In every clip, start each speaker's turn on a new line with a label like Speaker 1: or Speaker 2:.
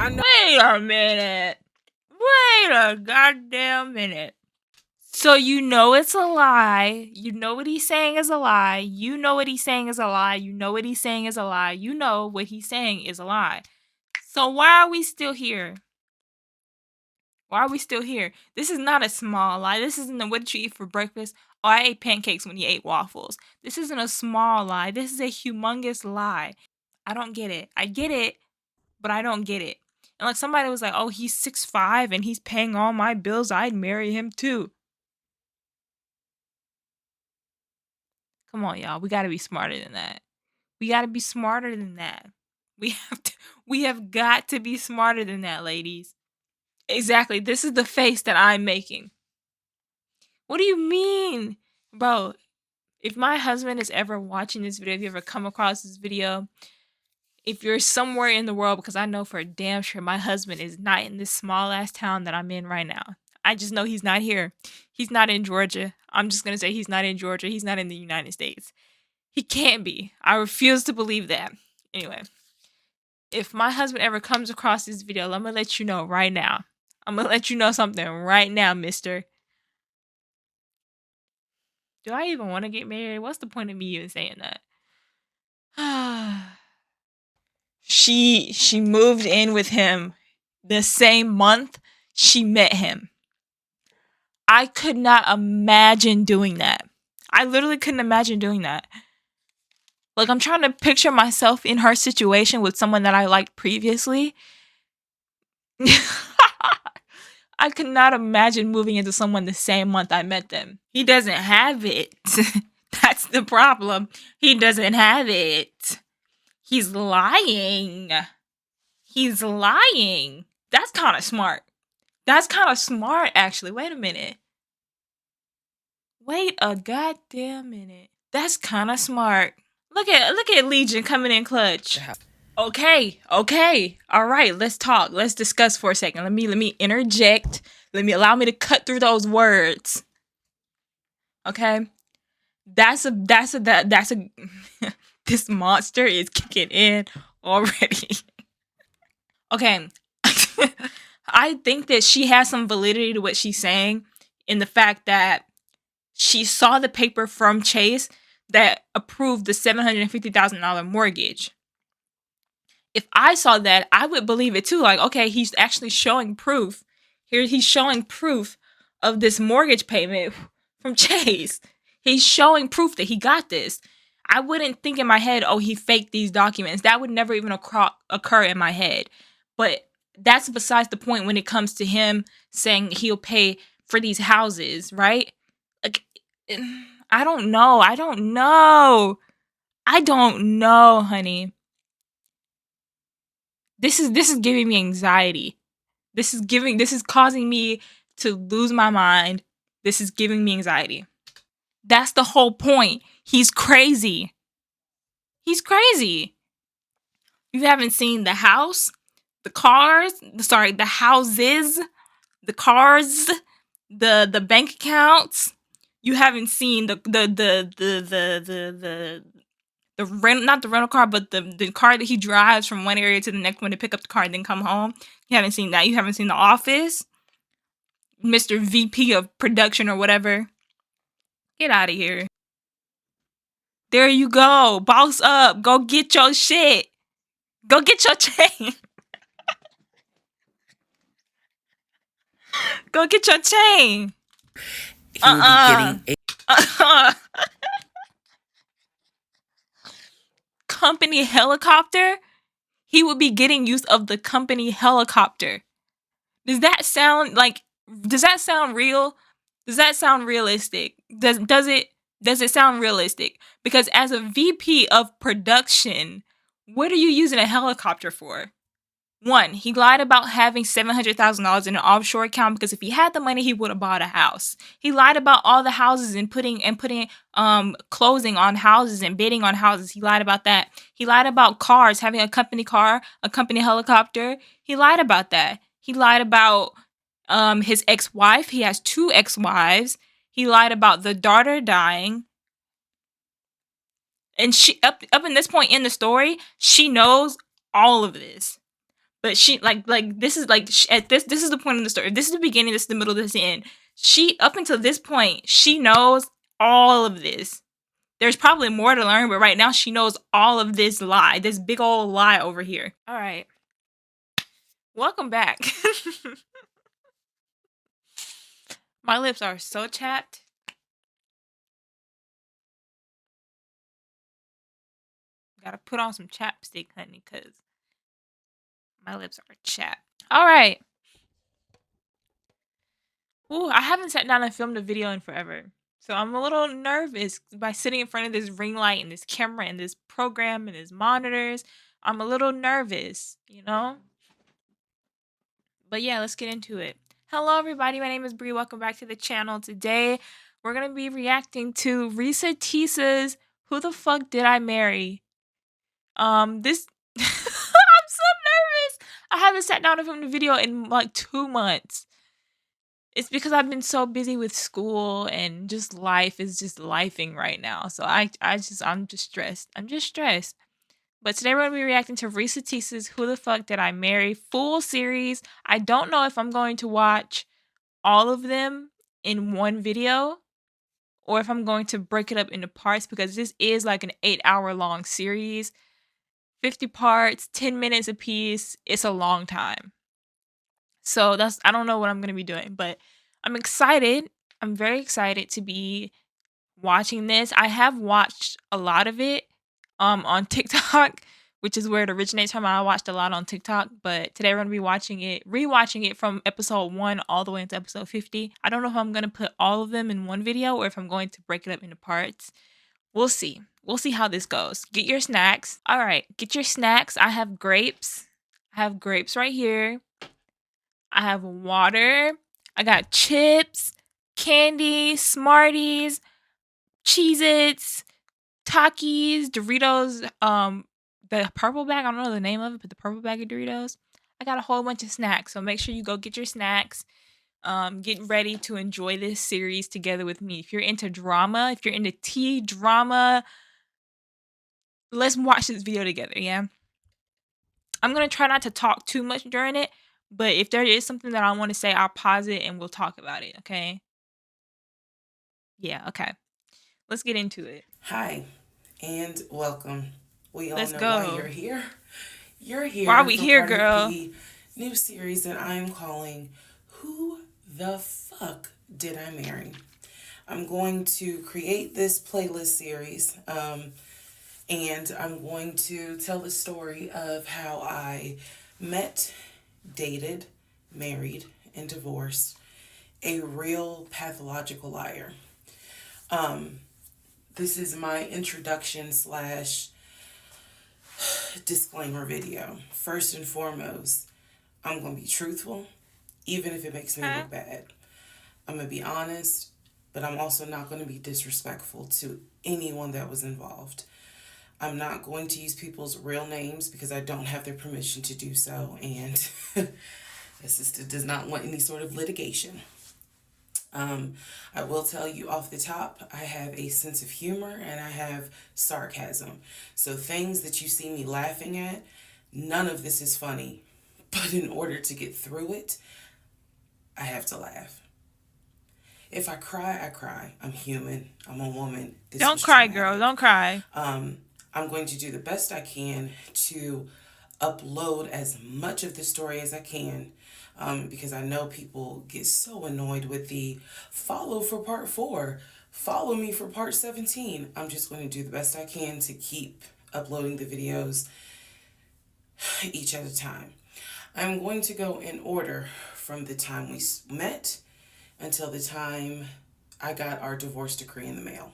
Speaker 1: I know.
Speaker 2: Wait a minute. Wait a goddamn minute. So you know it's a lie. You know what he's saying is a lie. You know what he's saying is a lie. You know what he's saying is a lie. You know what he's saying is a lie. So why are we still here? Why are we still here? This is not a small lie. This isn't a what did you eat for breakfast? Oh, I ate pancakes when you ate waffles. This isn't a small lie. This is a humongous lie. I don't get it. I get it, but I don't get it. And like somebody was like, oh, he's 6'5" and he's paying all my bills. I'd marry him too. Come on, y'all. We gotta be smarter than that. We gotta be smarter than that. We have got to be smarter than that, ladies. Exactly. This is the face that I'm making. What do you mean? Bro, if my husband is ever watching this video, if you ever come across this video, if you're somewhere in the world, because I know for a damn sure my husband is not in this small ass town that I'm in right now. I just know he's not here. He's not in Georgia. I'm just going to say he's not in Georgia. He's not in the United States. He can't be. I refuse to believe that. Anyway, if my husband ever comes across this video, I'm going to let you know right now. I'm going to let you know something right now, mister. Do I even want to get married? What's the point of me even saying that? She moved in with him the same month she met him. I could not imagine doing that. I literally couldn't imagine doing that. Like, I'm trying to picture myself in her situation with someone that I liked previously. I could not imagine moving into someone the same month I met them. He doesn't have it. That's the problem. He doesn't have it. He's lying. He's lying. That's kind of smart. That's kind of smart, actually. Wait a minute. Wait a goddamn minute. That's kind of smart. Look at Legion coming in clutch. Okay. All right, let's talk. Let's discuss for a second. Let me interject. Allow me to cut through those words. Okay? That's a this monster is kicking in already. Okay. I think that she has some validity to what she's saying in the fact that she saw the paper from Chase that approved the $750,000 mortgage. If I saw that, I would believe it too. Like, okay, he's actually showing proof. Here, he's showing proof of this mortgage payment from Chase. He's showing proof that he got this. I wouldn't think in my head, oh, he faked these documents. That would never even occur in my head. But that's besides the point when it comes to him saying he'll pay for these houses, right? Like, I don't know, honey. This is giving me anxiety. This is causing me to lose my mind. This is giving me anxiety. That's the whole point. He's crazy. He's crazy. You haven't seen the house, the houses, the cars, the bank accounts. You haven't seen the not the rental car, but the car that he drives from one area to the next one to pick up the car and then come home. You haven't seen that. You haven't seen The Office, Mr. VP of production or whatever. Get out of here. There you go. Boss up. Go get your shit. Go get your chain. Go get your chain.
Speaker 1: He would be getting
Speaker 2: company helicopter? He would be getting use of the company helicopter. Does that sound real? Does that sound realistic? Does it sound realistic? Because as a VP of production, what are you using a helicopter for? One, he lied about having $700,000 in an offshore account because if he had the money, he would have bought a house. He lied about all the houses and putting closing on houses and bidding on houses. He lied about that. He lied about cars, having a company car, a company helicopter. He lied about that. He lied about his ex-wife. He has 2 ex-wives. He lied about the daughter dying. And she up in this point in the story, she knows all of this. But she this is at this is the point in the story. This is the beginning. This is the middle. This is the end. She up until this point, she knows all of this. There's probably more to learn, but right now she knows all of this lie, this big old lie over here. All right, welcome back. My lips are so chapped. Gotta put on some chapstick, honey, because my lips are chapped. All right. Ooh, I haven't sat down and filmed a video in forever. So I'm a little nervous by sitting in front of this ring light and this camera and this program and these monitors. I'm a little nervous, you know? But yeah, let's get into it. Hello, everybody. My name is Brie. Welcome back to the channel. Today, we're going to be reacting to Reesa Teesa's Who the Fuck Did I Marry? This... I'm so nervous. I haven't sat down and filmed a video in like 2 months. It's because I've been so busy with school and just life is just lifing right now. So I'm just stressed. I'm just stressed. But today we're going to be reacting to Reesa Teesa's Who the Fuck Did I Marry? Full series. I don't know if I'm going to watch all of them in one video or if I'm going to break it up into parts because this is like an 8-hour long series. 50 parts, 10 minutes a piece. It's a long time. So I don't know what I'm going to be doing, but I'm excited. I'm very excited to be watching this. I have watched a lot of it on TikTok, which is where it originates from. I watched a lot on TikTok, but today we're going to be rewatching it from episode 1 all the way into episode 50. I don't know if I'm going to put all of them in one video or if I'm going to break it up into parts. We'll see. We'll see how this goes. Get your snacks. All right, get your snacks. I have grapes. I have grapes right here. I have water. I got chips, candy, Smarties, Cheez-Its, Takis, Doritos, the purple bag, I don't know the name of it, but the purple bag of Doritos. I got a whole bunch of snacks, so make sure you go get your snacks. Get ready to enjoy this series together with me. If you're into drama, if you're into tea drama, let's watch this video together, yeah? I'm going to try not to talk too much during it, but if there is something that I want to say, I'll pause it and we'll talk about it, okay? Yeah, okay. Let's get into it.
Speaker 1: Hi, and welcome. We all
Speaker 2: Let's
Speaker 1: know
Speaker 2: go.
Speaker 1: why you're here. You're here.
Speaker 2: Why are we here,
Speaker 1: part
Speaker 2: girl?
Speaker 1: Of the new series that I am calling Who the Fuck Did I Marry? I'm going to create this playlist series, and I'm going to tell the story of how I met, dated, married, and divorced a real pathological liar. This is my introduction / disclaimer video. First and foremost, I'm going to be truthful, even if it makes me look bad. I'm going to be honest, but I'm also not going to be disrespectful to anyone that was involved. I'm not going to use people's real names because I don't have their permission to do so, and the sister does not want any sort of litigation. I will tell you off the top, I have a sense of humor and I have sarcasm. So things that you see me laughing at, none of this is funny. But in order to get through it, I have to laugh. If I cry, I cry. I'm human. I'm a woman.
Speaker 2: Don't cry, girl. Don't cry.
Speaker 1: I'm going to do the best I can to upload as much of the story as I can. Because I know people get so annoyed with the follow for part 4, follow me for part 17. I'm just going to do the best I can to keep uploading the videos each at a time. I'm going to go in order from the time we met until the time I got our divorce decree in the mail.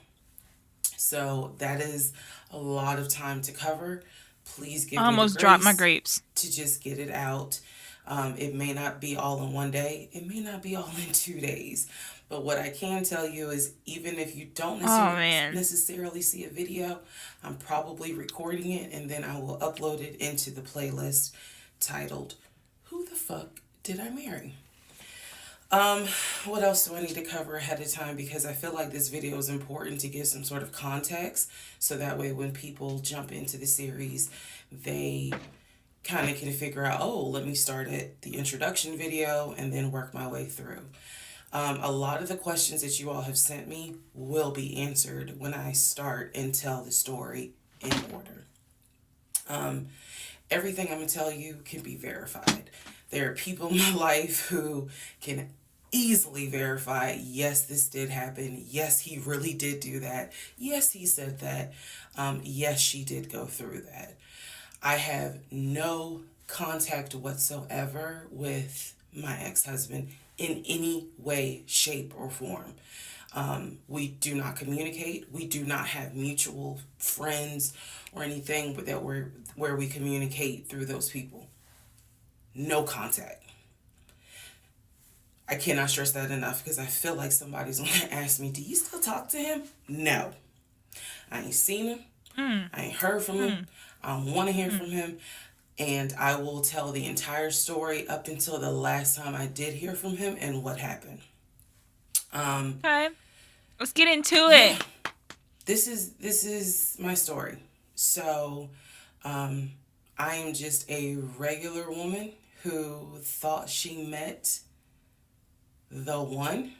Speaker 1: So that is a lot of time to cover. Please give me the
Speaker 2: almost
Speaker 1: grace
Speaker 2: dropped my grapes
Speaker 1: to just get it out. It may not be all in one day. It may not be all in 2 days. But what I can tell you is even if you don't necessarily see a video, I'm probably recording it and then I will upload it into the playlist titled, Who the Fuck Did I Marry? What else do I need to cover ahead of time? Because I feel like this video is important to give some sort of context. So that way when people jump into the series, they kind of can figure out, oh, let me start at the introduction video and then work my way through. A lot of the questions that you all have sent me will be answered when I start and tell the story in order. Everything I'm going to tell you can be verified. There are people in my life who can easily verify, yes, this did happen. Yes, he really did do that. Yes, he said that. Yes, she did go through that. I have no contact whatsoever with my ex-husband in any way, shape, or form. We do not communicate. We do not have mutual friends or anything where we communicate through those people. No contact. I cannot stress that enough because I feel like somebody's going to ask me, do you still talk to him? No. I ain't seen him. I ain't heard from him. I don't want to hear from him. And I will tell the entire story up until the last time I did hear from him and what happened.
Speaker 2: Okay. Let's get into it.
Speaker 1: This is my story. So, I am just a regular woman who thought she met the one,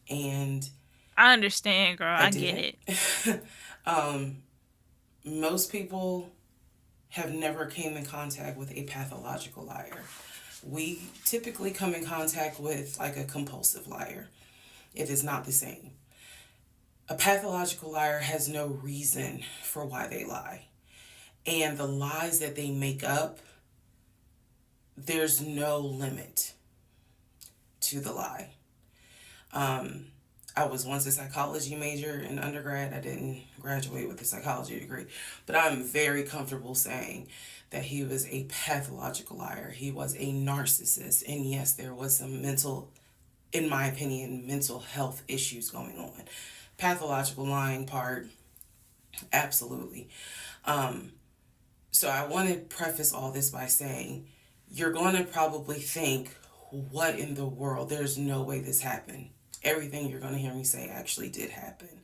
Speaker 1: and
Speaker 2: I understand, girl. I get it.
Speaker 1: Most people have never came in contact with a pathological liar. We typically come in contact with like a compulsive liar. It is not the same. A pathological liar has no reason for why they lie. And the lies that they make up, there's no limit to the lie. I was once a psychology major in undergrad. I didn't graduate with a psychology degree, but I'm very comfortable saying that he was a pathological liar. He was a narcissist. And yes, there was some in my opinion, mental health issues going on. Pathological lying part, absolutely. So I want to preface all this by saying, you're going to probably think, what in the world? There's no way this happened. Everything you're going to hear me say actually did happen.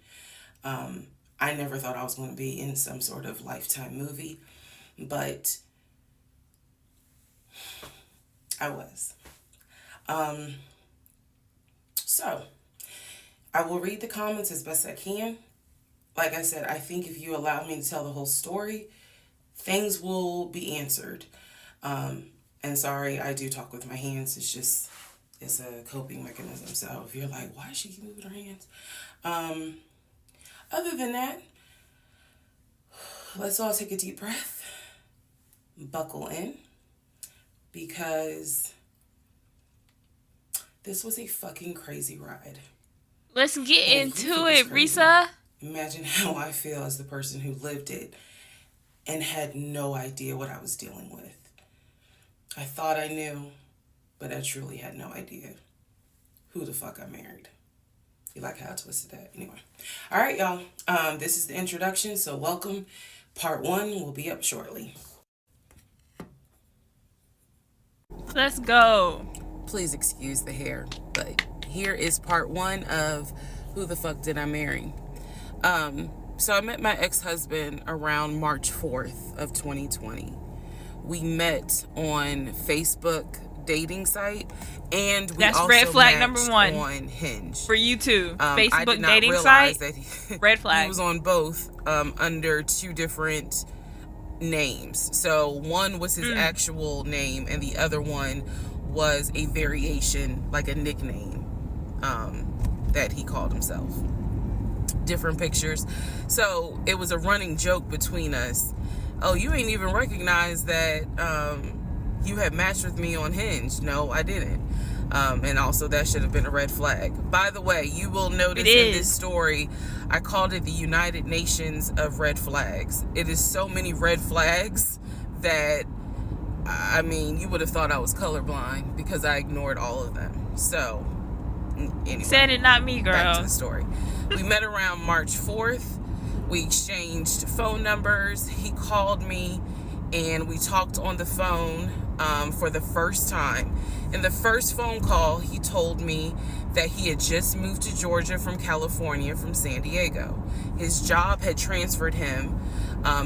Speaker 1: I never thought I was going to be in some sort of Lifetime movie, but I was. So, I will read the comments as best I can. Like I said, I think if you allow me to tell the whole story, things will be answered. And sorry, I do talk with my hands. It's a coping mechanism. So if you're like, why is she moving her hands? Other than that, let's all take a deep breath. Buckle in. Because this was a fucking crazy ride.
Speaker 2: Let's get into it, Reesa.
Speaker 1: Imagine how I feel as the person who lived it and had no idea what I was dealing with. I thought I knew, but I truly had no idea who the fuck I married. You like how I twisted that? Anyway. All right, y'all. This is the introduction, so welcome. Part 1 will be up shortly.
Speaker 2: Let's go.
Speaker 1: Please excuse the hair, but here is part 1 of Who the Fuck Did I Marry? So I met my ex-husband around March 4th of 2020. We met on Facebook dating site, and we
Speaker 2: That's
Speaker 1: also
Speaker 2: red flag
Speaker 1: matched
Speaker 2: number 1
Speaker 1: on Hinge.
Speaker 2: for you too.
Speaker 1: I
Speaker 2: Facebook
Speaker 1: did not
Speaker 2: dating
Speaker 1: realize
Speaker 2: site.
Speaker 1: that
Speaker 2: Red flag.
Speaker 1: he was on both under 2 different names. So one was his actual name, and the other one was a variation, like a nickname that he called himself. Different pictures. So it was a running joke between us. Oh, you ain't even recognize that you had matched with me on Hinge. No, I didn't. And also that should have been a red flag. By the way, you will notice in this story, I called it the United Nations of red flags. It is so many red flags that, I mean, you would have thought I was colorblind because I ignored all of them. So, anyway.
Speaker 2: Said it, not me, girl.
Speaker 1: Back to the story. We met around March 4th. We exchanged phone numbers. He called me and we talked on the phone for the first time. In the first phone call, he told me that he had just moved to Georgia from California, from San Diego. His job had transferred him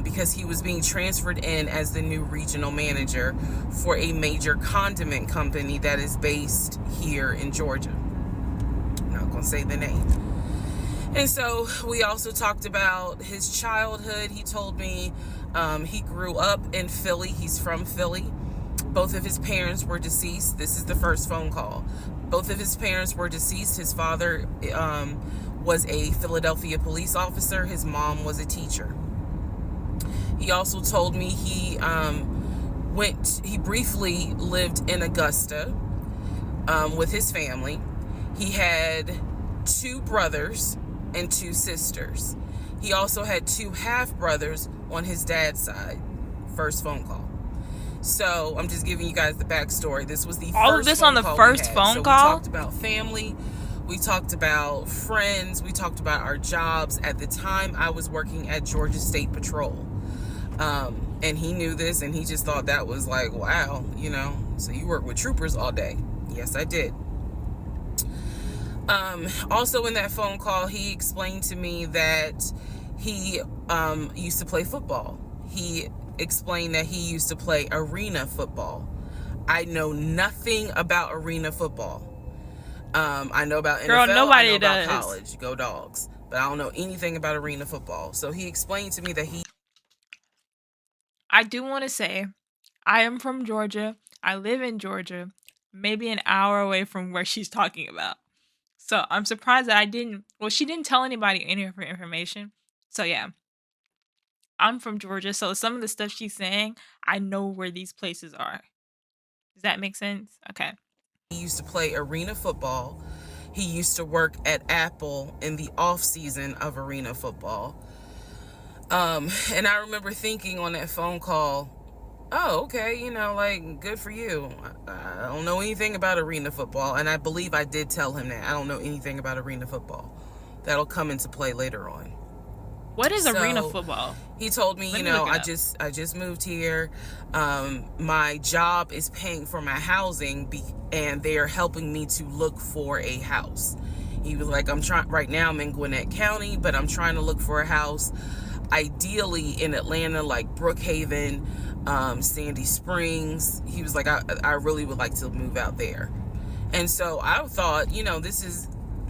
Speaker 1: because he was being transferred in as the new regional manager for a major condiment company that is based here in Georgia. I'm not going to say the name. And so we also talked about his childhood. He told me he grew up in Philly. He's from Philly. Both of his parents were deceased. This is the first phone call. Both of his parents were deceased. His father was a Philadelphia police officer. His mom was a teacher. He also told me he briefly lived in Augusta with his family. He had 2 brothers and 2 sisters. He also had 2 half-brothers on his dad's side. First phone call. So I'm just giving you guys the backstory. This was the
Speaker 2: all of this on the first phone call.
Speaker 1: We talked about family. We talked about friends. We talked about our jobs. At the time, I was working at Georgia State Patrol. And he knew this, and he just thought that was like, wow, so you work with troopers all day. Yes, I did. Also in that phone call, he explained to me that he used to play football. He explained that he used to play arena football. I know nothing about arena football. I know about NFL.
Speaker 2: Girl, nobody
Speaker 1: I know
Speaker 2: does.
Speaker 1: about college. Go Dogs. But I don't know anything about arena football. So he explained to me that
Speaker 2: I do want to say, I am from Georgia. I live in Georgia, maybe an hour away from where she's talking about. So I'm surprised that she didn't tell anybody any of her information. So yeah, I'm from Georgia. So some of the stuff she's saying, I know where these places are. Does that make sense? Okay.
Speaker 1: He used to play arena football. He used to work at Apple in the off season of arena football. And I remember thinking on that phone call, oh, okay, good for you. I don't know anything about arena football. And I believe I did tell him that. I don't know anything about arena football. That'll come into play later on.
Speaker 2: What is arena football?
Speaker 1: He told me, I just moved here. My job is paying for my housing and they're helping me to look for a house. He was like, right now I'm in Gwinnett County, but I'm trying to look for a house. Ideally in Atlanta, like Brookhaven, Sandy Springs. He was like, I really would like to move out there. And so I thought,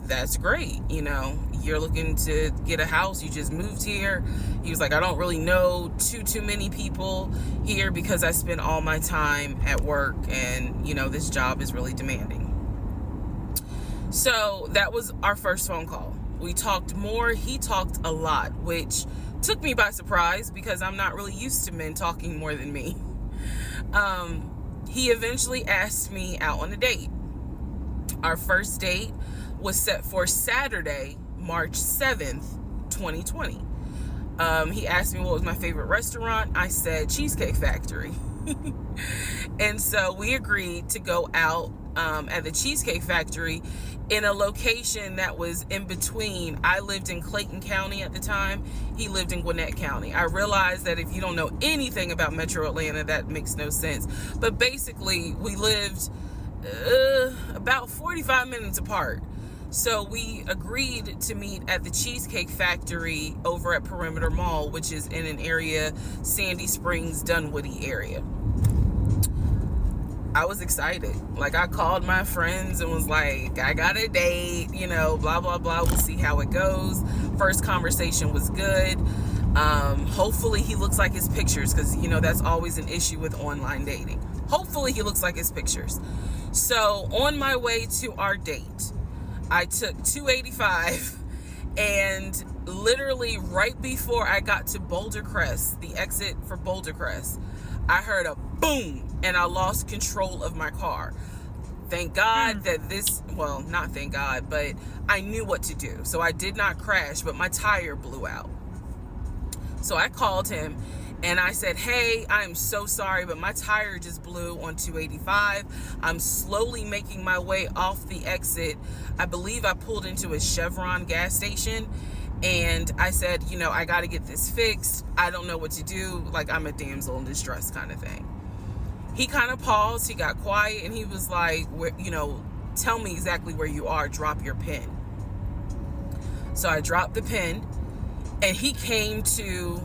Speaker 1: that's great. You're looking to get a house. You just moved here. He was like, I don't really know too many people here because I spend all my time at work and, this job is really demanding. So that was our first phone call. We talked more. He talked a lot, which took me by surprise because I'm not really used to men talking more than me. He eventually asked me out on a date. Our first date was set for Saturday, March 7th, 2020. He asked me what was my favorite restaurant. I said Cheesecake Factory. And so we agreed to go out at the Cheesecake Factory in a location that was in between. I lived in Clayton County at the time. He lived in Gwinnett County. I realized that if you don't know anything about Metro Atlanta, that makes no sense. But basically, we lived about 45 minutes apart. So we agreed to meet at the Cheesecake Factory over at Perimeter Mall, which is in an area, Sandy Springs, Dunwoody area. I was excited. Like, I called my friends and was like, I got a date, blah, blah, blah. We'll see how it goes. First conversation was good. Hopefully he looks like his pictures because, that's always an issue with online dating. Hopefully he looks like his pictures. So on my way to our date, I took 285 and literally right before I got to Boulder Crest, the exit for Boulder Crest, I heard a boom and I lost control of my car. Thank God that not thank God, but I knew what to do. So I did not crash, but my tire blew out. So I called him and I said, hey, I'm so sorry, but my tire just blew on 285. I'm slowly making my way off the exit. I believe I pulled into a Chevron gas station. And I said, I got to get this fixed. I don't know what to do. Like, I'm a damsel in distress kind of thing. He kind of paused. He got quiet. And he was like, tell me exactly where you are. Drop your pin. So I dropped the pin. And he came to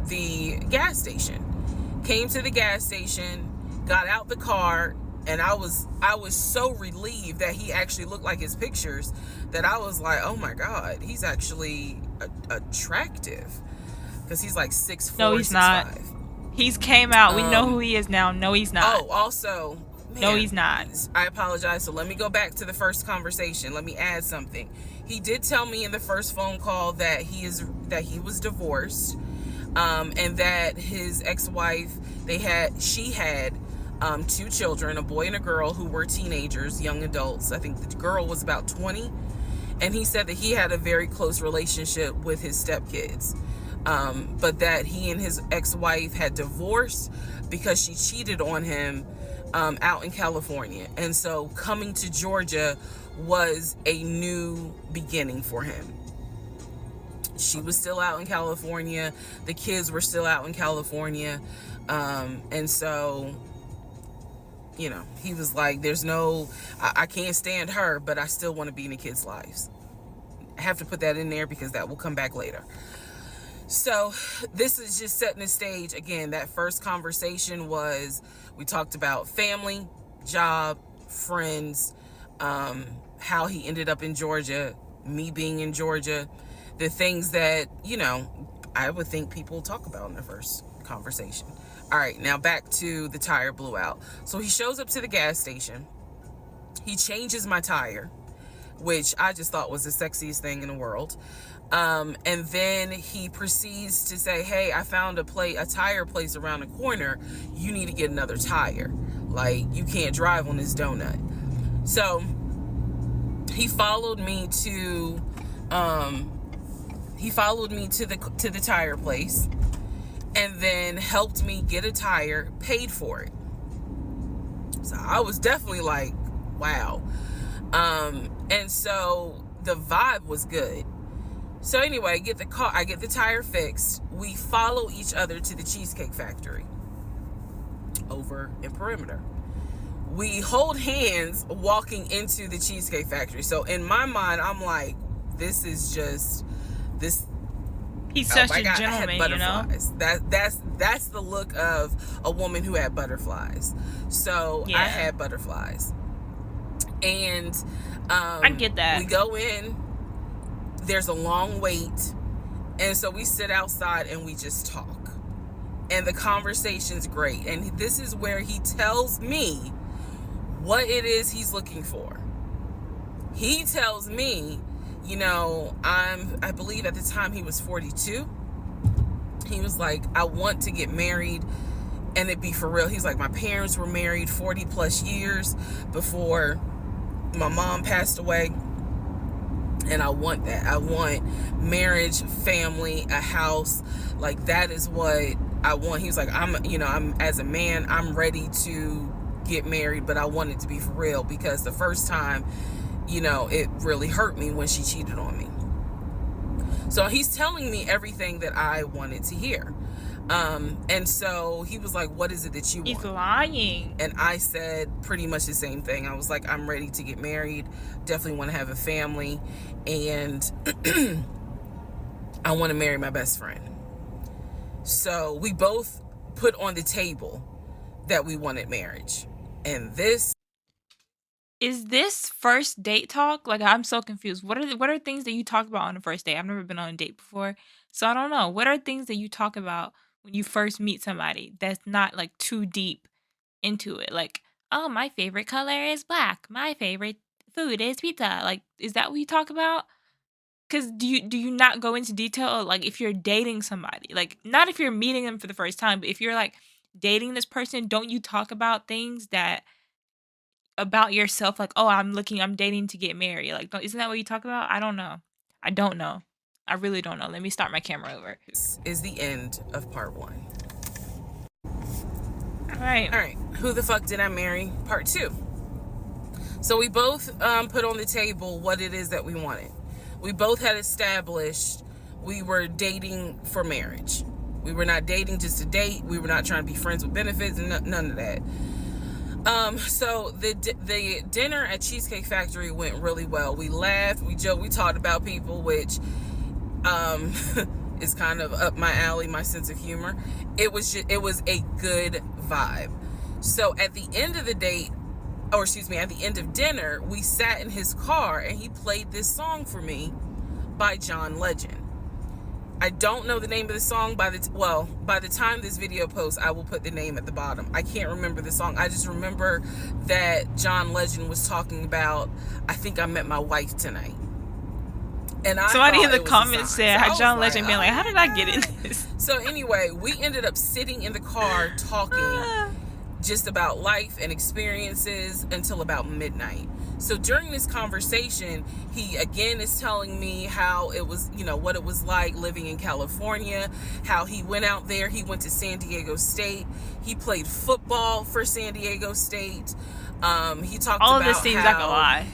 Speaker 1: the gas station. Came to the gas station, got out the car, and I was so relieved that he actually looked like his pictures that I was like, oh my God, he's actually attractive. Because he's like 6'4",
Speaker 2: No, he's not.
Speaker 1: 6'5".
Speaker 2: He's came out. We know who he is now. No, he's not.
Speaker 1: Oh, also, man,
Speaker 2: no, he's not.
Speaker 1: I apologize. So let me go back to the first conversation. Let me add something. He did tell me in the first phone call that he was divorced, and that his ex-wife, she had 2 children, a boy and a girl, who were teenagers, young adults. I think the girl was about 20, and he said that he had a very close relationship with his stepkids. But that he and his ex-wife had divorced because she cheated on him out in California. And so coming to Georgia was a new beginning for him. She was still out in California. The kids were still out in California. And so, you know, he was like, I can't stand her, but I still want to be in the kids' lives. I have to put that in there because that will come back later. So this is just setting the stage. Again, that first conversation we talked about family, job, friends, how he ended up in Georgia, me being in Georgia, the things that, you know, I would think people talk about in the first conversation. All right, now back to the tire blew out. So he shows up to the gas station. He changes my tire, which I just thought was the sexiest thing in the world. And then he proceeds to say, hey, I found a tire place around the corner. You need to get another tire. Like, you can't drive on this donut. So he followed me to the tire place, and then helped me get a tire, paid for it. So I was definitely like, wow. And so the vibe was good. So anyway, I get the tire fixed. We follow each other to the Cheesecake Factory over in Perimeter. We hold hands walking into the Cheesecake Factory. So in my mind, I'm like, this is just this.
Speaker 2: He's such a gentleman,
Speaker 1: I had butterflies. You know? That's the look of a woman who had butterflies. So yeah. I had butterflies, and
Speaker 2: I get that.
Speaker 1: We go in. There's a long wait, and so we sit outside and we just talk, and the conversation's great. And this is where he tells me what it is he's looking for. He tells me, you know, I believe at the time he was 42. He was like, I want to get married and it be for real. He's like, my parents were married 40 plus years before my mom passed away. And I want that. I want marriage, family, a house. Like, that is what I want. He was like, I'm as a man, I'm ready to get married, but I want it to be for real, because the first time, you know, it really hurt me when she cheated on me. So he's telling me everything that I wanted to hear. And so he was like, what is it that you want?
Speaker 2: He's lying.
Speaker 1: And I said pretty much the same thing. I was like, I'm ready to get married. Definitely want to have a family. And I want to marry my best friend. So we both put on the table that we wanted marriage. And this
Speaker 2: is this first date talk? Like, I'm so confused. What are things that you talk about on the first date? I've never been on a date before, so I don't know. What are things that you talk about when you first meet somebody that's not like too deep into it? Like, oh, my favorite color is black. My favorite food is pizza. Like, is that what you talk about? Because do you not go into detail? Like, if you're dating somebody, like, not if you're meeting them for the first time, but if you're like dating this person, don't you talk about things that about yourself? Like, oh, I'm dating to get married. Like, isn't that what you talk about? I don't know. I really don't know. Let me start my camera over.
Speaker 1: This is the end of part 1.
Speaker 2: All right.
Speaker 1: Who the fuck did I marry? Part 2. So we both put on the table what it is that we wanted. We both had established we were dating for marriage. We were not dating just to date. We were not trying to be friends with benefits and none of that. So the dinner at Cheesecake Factory went really well. We laughed, we joked, we talked about people, which is kind of up my alley, my sense of humor. It was a good vibe. So at the end of the date, or excuse me, at the end of dinner, we sat in his car and he played this song for me by John Legend. I don't know the name of the song. By the time this video posts, I will put the name at the bottom. I can't remember the song. I just remember that John Legend was talking about, I think I met my wife tonight. And
Speaker 2: somebody in the comments said, so John Legend being like, how did I get in this?
Speaker 1: So anyway, we ended up sitting in the car talking just about life and experiences until about midnight. So during this conversation, he again is telling me how it was, what it was like living in California, how he went out there. He went to San Diego State. He played football for San Diego State. He talked
Speaker 2: all
Speaker 1: about
Speaker 2: of this seems like a lie.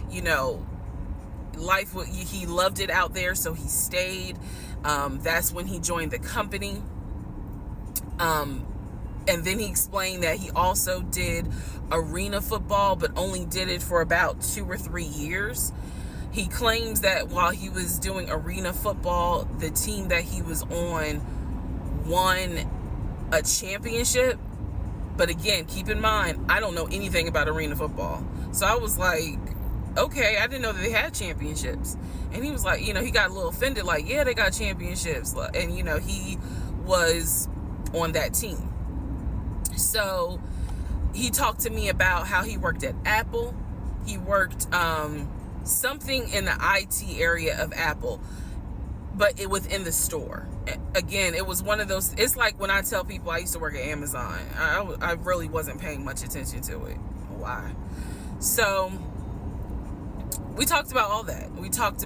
Speaker 1: Life, he loved it out there, so he stayed. That's when he joined the company. And then he explained that he also did arena football, but only did it for about 2 or 3 years. He claims that while he was doing arena football, the team that he was on won a championship. But again, keep in mind, I don't know anything about arena football. So I was like, okay, I didn't know that they had championships. And he was like, he got a little offended, like, yeah, they got championships. And, he was on that team. So he talked to me about how he worked at Apple. He worked something in the IT area of Apple, but within the store. Again, it was one of those, it's like when I tell people I used to work at Amazon. I really wasn't paying much attention to it. Why? So we talked about all that. We talked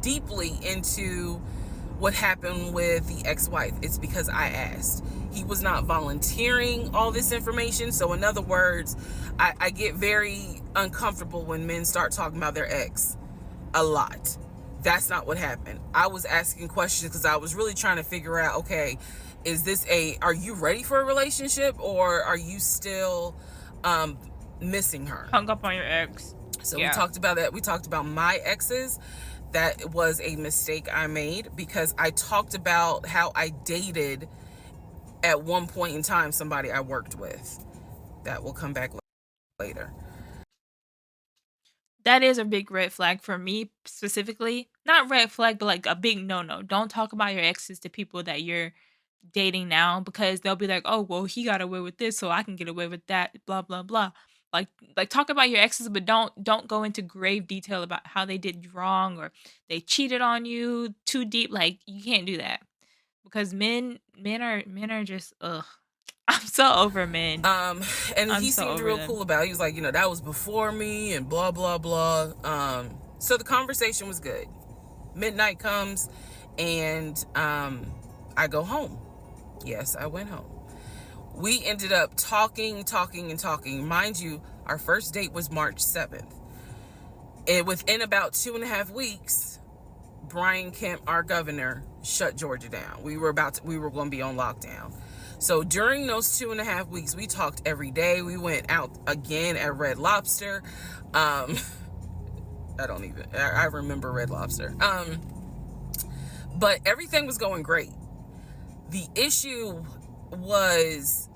Speaker 1: deeply into what happened with the ex-wife. It's because I asked. He was not volunteering all this information. So in other words, I get very uncomfortable when men start talking about their ex a lot. That's not what happened. I was asking questions because I was really trying to figure out, okay, are you ready for a relationship, or are you still missing her?
Speaker 2: Hung up on your ex.
Speaker 1: So yeah. We talked about that. We talked about my exes. That was a mistake I made because I talked about how I dated at one point in time somebody I worked with. That will come back later.
Speaker 2: That is a big red flag for me specifically. Not red flag, but like a big no-no. Don't talk about your exes to people that you're dating now, because they'll be like, oh, well, he got away with this, so I can get away with that, blah, blah, blah. Like talk about your exes, but don't go into grave detail about how they did you wrong or they cheated on you too deep. Like, you can't do that, because men are just ugh. I'm so over men.
Speaker 1: And he seemed real cool about it. He was like, that was before me and blah blah blah. So the conversation was good. Midnight comes and I go home. Yes, I went home. We ended up talking. Mind you, our first date was March 7th. And within about 2.5 weeks, Brian Kemp, our governor, shut Georgia down. We were going to be on lockdown. So during those 2.5 weeks, we talked every day. We went out again at Red Lobster. I remember Red Lobster. But everything was going great. The issue was,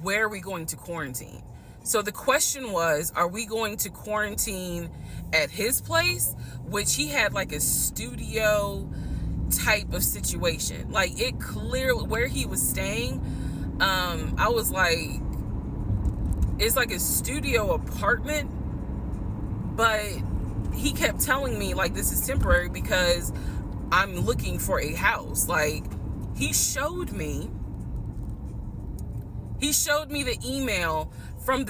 Speaker 1: where are we going to quarantine? So the question was, are we going to quarantine at his place, which he had like a studio type of situation. Like, it clearly, where he was staying, I was like, it's like a studio apartment, but he kept telling me like, this is temporary because I'm looking for a house. Like, he showed me the email from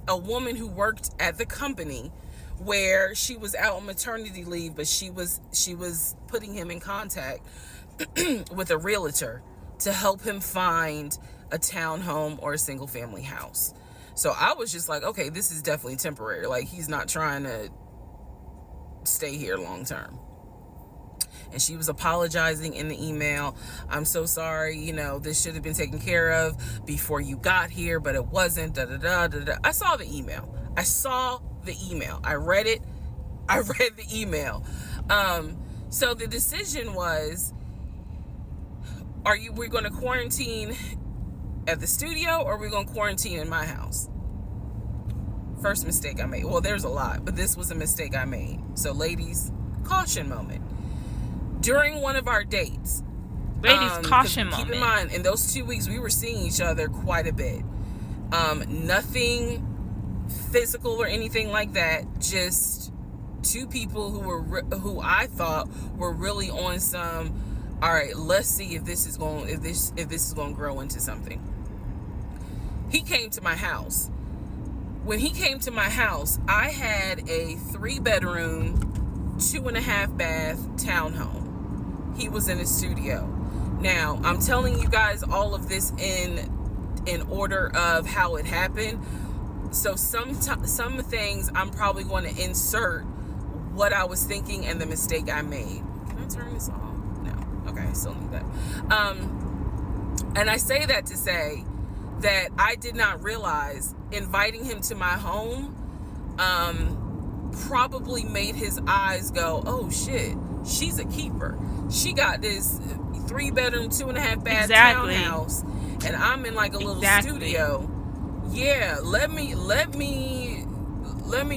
Speaker 1: a woman who worked at the company, where she was out on maternity leave, but she was putting him in contact with a realtor to help him find a townhome or a single family house. So I was just like, okay, this is definitely temporary. Like, he's not trying to stay here long term. And she was apologizing in the email. I'm so sorry, this should have been taken care of before you got here, but it wasn't, da da da da da. I saw the email. I read it. I read the email. So the decision was, we're going to quarantine at the studio, or we're going to quarantine in my house? First mistake I made. Well, there's a lot, but this was a mistake I made. So ladies, caution moment. During one of our dates,
Speaker 2: ladies, caution moment.
Speaker 1: Keep in mind, in those 2 weeks, we were seeing each other quite a bit. Nothing physical or anything like that. Just two people who I thought were really on some. All right, let's see if this is going to grow into something. He came to my house. When he came to my house, I had a 3-bedroom, 2.5-bath townhome. He was in a studio. Now, I'm telling you guys all of this in order of how it happened. So some things I'm probably going to insert what I was thinking and the mistake I made. Can I turn this off? No. Okay, I still need that. And I say that to say that I did not realize inviting him to my home probably made his eyes go, oh shit, she's a keeper. She got this 3-bedroom, 2.5-bath townhouse, and I'm in like a little studio. Yeah, let me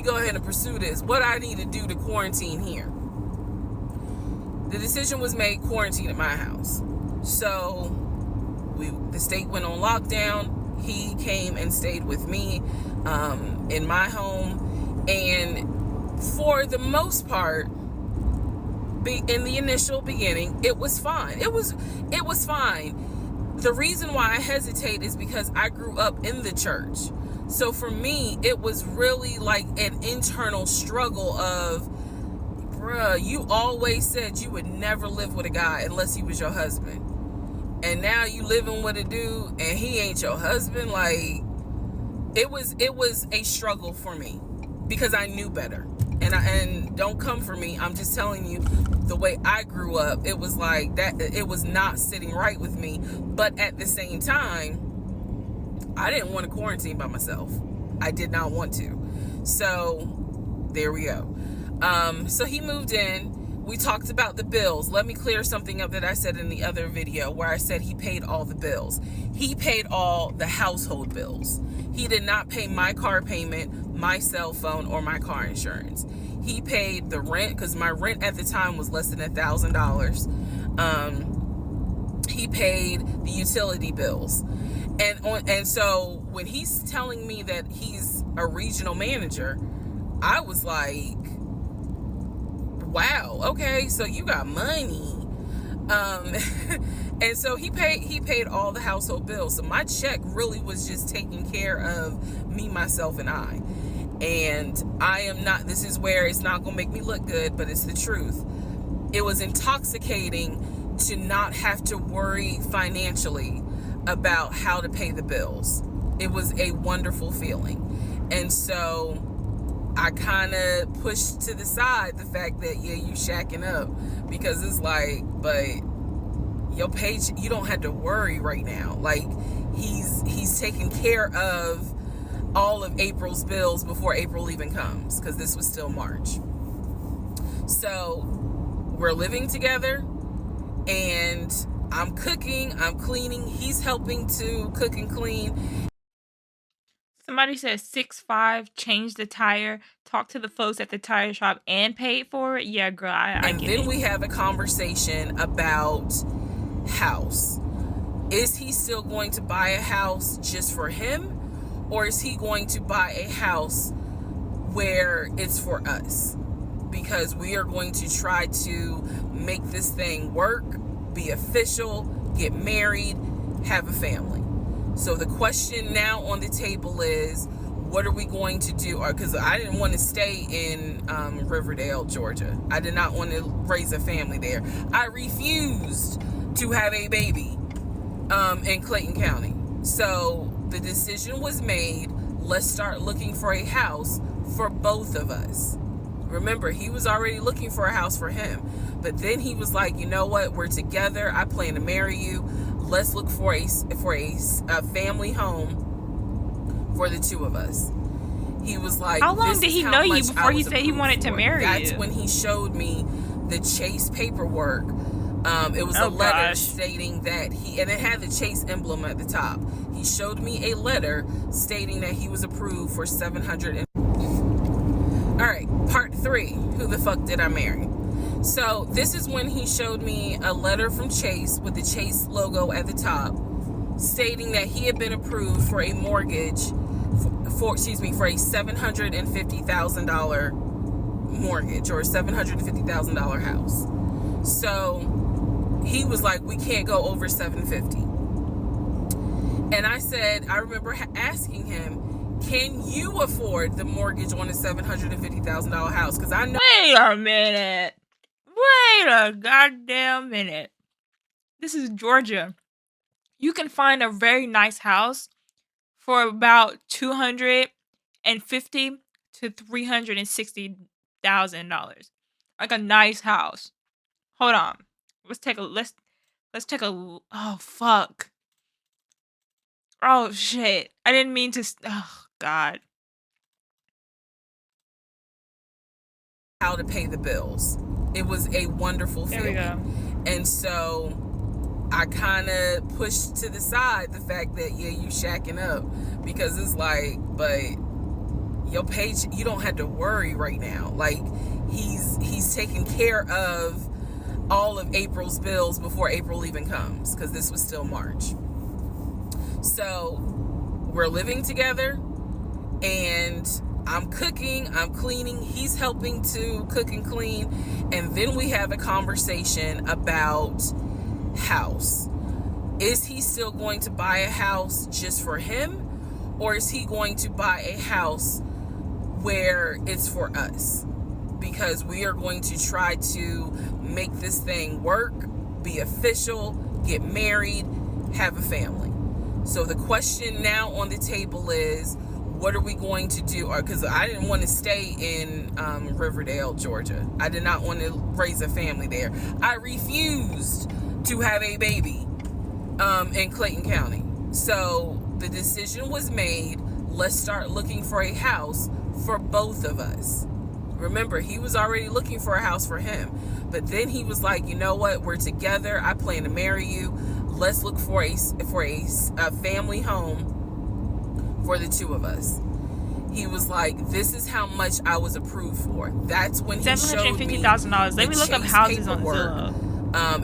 Speaker 1: go ahead and pursue this. What I need to do to quarantine here. The decision was made, quarantine at my house. So the state went on lockdown. He came and stayed with me in my home, and for the most part, in the initial beginning, it was fine. It was fine. The reason why I hesitate is because I grew up in the church. So for me, it was really like an internal struggle of, bruh, you always said you would never live with a guy unless he was your husband. And now you living with a dude and he ain't your husband. Like, it was a struggle for me because I knew better. And don't come for me. I'm just telling you the way I grew up. It was like that. It was not sitting right with me. But at the same time, I didn't want to quarantine by myself. I did not want to. So there we go. So he moved in. We talked about the bills. Let me clear something up that I said in the other video where I said he paid all the bills. He paid all the household bills. He did not pay my car payment, my cell phone, or my car insurance. He paid the rent, because my rent at the time was less than $1,000. He paid the utility bills. And so when he's telling me that he's a regional manager, I was like, wow, okay, so you got money. And so he paid all the household bills. So my check really was just taking care of me, myself, and I. And I am not, this is where it's not going to make me look good, but it's the truth. It was intoxicating to not have to worry financially about how to pay the bills. It was a wonderful feeling. And so I kind of pushed to the side the fact that, yeah, you shacking up, because it's like, but your page, you don't have to worry right now. Like, he's taking care of all of April's bills before April even comes, because this was still March. So we're living together, and I'm cooking, I'm cleaning, he's helping to cook and clean.
Speaker 2: Somebody says 6'5", changed the tire, talked to the folks at the tire shop, and paid for it. Yeah, girl, I get it.
Speaker 1: And then we have a conversation about house. Is he still going to buy a house just for him? Or is he going to buy a house where it's for us? Because we are going to try to make this thing work, be official, get married, have a family. So the question now on the table is, what are we going to do? Because I didn't want to stay in Riverdale, Georgia. I did not want to raise a family there. I refused to have a baby in Clayton County. So the decision was made, let's start looking for a house for both of us. Remember, he was already looking for a house for him. But then he was like, you know what? We're together. I plan to marry you. Let's look for a family home for the two of us. He was like,
Speaker 2: how long did he know you before he said he wanted to marry you?
Speaker 1: That's when he showed me the Chase paperwork. It was a letter stating that and it had the Chase emblem at the top. He showed me a letter stating that he was approved for $700. All right, part 3. Who the fuck did I marry? So this is when he showed me a letter from Chase with the Chase logo at the top, stating that he had been approved for a mortgage for a $750,000 mortgage, or a $750,000 house. So he was like, we can't go over $750,000. And I said, I remember asking him, can you afford the mortgage on a $750,000 house? Because I know.
Speaker 2: Wait a minute. Wait a goddamn minute. This is Georgia. You can find a very nice house for about $250,000 to $360,000. Like a nice house. Hold on. Let's take a oh fuck. Oh shit. I didn't mean to. Oh god.
Speaker 1: How to pay the bills. It was a wonderful feeling.
Speaker 2: There we go.
Speaker 1: And so I kind of pushed to the side the fact that, yeah, you shacking up, because it's like, but your page, you don't have to worry right now. Like, he's taking care of all of April's bills before April even comes, because this was still March. So we're living together, and I'm cooking, I'm cleaning, he's helping to cook and clean, and then we have a conversation about house. Is he still going to buy a house just for him, or is he going to buy a house where it's for us? Because we are going to try to make this thing work, be official, get married, have a family. So the question now on the table is, what are we going to do? Because I didn't want to stay in Riverdale, Georgia. I did not want to raise a family there. I refused to have a baby in Clayton County. So the decision was made, let's start looking for a house for both of us. Remember, he was already looking for a house for him. But then he was like, you know what? We're together. I plan to marry you. Let's look for a family home for the two of us. He was like, this is how much I was approved for. That's when he showed me
Speaker 2: $750,000. Let me look up houses on Zillow.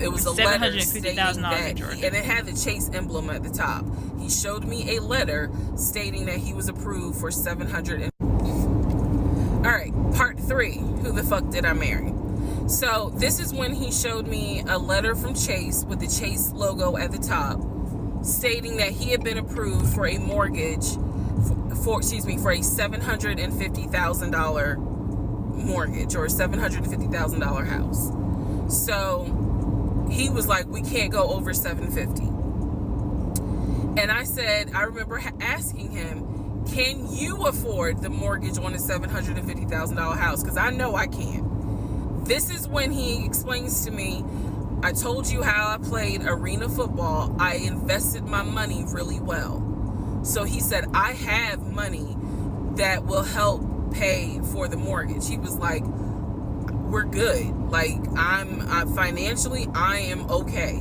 Speaker 1: It was a letter stating that
Speaker 2: and
Speaker 1: it had the Chase emblem at the top. He showed me a letter stating that he was approved for $700. All right, part 3. Who the fuck did I marry? So this is when he showed me a letter from Chase with the Chase logo at the top, stating that he had been approved for a mortgage for a $750,000 mortgage, or a $750,000 house. So he was like, we can't go over $750,000. And I said, I remember asking him, can you afford the mortgage on a $750,000 house? Because I know I can't. This is when he explains to me, I told you how I played arena football. I invested my money really well. So he said, I have money that will help pay for the mortgage. He was like, we're good. Like, I'm financially, I am okay.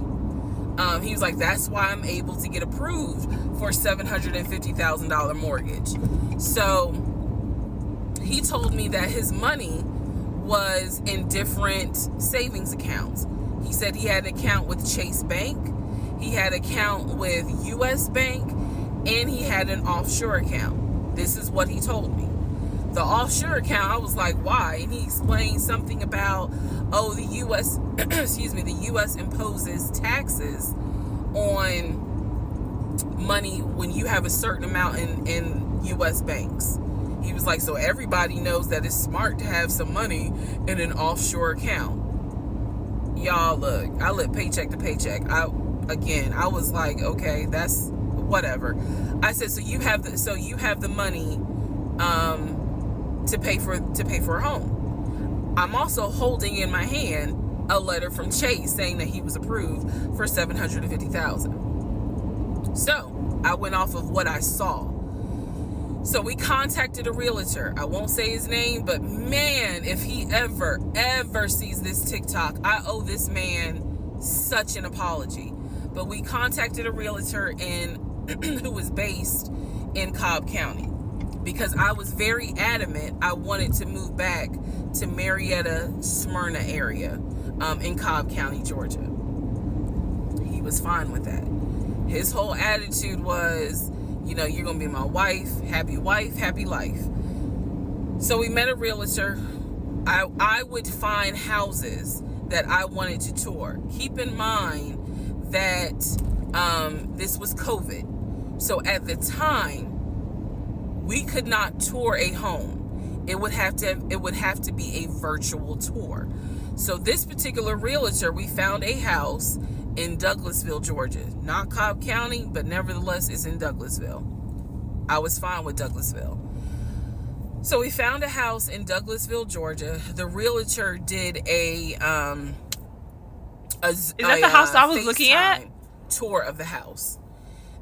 Speaker 1: He was like, that's why I'm able to get approved for $750,000 mortgage. So he told me that his money was in different savings accounts. He said he had an account with Chase Bank, he had an account with US Bank, and he had an offshore account. This is what he told me. The offshore account, I was like, why? And he explained something about, the US, the US imposes taxes on money when you have a certain amount in US banks. He was like, so everybody knows that it's smart to have some money in an offshore account. Y'all, look, I live paycheck to paycheck. I was like, okay, that's whatever. I said, so you have the money to pay for a home. I'm also holding in my hand a letter from Chase saying that he was approved for $750,000. So I went off of what I saw. So we contacted a realtor. I won't say his name, but man, if he ever sees this TikTok, I owe this man such an apology. But we contacted a realtor who was based in Cobb County, because I was very adamant I wanted to move back to Marietta, Smyrna area in Cobb County, Georgia. He was fine with that. His whole attitude was, you're going to be my wife, happy life. So we met a realtor. I would find houses that I wanted to tour. Keep in mind that this was COVID. So at the time, we could not tour a home. It would have to be a virtual tour. So this particular realtor, we found a house in Douglasville, Georgia. Not Cobb County, but nevertheless it's in Douglasville. I was fine with Douglasville. So we found a house in Douglasville, Georgia. The realtor did
Speaker 2: is that the house I was looking at?
Speaker 1: Tour of the house.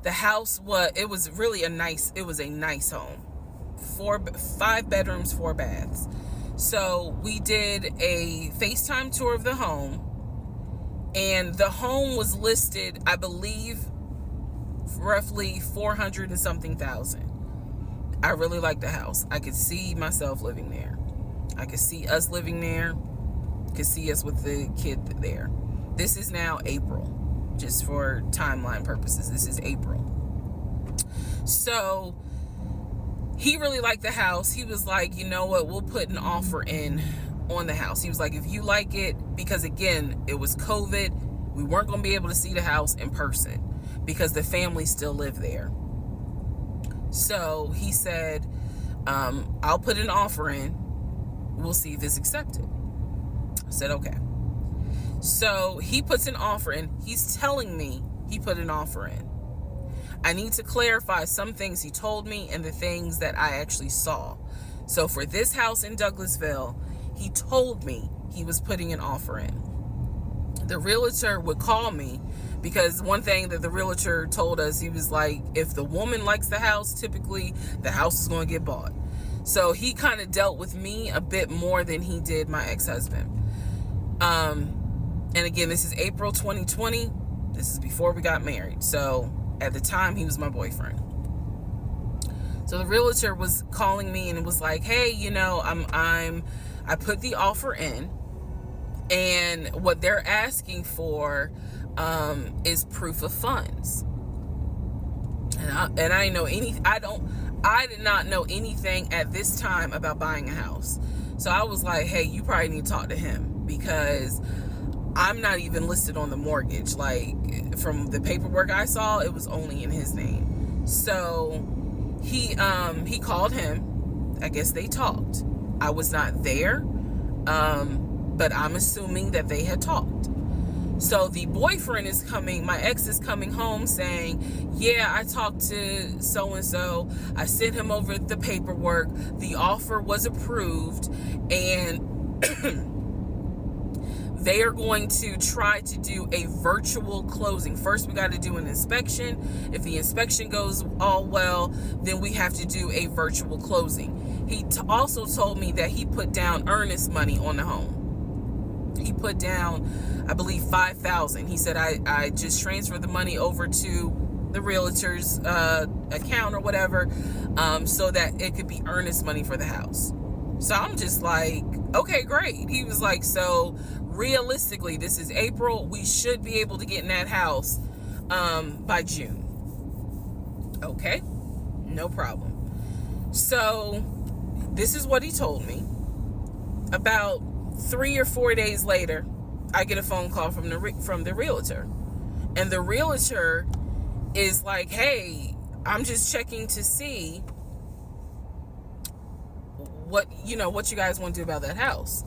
Speaker 1: The house was a nice home. 5 bedrooms, 4 baths. So we did a FaceTime tour of the home, and the home was listed, I believe, roughly 400 and something thousand. I really liked the house. I could see myself living there. I could see us living there. Could see us with the kid there. This is now April, just for timeline purposes. This is April. So he really liked the house. He was like, you know what, we'll put an offer in on the house. He was like, if you like it, because again, it was COVID, we weren't going to be able to see the house in person because the family still lived there. So he said, I'll put an offer in. We'll see if it's accepted. I said, okay. So he puts an offer in. He's telling me he put an offer in. I need to clarify some things he told me and the things that I actually saw. So for this house in Douglasville, he told me he was putting an offer in. The realtor would call me, because one thing that the realtor told us, he was like, if the woman likes the house, typically the house is going to get bought. So he kind of dealt with me a bit more than he did my ex-husband. And again, this is April 2020. This is before we got married. So at the time, he was my boyfriend. So the realtor was calling me and was like, hey, I put the offer in, and what they're asking for is proof of funds. And I did not know anything at this time about buying a house. So I was like, hey, you probably need to talk to him, because I'm not even listed on the mortgage. Like, from the paperwork I saw, it was only in his name. So he called him. I guess they talked. I was not there, but I'm assuming that they had talked. So the boyfriend is coming, my ex is coming home saying, yeah, I talked to so-and-so. I sent him over the paperwork. The offer was approved, and they are going to try to do a virtual closing. First, we got to do an inspection. If the inspection goes all well, then we have to do a virtual closing. He also told me that he put down earnest money on the home. He put down, I believe, $5,000. He said, I just transferred the money over to the realtor's account or whatever, so that it could be earnest money for the house. So I'm just like, okay, great. He was like, so realistically, this is April. We should be able to get in that house by June. Okay, no problem. So this is what he told me. About 3 or 4 days later, I get a phone call from the realtor, and the realtor is like, hey, I'm just checking to see what you guys want to do about that house.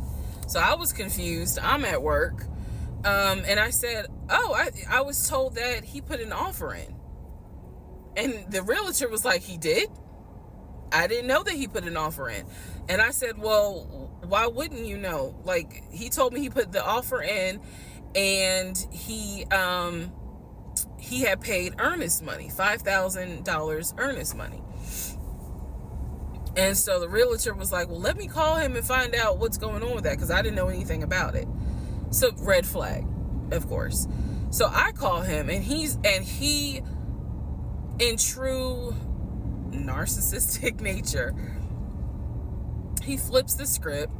Speaker 1: So I was confused. I'm at work, and I said, oh, I was told that he put an offer in. And the realtor was like, he did? I didn't know that he put an offer in. And I said, well, why wouldn't you know? Like, he told me he put the offer in, and he had paid earnest money, $5,000 earnest money. And so the realtor was like, well, let me call him and find out what's going on with that, because I didn't know anything about it. So red flag, of course. So I call him, and he, in true narcissistic nature, he flips the script,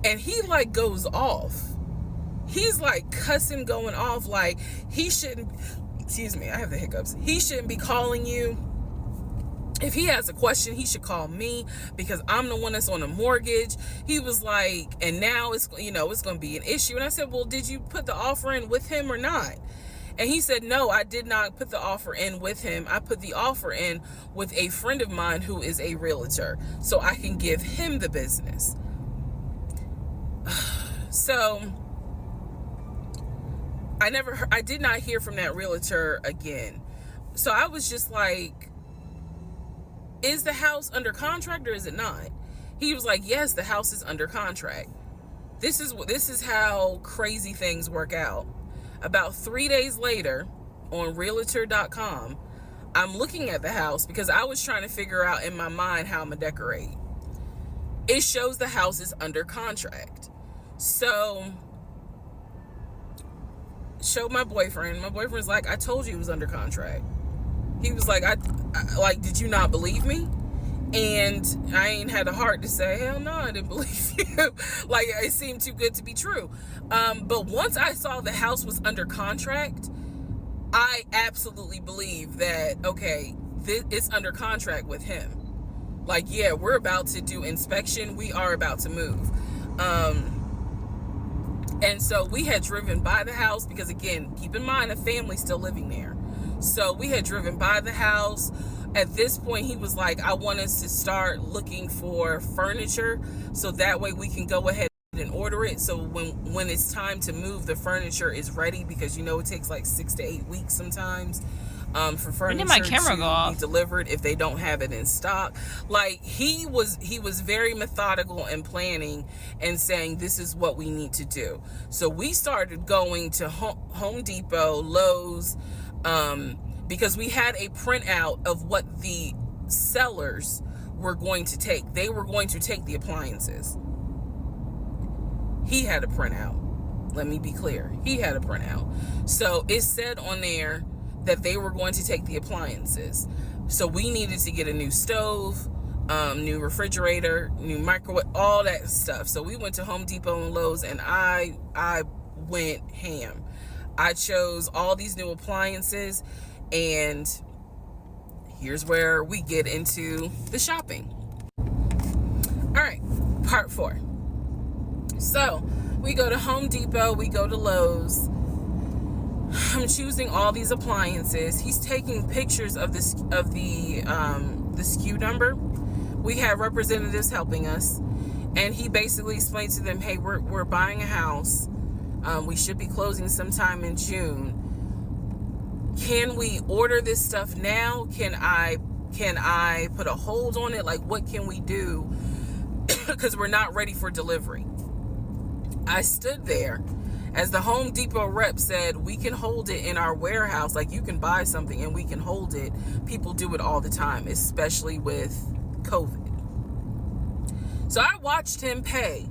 Speaker 1: and he like goes off. He's like cussing, going off, like he shouldn't, excuse me, I have the hiccups. He shouldn't be calling you. If he has a question, he should call me, because I'm the one that's on the mortgage. He was like, and now it's, it's going to be an issue. And I said, well, did you put the offer in with him or not? And he said, no, I did not put the offer in with him. I put the offer in with a friend of mine who is a realtor, so I can give him the business. So I did not hear from that realtor again. So I was just like, is the house under contract or is it not? He was like, yes, the house is under contract. This is how crazy things work out. About 3 days later, on realtor.com, I'm looking at the house because I was trying to figure out in my mind how I'm gonna decorate. It shows the house is under contract. So, showed my boyfriend. My boyfriend's like, I told you it was under contract. He was like, I did you not believe me? And I ain't had the heart to say, hell no, I didn't believe you. Like, it seemed too good to be true. But once I saw the house was under contract, I absolutely believe that, okay, it's under contract with him. Like, yeah, we're about to do inspection. We are about to move. And so we had driven by the house because, again, keep in mind, a family's still living there. So we had driven by the house. At this point, he was like, I want us to start looking for furniture so that way we can go ahead and order it. So when it's time to move, the furniture is ready, because it takes like 6 to 8 weeks sometimes for furniture to be delivered if they don't have it in stock. Like, he was very methodical and planning and saying, this is what we need to do. So we started going to Home Depot, Lowe's, because we had a printout of what the sellers were going to take. They were going to take the appliances. He had a printout. Let me be clear. He had a printout. So it said on there that they were going to take the appliances. So we needed to get a new stove, new refrigerator, new microwave, all that stuff. So we went to Home Depot and Lowe's, and I went ham. I chose all these new appliances, and here's where we get into the shopping. All right, part 4. So we go to Home Depot, we go to Lowe's. I'm choosing all these appliances. He's taking pictures of the SKU number. We have representatives helping us, and he basically explained to them, hey, we're buying a house. We should be closing sometime in June. Can we order this stuff now? Can I put a hold on it? Like, what can we do? Because we're not ready for delivery. I stood there as the Home Depot rep said, we can hold it in our warehouse. Like, you can buy something and we can hold it. People do it all the time, especially with COVID. So I watched him pay.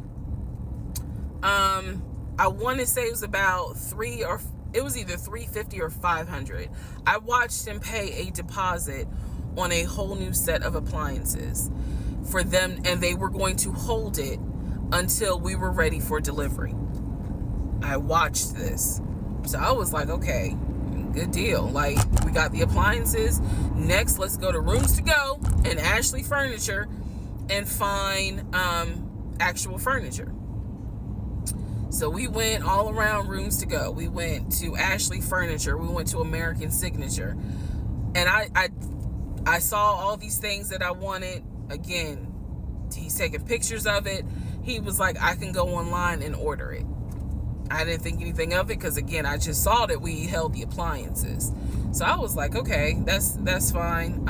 Speaker 1: I want to say it was about it was either $350 or $500. I watched him pay a deposit on a whole new set of appliances for them, and they were going to hold it until we were ready for delivery. I watched this. So I was like, okay, good deal. Like, we got the appliances. Next, let's go to Rooms to Go and Ashley Furniture and find actual furniture. So we went all around Rooms to Go. We went to Ashley Furniture. We went to American Signature. And I saw all these things that I wanted. Again, he's taking pictures of it. He was like, I can go online and order it. I didn't think anything of it because, again, I just saw that we held the appliances. So I was like, okay, that's fine.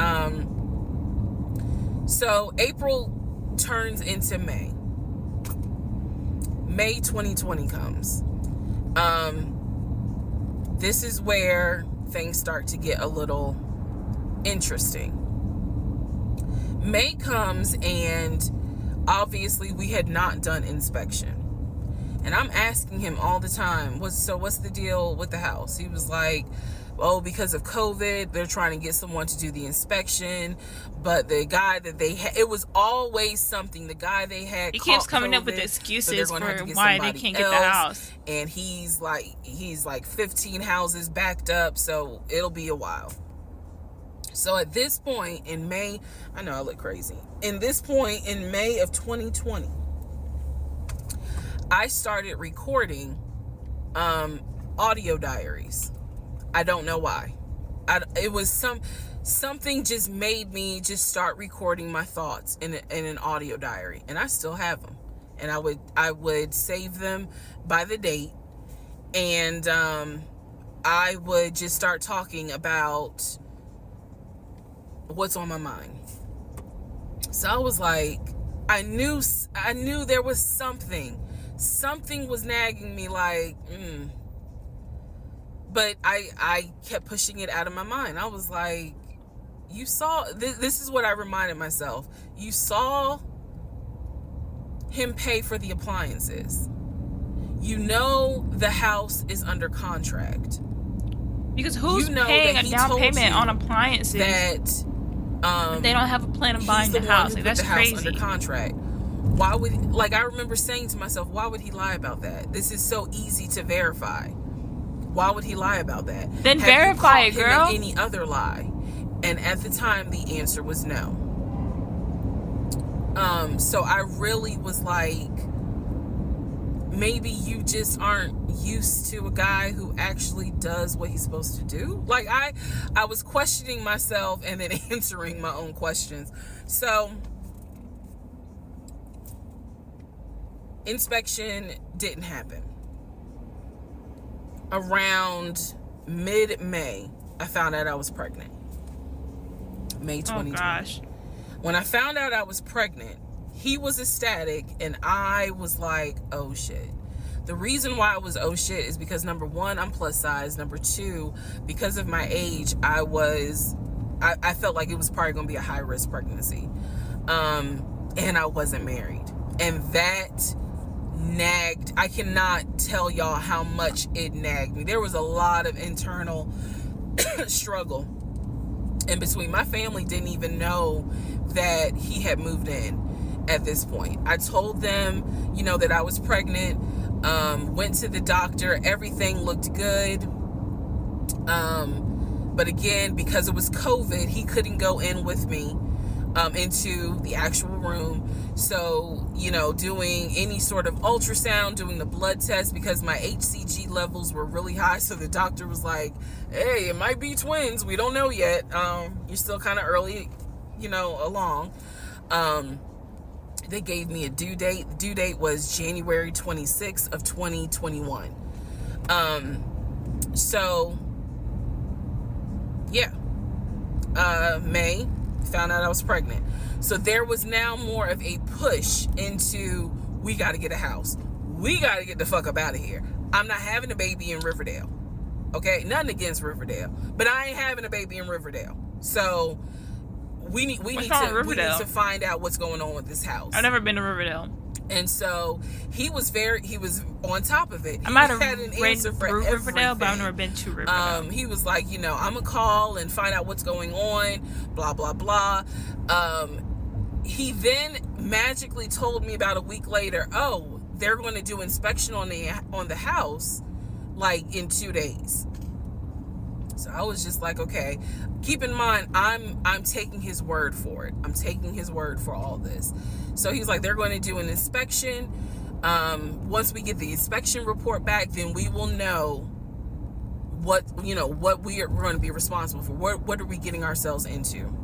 Speaker 1: So April turns into May. May 2020 comes. This is where things start to get a little interesting. May comes, and obviously we had not done inspection. And I'm asking him all the time, what's the deal with the house? He was like, oh, because of COVID, they're trying to get someone to do the inspection. But the guy that they had, it was always something. The guy they had,
Speaker 2: he keeps coming
Speaker 1: COVID,
Speaker 2: up with excuses
Speaker 1: so
Speaker 2: for why they can't get the house.
Speaker 1: And he's like 15 houses backed up, so it'll be a while. So at this point in May, I know I look crazy. In this point in May of 2020, I started recording audio diaries. I don't know why. It was something just made me just start recording my thoughts in an audio diary, and I still have them. And I would save them by the date, and I would just start talking about what's on my mind. So I was like, I knew there was something was nagging me, like, but I kept pushing it out of my mind. I was like, you saw, this is what I reminded myself. You saw him pay for the appliances. You know the house is under contract.
Speaker 2: Because who's paying a down payment on appliances that they don't have a plan of buying the house? Like, that's crazy.
Speaker 1: Under contract. Why would, like, I remember saying to myself, why would he lie about that? This is so easy to verify. Why would he lie about that?
Speaker 2: Then verify it, girl.
Speaker 1: Any other lie? And at the time, the answer was no. So I really was like, maybe you just aren't used to a guy who actually does what he's supposed to do. Like, I was questioning myself and then answering my own questions. So inspection didn't happen. Around mid-May, I found out I was pregnant. May 2020. Oh gosh. When I found out I was pregnant, he was ecstatic and I was like, oh shit. The reason why I was oh shit is because, number one, I'm plus size. Number two, because of my age, I felt like it was probably going to be a high risk pregnancy. And I wasn't married. And that nagged. I cannot tell y'all how much it nagged me. There was a lot of internal struggle in between. My family didn't even know that he had moved in at this point. I told them, that I was pregnant, went to the doctor, everything looked good. But again, because it was COVID, he couldn't go in with me into the actual room. So, doing any sort of ultrasound, doing the blood test, because my HCG levels were really high. So the doctor was like, hey, it might be twins. We don't know yet. You're still kind of early, along. They gave me a due date. The due date was January 26th of 2021. So, yeah. May, found out I was pregnant. So there was now more of a push into, we got to get a house. We got to get the fuck up out of here. I'm not having a baby in Riverdale. Okay? Nothing against Riverdale. But I ain't having a baby in Riverdale. So we need to find out what's going on with this house.
Speaker 2: I've never been to Riverdale.
Speaker 1: And so he was on top of it.
Speaker 2: I might have read through Riverdale, but I've never been to Riverdale.
Speaker 1: He was like, I'm going to call and find out what's going on, blah, blah, blah. He then magically told me about a week later, oh, they're going to do inspection on the house, like, in 2 days. So I was just like, okay, keep in mind, I'm taking his word for it. I'm taking his word for all this. So he's like, they're going to do an inspection. Once we get the inspection report back, then we will know what we are going to be responsible for. What are we getting ourselves into?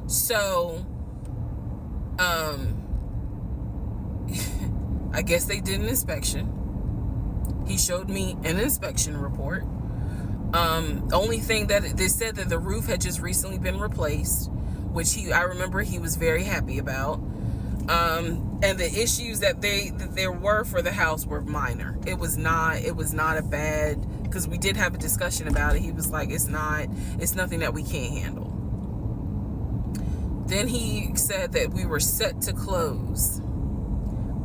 Speaker 1: So, I guess they did an inspection. He showed me an inspection report. Only thing that they said that the roof had just recently been replaced, which I remember he was very happy about. And the issues that there were for the house were minor. It was not a bad, because we did have a discussion about it. He was like, it's nothing that we can't handle. Then he said that we were set to close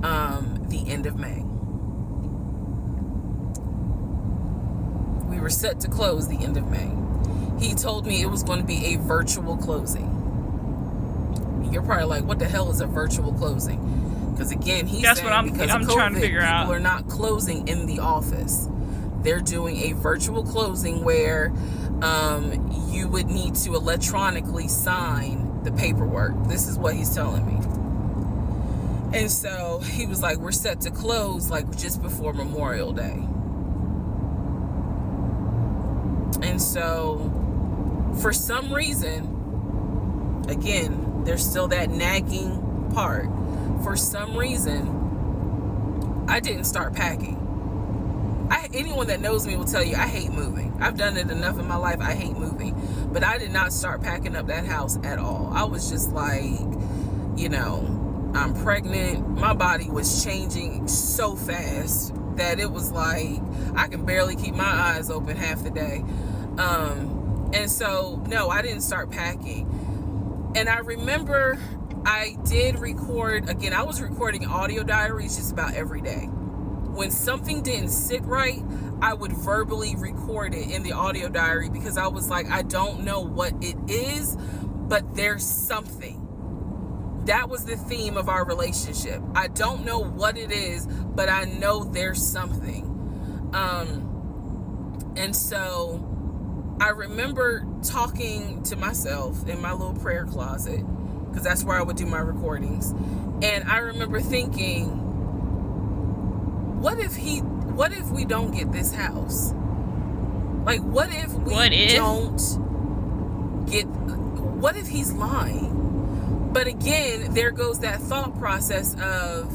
Speaker 1: the end of May. We were set to close the end of May. He told me it was going to be a virtual closing. You're probably like, what the hell is a virtual closing? Because again, he's saying because of COVID,
Speaker 2: trying to figure out.
Speaker 1: People are not closing in the office. They're doing a virtual closing where you would need to electronically sign the paperwork. This is what he's telling me. And so he was like, we're set to close like just before Memorial Day. And so for some reason, again, there's still that nagging part. For some reason, I didn't start packing. Anyone that knows me will tell you I hate moving. I've done it enough in my life. I hate moving. But I did not start packing up that house at all. I was just like, I'm pregnant. My body was changing so fast that it was like I can barely keep my eyes open half the day. And so, no, I didn't start packing. And I remember I did record, again, I was recording audio diaries just about every day. When something didn't sit right, I would verbally record it in the audio diary because I was like, I don't know what it is, but there's something. That was the theme of our relationship. I don't know what it is, but I know there's something. And so I remember talking to myself in my little prayer closet, because that's where I would do my recordings. And I remember thinking, what if we don't get this house? Like, what if he's lying? But again, there goes that thought process of,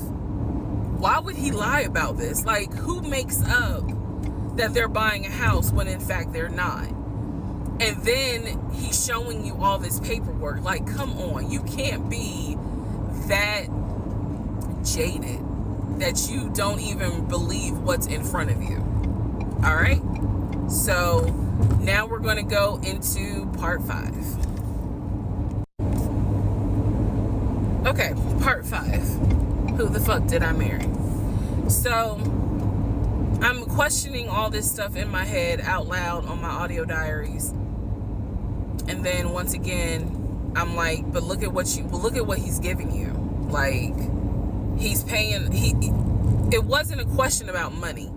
Speaker 1: why would he lie about this? Like, who makes up that they're buying a house when in fact they're not? And then he's showing you all this paperwork. Like, come on, you can't be that jaded that you don't even believe what's in front of you. All right? So now we're going to go into part 5. Okay, part 5. Who the fuck did I marry? So I'm questioning all this stuff in my head out loud on my audio diaries. And then once again, I'm like, but look at what he's giving you. Like, he's paying, it wasn't a question about money.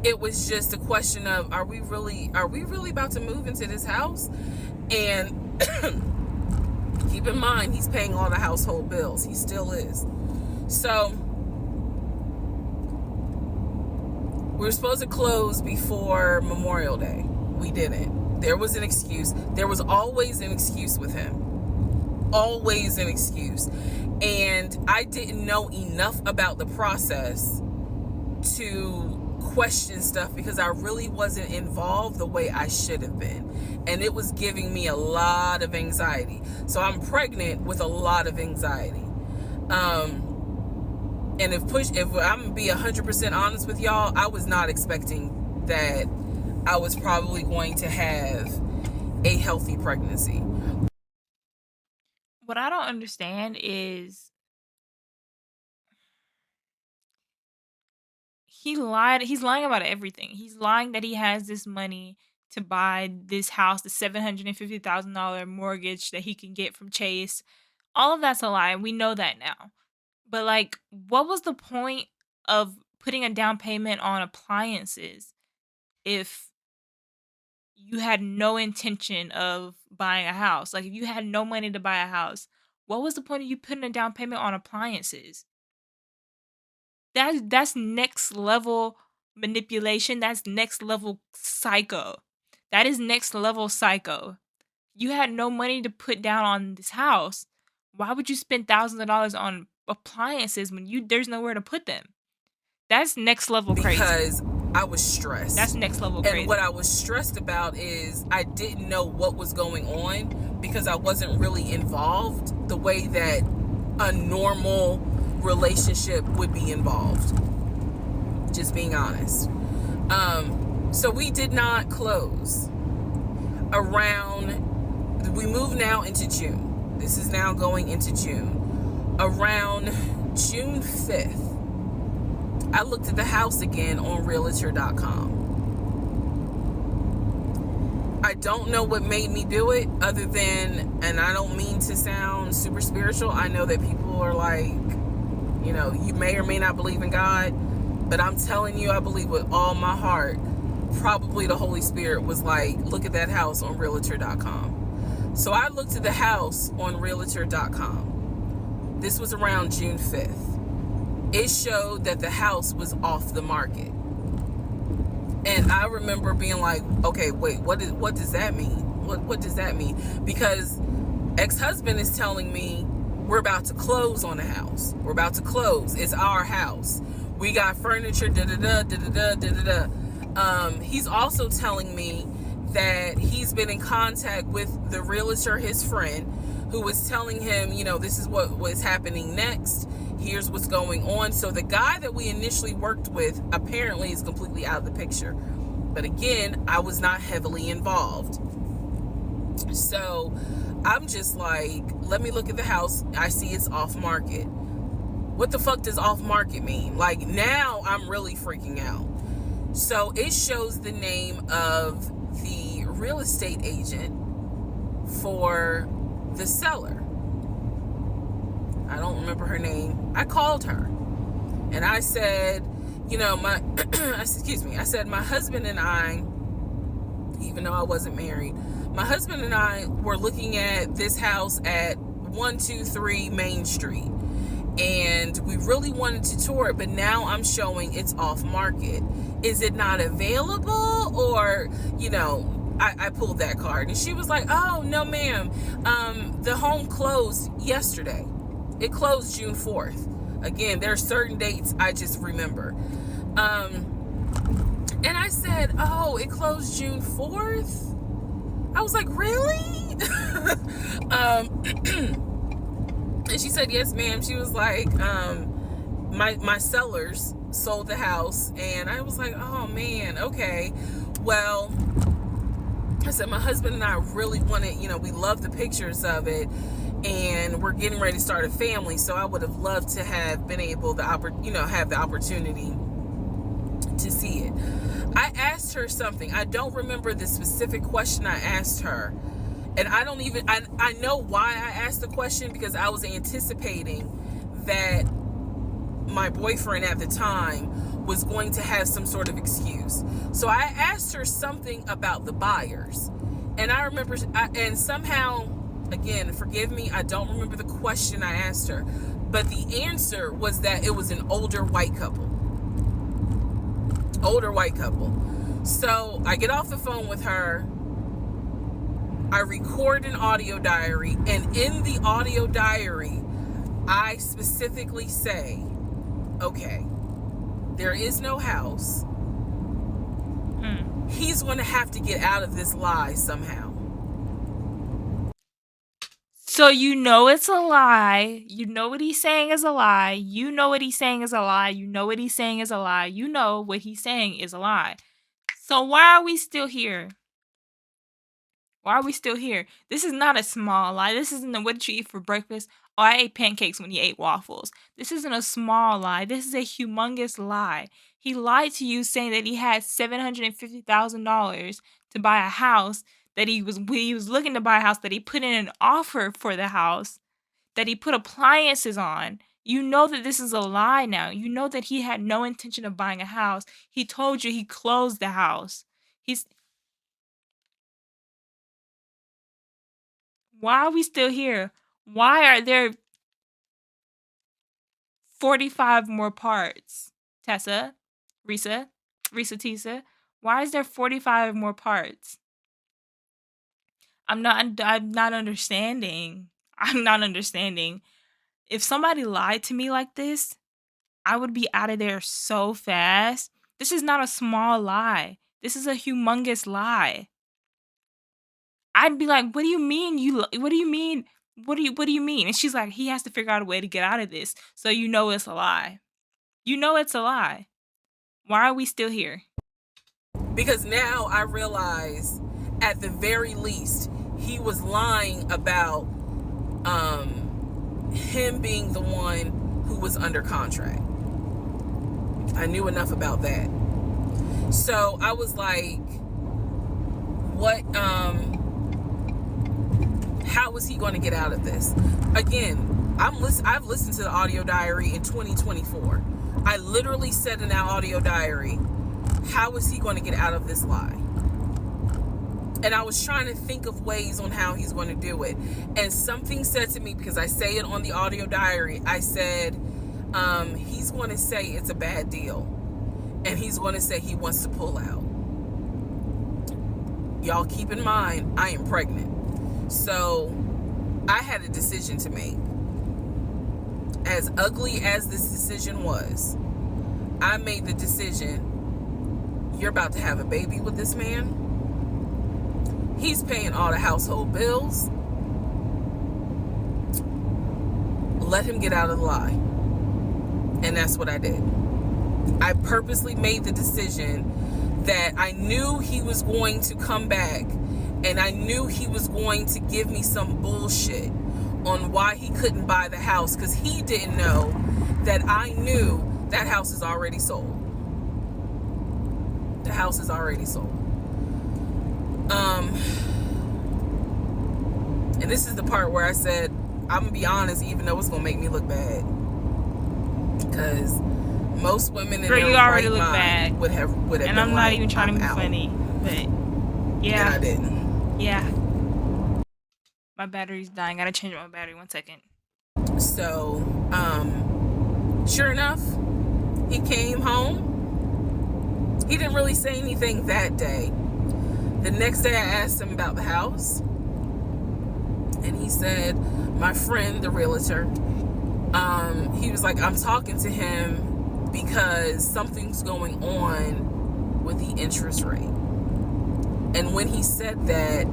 Speaker 1: It was just a question of, are we really about to move into this house? And keep in mind, he's paying all the household bills. He still is. So we were supposed to close before Memorial Day. We didn't. There was an excuse. There was always an excuse with him. Always an excuse. And I didn't know enough about the process to question stuff because I really wasn't involved the way I should have been. And it was giving me a lot of anxiety. So I'm pregnant with a lot of anxiety. And if I'm gonna be 100% honest with y'all, I was not expecting that I was probably going to have a healthy pregnancy.
Speaker 2: What I don't understand is he's lying about everything. He's lying that he has this money to buy this house, the $750,000 mortgage that he can get from Chase. All of that's a lie, and we know that now. But like, what was the point of putting a down payment on appliances if you had no intention of buying a house? Like, if you had no money to buy a house, what was the point of you putting a down payment on appliances? That's next level manipulation. That's next level psycho. That is next level psycho. You had no money to put down on this house. Why would you spend thousands of dollars on appliances when there's nowhere to put them? That's next level crazy.
Speaker 1: Because I was stressed.
Speaker 2: That's next level crazy.
Speaker 1: And what I was stressed about is I didn't know what was going on because I wasn't really involved the way that a normal relationship would be involved. Just being honest. So we did not close. We moved now into June. This is now going into June. Around June 5th, I looked at the house again on Realtor.com. I don't know what made me do it other than, and I don't mean to sound super spiritual. I know that people are like, you may or may not believe in God, but I'm telling you, I believe with all my heart, probably the Holy Spirit was like, look at that house on Realtor.com. So I looked at the house on Realtor.com. This was around June 5th. It showed that the house was off the market. And I remember being like, okay, wait, what does that mean? What does that mean? Because ex-husband is telling me we're about to close on the house. We're about to close. It's our house. We got furniture, he's also telling me that he's been in contact with the realtor, his friend, who was telling him, this is what was happening next. Here's what's going on. So the guy that we initially worked with apparently is completely out of the picture. But again, I was not heavily involved. So I'm just like, let me look at the house. I see it's off market. What the fuck does off market mean? Like, now I'm really freaking out. So it shows the name of the real estate agent for the seller. I don't remember her name. I called her and I said, I said, my husband and I, even though I wasn't married, my husband and I were looking at this house at 123 Main Street, and we really wanted to tour it, but now I'm showing it's off market. Is it not available? Or, I pulled that card, and she was like, oh, no, ma'am. The home closed yesterday. It closed June 4th. Again, there are certain dates I just remember. And I said, oh, it closed June 4th? I was like, really? And she said, yes, ma'am. She was like, my sellers sold the house. And I was like, oh, man, okay. Well, I said, my husband and I really wanted, we love the pictures of it. And we're getting ready to start a family. So I would have loved to have been able to, have the opportunity to see it. I asked her something. I don't remember the specific question I asked her. And I know why I asked the question, because I was anticipating that my boyfriend at the time was going to have some sort of excuse. So I asked her something about the buyers. And I remember, and somehow, again, forgive me, I don't remember the question I asked her. But the answer was that it was an older white couple. So I get off the phone with her. I record an audio diary, and in the audio diary, I specifically say, okay, there is no house. He's going to have to get out of this lie somehow.
Speaker 2: So it's a lie. You know what he's saying is a lie. You know what he's saying is a lie. You know what he's saying is a lie. You know what he's saying is a lie. So why are we still here? Why are we still here? This is not a small lie. This isn't a what did you eat for breakfast? Oh, I ate pancakes when you ate waffles. This isn't a small lie. This is a humongous lie. He lied to you saying that he had $750,000 to buy a house, that he was looking to buy a house, that he put in an offer for the house, that he put appliances on. You know that this is a lie now. You know that he had no intention of buying a house. He told you he closed the house. Why are we still here? Why are there 45 more parts? Tessa? Reesa Teesa? Why is there 45 more parts? I'm not understanding. I'm not understanding. If somebody lied to me like this, I would be out of there so fast. This is not a small lie. This is a humongous lie. I'd be like, what do you mean? What do you mean? What do you mean? And she's like, he has to figure out a way to get out of this. So it's a lie. You know it's a lie. Why are we still here?
Speaker 1: Because now I realize, at the very least, he was lying about
Speaker 3: him being the one who was under contract. I knew enough about that. So I was like, what, how was he going to get out of this? Again, I've listened to the audio diary in 2024. I literally said in that audio diary, how is he going to get out of this lie? And I was trying to think of ways on how he's going to do it. And something said to me, because I say it on the audio diary, I said, he's going to say it's a bad deal. And he's going to say he wants to pull out. Y'all keep in mind, I am pregnant. So I had a decision to make. As ugly as this decision was, I made the decision, you're about to have a baby with this man. He's paying all the household bills. Let him get out of the lie. And that's what I did. I purposely made the decision that I knew he was going to come back, and I knew he was going to give me some bullshit on why he couldn't buy the house, because he didn't know that I knew that house is already sold. The house is already sold. And this is the part where I said, I'm gonna be honest, even though it's gonna make me look bad, because most women in their right mind would have
Speaker 2: and
Speaker 3: been
Speaker 2: I'm not even trying to be
Speaker 3: out.
Speaker 2: funny, but yeah,
Speaker 3: and I didn't.
Speaker 2: Yeah, my battery's dying. Gotta change my battery. 1 second.
Speaker 3: So, sure enough, he came home. He didn't really say anything that day. The next day I asked him about the house, and he said, my friend, the realtor, he was like, I'm talking to him because something's going on with the interest rate. And when he said that,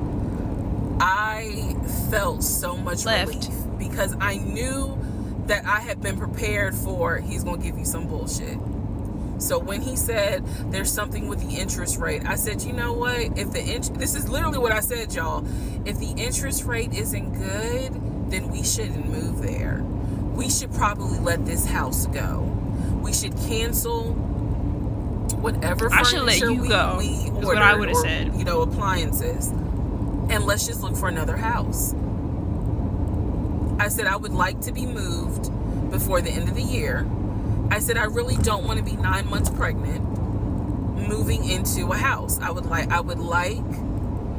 Speaker 3: I felt so much relief, because I knew that I had been prepared for, he's going to give you some bullshit. So when he said there's something with the interest rate, I said, you know what? If this is literally what I said, y'all. If the interest rate isn't good, then we shouldn't move there. We should probably let this house go. We should cancel whatever furniture we ordered,
Speaker 2: what I would have said.
Speaker 3: You know, appliances, and let's just look for another house. I said I would like to be moved before the end of the year. I said I really don't want to be 9 months pregnant moving into a house. I would like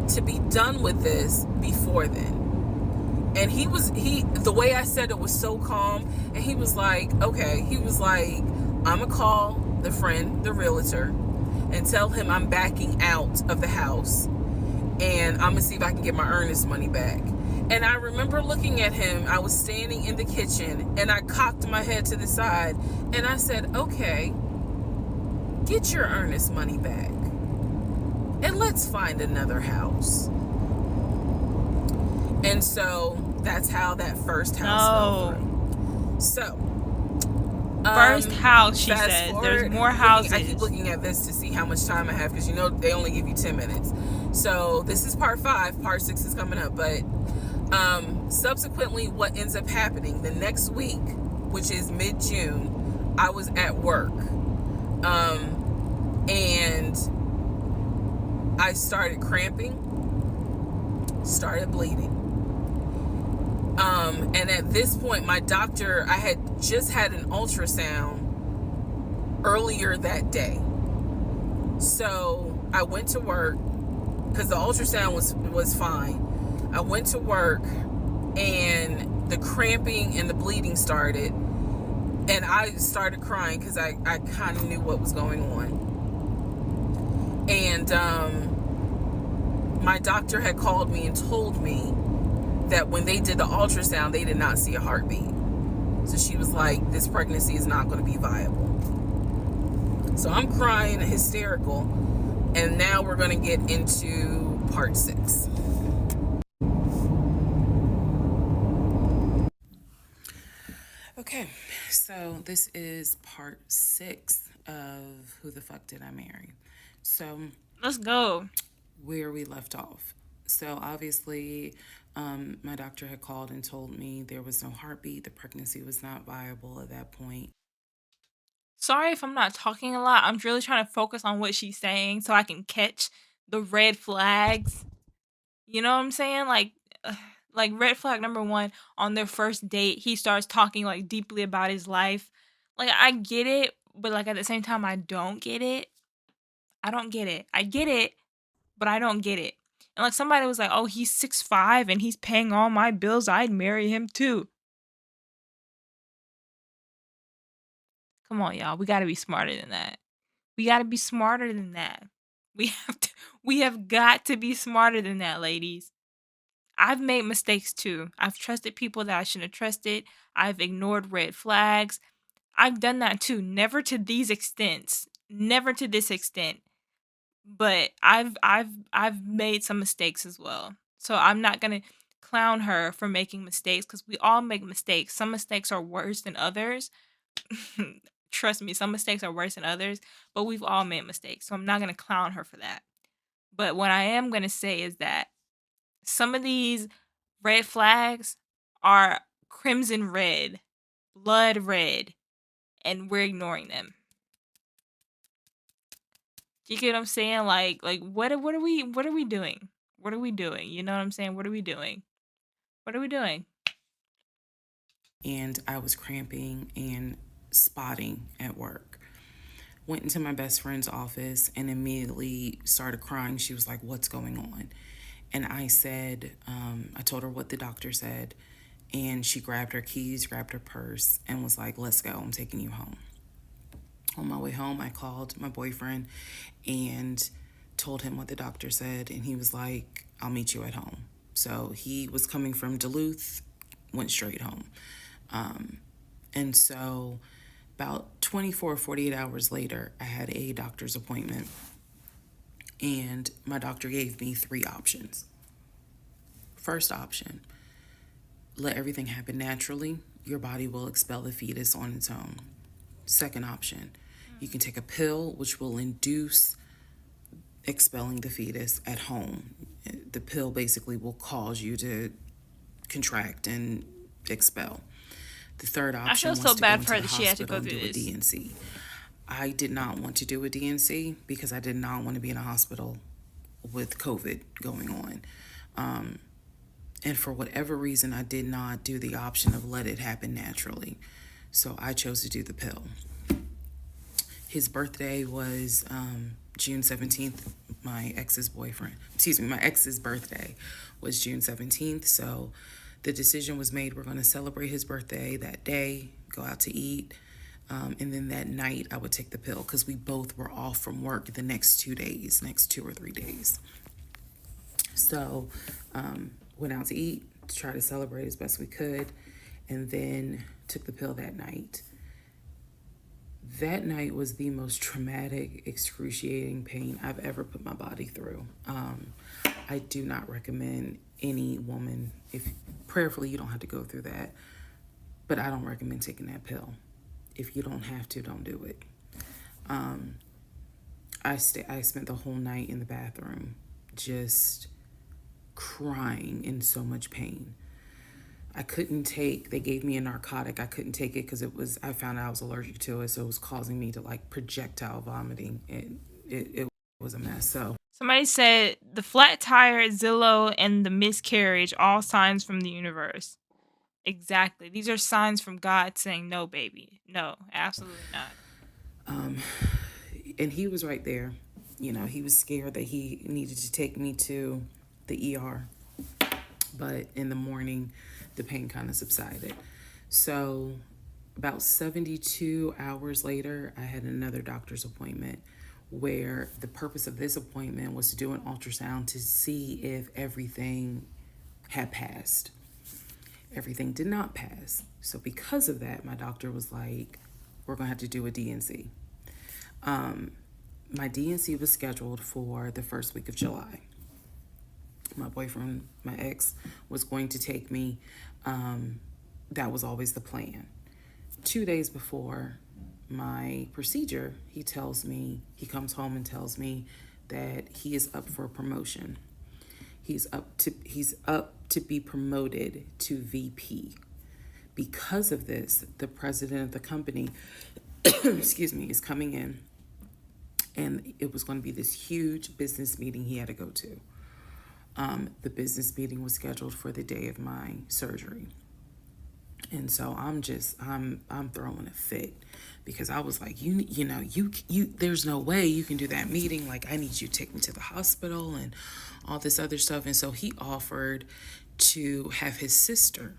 Speaker 3: to be done with this before then. And the way I said it was so calm, and he was like, okay. He was like, I'm gonna call the friend, the realtor, and tell him I'm backing out of the house, and I'm gonna see if I can get my earnest money back. And I remember looking at him. I was standing in the kitchen, and I cocked my head to the side, and I said, okay, get your earnest money back, and let's find another house. And so that's how that first house fell through. So,
Speaker 2: first house, she says. There's more houses.
Speaker 3: I keep looking at this to see how much time I have, because you know they only give you 10 minutes. So this is part 5. Part 6 is coming up. But subsequently, what ends up happening the next week, which is mid-June, I was at work, and I started cramping, started bleeding. And at this point, my doctor, I had just had an ultrasound earlier that day. So I went to work, because the ultrasound was fine. I went to work, and the cramping and the bleeding started, and I started crying because I kind of knew what was going on. And my doctor had called me and told me that when they did the ultrasound, they did not see a heartbeat. So she was like, this pregnancy is not going to be viable. So I'm crying, hysterical, and now we're going to get into part 6. Okay, so this is part 6 of Who the Fuck Did I Marry? So
Speaker 2: let's go
Speaker 3: where we left off. So obviously
Speaker 1: My doctor had called and told me there was no heartbeat. The pregnancy was not viable at that point.
Speaker 2: Sorry if I'm not talking a lot. I'm really trying to focus on what she's saying so I can catch the red flags. You know what I'm saying? Like red flag number 1, on their first date, he starts talking like deeply about his life. Like I get it, but like at the same time I don't get it. I don't get it. I get it, but I don't get it. And like somebody was like, "Oh, he's 6'5" and he's paying all my bills. I'd marry him too." Come on, y'all. We got to be smarter than that. We got to be smarter than that. We have to we have got to be smarter than that, ladies. I've made mistakes too. I've trusted people that I shouldn't have trusted. I've ignored red flags. I've done that too. Never to these extents. Never to this extent. But I've made some mistakes as well. So I'm not going to clown her for making mistakes cuz we all make mistakes. Some mistakes are worse than others. Trust me, some mistakes are worse than others, but we've all made mistakes. So I'm not going to clown her for that. But what I am going to say is that some of these red flags are crimson red, blood red, and we're ignoring them. Do you get what I'm saying? Like what are we doing? What are we doing? You know what I'm saying? What are we doing? What are we doing?
Speaker 1: And I was cramping and spotting at work. Went into my best friend's office and immediately started crying. She was like, "What's going on?" And I said, I told her what the doctor said. And she grabbed her keys, grabbed her purse, and was like, "Let's go. I'm taking you home." On my way home, I called my boyfriend and told him what the doctor said. And he was like, "I'll meet you at home." So he was coming from Duluth, went straight home. And so about 24 or 48 hours later, I had a doctor's appointment. And my doctor gave me 3 options. First option, let everything happen naturally. Your body will expel the fetus on its own. Second option, you can take a pill which will induce expelling the fetus at home. The pill basically will cause you to contract and expel. The third
Speaker 2: I feel
Speaker 1: option
Speaker 2: so
Speaker 1: was to go
Speaker 2: bad for
Speaker 1: into
Speaker 2: her
Speaker 1: the
Speaker 2: that she had to
Speaker 1: hospital
Speaker 2: go
Speaker 1: and
Speaker 2: through
Speaker 1: do a
Speaker 2: this.
Speaker 1: DNC. I did not want to do a DNC because I did not want to be in a hospital with COVID going on. And for whatever reason, I did not do the option of let it happen naturally. So I chose to do the pill. His birthday was June 17th. My ex's birthday was June 17th. So the decision was made, we're going to celebrate his birthday that day, go out to eat. And then that night I would take the pill because we both were off from work the next 2 or 3 days. So went out to eat to try to celebrate as best we could, and then took the pill that night. That night was the most traumatic, excruciating pain I've ever put my body through. I do not recommend any woman, if prayerfully you don't have to go through that, but I don't recommend taking that pill. If you don't have to, don't do it. I spent the whole night in the bathroom just crying in so much pain. They gave me a narcotic. I couldn't take it because I found out I was allergic to it. So it was causing me to like projectile vomiting. It was a mess. So
Speaker 2: Somebody said the flat tire, Zillow, and the miscarriage, all signs from the universe. Exactly. These are signs from God saying, no, baby. No, absolutely not.
Speaker 1: And he was right there. He was scared that he needed to take me to the ER. But in the morning, the pain kind of subsided. So about 72 hours later, I had another doctor's appointment where the purpose of this appointment was to do an ultrasound to see if everything had passed. Everything did not pass. So because of that, my doctor was like, we're going to have to do a DNC. My DNC was scheduled for the first week of July. My boyfriend, my ex, was going to take me. That was always the plan. 2 days before my procedure, he comes home and tells me that he is up for a promotion. He's up to be promoted to VP. Because of this, the president of the company, excuse me, is coming in, and it was going to be this huge business meeting he had to go to. The business meeting was scheduled for the day of my surgery. And so I'm throwing a fit because I was like, you there's no way you can do that meeting. Like, I need you to take me to the hospital and all this other stuff. And so he offered to have his sister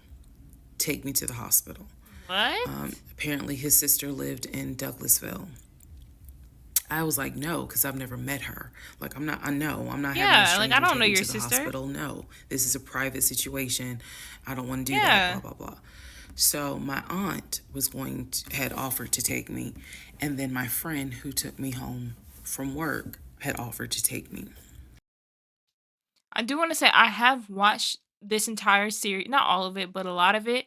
Speaker 1: take me to the hospital.
Speaker 2: What?
Speaker 1: Apparently his sister lived in Douglasville. I was like, no, because I've never met her. Like, I'm not having a stranger
Speaker 2: I don't know
Speaker 1: take me
Speaker 2: your
Speaker 1: to the
Speaker 2: sister.
Speaker 1: hospital. No, this is a private situation. I don't want to do that, blah, blah, blah. So my aunt had offered to take me, and then my friend who took me home from work had offered to take me.
Speaker 2: I do want to say I have watched this entire series, not all of it, but a lot of it,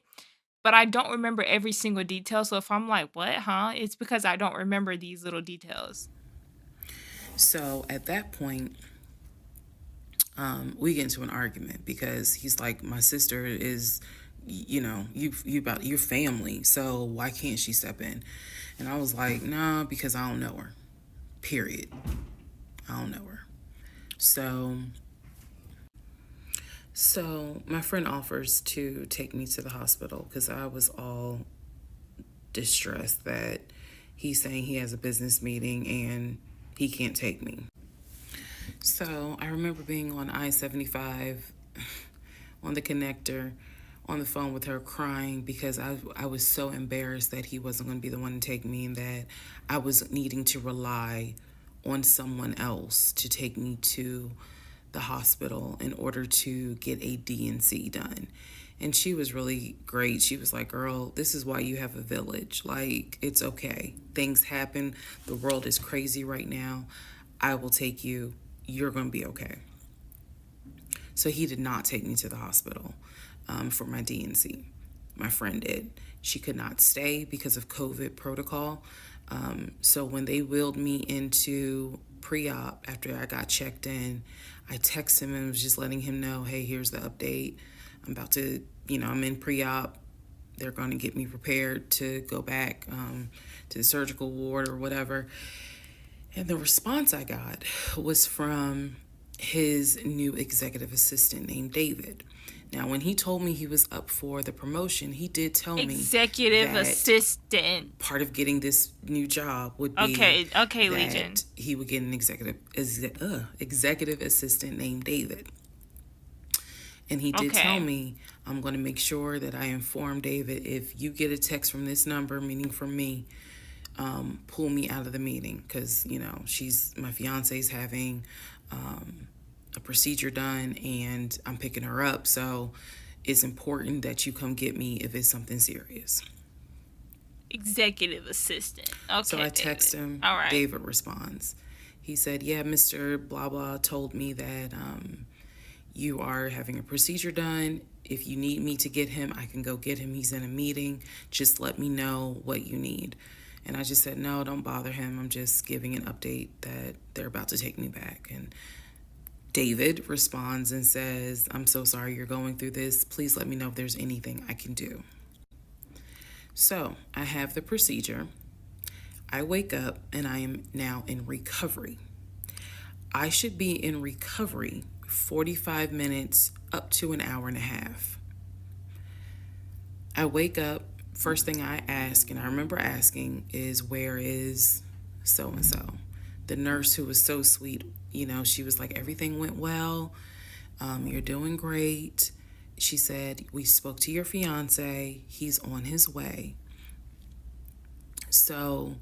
Speaker 2: but I don't remember every single detail. So if I'm like, what, huh? It's because I don't remember these little details.
Speaker 1: So at that point, we get into an argument because he's like, my sister is, you about your family, so why can't she step in? And I was like, nah, because I don't know her. Period. I don't know her. So my friend offers to take me to the hospital because I was all distressed that he's saying he has a business meeting and he can't take me. So I remember being on I-75 on the connector on the phone with her crying because I was so embarrassed that he wasn't going to be the one to take me and that I was needing to rely on someone else to take me to the hospital in order to get a D&C done. And she was really great. She was like, girl, this is why you have a village. Like, it's okay. Things happen. The world is crazy right now. I will take you. You're going to be okay. So he did not take me to the hospital for my D&C. My friend did. She could not stay because of COVID protocol. So when they wheeled me into pre-op after I got checked in, I texted him and was just letting him know, hey, here's the update. I'm about to, I'm in pre-op. They're going to get me prepared to go back to the surgical ward or whatever. And the response I got was from his new executive assistant named David. Now, when he told me he was up for the promotion, he did tell me
Speaker 2: executive assistant.
Speaker 1: Part of getting this new job would be
Speaker 2: okay,
Speaker 1: that
Speaker 2: Legion.
Speaker 1: he would get an executive assistant named David. And he did tell me, I'm going to make sure that I inform David if you get a text from this number, meaning from me, pull me out of the meeting because, my fiance's having a procedure done and I'm picking her up. So it's important that you come get me if it's something serious.
Speaker 2: Executive assistant. Okay.
Speaker 1: So I text him.
Speaker 2: All right.
Speaker 1: David responds. He said, yeah, Mr. Blah Blah told me that you are having a procedure done. If you need me to get him, I can go get him. He's in a meeting. Just let me know what you need. And I just said, no, don't bother him. I'm just giving an update that they're about to take me back. And David responds and says, I'm so sorry you're going through this. Please let me know if there's anything I can do. So I have the procedure. I wake up and I am now in recovery. I should be in recovery 45 minutes up to an hour and a half. I wake up. First thing I ask, and I remember asking, is where is so-and-so? The nurse who was so sweet, she was like, everything went well. You're doing great. She said, we spoke to your fiance. He's on his way. So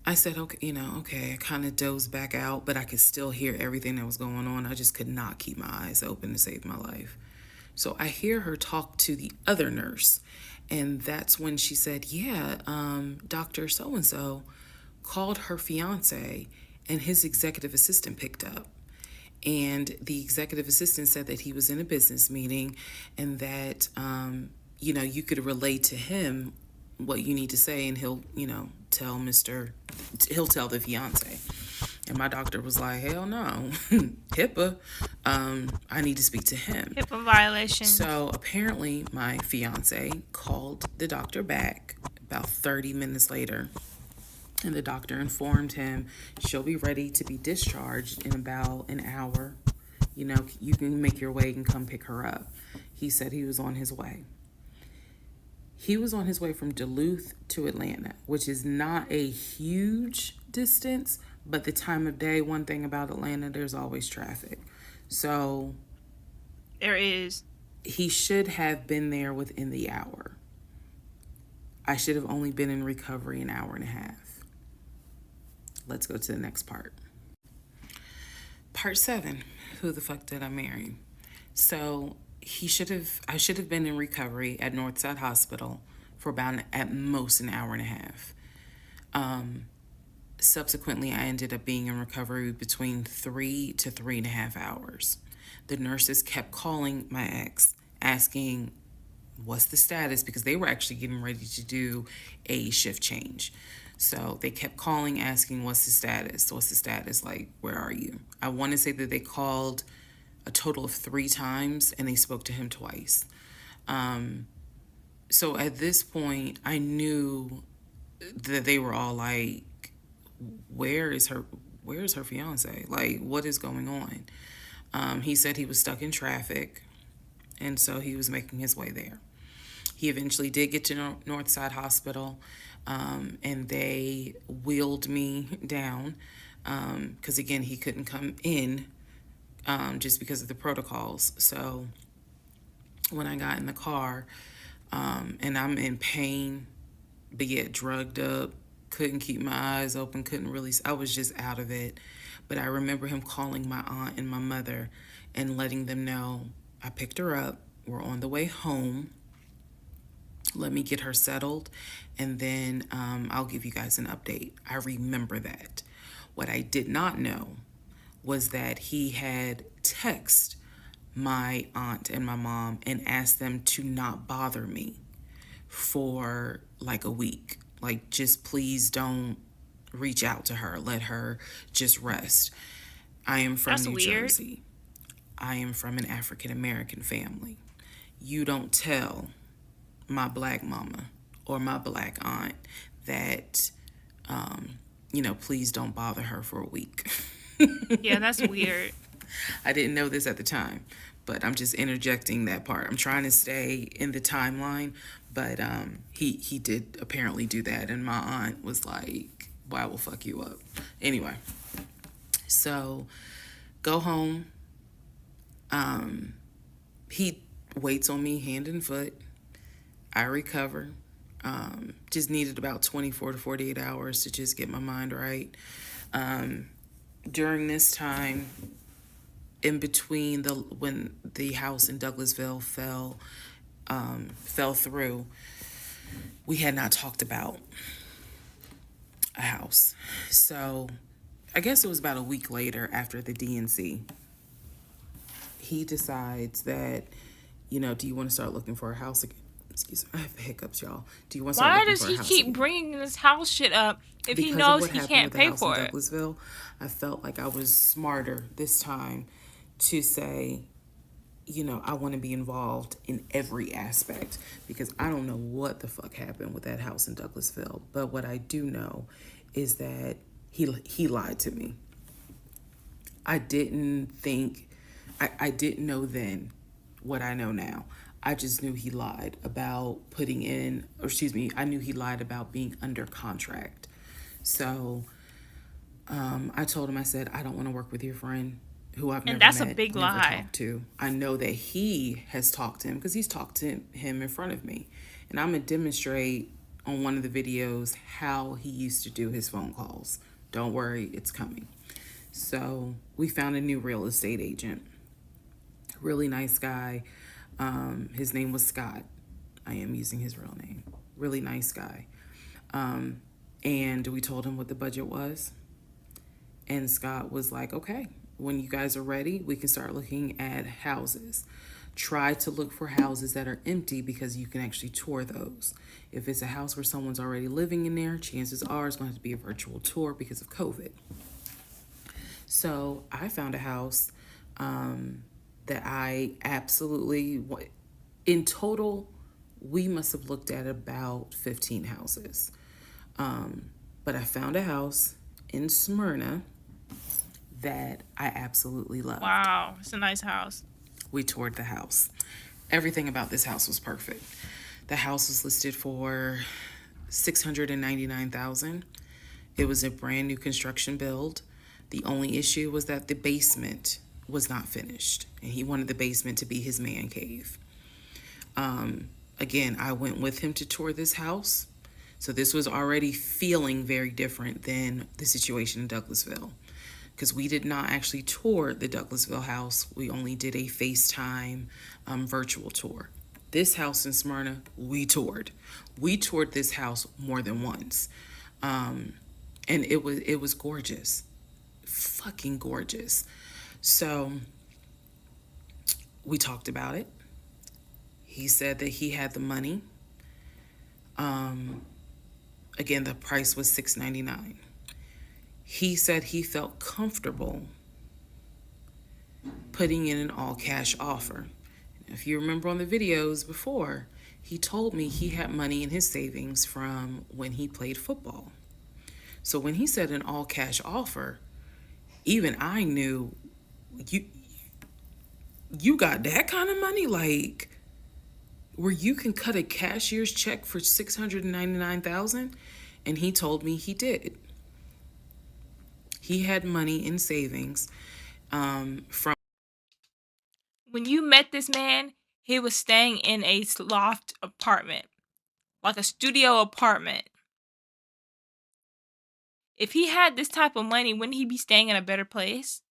Speaker 1: I said, okay. I kind of dozed back out, but I could still hear everything that was going on. I just could not keep my eyes open to save my life. So I hear her talk to the other nurse. And that's when she said, Dr. So-and-so called her fiance and his executive assistant picked up. And the executive assistant said that he was in a business meeting and that, you could relay to him what you need to say and he'll tell the fiance. And my doctor was like, hell no, HIPAA. I need to speak to him.
Speaker 2: HIPAA violation.
Speaker 1: So apparently my fiance called the doctor back about 30 minutes later. And the doctor informed him she'll be ready to be discharged in about an hour. You know, you can make your way and come pick her up. He said he was on his way. He was on his way from Duluth to Atlanta, which is not a huge distance, but the time of day, one thing about Atlanta, there's always traffic. So
Speaker 2: there is.
Speaker 1: He should have been there within the hour. I should have only been in recovery an hour and a half. Let's go to the next part. Part 7. Who the fuck did I marry? So I should have been in recovery at Northside Hospital for about at most an hour and a half. Subsequently, I ended up being in recovery between 3 to 3.5 hours. The nurses kept calling my ex, asking what's the status, because they were actually getting ready to do a shift change. So they kept calling, asking what's the status, like, where are you? I want to say that they called a total of 3 times and they spoke to him twice. So at this point, I knew that they were all like, where's her fiance? Like, what is going on? He said he was stuck in traffic, and so he was making his way there. He eventually did get to Northside Hospital, and they wheeled me down, because again, he couldn't come in, just because of the protocols. So when I got in the car, and I'm in pain, but yet drugged up, couldn't keep my eyes open, I was just out of it. But I remember him calling my aunt and my mother and letting them know I picked her up, we're on the way home, let me get her settled, and then I'll give you guys an update. I remember that. What I did not know was that he had texted my aunt and my mom and asked them to not bother me for like a week. Like, just please don't reach out to her. Let her just rest. I am from New Jersey. I am from an African American family. You don't tell my black mama or my black aunt that, please don't bother her for a week.
Speaker 2: Yeah, that's weird.
Speaker 1: I didn't know this at the time, but I'm just interjecting that part. I'm trying to stay in the timeline, but he did apparently do that, and my aunt was like, well, I will fuck you up. Anyway, so go home. He waits on me hand and foot. I recover. Just needed about 24 to 48 hours to just get my mind right. During this time, in between when the house in Douglasville fell through, we had not talked about a house. So I guess it was about a week later, after the DNC, he decides that, do you want to start looking for a house again? Excuse me, I have hiccups, y'all. Do you want to start looking for a house?
Speaker 2: Why does he keep bringing this house shit up if he knows he can't pay for it?
Speaker 1: Douglasville, I felt like I was smarter this time to say, I want to be involved in every aspect, because I don't know what the fuck happened with that house in Douglasville. But what I do know is that he lied to me. I didn't know then what I know now. I just knew he lied about I knew he lied about being under contract. So I told him, I said, I don't want to work with your friend who I've never met. And that's a big lie. Talked to. I know that he has talked to him, because he's talked to him in front of me. And I'm going to demonstrate on one of the videos how he used to do his phone calls. Don't worry, it's coming. So we found a new real estate agent. Really nice guy. His name was Scott. I am using his real name. Really nice guy. And we told him what the budget was. And Scott was like, okay, when you guys are ready, we can start looking at houses. Try to look for houses that are empty, because you can actually tour those. If it's a house where someone's already living in there, chances are it's going to have to be a virtual tour because of COVID.
Speaker 3: So I found a house that I absolutely, in total, we must have looked at about 15 houses. But I found a house in Smyrna that I absolutely loved.
Speaker 2: Wow, it's a nice house.
Speaker 3: We toured the house. Everything about this house was perfect. The house was listed for 699,000. It was a brand new construction build. The only issue was that the basement was not finished, and he wanted the basement to be his man cave. Again, I went with him to tour this house. So this was already feeling very different than the situation in Douglasville, because we did not actually tour the Douglasville house. We only did a FaceTime virtual tour. This house in Smyrna, we toured. We toured this house more than once. And it was gorgeous. Fucking gorgeous. So we talked about it. He said that he had the money. Again, the price was $699. He said he felt comfortable putting in an all cash offer. If you remember on the videos before, he told me he had money in his savings from when he played football. So when he said an all cash offer, even I knew, you got that kind of money, like where you can cut a cashier's check for $699,000. And he told me he did. He had money in savings from.
Speaker 2: When you met this man, he was staying in a loft apartment, like a studio apartment. If he had this type of money, wouldn't he be staying in a better place?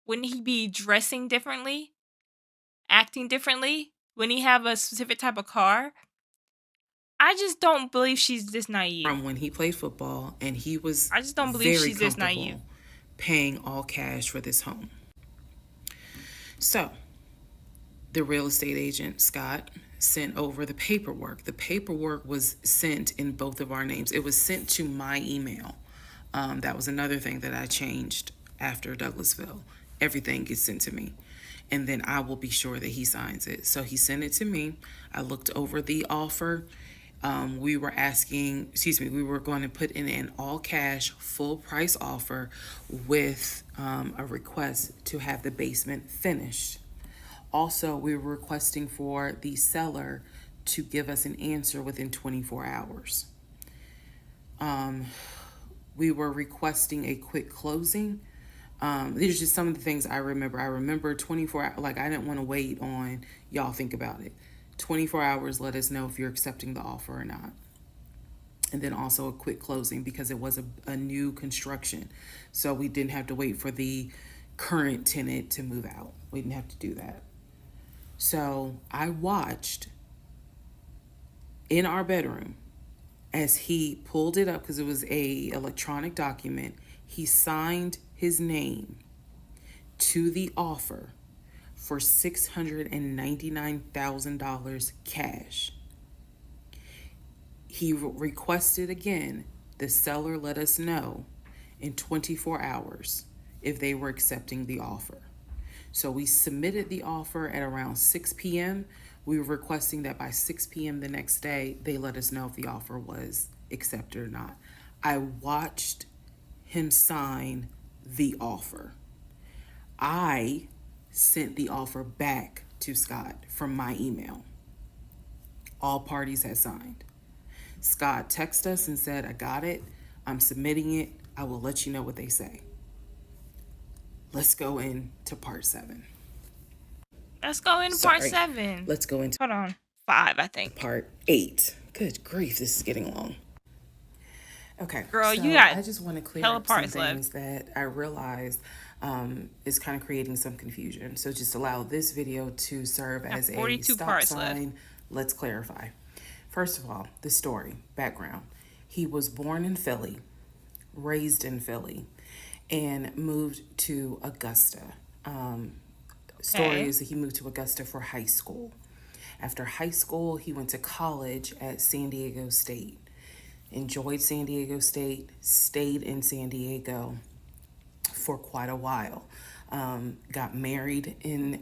Speaker 2: Wouldn't he be dressing differently? Acting differently? Wouldn't he have a specific type of car? I just don't believe she's this naive.
Speaker 3: From when he played football, and he was
Speaker 2: I just don't believe
Speaker 3: very
Speaker 2: she's this naive.
Speaker 3: paying all cash for this home. So the real estate agent, Scott, sent over the paperwork. The paperwork was sent in both of our names. It was sent to my email. That was another thing that I changed after Douglasville. Everything gets sent to me, and then I will be sure that he signs it. So he sent it to me. I looked over the offer. We were going to put in an all cash, full price offer with a request to have the basement finished. Also, we were requesting for the seller to give us an answer within 24 hours. We were requesting a quick closing. These are just some of the things I remember. I remember 24 hours, like I didn't want to wait on y'all think about it. 24 hours, let us know if you're accepting the offer or not. And then also a quick closing, because it was a new construction. So we didn't have to wait for the current tenant to move out. We didn't have to do that. So I watched in our bedroom as he pulled it up, because it was a electronic document. He signed his name to the offer for $699,000 cash. He requested again, the seller let us know in 24 hours if they were accepting the offer. So we submitted the offer at around 6 p.m. We were requesting that by 6 p.m. the next day, they let us know if the offer was accepted or not. I watched him sign the offer. I sent the offer back to Scott from my email. All parties had signed. Scott texted us and said, I got it. I'm submitting it. I will let you know what they say. Let's go into part 7.
Speaker 2: Let's go into part 7.
Speaker 3: Let's go into...
Speaker 2: Hold on. 5, I think.
Speaker 3: Part 8. Good grief, this is getting long. Okay.
Speaker 2: Girl,
Speaker 3: so
Speaker 2: you got
Speaker 3: I just want to clear up some things that I realized is kind of creating some confusion. So just allow this video to serve as a stop sign. Let's clarify. First of all, the story, background. He was born in Philly, raised in Philly, and moved to Augusta. Story is that he moved to Augusta for high school. After high school, he went to college at San Diego State.
Speaker 1: enjoyed San Diego State, stayed in San Diego for quite a while. Got married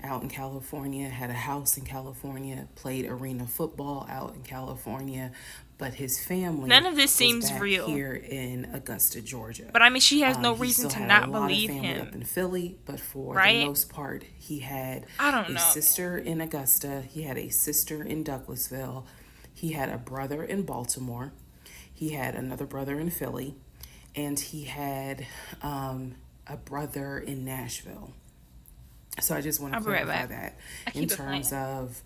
Speaker 1: out in California, had a house in California, played arena football out in California, but his family
Speaker 2: None of this
Speaker 1: was
Speaker 2: seems
Speaker 1: back
Speaker 2: real.
Speaker 1: here in Augusta, Georgia.
Speaker 2: But I mean, she has no
Speaker 1: He
Speaker 2: reason
Speaker 1: still
Speaker 2: to
Speaker 1: had a
Speaker 2: not
Speaker 1: lot of
Speaker 2: believe
Speaker 1: family up
Speaker 2: him,
Speaker 1: in Philly, but for the
Speaker 2: right?
Speaker 1: most part, he had
Speaker 2: I don't
Speaker 1: a
Speaker 2: know,
Speaker 1: sister in Augusta, he had a sister in Douglasville, he had a brother in Baltimore, he had another brother in Philly, and he had a brother in Nashville. So I just want to
Speaker 2: I'll be right
Speaker 1: clarify
Speaker 2: back.
Speaker 1: that
Speaker 2: I
Speaker 1: in
Speaker 2: keep it
Speaker 1: terms
Speaker 2: playing.
Speaker 1: of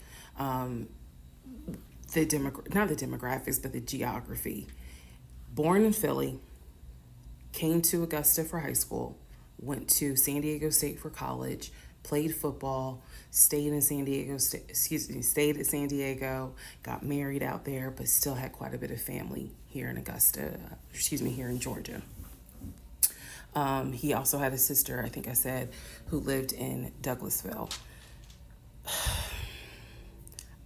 Speaker 1: not the demographics, but the geography. Born in Philly, came to Augusta for high school, went to San Diego State for college, played football, stayed in San Diego, stayed at San Diego, got married out there, but still had quite a bit of family here in here in Georgia. He also had a sister, I think I said, who lived in Douglasville.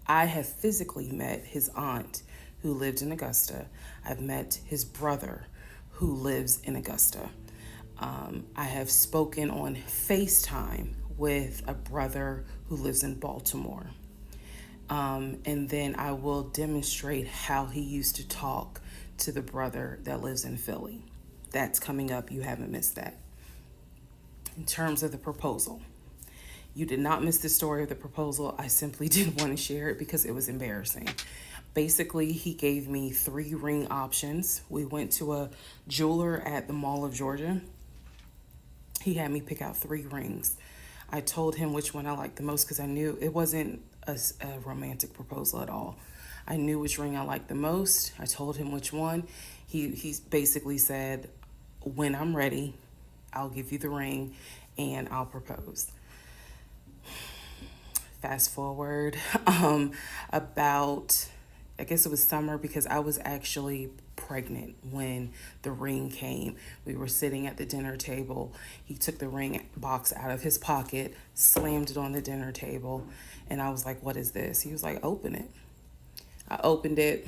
Speaker 1: I have physically met his aunt who lived in Augusta. I've met his brother who lives in Augusta. I have spoken on FaceTime with a brother who lives in Baltimore. And then I will demonstrate how he used to talk to the brother that lives in Philly. That's coming up. You haven't missed that. In terms of the proposal, you did not miss the story of the proposal. I simply didn't want to share it because it was embarrassing. Basically, he gave me 3 ring options. We went to a jeweler at the Mall of Georgia. He had me pick out 3 rings. I told him which one I liked the most because I knew it wasn't a romantic proposal at all. I knew which ring I liked the most. I told him which one. He basically said, when I'm ready, I'll give you the ring and I'll propose. Fast forward about, I guess it was summer because I was actually pregnant when the ring came. We were sitting at the dinner table. He took the ring box out of his pocket, slammed it on the dinner table, and I was like, what is this? He was like, open it. I opened it.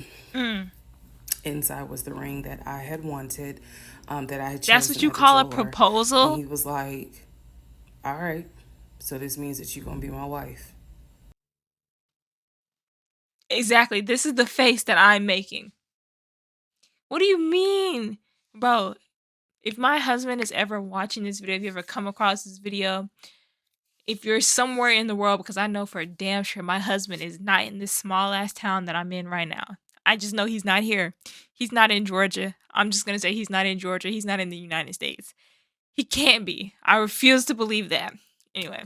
Speaker 1: Inside was the ring that I had wanted, that I had
Speaker 2: That's
Speaker 1: chosen
Speaker 2: what you
Speaker 1: at the
Speaker 2: call a
Speaker 1: jeweler. And
Speaker 2: proposal?
Speaker 1: he was like, all right, so this means that you're going to be my wife.
Speaker 2: Exactly. This is the face that I'm making. What do you mean? Bro, if my husband is ever watching this video, if you ever come across this video, if you're somewhere in the world, because I know for a damn sure my husband is not in this small ass town that I'm in right now. I just know he's not here. He's not in Georgia. I'm just going to say he's not in Georgia. He's not in the United States. He can't be. I refuse to believe that. Anyway,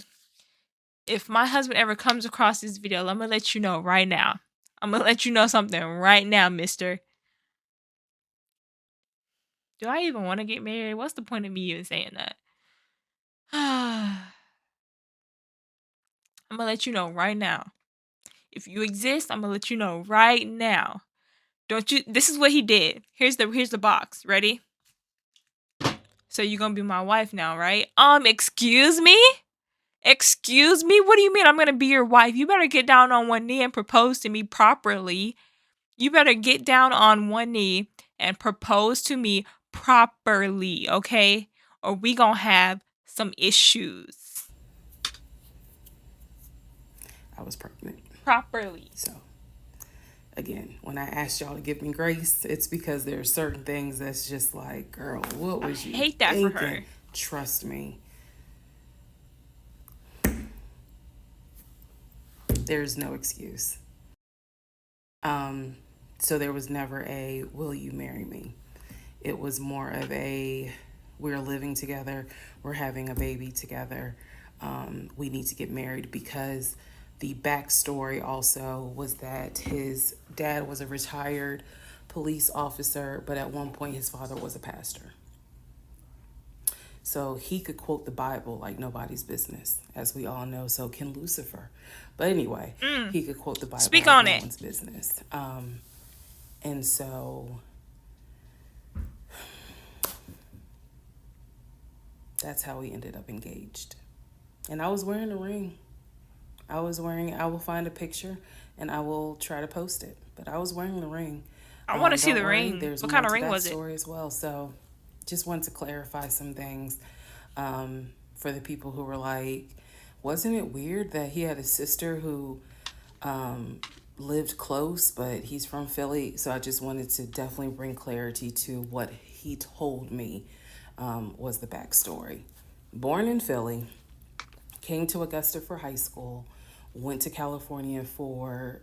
Speaker 2: if my husband ever comes across this video, I'm going to let you know right now. I'm going to let you know something right now, mister. Do I even want to get married? What's the point of me even saying that? I'm going to let you know right now. If you exist, I'm going to let you know right now. Don't you? This is what he did. Here's the box. Ready? So you're going to be my wife now, right? Excuse me? Excuse me? What do you mean I'm going to be your wife? You better get down on one knee and propose to me properly. You better get down on one knee and propose to me properly, okay? Or we going to have some issues.
Speaker 1: I was pregnant.
Speaker 2: Properly.
Speaker 1: So, again, when I asked y'all to give me grace, it's because there are certain things that's just like, girl, what was you
Speaker 2: hate that
Speaker 1: thinking?
Speaker 2: for her.
Speaker 1: Trust me. There's no excuse. So there was never a, will you marry me? It was more of a, we're living together, we're having a baby together, we need to get married, because the backstory also was that his dad was a retired police officer, but at one point his father was a pastor. So he could quote the Bible like nobody's business, as we all know. So can Lucifer. But anyway, he could quote the Bible
Speaker 2: Speak
Speaker 1: like
Speaker 2: on
Speaker 1: no
Speaker 2: it.
Speaker 1: one's business. And so that's how we ended up engaged. And I was wearing a ring. I will find a picture and I will try to post it. But I was wearing the ring.
Speaker 2: I want to see
Speaker 1: Don't
Speaker 2: the
Speaker 1: worry,
Speaker 2: ring.
Speaker 1: there's
Speaker 2: What
Speaker 1: more
Speaker 2: kind
Speaker 1: to
Speaker 2: of ring
Speaker 1: that
Speaker 2: was it?
Speaker 1: story as well. So just wanted to clarify some things for the people who were like, wasn't it weird that he had a sister who lived close, but he's from Philly? So I just wanted to definitely bring clarity to what he told me was the backstory. Born in Philly, came to Augusta for high school, went to California for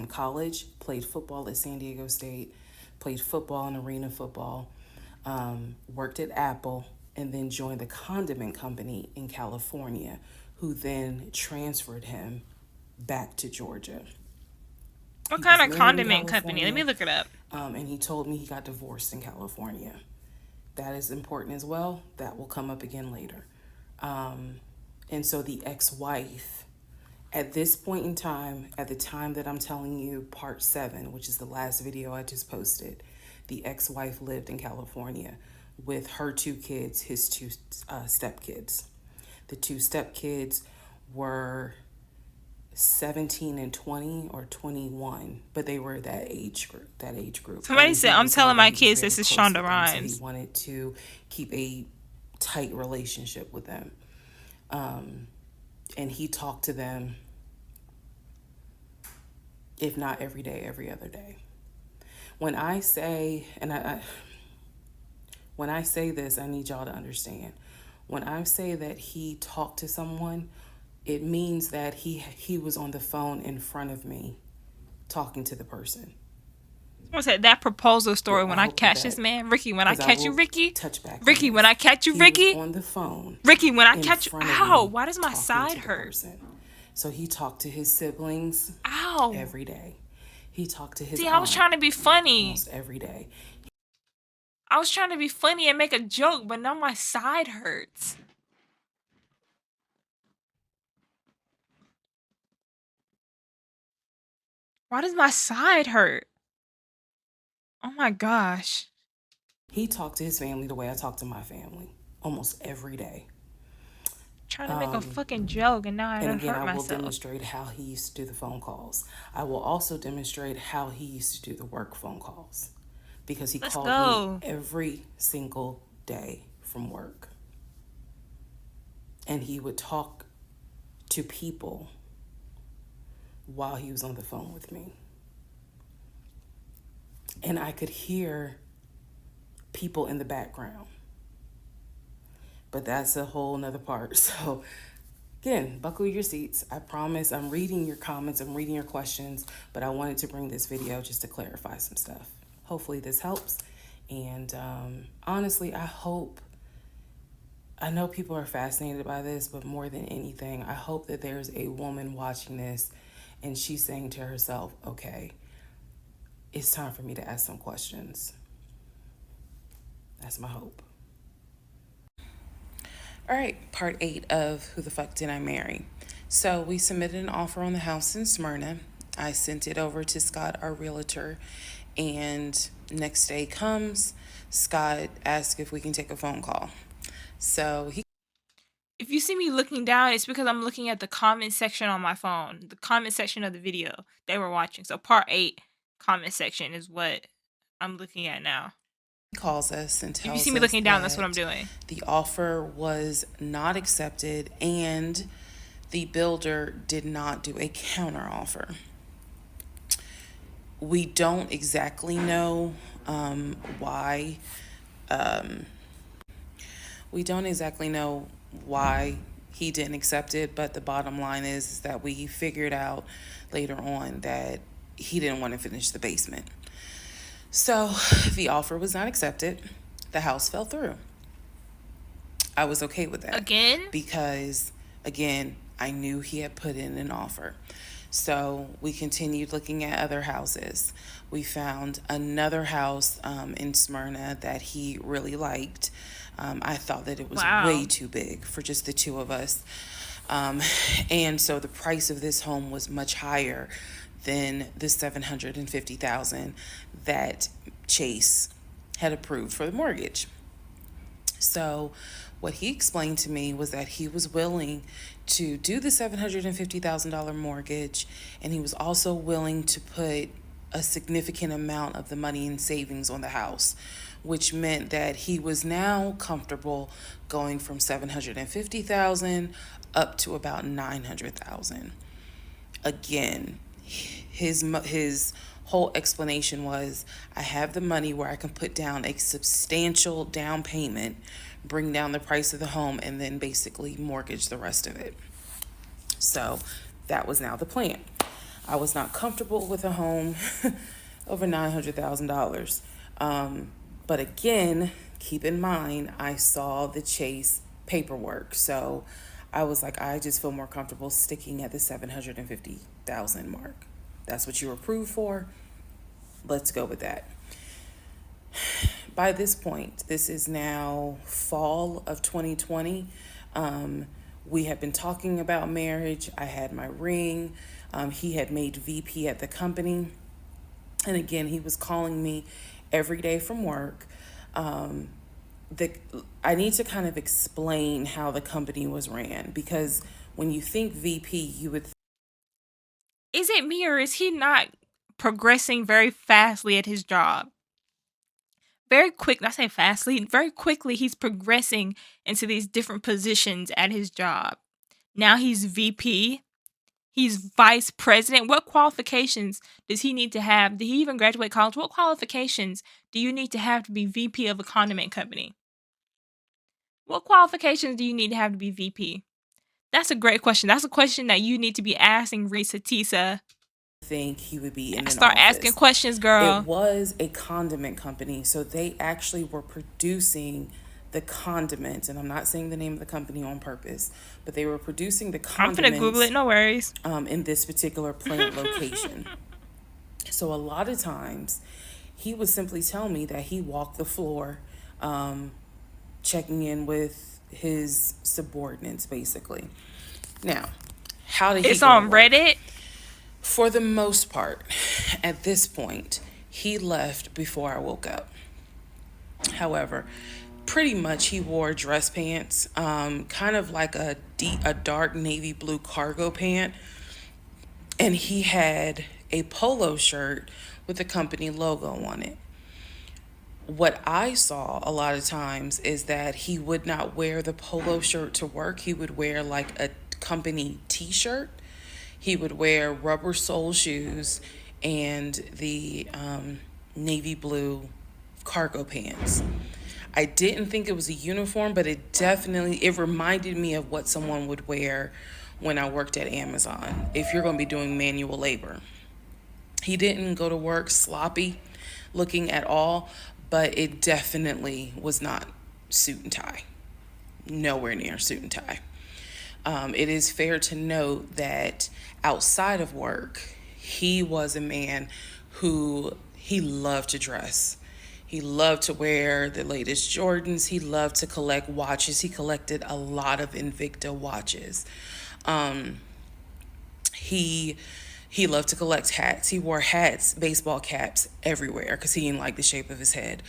Speaker 1: college, played football at San Diego State, played football and arena football, worked at Apple, and then joined the condiment company in California, who then transferred him back to Georgia.
Speaker 2: What
Speaker 1: He
Speaker 2: kind
Speaker 1: was
Speaker 2: of
Speaker 1: married in
Speaker 2: condiment company? Let me
Speaker 1: California,
Speaker 2: look it up.
Speaker 1: and he told me he got divorced in California. That is important as well. That will come up again later. And so the ex-wife, at this point in time, at the time that I'm telling you, part 7, which is the last video I just posted, the ex-wife lived in California with her 2 kids, his 2 stepkids. The 2 stepkids were 17 and 20 or 21, but they were that age group.
Speaker 2: Somebody
Speaker 1: And
Speaker 2: said,
Speaker 1: he
Speaker 2: I'm
Speaker 1: was
Speaker 2: telling my
Speaker 1: very
Speaker 2: kids this is
Speaker 1: close
Speaker 2: Shonda
Speaker 1: with them, so
Speaker 2: Rhimes.
Speaker 1: he wanted to keep a tight relationship with them. And he talked to them, if not every day, every other day. When I say, when I say this, I need y'all to understand. When I say that he talked to someone, it means that he was on the phone in front of me talking to the person.
Speaker 2: Someone said that proposal story,
Speaker 1: Yeah,
Speaker 2: when
Speaker 1: I
Speaker 2: I
Speaker 1: hope
Speaker 2: catch
Speaker 1: that-
Speaker 2: this man, Ricky, when I
Speaker 1: 'cause I
Speaker 2: catch you,
Speaker 1: will
Speaker 2: Ricky,
Speaker 1: touch back on
Speaker 2: Ricky,
Speaker 1: this.
Speaker 2: when I catch you,
Speaker 1: He
Speaker 2: Ricky,
Speaker 1: was on the phone
Speaker 2: Ricky, when I
Speaker 1: in
Speaker 2: catch you,
Speaker 1: front of
Speaker 2: ow,
Speaker 1: me
Speaker 2: why does my
Speaker 1: talking
Speaker 2: side
Speaker 1: to the
Speaker 2: hurt?
Speaker 1: person. So he talked to his siblings
Speaker 2: Ow.
Speaker 1: every day. He talked to his
Speaker 2: See, I was
Speaker 1: aunt
Speaker 2: trying to be funny.
Speaker 1: almost every day.
Speaker 2: I was trying to be funny and make a joke, but now my side hurts. Why does my side hurt? Oh my gosh.
Speaker 1: He talked to his family the way I talk to my family almost every day.
Speaker 2: Trying to make a fucking joke, and now I
Speaker 1: And
Speaker 2: done
Speaker 1: again,
Speaker 2: hurt
Speaker 1: I will
Speaker 2: myself.
Speaker 1: demonstrate how he used to do the phone calls. I will also demonstrate how he used to do the work phone calls, because he
Speaker 2: Let's
Speaker 1: called
Speaker 2: go.
Speaker 1: me every single day from work. And he would talk to people while he was on the phone with me. And I could hear people in the background. But that's a whole nother part. So again, buckle your seats. I promise I'm reading your comments, I'm reading your questions, but I wanted to bring this video just to clarify some stuff. Hopefully this helps. And honestly, I know people are fascinated by this, but more than anything, I hope that there's a woman watching this and she's saying to herself, okay, it's time for me to ask some questions. That's my hope. All right, part 8 of Who the Fuck Did I Marry? So we submitted an offer on the house in Smyrna. I sent it over to Scott, our realtor, and next day comes, Scott asked if we can take a phone call. So
Speaker 2: If you see me looking down, it's because I'm looking at the comment section on my phone. The comment section of the video they were watching. So part 8 comment section is what I'm looking at now.
Speaker 1: calls us and tells us
Speaker 2: if you see me looking down, that's what I'm doing.
Speaker 1: The offer was not accepted and the builder did not do a counter offer. We don't exactly know why. We don't exactly know why he didn't accept it, but the bottom line is that we figured out later on that he didn't want to finish the basement. So the offer was not accepted. The house fell through. I was okay with that.
Speaker 2: Again?
Speaker 1: Because, again, I knew he had put in an offer. So we continued looking at other houses. We found another house in Smyrna that he really liked. I thought that it was way too big for just the two of us. And so the price of this home was much higher than the $750,000 that Chase had approved for the mortgage. So what he explained to me was that he was willing to do the $750,000 mortgage, and he was also willing to put a significant amount of the money in savings on the house, which meant that he was now comfortable going from 750,000 up to about 900,000. Again, his whole explanation was, I have the money where I can put down a substantial down payment, bring down the price of the home, and then basically mortgage the rest of it. So that was now the plan. I was not comfortable with a home over $900,000. But again, keep in mind, I saw the Chase paperwork. So I was like, I just feel more comfortable sticking at the 750,000 mark. That's what you were approved for. Let's go with that. By this point, this is now fall of 2020. We had been talking about marriage. I had my ring. He had made VP at the company. And again, he was calling me every day from work. I need to kind of explain how the company was ran, because when you think VP, you would.
Speaker 2: Is it me, or is he not progressing very fastly at his job? Very quick, I say fastly, very quickly he's progressing into these different positions at his job. Now he's VP. He's vice president. What qualifications does he need to have? Did he even graduate college? What qualifications do you need to have to be VP of a condiment company? What qualifications do you need to have to be VP? That's a great question. That's a question that you need to be asking Reesa Teesa.
Speaker 1: Think he would be in an
Speaker 2: Start
Speaker 1: office.
Speaker 2: asking questions, girl.
Speaker 1: It was a condiment company, so they actually were producing the condiments, and I'm not saying the name of the company on purpose, but they were producing the
Speaker 2: I'm
Speaker 1: condiments.
Speaker 2: finna Google it, no worries.
Speaker 1: In this particular plant location. So a lot of times, he would simply tell me that he walked the floor, checking in with his subordinates, basically. Now, how did he?
Speaker 2: It's on Reddit.
Speaker 1: For the most part, at this point, he left before I woke up. However, pretty much he wore dress pants, kind of like a dark navy blue cargo pant, and he had a polo shirt with the company logo on it. What I saw a lot of times is that he would not wear the polo shirt to work. He would wear like a company t-shirt. He would wear rubber sole shoes and the navy blue cargo pants. I didn't think it was a uniform, but it reminded me of what someone would wear when I worked at Amazon, if you're going to be doing manual labor. He didn't go to work sloppy looking at all, but it definitely was not suit and tie. Nowhere near suit and tie. It is fair to note that outside of work, he was a man who he loved to dress. He loved to wear the latest Jordans. He loved to collect watches. He collected a lot of Invicta watches. He loved to collect hats. He wore hats, baseball caps everywhere because he didn't like the shape of his head.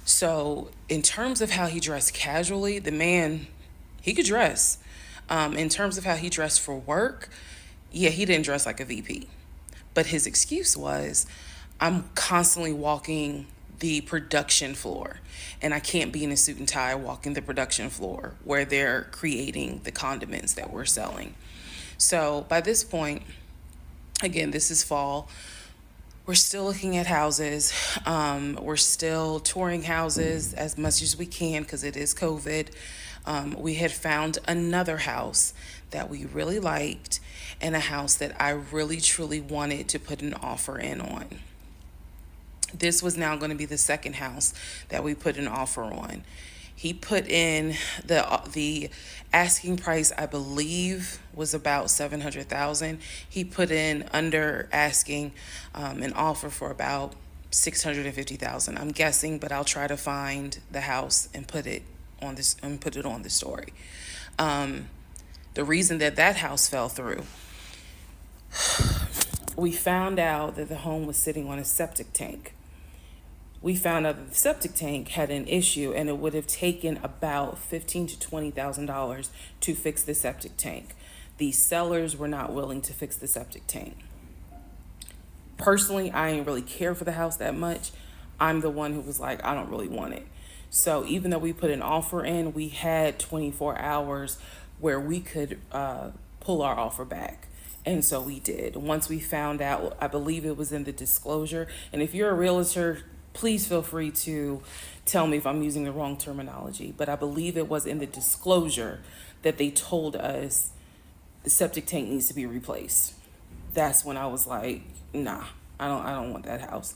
Speaker 1: So in terms of how he dressed casually, the man, he could dress. In terms of how he dressed for work, yeah, he didn't dress like a VP. But his excuse was, I'm constantly walking the production floor, and I can't be in a suit and tie walking the production floor where they're creating the condiments that we're selling. So by this point, again, this is fall. We're still looking at houses. We're still touring houses as much as we can because it is COVID. We had found another house that we really liked and a house that I really, truly wanted to put an offer in on. This was now going to be the second house that we put an offer on. He put in the asking price, I believe, was about $700,000. He put in under asking an offer for about $650,000. I'm guessing, but I'll try to find the house and put it on the story. The reason that house fell through, we found out that the home was sitting on a septic tank. We found out that the septic tank had an issue, and it would have taken about $15,000 to $20,000 to fix the septic tank. The sellers were not willing to fix the septic tank. personally, I ain't really care for the house that much. I'm the one who was like, I don't really want it. So even though we put an offer in, we had 24 hours where we could pull our offer back. And so we did. Once we found out, I believe it was in the disclosure. And if you're a realtor, please feel free to tell me if I'm using the wrong terminology. But I believe it was in the disclosure that they told us the septic tank needs to be replaced. That's when I was like, nah, I don't want that house.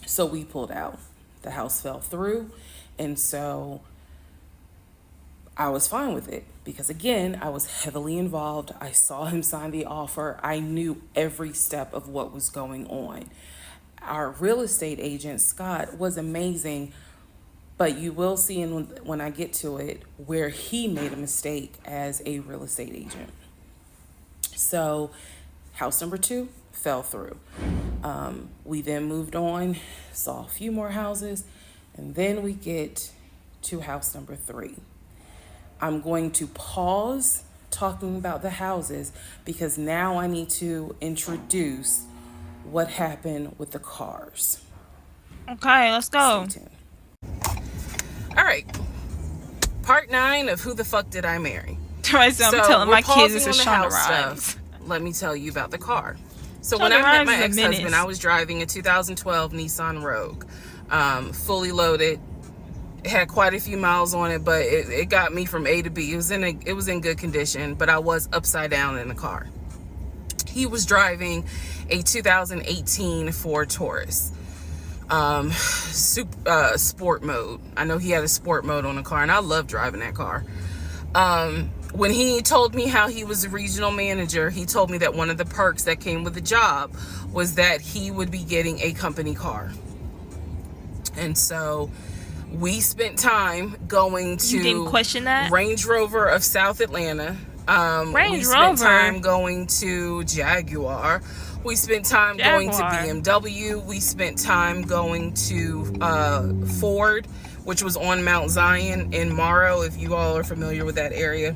Speaker 1: So we pulled out. The house fell through, and so I was fine with it because, again, I was heavily involved. I saw him sign the offer. I knew every step of what was going on. Our real estate agent, Scott, was amazing, but you will see when I get to it where he made a mistake as a real estate agent. So house number 2 fell through. We then moved on, saw a few more houses, and then we get to house number 3. I'm going to pause talking about the houses because now I need to introduce what happened with the cars.
Speaker 2: Okay, let's go.
Speaker 1: Stay tuned.
Speaker 3: All right. Part 9 of Who the Fuck Did I Marry?
Speaker 2: I'm telling
Speaker 3: we're
Speaker 2: my kids
Speaker 3: pausing
Speaker 2: it's a
Speaker 3: on the
Speaker 2: Shonda
Speaker 3: house
Speaker 2: Rhimes.
Speaker 3: stuff. Let me tell you about the car. So
Speaker 2: Shonda
Speaker 3: when I met
Speaker 2: Rhimes
Speaker 3: my
Speaker 2: is a
Speaker 3: ex-husband,
Speaker 2: menace.
Speaker 3: I was driving a 2012 Nissan Rogue, fully loaded. It had quite a few miles on it, but it got me from A to B. It was in good condition, but I was upside down in the car. He was driving a 2018 Ford Taurus, sport mode. I know he had a sport mode on the car, and I love driving that car. When he told me how he was a regional manager, he told me that one of the perks that came with the job was that he would be getting a company car. And so we spent time going to
Speaker 2: You didn't question that?
Speaker 3: Range Rover of South Atlanta.
Speaker 2: Range
Speaker 3: we spent
Speaker 2: Rover?
Speaker 3: time going to Jaguar. We spent time going to
Speaker 2: Jaguar.
Speaker 3: BMW. We spent time going to Ford, which was on Mount Zion in Morrow, if you all are familiar with that area.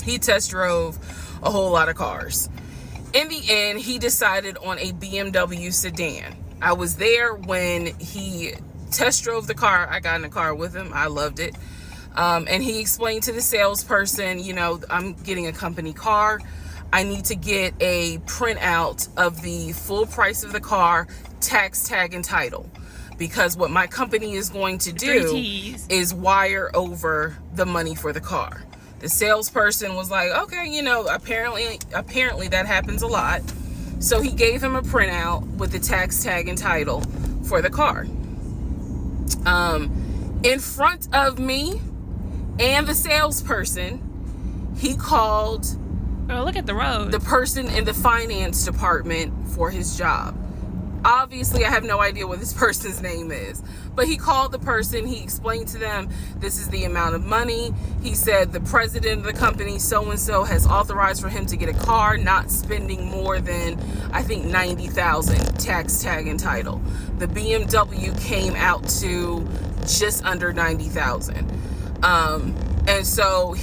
Speaker 3: He test drove a whole lot of cars. In the end, he decided on a BMW sedan. I was there when he test drove the car. I got in the car with him. I loved it. And he explained to the salesperson, I'm getting a company car. I need to get a printout of the full price of the car, tax, tag, and title. Because what my company is going to do is wire over the money for the car. The salesperson was like, okay, apparently that happens a lot. So he gave him a printout with the tax, tag, and title for the car. In front of me and the salesperson, he called
Speaker 2: Girl, look at the road.
Speaker 3: the person in the finance department for his job. Obviously, I have no idea what this person's name is, but he called the person. He explained to them, this is the amount of money. He said the president of the company, so-and-so, has authorized for him to get a car, not spending more than, I think, $90,000 tax, tag, and title. The BMW came out to just under $90,000. And so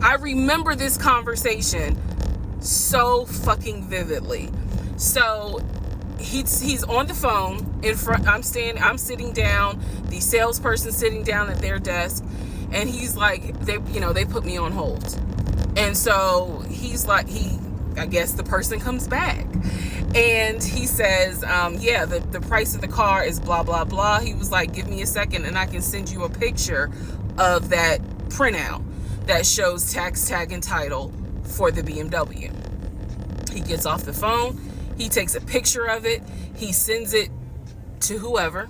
Speaker 3: I remember this conversation so fucking vividly. So he's on the phone in front. I'm sitting down, the salesperson sitting down at their desk, and he's like, they put me on hold. And so he's like, I guess the person comes back and he says, the price of the car is blah, blah, blah. He was like, give me a second and I can send you a picture of that printout that shows tax, tag, and title for the BMW. He gets off the phone. He takes a picture of it. He sends it to whoever.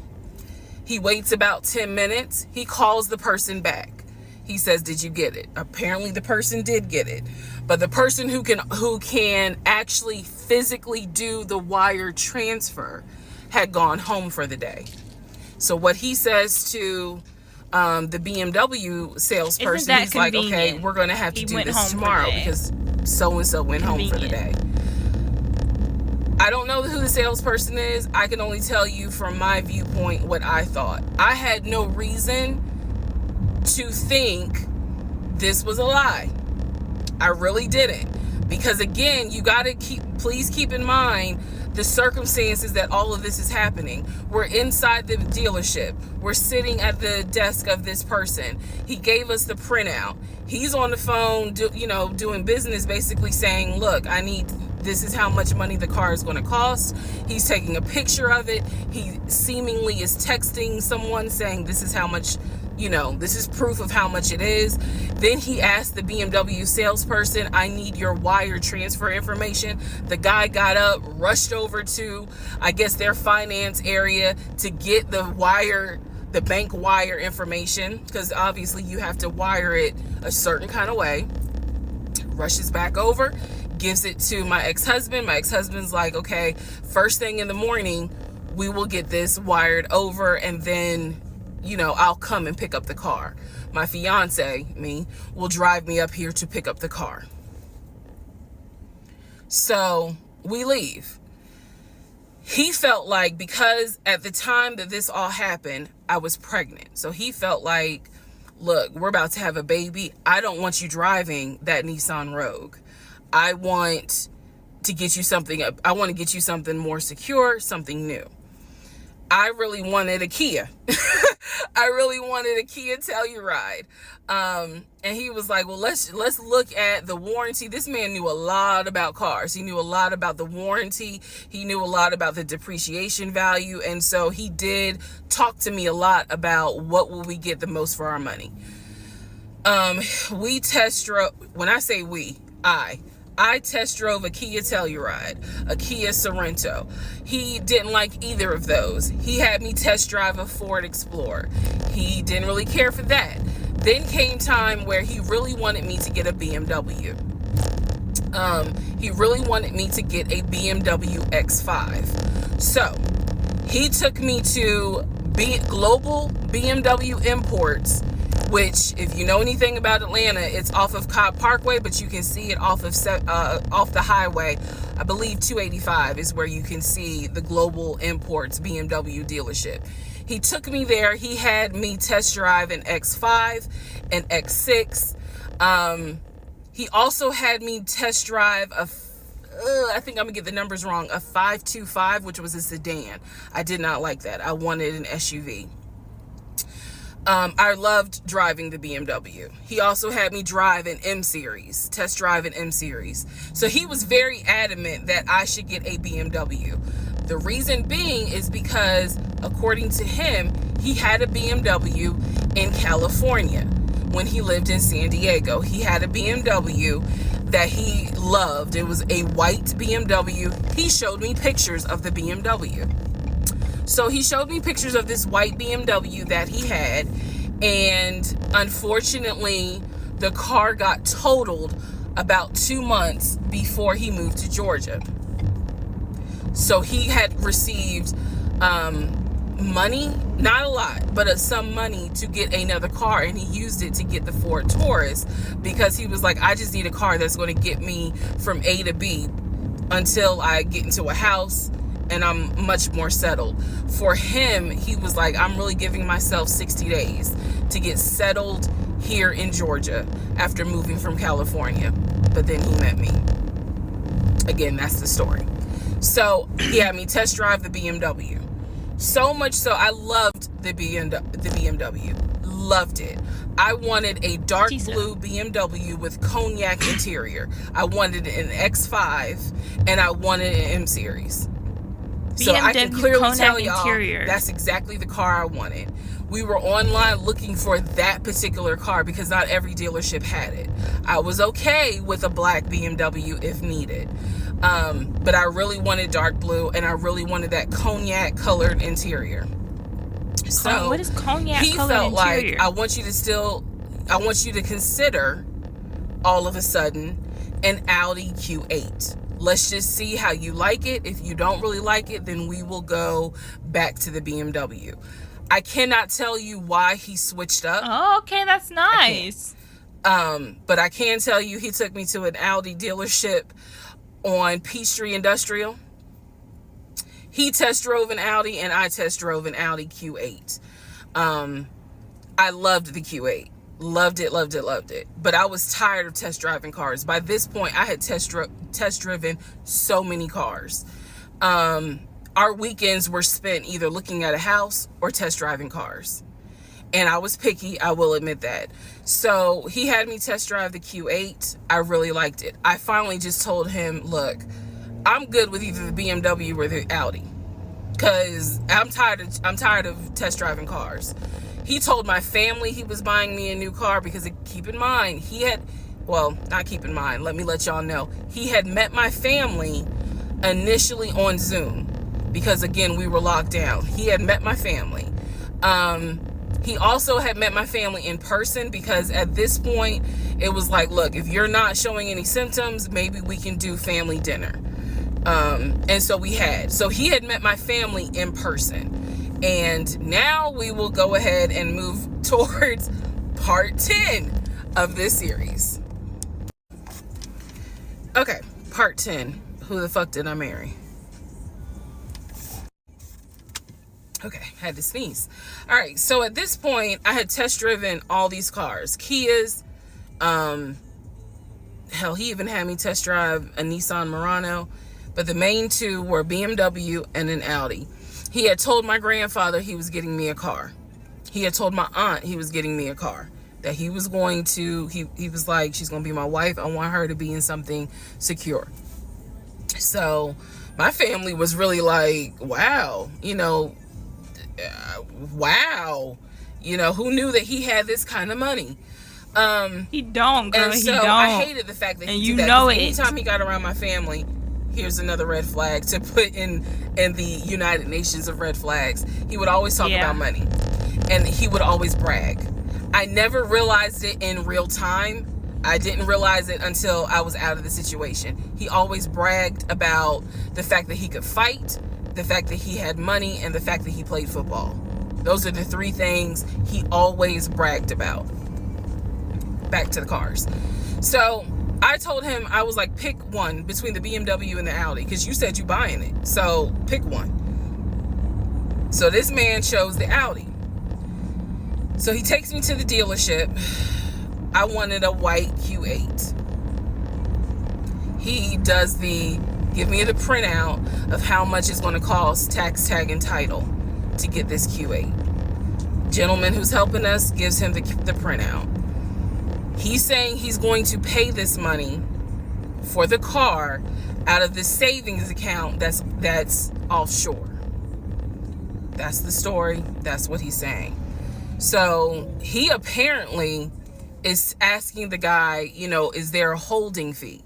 Speaker 3: He waits about 10 minutes. He calls the person back. He says, did you get it? Apparently the person did get it. But the person who can actually physically do the wire transfer had gone home for the day. So what he says to the BMW salesperson, he's like, okay, we're going to have to do this tomorrow because so-and-so went home for the day. I don't know who the salesperson is. I can only tell you from my viewpoint what I thought. I had no reason to think this was a lie. I really didn't, Because again, you got to please keep in mind the circumstances that all of this is happening. We're inside the dealership. We're sitting at the desk of this person. He gave us the printout. He's on the phone, doing business, basically saying, look, this is how much money the car is going to cost. He's taking a picture of it. He seemingly is texting someone saying, this is how much, this is proof of how much it is. Then he asked the BMW salesperson, I need your wire transfer information. The guy got up, rushed over to, I guess, their finance area to get the bank wire information, because obviously you have to wire it a certain kind of way. Rushes back over, gives it to my ex-husband. My ex-husband's like, okay, first thing in the morning, we will get this wired over, and then, I'll come and pick up the car. My fiance, me, will drive me up here to pick up the car. So we leave. He felt like, because at the time that this all happened, I was pregnant. So he felt like, look, we're about to have a baby. I don't want you driving that Nissan Rogue. I want to get you something more secure, something new. I really wanted a Kia. I really wanted a Kia Telluride. And he was like, well, let's look at the warranty. This man knew a lot about cars. He knew a lot about the warranty. He knew a lot about the depreciation value. And so he did talk to me a lot about what will we get the most for our money. We test drove, when I say we, I test drove a Kia Telluride, a Kia Sorento. He didn't like either of those. He had me test drive a Ford Explorer. He didn't really care for that. Then came time where he really wanted me to get a BMW. He really wanted me to get a BMW X5. So he took me to Global BMW Imports, which, if you know anything about Atlanta, it's off of Cobb Parkway, but you can see it off the highway. I believe 285 is where you can see the Global Imports BMW dealership. He took me there. He had me test drive an X5, an X6. He also had me test drive I think I'm gonna get the numbers wrong, a 525, which was a sedan. I did not like that. I wanted an SUV. I loved driving the BMW. He also had me drive an M-Series, test drive an M-Series. So he was very adamant that I should get a BMW. The reason being is because, according to him, he had a BMW in California when he lived in San Diego. He had a BMW that he loved. It was a white BMW. He showed me pictures of the BMW. So he showed me pictures of this white BMW that he had, and unfortunately, the car got totaled about 2 months before he moved to Georgia. So he had received money, not a lot, but some money to get another car, and he used it to get the Ford Taurus because he was like, I just need a car that's going to get me from A to B until I get into a house and I'm much more settled. For him, he was like, I'm really giving myself 60 days to get settled here in Georgia after moving from California. But then he met me. Again, that's the story. So he had me test drive the BMW. So much so, I loved the BMW. Loved it. I wanted a dark blue BMW with cognac interior. I wanted an X5 and I wanted an M-Series. So I can clearly tell y'all interior. That's exactly the car I wanted. We were online looking for that particular car because not every dealership had it. I was okay with a black BMW if needed. But I really wanted dark blue, and I really wanted that cognac colored interior. So
Speaker 2: what is cognac
Speaker 3: he
Speaker 2: colored
Speaker 3: felt
Speaker 2: interior?
Speaker 3: like, I want you to consider all of a sudden an Audi Q8. Let's just see how you like it. If you don't really like it, then we will go back to the BMW. I cannot tell you why he switched up.
Speaker 2: Oh, okay, that's nice.
Speaker 3: But I can tell you he took me to an Audi dealership on Peachtree Industrial. He test drove an Audi and I test drove an Audi Q8. I loved the Q8. Loved it, loved it, loved it. But I was tired of test driving cars. By this point, I had test driven so many cars. Our weekends were spent either looking at a house or test driving cars. And I was picky, I will admit that. So he had me test drive the Q8. I really liked it. I finally just told him, look, I'm good with either the BMW or the Audi, because I'm tired of test driving cars. He told my family he was buying me a new car because, keep in mind, not keep in mind, let me let y'all know, he had met my family initially on Zoom because, again, we were locked down. He had met my family. He also had met my family in person because at this point, it was like, look, if you're not showing any symptoms, maybe we can do family dinner. And so we had. So he had met my family in person. And now we will go ahead and move towards part 10 of this series. Okay, part 10. Who the fuck did I marry? Okay, had to sneeze. All right, so at this point, I had test driven all these cars. Kias. Hell, he even had me test drive a Nissan Murano. But the main two were BMW and an Audi. He had told my grandfather he was getting me a car. He had told my aunt he was getting me a car. That he was going to, he was like, she's going to be my wife. I want her to be in something secure. So my family was really like, wow, wow. Who knew that he had this kind of money?
Speaker 2: He don't, girl.
Speaker 3: And so
Speaker 2: he don't.
Speaker 3: I hated the fact that
Speaker 2: and
Speaker 3: he
Speaker 2: you
Speaker 3: did that.
Speaker 2: know it.
Speaker 3: Anytime he got around my family, here's another red flag to put in the United Nations of red flags. He would always talk about money, and he would always brag. I never realized it in real time. I didn't realize it until I was out of the situation. He always bragged about the fact that he could fight, the fact that he had money, and the fact that he played football. Those are the three things he always bragged about. Back to the cars. So I told him, I was like, pick one between the BMW and the Audi, because you said you buying it. So pick one. So this man chose the Audi. So he takes me to the dealership. I wanted a white Q8. He does give me the printout of how much it's going to cost, tax, tag, and title to get this Q8. Gentleman who's helping us gives him the printout. He's saying he's going to pay this money for the car out of the savings account that's offshore. That's the story. That's what he's saying. So he apparently is asking the guy, is there a holding fee?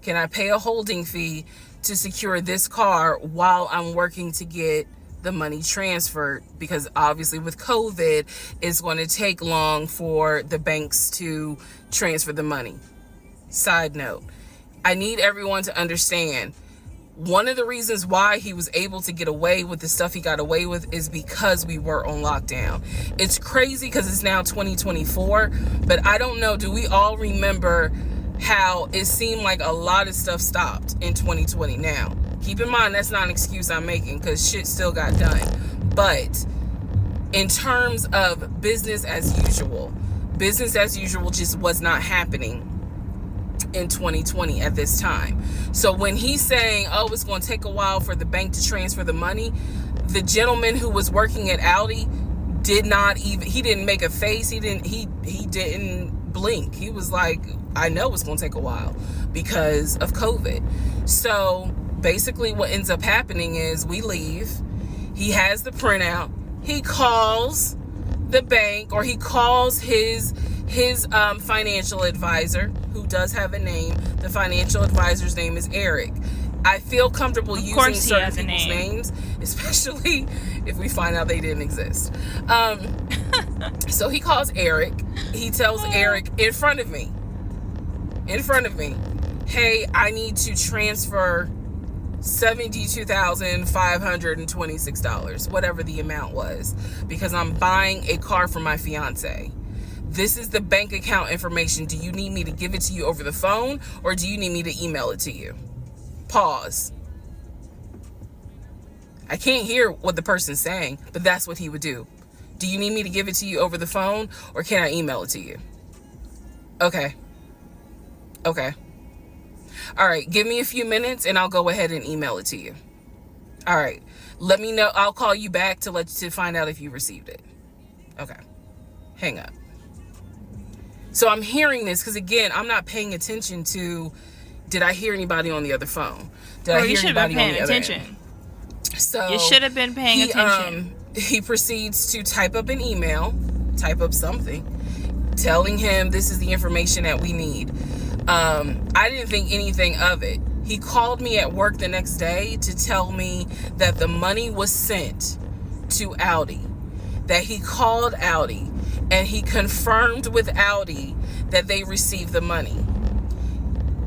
Speaker 3: Can I pay a holding fee to secure this car while I'm working to get the money transferred? Because obviously with COVID, it's going to take long for the banks to transfer the money. Side note, I need everyone to understand, one of the reasons why he was able to get away with the stuff he got away with is because we were on lockdown. It's crazy because it's now 2024, but I don't know, do we all remember how it seemed like a lot of stuff stopped in 2020? Now, keep in mind, that's not an excuse I'm making, because shit still got done. But in terms of business as usual just was not happening in 2020 at this time. So when he's saying, oh, it's going to take a while for the bank to transfer the money, the gentleman who was working at Audi he didn't make a face. He didn't blink. He was like, I know it's going to take a while because of COVID. So basically what ends up happening is we leave. He has the printout. He calls the bank, or he calls his financial advisor, who does have a name. The financial advisor's name is Eric. I feel comfortable using certain people's names, especially if we find out they didn't exist. So he calls Eric. He tells Eric in front of me, hey, I need to transfer $72,526, whatever the amount was, because I'm buying a car for my fiance. This is the bank account information. Do you need me to give it to you over the phone, or do you need me to email it to you? Pause. I can't hear what the person's saying, but that's what he would do. Do you need me to give it to you over the phone, or can I email it to you? Okay. Okay. All right. Give me a few minutes and I'll go ahead and email it to you. All right. Let me know. I'll call you back to find out if you received it. Okay. Hang up. So I'm hearing this because, again, I'm not paying attention to, did I hear anybody on the other phone? Did I hear anybody on the other end? So
Speaker 2: you should have been paying attention.
Speaker 3: He proceeds to type up an email, type up something, telling him this is the information that we need. I didn't think anything of it. He called me at work the next day to tell me that the money was sent to Audi, that he called Audi, and he confirmed with Audi that they received the money.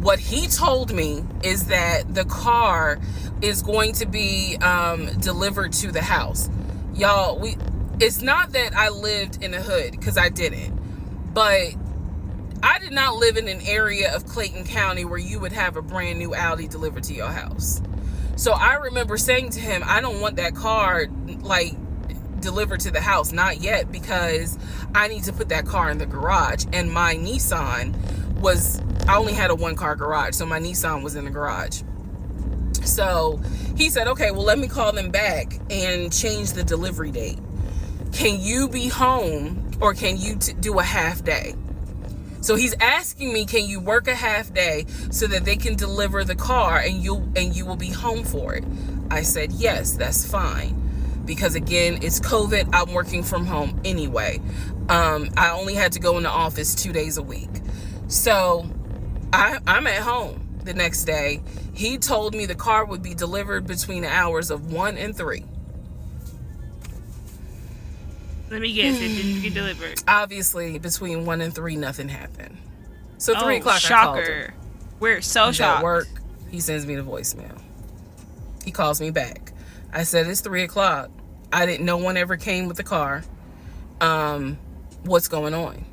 Speaker 3: What he told me is that the car is going to be delivered to the house. Y'all, it's not that I lived in the hood, because I didn't, but I did not live in an area of Clayton County where you would have a brand new Audi delivered to your house. So I remember saying to him, I don't want that car like delivered to the house, not yet, because I need to put that car in the garage. And my Nissan I only had a 1-car garage, so my Nissan was in the garage. So he said, okay, well, let me call them back and change the delivery date. Can you be home, or can you do a half day? So he's asking me, can you work a half day so that they can deliver the car and you will be home for it? I said, yes, that's fine. Because again, it's COVID. I'm working from home anyway. I only had to go in the office 2 days a week. So I'm at home the next day. He told me the car would be delivered between the hours of 1 and 3.
Speaker 2: Let me guess, it didn't get delivered.
Speaker 3: Obviously, between 1 and 3, nothing happened. So 3 o'clock,
Speaker 2: shocker.
Speaker 3: I called him.
Speaker 2: We're so
Speaker 3: He's
Speaker 2: shocked.
Speaker 3: at work. He sends me the voicemail. He calls me back. I said, it's 3 o'clock. No one ever came with the car. What's going on?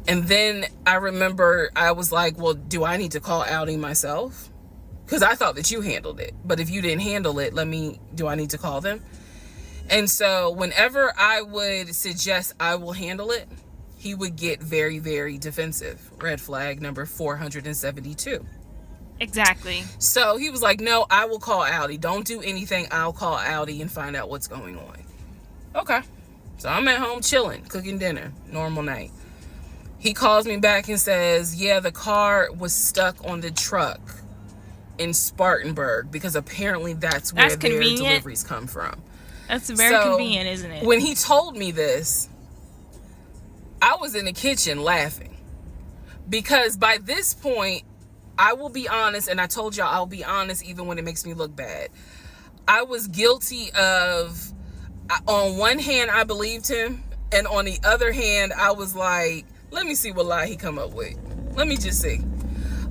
Speaker 3: And then I remember I was like, well, do I need to call Audi myself? Because I thought that you handled it. But if you didn't handle it, do I need to call them? And so whenever I would suggest I will handle it, he would get very, very defensive. Red flag number 472.
Speaker 2: Exactly.
Speaker 3: So he was like, no, I will call Audi. Don't do anything. I'll call Audi and find out what's going on. Okay. So I'm at home chilling, cooking dinner, normal night. He calls me back and says, yeah, the car was stuck on the truck in Spartanburg, because apparently that's where their deliveries come from.
Speaker 2: That's very convenient, isn't it?
Speaker 3: When he told me this, I was in the kitchen laughing, because by this point, I will be honest, and I told y'all I'll be honest even when it makes me look bad. I was guilty of, on one hand, I believed him, and on the other hand, I was like, let me see what lie he come up with. Let me just see.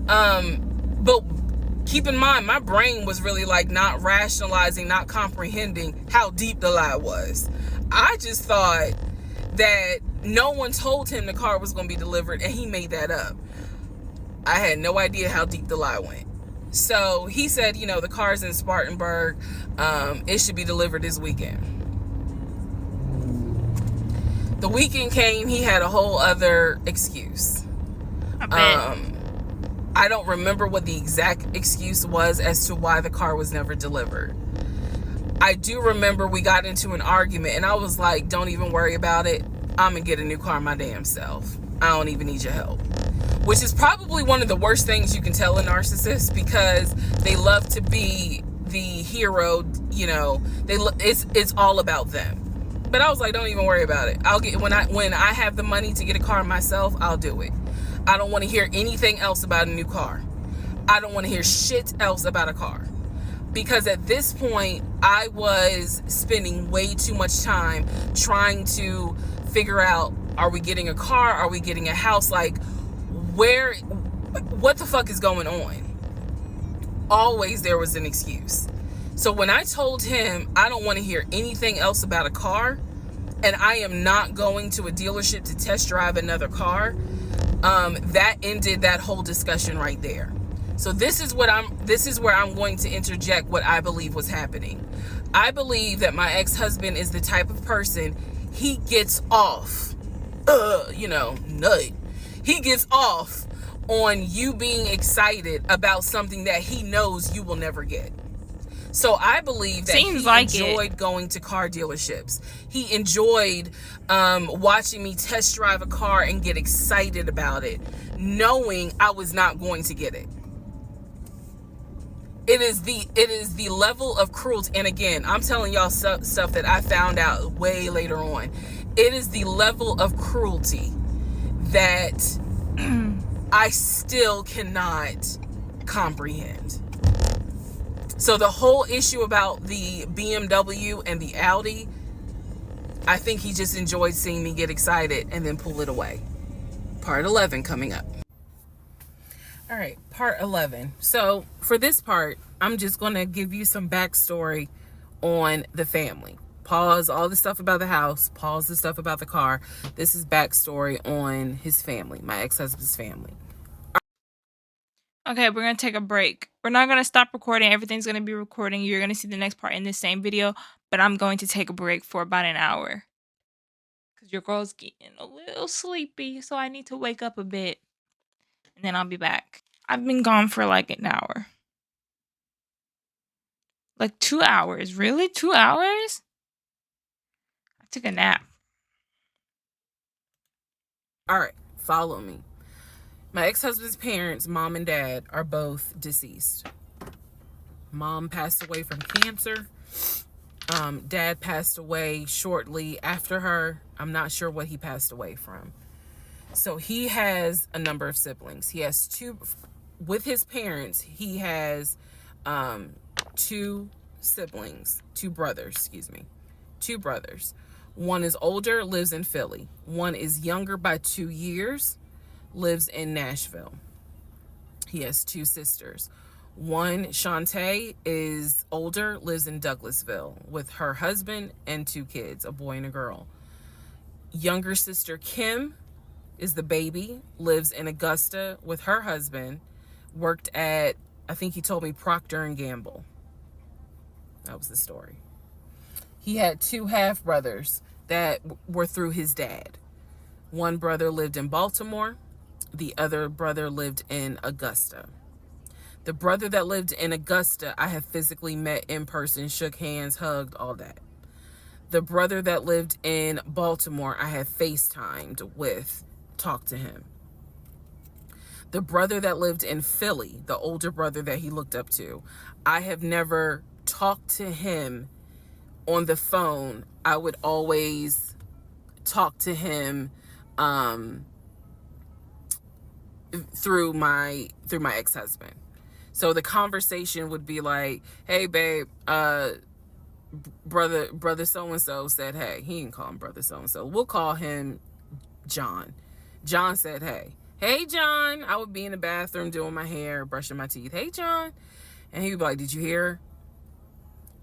Speaker 3: But keep in mind, my brain was really like not rationalizing, not comprehending how deep the lie was. I just thought that no one told him the car was going to be delivered, and he made that up. I had no idea how deep the lie went. So he said, the car's in Spartanburg. It should be delivered this weekend. The weekend came, he had a whole other excuse.
Speaker 2: I bet.
Speaker 3: I don't remember what the exact excuse was as to why the car was never delivered. I do remember we got into an argument, and I was like, don't even worry about it. I'm going to get a new car my damn self. I don't even need your help. Which is probably one of the worst things you can tell a narcissist, because they love to be the hero, it's all about them. But I was like, don't even worry about it. I'll get when I have the money to get a car myself, I'll do it. I don't want to hear anything else about a new car. I don't want to hear shit else about a car. Because at this point, I was spending way too much time trying to figure out, are we getting a car? Are we getting a house? Like, what the fuck is going on? Always there was an excuse. So when I told him I don't want to hear anything else about a car, and I am not going to a dealership to test drive another car, that ended that whole discussion right there. So this is where I'm going to interject what I believe was happening. I believe that my ex-husband is the type of person, he gets off, nut. He gets off on you being excited about something that he knows you will never get. So I believe that
Speaker 2: Seems
Speaker 3: he
Speaker 2: like
Speaker 3: enjoyed going to car dealerships. He enjoyed watching me test drive a car and get excited about it, knowing I was not going to get it. It is the level of cruelty. And again, I'm telling y'all stuff that I found out way later on. It is the level of cruelty that I still cannot comprehend. So the whole issue about the BMW and the Audi, I think he just enjoyed seeing me get excited and then pull it away. Part 11 coming up. All right, part 11. So for this part, I'm just going to give you some backstory on the family. Pause all the stuff about the house. Pause the stuff about the car. This is backstory on his family, my ex-husband's family.
Speaker 2: Okay, we're going to take a break. We're not going to stop recording. Everything's going to be recording. You're going to see the next part in this same video, but I'm going to take a break for about an hour. Because your girl's getting a little sleepy, so I need to wake up a bit. And then I'll be back. I've been gone for like an hour. Like 2 hours. Really? 2 hours? I took a nap.
Speaker 3: All right, follow me. My ex-husband's parents, mom and dad, are both deceased. Mom passed away from cancer. Dad passed away shortly after her. I'm not sure what he passed away from. So he has a number of siblings. He has two, with his parents, he has two brothers. One is older, lives in Philly. One is younger by 2 years, lives in Nashville. He has two sisters. One, Shantae, is older, lives in Douglasville with her husband and two kids, a boy and a girl. Younger sister, Kim, is the baby, lives in Augusta with her husband, worked at, I think he told me, Procter & Gamble. That was the story. He had two half-brothers that were through his dad. One brother lived in Baltimore. The other brother lived in Augusta. The brother that lived in Augusta, I have physically met in person, shook hands, hugged, all that. The brother that lived in Baltimore, I have FaceTimed with, talked to him. The brother that lived in Philly, the older brother that he looked up to, I have never talked to him on the phone. I would always talk to him through my ex-husband. So the conversation would be like, hey babe, brother so-and-so said hey. He didn't call him brother so-and-so. We'll call him John. John said hey John. I would be in the bathroom doing my hair, brushing my teeth. Hey John. And he would be like, did you hear?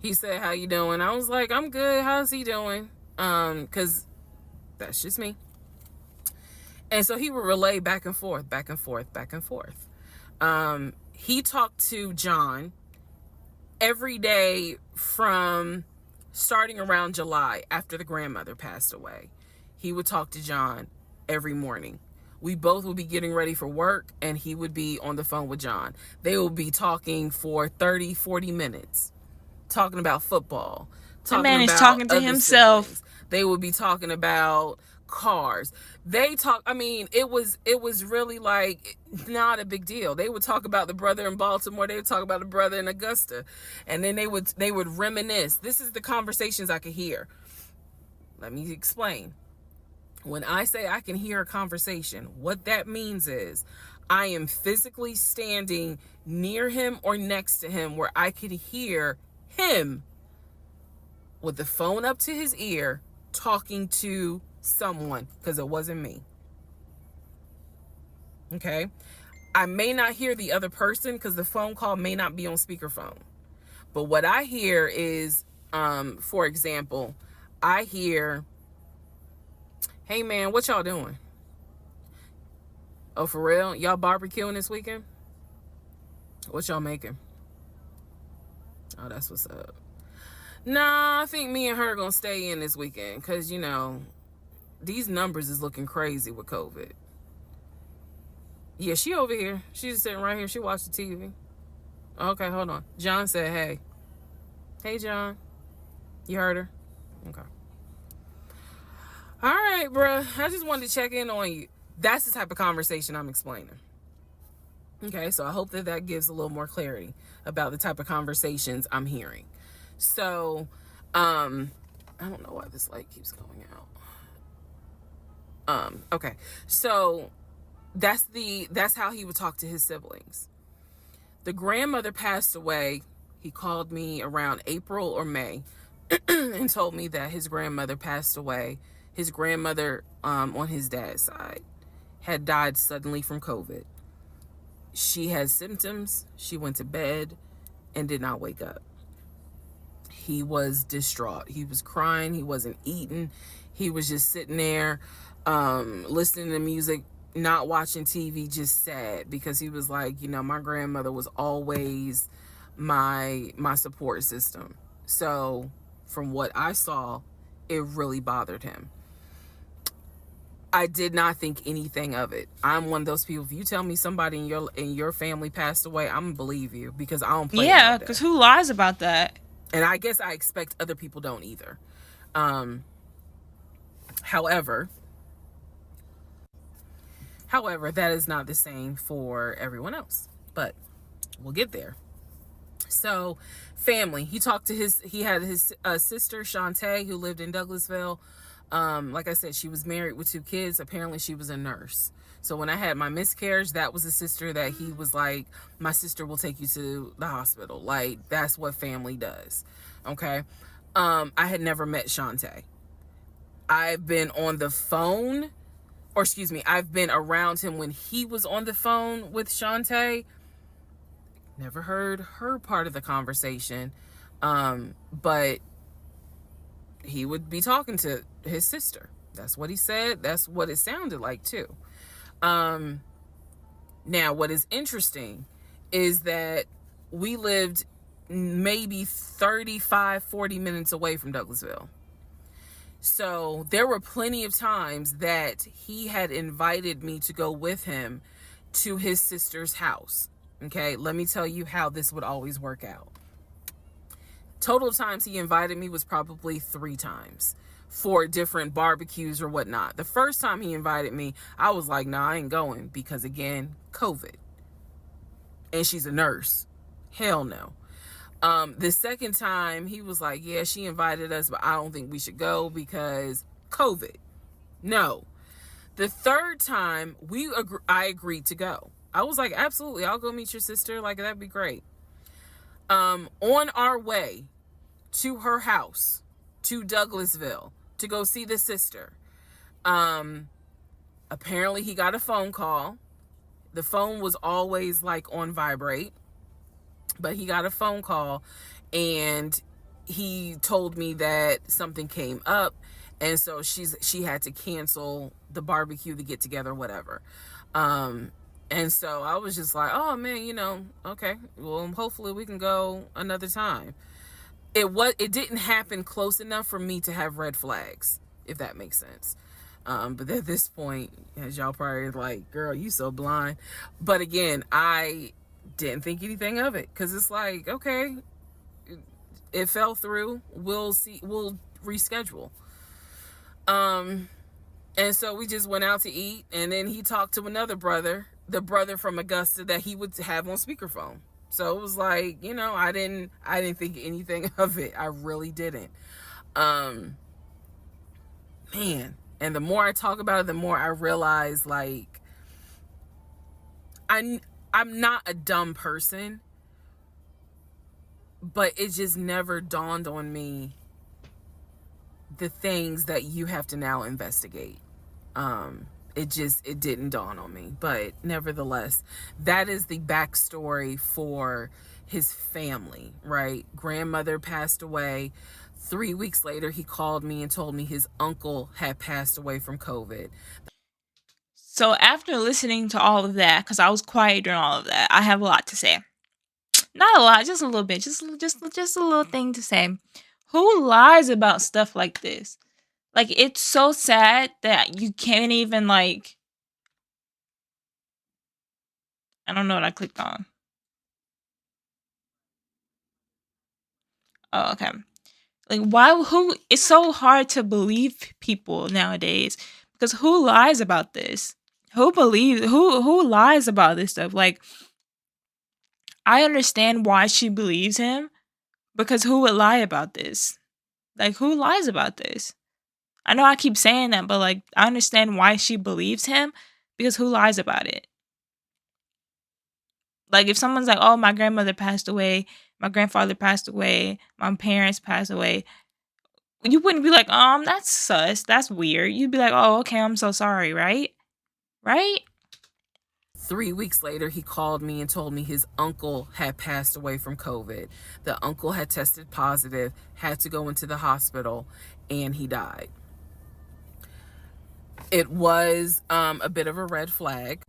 Speaker 3: He said, how you doing? I was like, I'm good. How's he doing? Because that's just me. And so he would relay back and forth. He talked to John every day from starting around July after the grandmother passed away. He would talk to John every morning. We both would be getting ready for work and he would be on the phone with John. They would be talking for 30, 40 minutes, talking about football.
Speaker 2: The man is talking to himself.
Speaker 3: Siblings. They would be talking about cars. It was really like not a big deal. They would talk about the brother in Baltimore. They would talk about the brother in Augusta. And then they would reminisce. This is the conversations I could hear. Let me explain. When I say I can hear a conversation, what that means is I am physically standing near him or next to him where I could hear him with the phone up to his ear talking to someone, because it wasn't me. Okay? I may not hear the other person because the phone call may not be on speakerphone. But what I hear is, for example, I hear, hey man, what y'all doing? Oh, for real? Y'all barbecuing this weekend? What y'all making? Oh, that's what's up. Nah, I think me and her gonna stay in this weekend because, these numbers is looking crazy with COVID. Yeah, she over here. She's just sitting right here. She watched the TV. Okay, hold on. John said, hey. Hey, John. You heard her? Okay. All right, bruh. I just wanted to check in on you. That's the type of conversation I'm explaining. Okay, so I hope that that gives a little more clarity about the type of conversations I'm hearing. So, I don't know why this light keeps going out. Okay. So that's how he would talk to his siblings. The grandmother passed away. He called me around April or May and told me that his grandmother passed away. His grandmother, on his dad's side, had died suddenly from COVID. She had symptoms. She went to bed and did not wake up. He was distraught. He was crying. He wasn't eating. He was just sitting there, listening to music, not watching TV, just sad, because he was like, my grandmother was always my support system. So from what I saw, it really bothered him. I did not think anything of it. I'm one of those people. If you tell me somebody in your family passed away, I'm gonna believe you, because I don't play
Speaker 2: Yeah,
Speaker 3: about that.
Speaker 2: because who lies about that?
Speaker 3: And I guess I expect other people don't either. However, that is not the same for everyone else. But we'll get there. So, family. He had his sister, Shantae, who lived in Douglasville. Like I said, she was married with 2 kids. Apparently, she was a nurse. So when I had my miscarriage, that was a sister that he was like, my sister will take you to the hospital. Like, that's what family does. Okay. I had never met Shantae. I've been on the phone, or excuse me, I've been around him when he was on the phone with Shantae. Never heard her part of the conversation. But he would be talking to his sister. That's what he said. That's what it sounded like too. Now, what is interesting is that we lived maybe 35, 40 minutes away from Douglasville. So there were plenty of times that he had invited me to go with him to his sister's house. Okay, let me tell you how this would always work out. Total times he invited me was probably 3 times for different barbecues or whatnot. The first time he invited me, I was like, nah, I ain't going, because again, COVID. And she's a nurse. Hell no. The second time he was like, yeah, she invited us, but I don't think we should go because COVID. No. The third time I agreed to go. I was like, absolutely, I'll go meet your sister. Like, that'd be great. On our way to her house, to Douglasville, to go see the sister, apparently he got a phone call. The phone was always like on vibrate, but he got a phone call and he told me that something came up, and so she had to cancel the barbecue, to get together, whatever. And so I was just like, oh man, okay, well, hopefully we can go another time. It didn't happen close enough for me to have red flags, if that makes sense. But at this point, as y'all probably like, girl, you so blind. But again, I didn't think anything of it, because it's like, okay, it fell through. We'll see. We'll reschedule. And so we just went out to eat, and then he talked to another brother, the brother from Augusta that he would have on speakerphone. So it was like, I didn't think anything of it. I really didn't. Man. And the more I talk about it, the more I realize, like, I'm not a dumb person, but it just never dawned on me the things that you have to now investigate. It didn't dawn on me. But nevertheless, that is the backstory for his family, right? Grandmother passed away. 3 weeks later, he called me and told me his uncle had passed away from COVID.
Speaker 2: So after listening to all of that, because I was quiet during all of that, I have a lot to say. Not a lot, just a little bit, just a little thing to say. Who lies about stuff like this? Like, it's so sad that you can't even, like, I don't know what I clicked on. Oh, okay. Like, why? Who? It's so hard to believe people nowadays because who lies about this? Who believes? Who lies about this stuff? Like, I understand why she believes him because who would lie about this? Like, who lies about this? I know I keep saying that, but like, I understand why she believes him because who lies about it? Like, if someone's like, oh, my grandmother passed away, my grandfather passed away, my parents passed away, you wouldn't be like, that's sus, that's weird. You'd be like, oh, okay, I'm so sorry, right? Right?
Speaker 3: 3 weeks later, he called me and told me his uncle had passed away from COVID. The uncle had tested positive, had to go into the hospital, and he died. It was a bit of a red flag.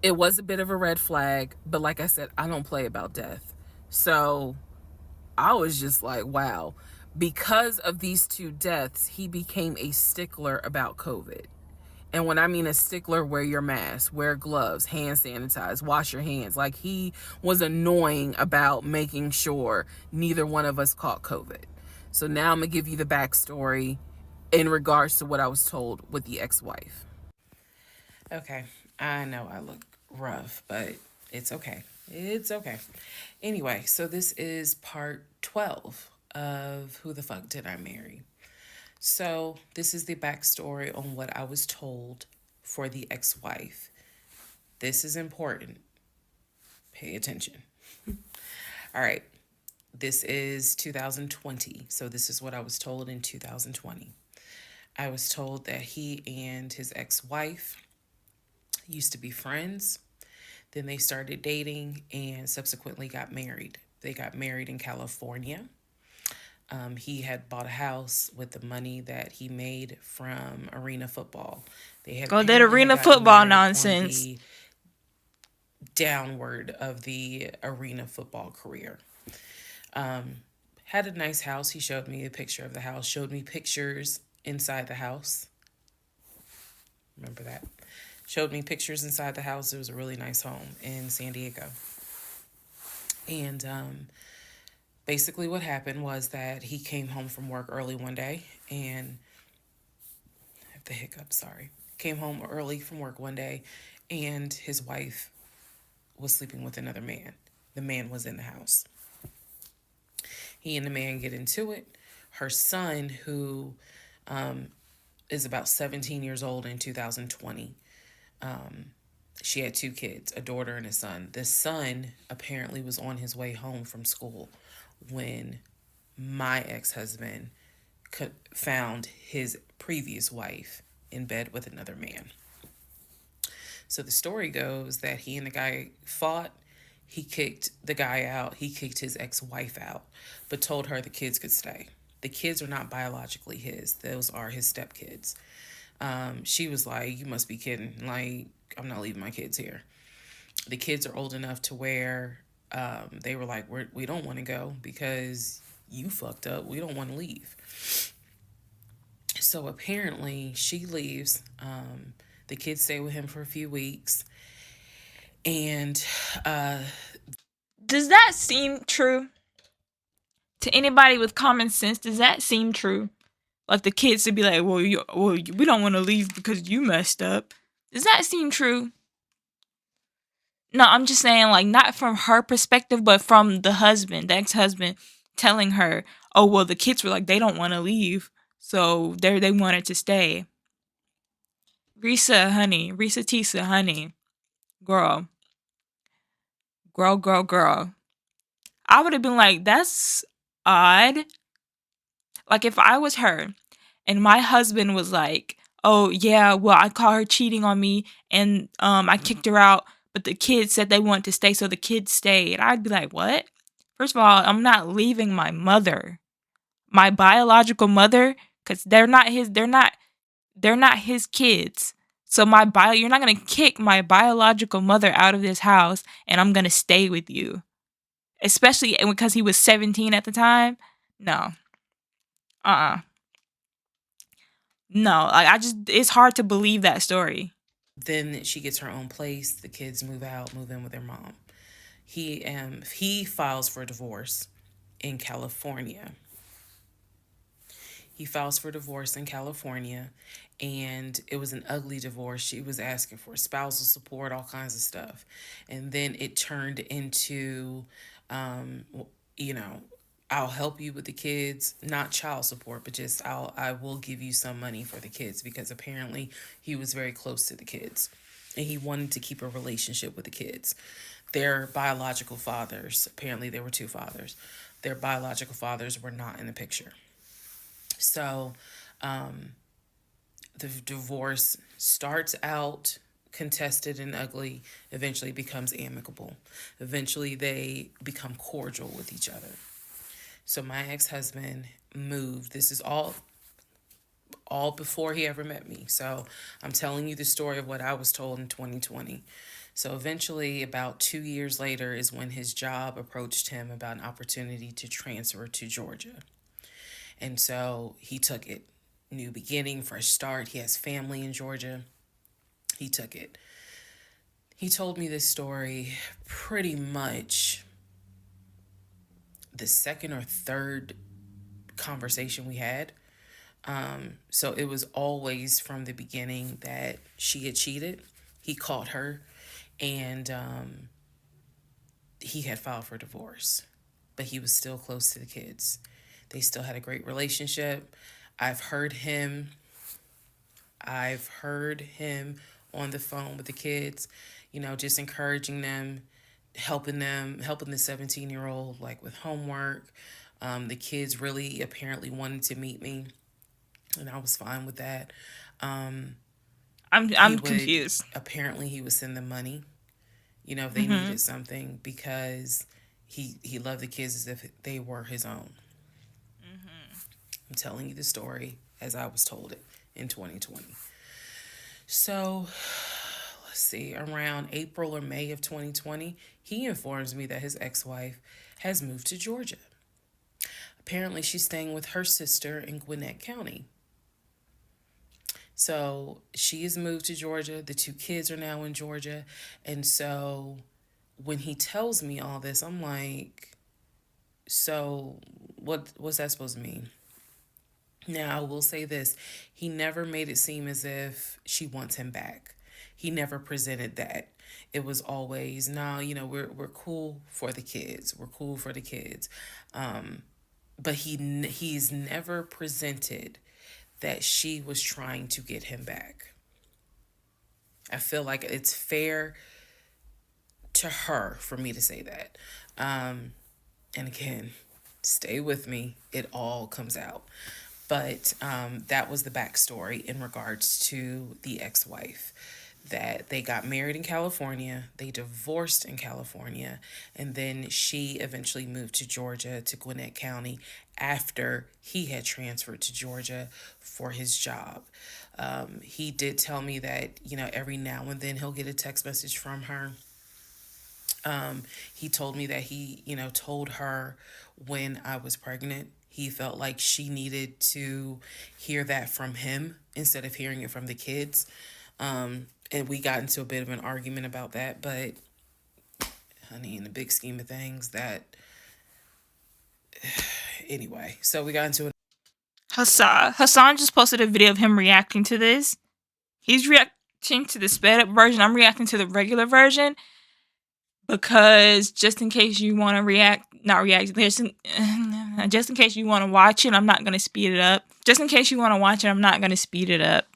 Speaker 3: It was a bit of a red flag, but like I said, I don't play about death. So I was just like, wow. Because of these two deaths, he became a stickler about COVID. And when I mean a stickler, wear your mask, wear gloves, hand sanitize, wash your hands. Like, he was annoying about making sure neither one of us caught COVID. So now I'm going to give you the backstory in regards to what I was told with the ex-wife.
Speaker 1: Okay, I know I look rough, but it's okay. It's okay. Anyway, so this is part 12 of Who the Fuck Did I Marry? So, this is the backstory on what I was told for the ex wife. This is important. Pay attention. All right. This is 2020. So, this is what I was told in 2020. I was told that he and his ex wife used to be friends. Then they started dating and subsequently got married. They got married in California. He had bought a house with the money that he made from arena football. They had
Speaker 2: Go that
Speaker 1: apparently
Speaker 2: arena
Speaker 1: gotten
Speaker 2: football
Speaker 1: married on
Speaker 2: nonsense.
Speaker 1: the downward of the arena football career. Had a nice house. He showed me a picture of the house, showed me pictures inside the house. Remember that? Showed me pictures inside the house. It was a really nice home in San Diego. And basically what happened was that he came home from work early one day and I have the hiccup, sorry. Came home early from work one day and his wife was sleeping with another man. The man was in the house. He and the man get into it. Her son, who is about 17 years old in 2020, she had 2 kids, a daughter and a son. The son apparently was on his way home from school when my ex-husband found his previous wife in bed with another man. So the story goes that he and the guy fought. He kicked the guy out. He kicked his ex-wife out, but told her the kids could stay. The kids are not biologically his. Those are his stepkids. She was like, you must be kidding. Like, I'm not leaving my kids here. The kids are old enough to where they were like, we don't want to go because you fucked up. We don't want to leave. So apparently she leaves. The kids stay with him for a few weeks. And
Speaker 2: does that seem true? To anybody with common sense, does that seem true? Like the kids to be like, we don't want to leave because you messed up. Does that seem true? No, I'm just saying, like, not from her perspective, but from the husband, the ex-husband, telling her, oh, well, the kids were like, they don't want to leave, so they wanted to stay. Reesa Teesa, honey, girl. I would have been like, that's odd. Like, if I was her, and my husband was like, oh, yeah, well, I caught her cheating on me, and I kicked her out, but the kids said they wanted to stay, so the kids stayed. I'd be like, what? First of all, I'm not leaving my mother. My biological mother, because they're not his kids. So you're not going to kick my biological mother out of this house, and I'm going to stay with you. Especially because he was 17 at the time. No. No, like it's hard to believe that story.
Speaker 1: Then she gets her own place. The kids move out, move in with their mom. He files for divorce in California. He files for divorce in California, and it was an ugly divorce. She was asking for spousal support, all kinds of stuff. And then it turned into, um, you know, I'll help you with the kids, not child support, but just I will give you some money for the kids because apparently he was very close to the kids and he wanted to keep a relationship with the kids. Their biological fathers, apparently there were two fathers. Their biological fathers were not in the picture. So the divorce starts out contested and ugly, eventually becomes amicable. Eventually they become cordial with each other. So my ex-husband moved. This is all before he ever met me. So I'm telling you the story of what I was told in 2020. So eventually, about 2 years later, is when his job approached him about an opportunity to transfer to Georgia. And so he took it. New beginning, fresh start. He has family in Georgia. He took it. He told me this story pretty much the second or third conversation we had. So it was always from the beginning that she had cheated. He caught her, and he had filed for divorce, but he was still close to the kids. They still had a great relationship. I've heard him. I've heard him on the phone with the kids, just encouraging them, helping the 17-year-old like with homework. The kids really apparently wanted to meet me, and I was fine with that. He
Speaker 2: I'm
Speaker 1: would
Speaker 2: confused.
Speaker 1: apparently he would send them money, if they needed something because he loved the kids as if they were his own. I'm telling you the story as I was told it in 2020. So, let's see, around April or May of 2020, he informs me that his ex-wife has moved to Georgia. Apparently, she's staying with her sister in Gwinnett County. So she has moved to Georgia. The two kids are now in Georgia. And so when he tells me all this, I'm like, so what's that supposed to mean? Now, I will say this. He never made it seem as if she wants him back. He never presented that. It was always, no, we're cool for the kids. We're cool for the kids. But he's never presented that she was trying to get him back. I feel like it's fair to her for me to say that. And again, stay with me. It all comes out. But that was the backstory in regards to the ex-wife. That they got married in California, they divorced in California, and then she eventually moved to Georgia, to Gwinnett County, after he had transferred to Georgia for his job. He did tell me that, every now and then he'll get a text message from her. He told me that he, told her when I was pregnant, he felt like she needed to hear that from him instead of hearing it from the kids. And we got into a bit of an argument about that, but honey, in the big scheme of things, that anyway. So we got into it.
Speaker 2: Hassan just posted a video of him reacting to this. He's reacting to the sped up version. I'm reacting to the regular version because just in case you want to just in case you want to watch it, I'm not going to speed it up. Just in case you want to watch it, I'm not going to speed it up.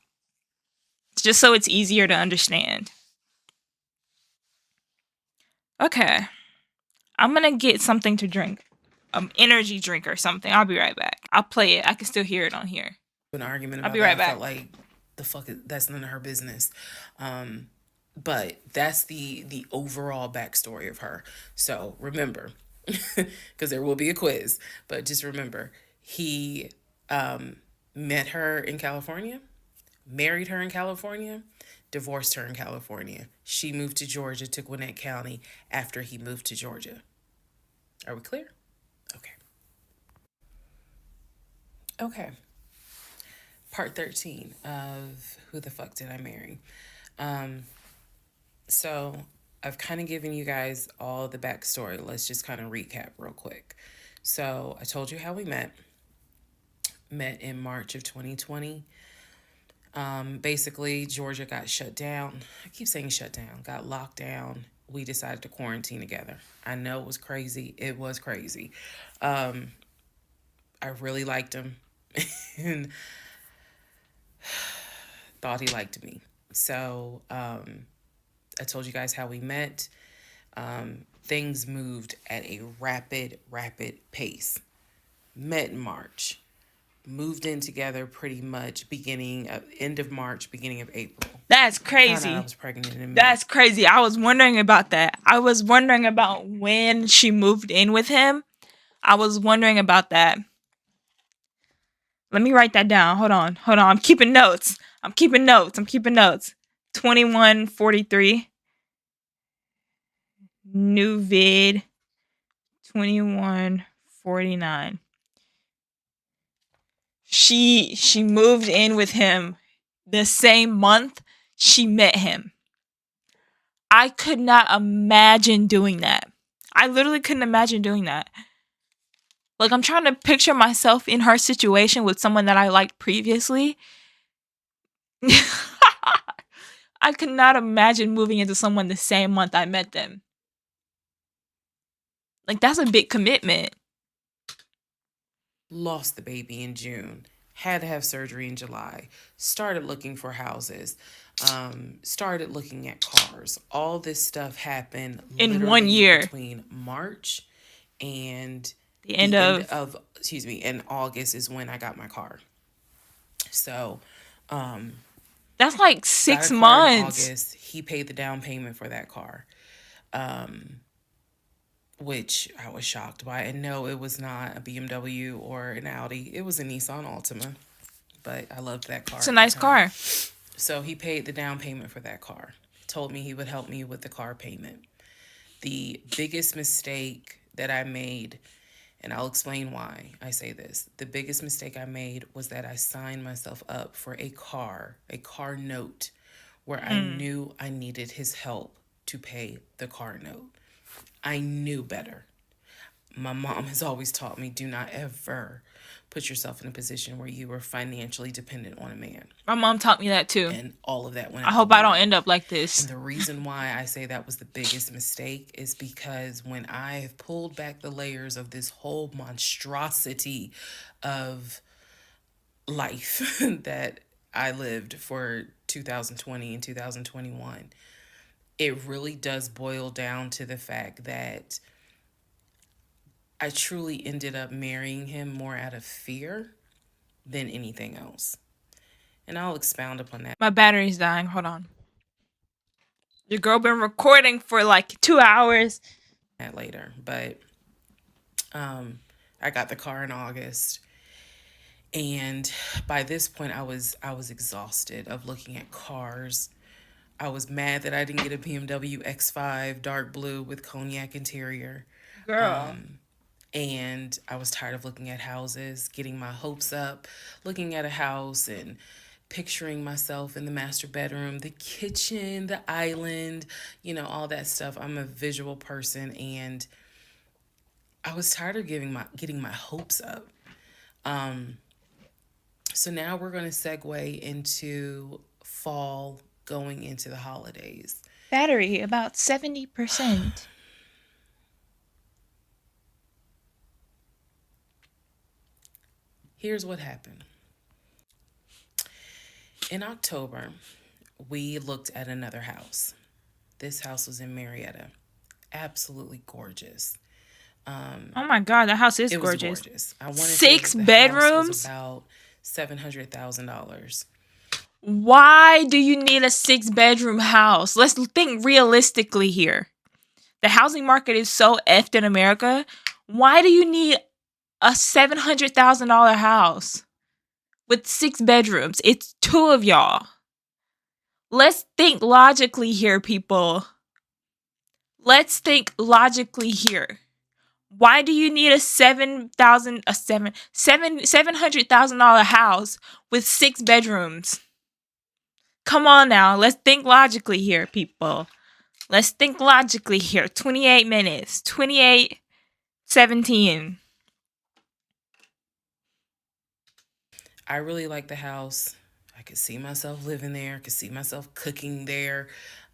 Speaker 2: Just so it's easier to understand. Okay. I'm going to get something to drink. Energy drink or something. I'll be right back. I'll play it. I can still hear it on here.
Speaker 1: An argument
Speaker 2: I'll
Speaker 1: about
Speaker 2: be right
Speaker 1: that. I
Speaker 2: back.
Speaker 1: felt like that's none of her business. But that's the overall backstory of her. So remember, because there will be a quiz, but just remember, he met her in California, married her in California, divorced her in California. She moved to Georgia, to Gwinnett County, after he moved to Georgia. Are we clear? Okay. Okay. Part 13 of Who the Fuck Did I Marry? So I've kind of given you guys all the backstory. Let's just kind of recap real quick. So I told you how we met in March of 2020. Basically, Georgia got shut down. I keep saying shut down, got locked down. We decided to quarantine together. I know it was crazy. It was crazy. I really liked him and thought he liked me. So I told you guys how we met. Things moved at a rapid pace. Met in March. Moved in together pretty much end of March, beginning of April.
Speaker 2: That's
Speaker 1: Found
Speaker 2: crazy.
Speaker 1: out I was pregnant in May.
Speaker 2: That's crazy. I was wondering about that. I was wondering about when she moved in with him. I was wondering about that. Let me write that down. Hold on. I'm keeping notes. 2143. New vid. 2149. She moved in with him the same month she met him. I could not imagine doing that. I literally couldn't imagine doing that. Like, I'm trying to picture myself in her situation with someone that I liked previously. I could not imagine moving into someone the same month I met them. Like, that's a big commitment.
Speaker 1: Lost the baby in June. Had to have surgery in July. Started looking for houses. Started looking at cars. All this stuff happened
Speaker 2: in 1 year
Speaker 1: between March and
Speaker 2: the end of
Speaker 1: in August is when I got my car. So
Speaker 2: that's like 6 months.
Speaker 1: In August, he paid the down payment for that car, which I was shocked by. And no, it was not a BMW or an Audi. It was a Nissan Altima, but I loved that car.
Speaker 2: It's a nice car.
Speaker 1: So he paid the down payment for that car. Told me he would help me with the car payment. The biggest mistake that I made, and I'll explain why I say this. The biggest mistake I made was that I signed myself up for a car note, where I knew I needed his help to pay the car note. I knew better. My mom has always taught me, do not ever put yourself in a position where you are financially dependent on a man.
Speaker 2: My mom taught me that too.
Speaker 1: And all of that went
Speaker 2: I hope I don't end up like this.
Speaker 1: And the reason why I say that was the biggest mistake is because when I have pulled back the layers of this whole monstrosity of life that I lived for 2020 and 2021, it really does boil down to the fact that I truly ended up marrying him more out of fear than anything else. And I'll expound upon that.
Speaker 2: My battery's dying. Hold on. Your girl been recording for like 2 hours.
Speaker 1: That later. But I got the car in August. And by this point I was exhausted of looking at cars. I was mad that I didn't get a BMW X5 dark blue with cognac interior.
Speaker 2: Girl.
Speaker 1: And I was tired of looking at houses, getting my hopes up, looking at a house and picturing myself in the master bedroom, the kitchen, the island, all that stuff. I'm a visual person, and I was tired of getting my hopes up. So now we're going to segue into fall, going into the holidays.
Speaker 2: Battery about 70%.
Speaker 1: Here's what happened. In October, we looked at another house. This house was in Marietta. Absolutely gorgeous.
Speaker 2: Oh my God, that house is gorgeous.
Speaker 1: It was gorgeous. I wanted
Speaker 2: 6 bedrooms?
Speaker 1: Was about $700,000.
Speaker 2: Why do you need a 6-bedroom house? Let's think realistically here. The housing market is so effed in America. Why do you need a $700,000 house with 6 bedrooms? It's 2 of y'all. Let's think logically here, people. Let's think logically here. Why do you need a $700,000 house with 6 bedrooms? Come on now. Let's think logically here, people. Let's think logically here. 28 minutes. 28:17.
Speaker 3: I really like the house. I could see myself living there. I could see myself cooking there.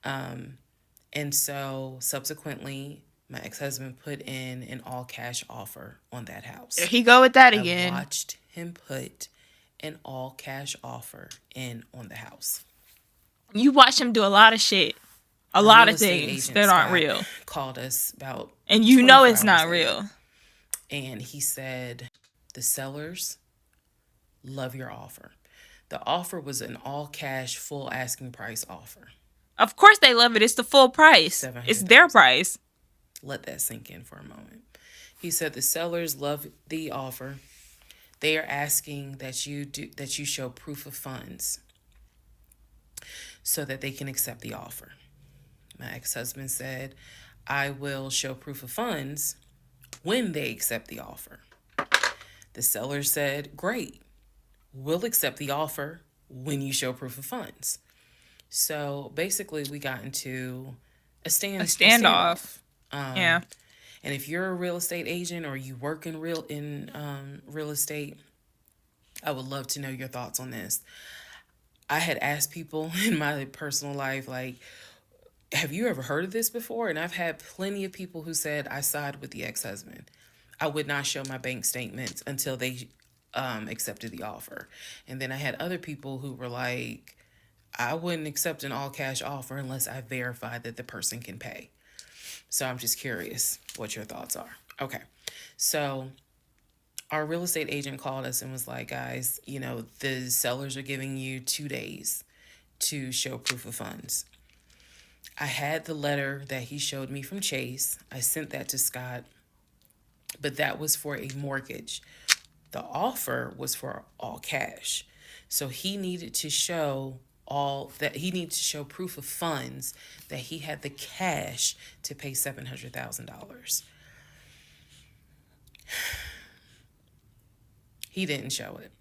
Speaker 3: And so subsequently, my ex-husband put in an all-cash offer on that house.
Speaker 2: There he go with that
Speaker 3: I
Speaker 2: again.
Speaker 3: watched him put an all-cash offer in on the house.
Speaker 2: You watch him do a lot of shit. A lot of things that aren't real.
Speaker 3: Called us about,
Speaker 2: and you know it's not real.
Speaker 3: And he said, the sellers love your offer. The offer was an all-cash, full asking price offer.
Speaker 2: Of course they love it. It's the full price. It's their price.
Speaker 3: Let that sink in for a moment. He said the sellers love the offer. They are asking that you show proof of funds so that they can accept the offer. My ex-husband said, I will show proof of funds when they accept the offer. The seller said, great. We'll accept the offer when you show proof of funds. So basically, we got into a standoff.
Speaker 2: Yeah.
Speaker 3: And if you're a real estate agent or you work in real estate, I would love to know your thoughts on this. I had asked people in my personal life, like, have you ever heard of this before? And I've had plenty of people who said, I side with the ex-husband. I would not show my bank statements until they accepted the offer. And then I had other people who were like, I wouldn't accept an all-cash offer unless I verified that the person can pay. So I'm just curious what your thoughts are. Okay. So our real estate agent called us and was like, guys, the sellers are giving you 2 days to show proof of funds. I had the letter that he showed me from Chase. I sent that to Scott, but that was for a mortgage. The offer was for all cash. So he needed to show proof of funds that he had the cash to pay $700,000. He didn't show it.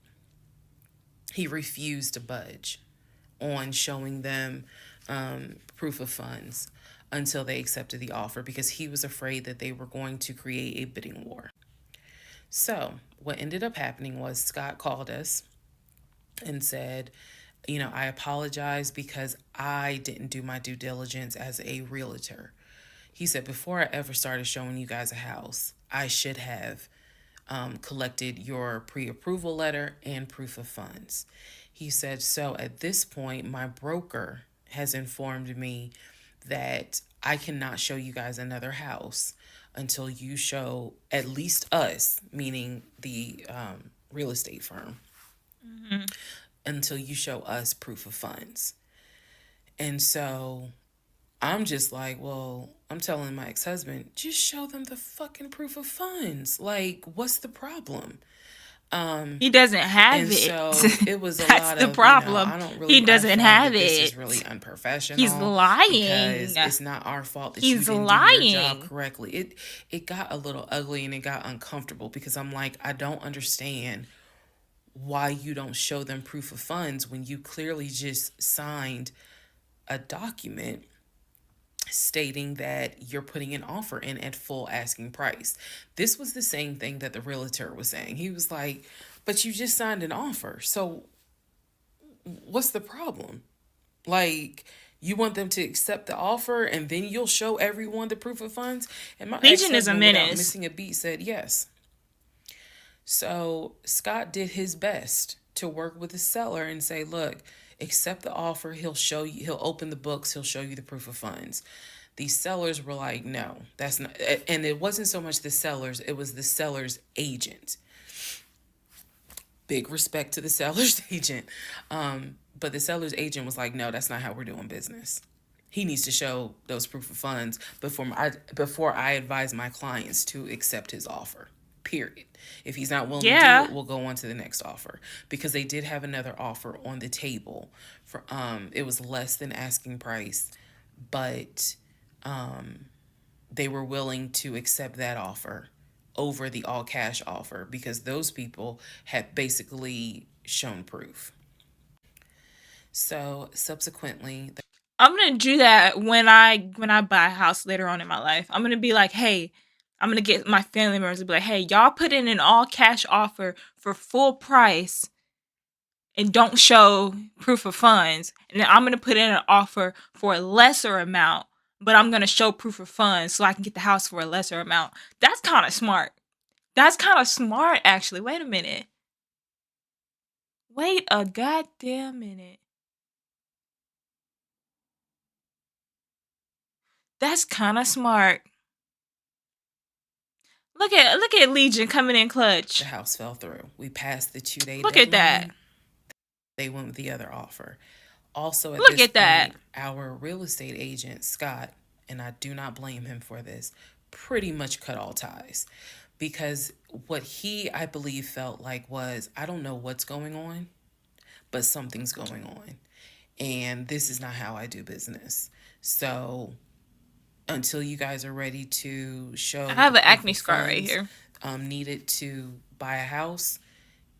Speaker 3: He refused to budge on showing them proof of funds until they accepted the offer because he was afraid that they were going to create a bidding war. So what ended up happening was Scott called us and said, I apologize because I didn't do my due diligence as a realtor. He said, before I ever started showing you guys a house, I should have collected your pre-approval letter and proof of funds. He said, so at this point, my broker has informed me that I cannot show you guys another house until you show at least us, meaning the real estate firm, until you show us proof of funds. And so I'm just like, well, I'm telling my ex-husband, just show them the fucking proof of funds. Like, what's the problem?
Speaker 2: He doesn't have
Speaker 3: and
Speaker 2: it.
Speaker 3: So it was a
Speaker 2: That's
Speaker 3: lot
Speaker 2: the
Speaker 3: of,
Speaker 2: problem.
Speaker 3: I don't really.
Speaker 2: He doesn't have
Speaker 3: This
Speaker 2: it.
Speaker 3: is really unprofessional.
Speaker 2: He's lying.
Speaker 3: Because it's not our fault that
Speaker 2: He's
Speaker 3: you didn't
Speaker 2: lying.
Speaker 3: do your job correctly. It got a little ugly and it got uncomfortable because I'm like, I don't understand why you don't show them proof of funds when you clearly just signed a document stating that you're putting an offer in at full asking price. This was the same thing that the realtor was saying. He was like, but you just signed an offer. So what's the problem? Like, you want them to accept the offer and then you'll show everyone the proof of funds? And my
Speaker 2: Legion is a menace.
Speaker 3: without missing a beat, said yes. So Scott did his best to work with the seller and say, look, accept the offer. He'll show you, he'll open the books. He'll show you the proof of funds. These sellers were like, no, that's not. And it wasn't so much the sellers. It was the seller's agent. Big respect to the seller's agent. But the seller's agent was like, no, that's not how we're doing business. He needs to show those proof of funds before I advise my clients to accept his offer. Period. If he's not willing to do it, we'll go on to the next offer. Because they did have another offer on the table for it was less than asking price, but they were willing to accept that offer over the all cash offer because those people had basically shown proof. So subsequently,
Speaker 2: I'm gonna do that when I buy a house later on in my life. I'm gonna be like, hey, I'm gonna get my family members to be like, hey, y'all put in an all cash offer for full price and don't show proof of funds. And then I'm gonna put in an offer for a lesser amount, but I'm gonna show proof of funds so I can get the house for a lesser amount. That's kind of smart. That's kind of smart, actually. Wait a minute. Wait a goddamn minute. That's kind of smart. Look at Legion coming in clutch.
Speaker 3: the house fell through. We passed the 2-day
Speaker 2: Look
Speaker 3: deadline.
Speaker 2: at that.
Speaker 3: They went with the other offer. Also, at
Speaker 2: Look
Speaker 3: this
Speaker 2: at that.
Speaker 3: point, our real estate agent, Scott, and I do not blame him for this, pretty much cut all ties. Because what he, I believe, felt like was, I don't know what's going on, but something's going on. And this is not how I do business. So until you guys are ready to show
Speaker 2: I have
Speaker 3: the
Speaker 2: an
Speaker 3: proof
Speaker 2: acne
Speaker 3: of
Speaker 2: scar right
Speaker 3: funds,
Speaker 2: here.
Speaker 3: needed to buy a house,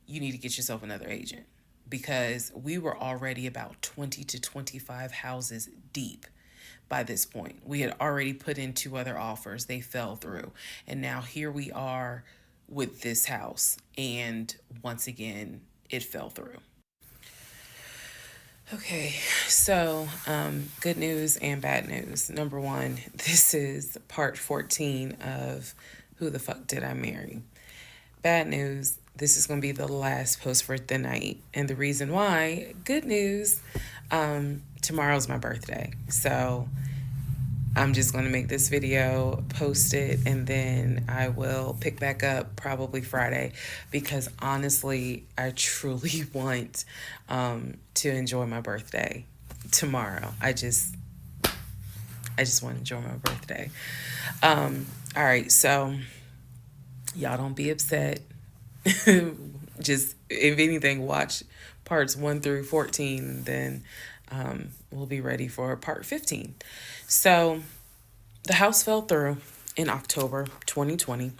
Speaker 3: you need to get yourself another agent, because we were already about 20 to 25 houses deep by this point. We had already put in 2 other offers. They fell through. And now here we are with this house. And once again, it fell through. Okay, so good news and bad news. Number one, this is part 14 of Who the Fuck Did I Marry? Bad news, this is going to be the last post for the night. And the reason why, good news, tomorrow's my birthday. So I'm just going to make this video, post it, and then I will pick back up probably Friday, because honestly, I truly want to enjoy my birthday tomorrow. I just want to enjoy my birthday. All right, so y'all don't be upset. Just, if anything, watch parts 1 through 14, then we'll be ready for part 15. So the house fell through in October 2020.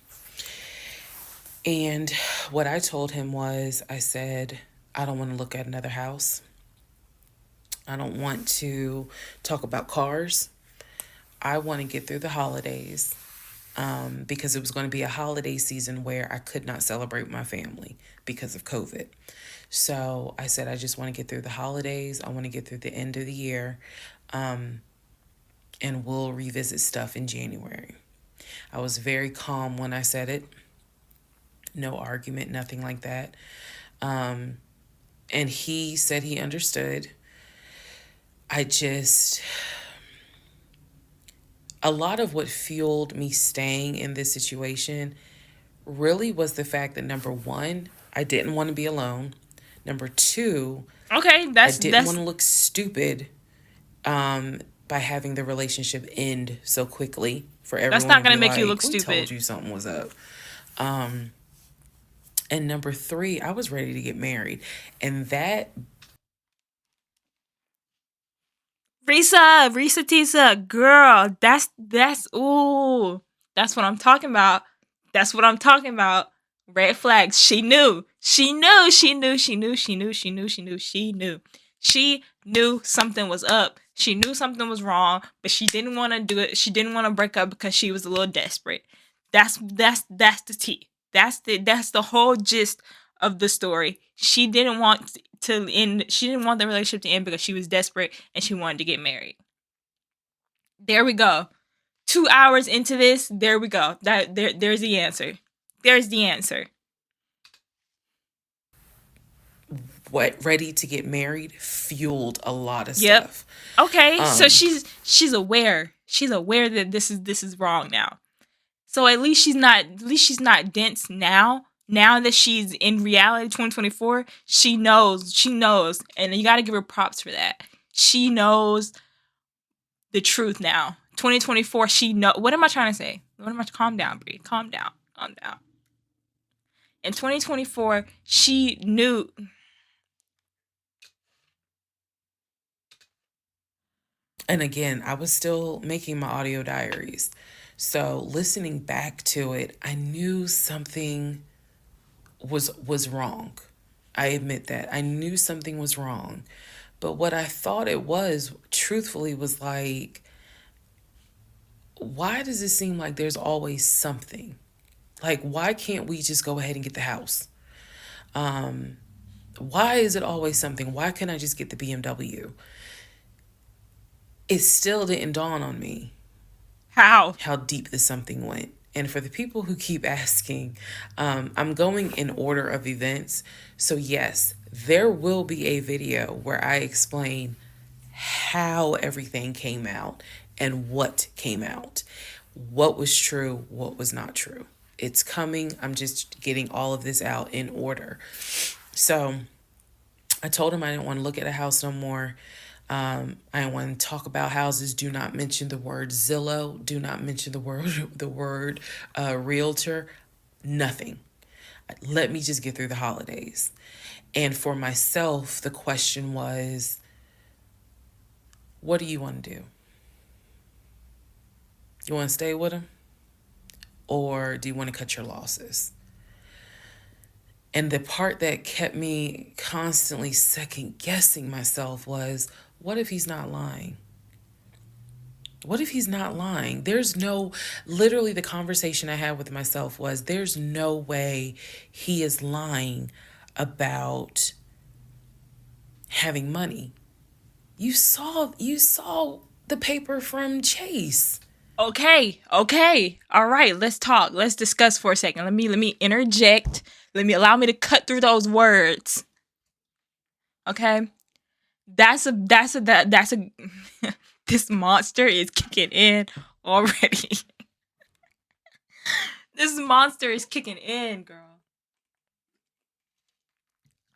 Speaker 3: And what I told him was, I said, I don't want to look at another house. I don't want to talk about cars. I want to get through the holidays, because it was going to be a holiday season where I could not celebrate with my family because of COVID. So I said, I just want to get through the holidays. I want to get through the end of the year. And we'll revisit stuff in January. I was very calm when I said it. No argument, nothing like that. And he said he understood. A lot of what fueled me staying in this situation really was the fact that, number one, I didn't want to be alone. Number two,
Speaker 2: okay,
Speaker 3: I didn't want to look stupid by having the relationship end so quickly for everyone.
Speaker 2: That's not
Speaker 3: going to
Speaker 2: make you
Speaker 3: like,
Speaker 2: look
Speaker 3: "We
Speaker 2: stupid."
Speaker 3: told you something was up. And number three, I was ready to get married. And that
Speaker 2: Reesa Teesa, girl, that's ooh, that's what I'm talking about. That's what I'm talking about. Red flags. She knew. She knew. She knew. She knew. She knew. She knew. She knew. She knew. She knew something was up. She knew something was wrong, but she didn't want to do it. She didn't want to break up because she was a little desperate. That's the tea. That's the whole gist of the story. She didn't want to end. She didn't want the relationship to end because she was desperate and she wanted to get married. There we go. 2 hours into this, there we go. There's the answer. There's the answer.
Speaker 3: What ready to get married fueled a lot of stuff.
Speaker 2: Okay, so she's aware. She's aware that this is wrong now. So at least she's not dense now. Now that she's in reality 2024, she knows, and you got to give her props for that. She knows the truth now. 2024, she know. What am I trying to say? Calm down, Brie. Calm down. In 2024, she knew.
Speaker 3: And again, I was still making my audio diaries. So listening back to it, I knew something was wrong. I admit that. I knew something was wrong.
Speaker 1: But what I thought it was, truthfully, was like, why does it seem like there's always something? Like, why can't we just go ahead and get the house? Why is it always something? Why can't I just get the BMW? It still didn't dawn on me
Speaker 2: How?
Speaker 1: deep this something went. And for the people who keep asking, I'm going in order of events. So, yes, there will be a video where I explain how everything came out and what came out, what was true, what was not true. It's coming. I'm just getting all of this out in order. So I told him I didn't want to look at a house no more. I didn't want to talk about houses. Do not mention the word Zillow. Do not mention the word realtor. Nothing. Let me just get through the holidays. And for myself, the question was, what do you want to do? You want to stay with him? Or do you want to cut your losses? And the part that kept me constantly second guessing myself was, what if he's not lying? What if he's not lying? Literally the conversation I had with myself was, there's no way he is lying about having money. You saw the paper from Chase.
Speaker 2: Okay. All right, let's talk. Let's discuss for a second. Let me interject. Allow me to cut through those words. Okay? That's a this monster is kicking in already. This monster is kicking in, girl.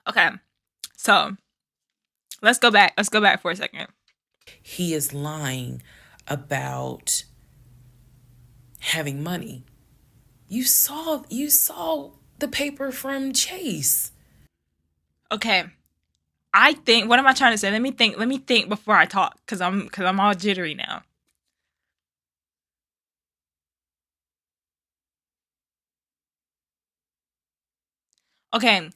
Speaker 2: Okay. So, let's go back for a second.
Speaker 1: He is lying about having money. You saw the paper from Chase.
Speaker 2: Okay. I think, what am I trying to say? Let me think before I talk, cuz I'm all jittery now. Okay.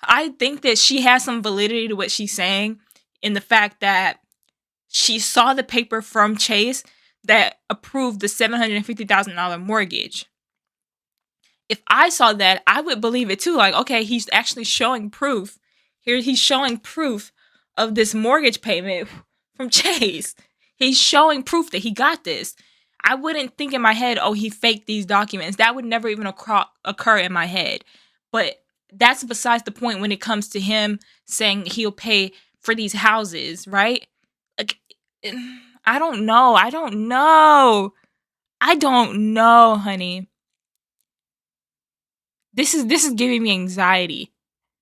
Speaker 2: I think that she has some validity to what she's saying, in the fact that she saw the paper from Chase that approved the $750,000 mortgage. If I saw that, I would believe it too. Like, okay, he's actually showing proof. Here, he's showing proof of this mortgage payment from Chase. He's showing proof that he got this. I wouldn't think in my head, oh, he faked these documents. That would never even occur in my head. But that's besides the point when it comes to him saying he'll pay for these houses, right? Like, I don't know, honey. This is giving me anxiety.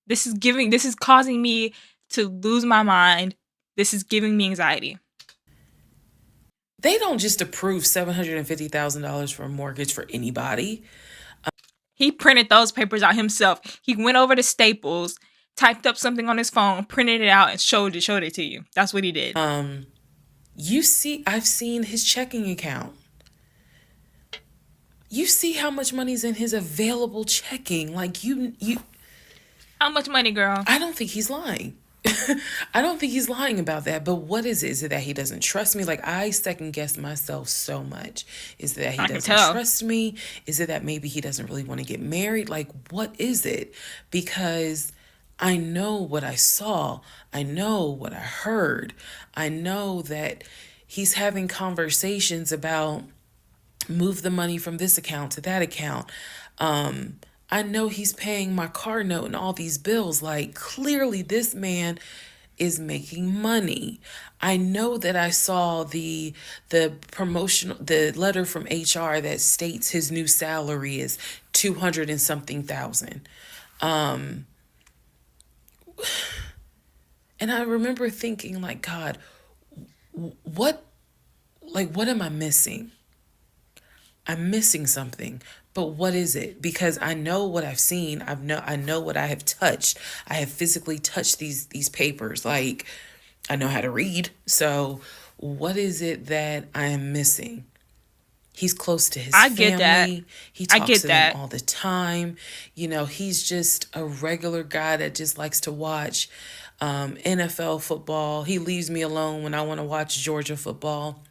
Speaker 2: This is causing me to lose my mind. This is giving me anxiety.
Speaker 1: They don't just approve $750,000 for a mortgage for anybody.
Speaker 2: He printed those papers out himself. He went over to Staples, typed up something on his phone, printed it out, and showed it to you. That's what he did.
Speaker 1: I've seen his checking account. You see how much money's in his available checking. Like, you
Speaker 2: How much money, girl?
Speaker 1: I don't think he's lying. I don't think he's lying about that. But what is it? Is it that he doesn't trust me? Like, I second guess myself so much. Is it that he doesn't trust me? Is it that maybe he doesn't really want to get married? Like, what is it? Because I know what I saw. I know what I heard. I know that he's having conversations about move the money from this account to that account. I know he's paying my car note and all these bills. Like, clearly this man is making money. I know that I saw the letter from HR that states his new salary is 200 and something thousand. And I remember thinking, like, God, what am I missing? I'm missing something. But what is it? Because I know what I've seen. I know what I have touched. I have physically touched these papers. Like, I know how to read. So what is it that I am missing? He's close to his
Speaker 2: I get that.
Speaker 1: family. He
Speaker 2: I
Speaker 1: talks
Speaker 2: get
Speaker 1: to them
Speaker 2: that.
Speaker 1: all the time. He's just a regular guy that just likes to watch NFL football. He leaves me alone when I want to watch Georgia football.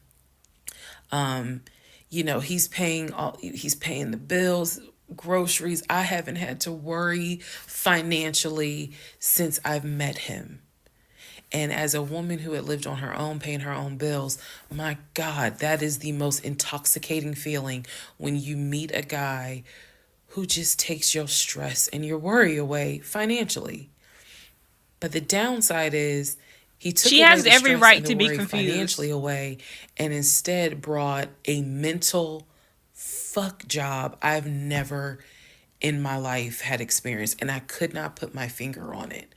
Speaker 1: He's paying the bills, groceries. I haven't had to worry financially since I've met him. And as a woman who had lived on her own, paying her own bills, my God, that is the most intoxicating feeling when you meet a guy who just takes your stress and your worry away financially. But the downside is he took
Speaker 2: She
Speaker 1: away
Speaker 2: has
Speaker 1: the
Speaker 2: every
Speaker 1: stress
Speaker 2: right
Speaker 1: and the
Speaker 2: to be
Speaker 1: worry financially
Speaker 2: confused.
Speaker 1: away and instead brought a mental fuck job I've never in my life had experienced. And I could not put my finger on it.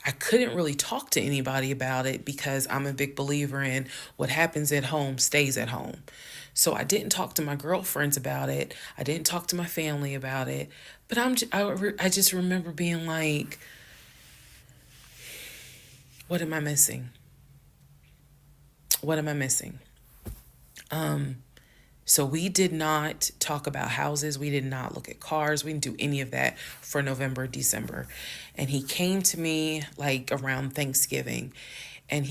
Speaker 1: I couldn't really talk to anybody about it because I'm a big believer in what happens at home stays at home. So I didn't talk to my girlfriends about it. I didn't talk to my family about it. But I just remember being like, what am I missing? What am I missing? So we did not talk about houses. We did not look at cars. We didn't do any of that for November, December. And he came to me like around Thanksgiving, and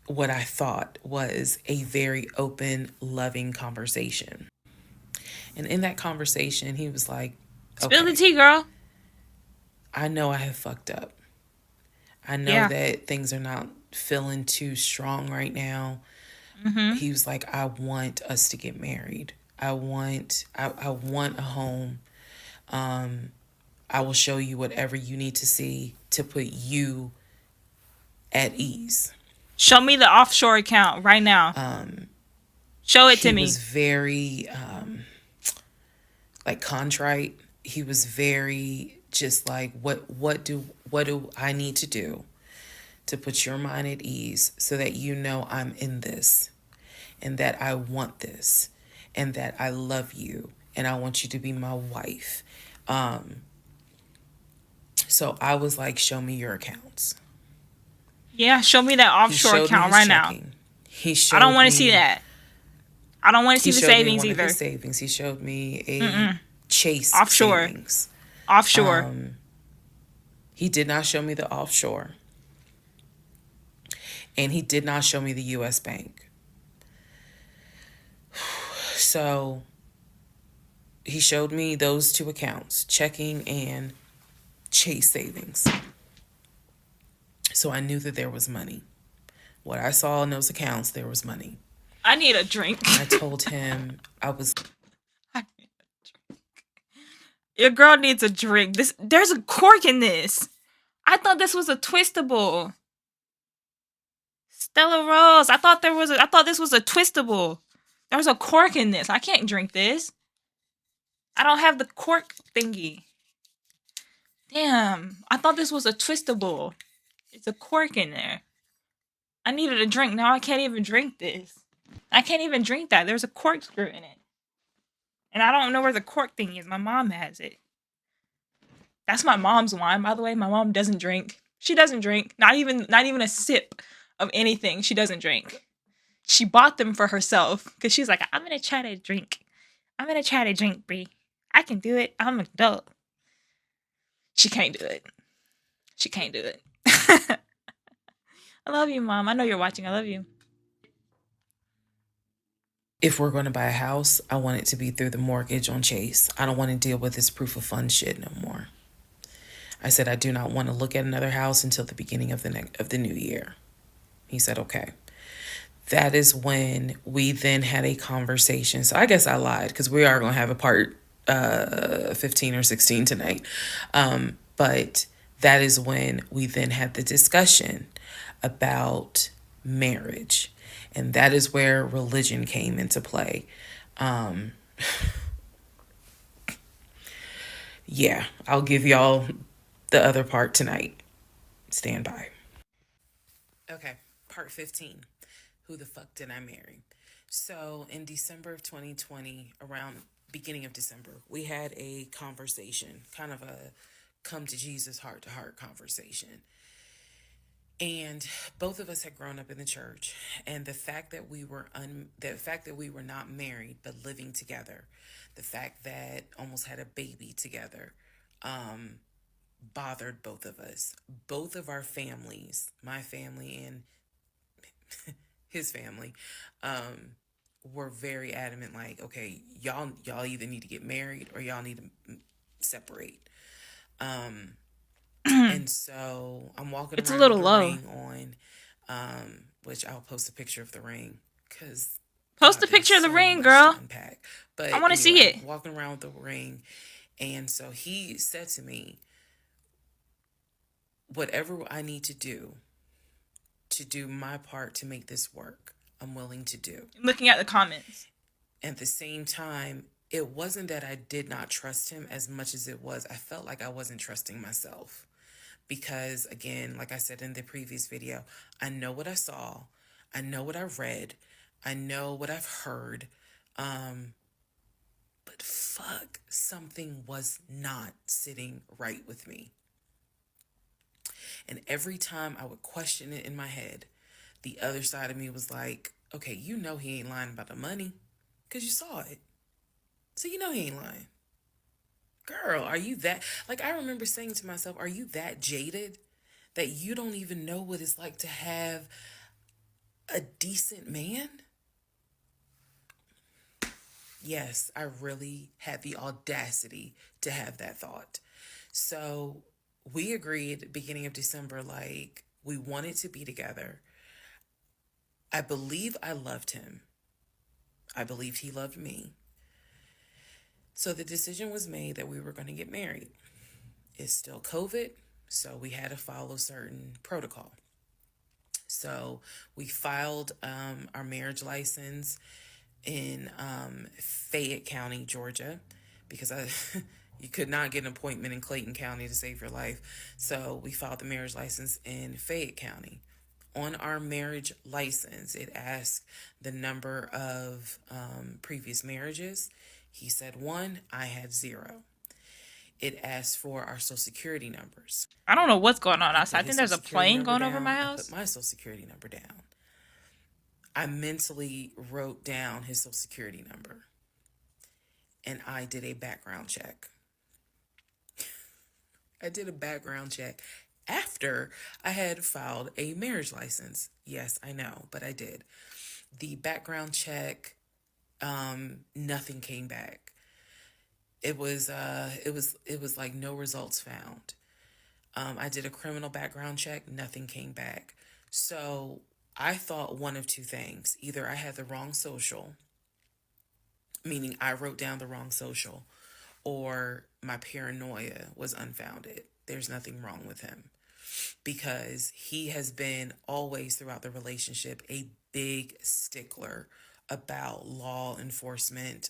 Speaker 1: what I thought was a very open, loving conversation. And in that conversation, he was like,
Speaker 2: Spill the
Speaker 1: okay,
Speaker 2: tea, girl.
Speaker 1: I know I have fucked up. I know
Speaker 2: Yeah.
Speaker 1: that things are not feeling too strong right now. He was like, I want us to get married. I want a home. I will show you whatever you need to see to put you at ease.
Speaker 2: Show me the offshore account right now. Show it to
Speaker 1: He was
Speaker 2: me.
Speaker 1: very like contrite. He was very just like what do I need to do to put your mind at ease so that you know I'm in this and that I want this and that I love you and I want you to be my wife. So I was like, show me your accounts.
Speaker 2: Yeah, show me that
Speaker 1: He
Speaker 2: offshore
Speaker 1: showed me
Speaker 2: account
Speaker 1: his
Speaker 2: right now.
Speaker 1: checking. He
Speaker 2: I don't
Speaker 1: showed
Speaker 2: want to see
Speaker 1: me
Speaker 2: that. I don't want to
Speaker 1: he
Speaker 2: see the
Speaker 1: showed me
Speaker 2: savings
Speaker 1: one of his
Speaker 2: either.
Speaker 1: savings. He showed me a Chase
Speaker 2: Offshore.
Speaker 1: savings.
Speaker 2: Offshore.
Speaker 1: He did not show me the offshore. And he did not show me the US Bank. So he showed me those two accounts, checking and Chase savings. So I knew that there was money. What I saw in those accounts, there was money.
Speaker 2: I need a drink.
Speaker 1: I told him
Speaker 2: Your girl needs a drink. There's a cork in this. I thought this was a twistable. Stella Rose. I thought this was a twistable. There's a cork in this. I can't drink this. I don't have the cork thingy. Damn. I thought this was a twistable. It's a cork in there. I needed a drink. Now I can't even drink this. I can't even drink that. There's a corkscrew in it. And I don't know where the cork thing is. My mom has it. That's my mom's wine, by the way. My mom doesn't drink. She doesn't drink. Not even a sip of anything. She doesn't drink. She bought them for herself because she's like, I'm gonna try to drink. I'm gonna try to drink, Brie. I can do it. I'm an adult. She can't do it. She can't do it. I love you, Mom. I know you're watching. I love you.
Speaker 1: if we're going to buy a house, I want it to be through the mortgage on Chase. I don't want to deal with this proof of funds shit no more. I said I do not want to look at another house until the beginning of the new year. He said, okay. That is when we then had a conversation. So I guess I lied because we are going to have a part 15 or 16 tonight. But that is when we then had the discussion about marriage. And that is where religion came into play. Yeah, I'll give y'all the other part tonight. Stand by. Okay, part 15. Who the fuck did I marry? So in December of 2020, around beginning of December, we had a conversation, kind of a come to Jesus heart to heart conversation. And both of us had grown up in the church, and the fact that we were not married but living together, the fact that almost had a baby together, bothered both of us. Both of our families, my family and his family, were very adamant. Like, okay, y'all either need to get married or y'all need to separate. And so I'm walking
Speaker 2: It's a
Speaker 1: around
Speaker 2: little
Speaker 1: with a
Speaker 2: low.
Speaker 1: ring on, which I'll post a picture of the ring because
Speaker 2: Post a
Speaker 1: there's
Speaker 2: picture of the
Speaker 1: so
Speaker 2: ring,
Speaker 1: much to
Speaker 2: girl.
Speaker 1: unpack. But
Speaker 2: I want to see
Speaker 1: anyway,
Speaker 2: it.
Speaker 1: walking around with the ring, and so he said to me, "Whatever I need to do my part to make this work, I'm willing to do."
Speaker 2: Looking at the comments.
Speaker 1: At the same time, it wasn't that I did not trust him as much as it was I felt like I wasn't trusting myself. Because, again, like I said in the previous video, I know what I saw, I know what I read, I know what I've heard, but fuck, something was not sitting right with me. And every time I would question it in my head, the other side of me was like, okay, you know he ain't lying about the money because you saw it. So you know he ain't lying. Girl, are you that... Like, I remember saying to myself, are you that jaded that you don't even know what it's like to have a decent man? Yes, I really had the audacity to have that thought. So we agreed beginning of December, like, we wanted to be together. I believe I loved him. I believed he loved me. So the decision was made that we were going to get married. It's still COVID, so we had to follow certain protocol. So we filed our marriage license in Fayette County, Georgia, because you could not get an appointment in Clayton County to save your life. So we filed the marriage license in Fayette County. On our marriage license, it asked the number of previous marriages. He said 1, I had 0. It asked for our social security numbers.
Speaker 2: I don't know what's going on
Speaker 1: He
Speaker 2: outside.
Speaker 1: put
Speaker 2: I think
Speaker 1: his
Speaker 2: there's
Speaker 1: social
Speaker 2: a
Speaker 1: security
Speaker 2: plane
Speaker 1: number
Speaker 2: going over
Speaker 1: down.
Speaker 2: my
Speaker 1: I put
Speaker 2: house.
Speaker 1: my social security number down. I mentally wrote down his social security number. And I did a background check. I did a background check after I had filed a marriage license. Yes, I know, but I did. The background check, nothing came back. It was like no results found. I did a criminal background check, nothing came back. So I thought one of two things. Either I had the wrong social, meaning I wrote down the wrong social, or my paranoia was unfounded. There's nothing wrong with him because he has been always throughout the relationship a big stickler about law enforcement,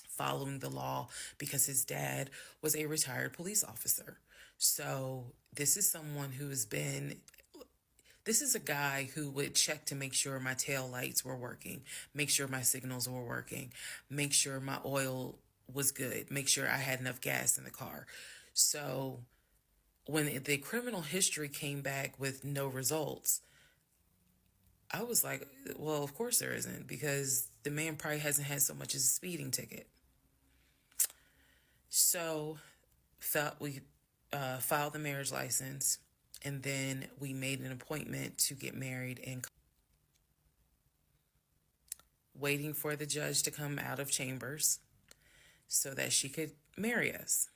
Speaker 1: following the law, because his dad was a retired police officer. So this is someone who has been... This is a guy who would check to make sure my tail lights were working, make sure my signals were working, make sure my oil was good, make sure I had enough gas in the car. So when the criminal history came back with no results, I was like, well, of course there isn't, because the man probably hasn't had so much as a speeding ticket. So we filed the marriage license, and then we made an appointment to get married, and waiting for the judge to come out of chambers so that she could marry us.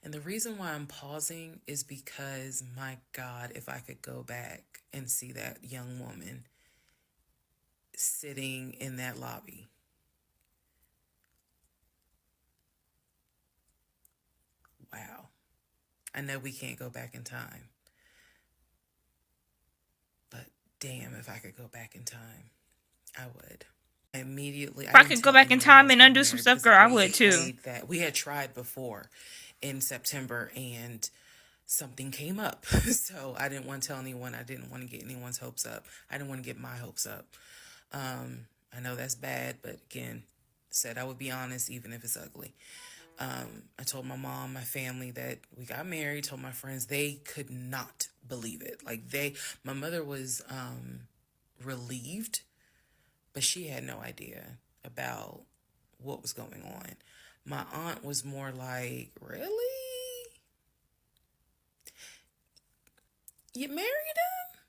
Speaker 1: And the reason why I'm pausing is because, my God, if I could go back and see that young woman sitting in that lobby. Wow. I know we can't go back in time. But damn, if I could go back in time, I would.
Speaker 2: If I could go back in time and undo some stuff, girl, I would too.
Speaker 1: That we had tried before in September, and something came up. So I didn't want to tell anyone. I didn't want to get anyone's hopes up. I didn't want to get my hopes up. I know that's bad, but again, said I would be honest even if it's ugly. I told my mom, my family that we got married, told my friends. They could not believe it. Like, my mother was relieved, but she had no idea about what was going on. My aunt was more like, really? You married him?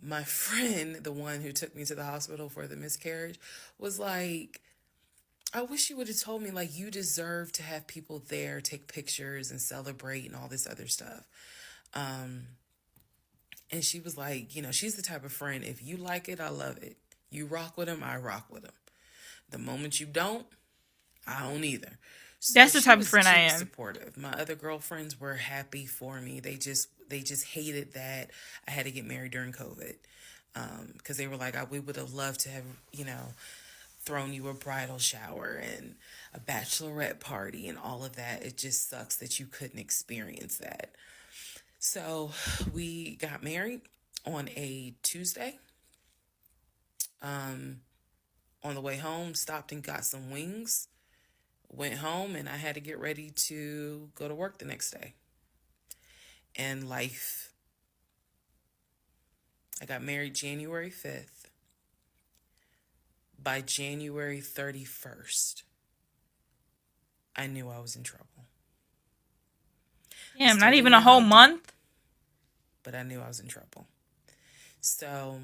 Speaker 1: My friend, the one who took me to the hospital for the miscarriage, was like, I wish you would have told me, like, you deserve to have people there, take pictures and celebrate and all this other stuff. And she was like, she's the type of friend, if you like it, I love it. You rock with him, I rock with him. The moment you don't, I don't either. So
Speaker 2: That's the type of friend I
Speaker 1: she was
Speaker 2: am.
Speaker 1: supportive. My other girlfriends were happy for me. They just hated that I had to get married during COVID. Because they were like, we would have loved to have, thrown you a bridal shower and a bachelorette party and all of that. It just sucks that you couldn't experience that. So we got married on a Tuesday. On the way home, stopped and got some wings. Went home, and I had to get ready to go to work the next day. And life. I got married January 5th. By January 31st, I knew I was in trouble.
Speaker 2: Yeah, not even a whole month.
Speaker 1: But I knew I was in trouble. So,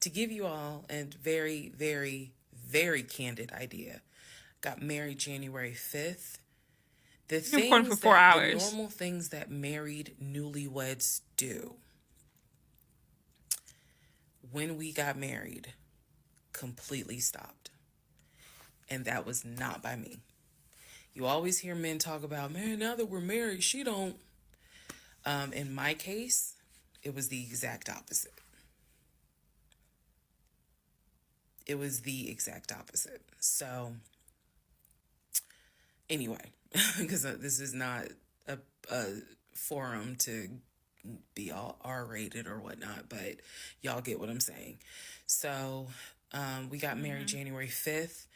Speaker 1: to give you all a very, very, very candid idea, got married January 5th. The things
Speaker 2: for 4 hours.
Speaker 1: The normal things that married newlyweds do. When we got married, completely stopped. And that was not by me. You always hear men talk about, man, now that we're married, she don't. In my case, it was the exact opposite. It was the exact opposite. So, anyway, because this is not a forum to be all R-rated or whatnot, but y'all get what I'm saying. So, we got married January 5th.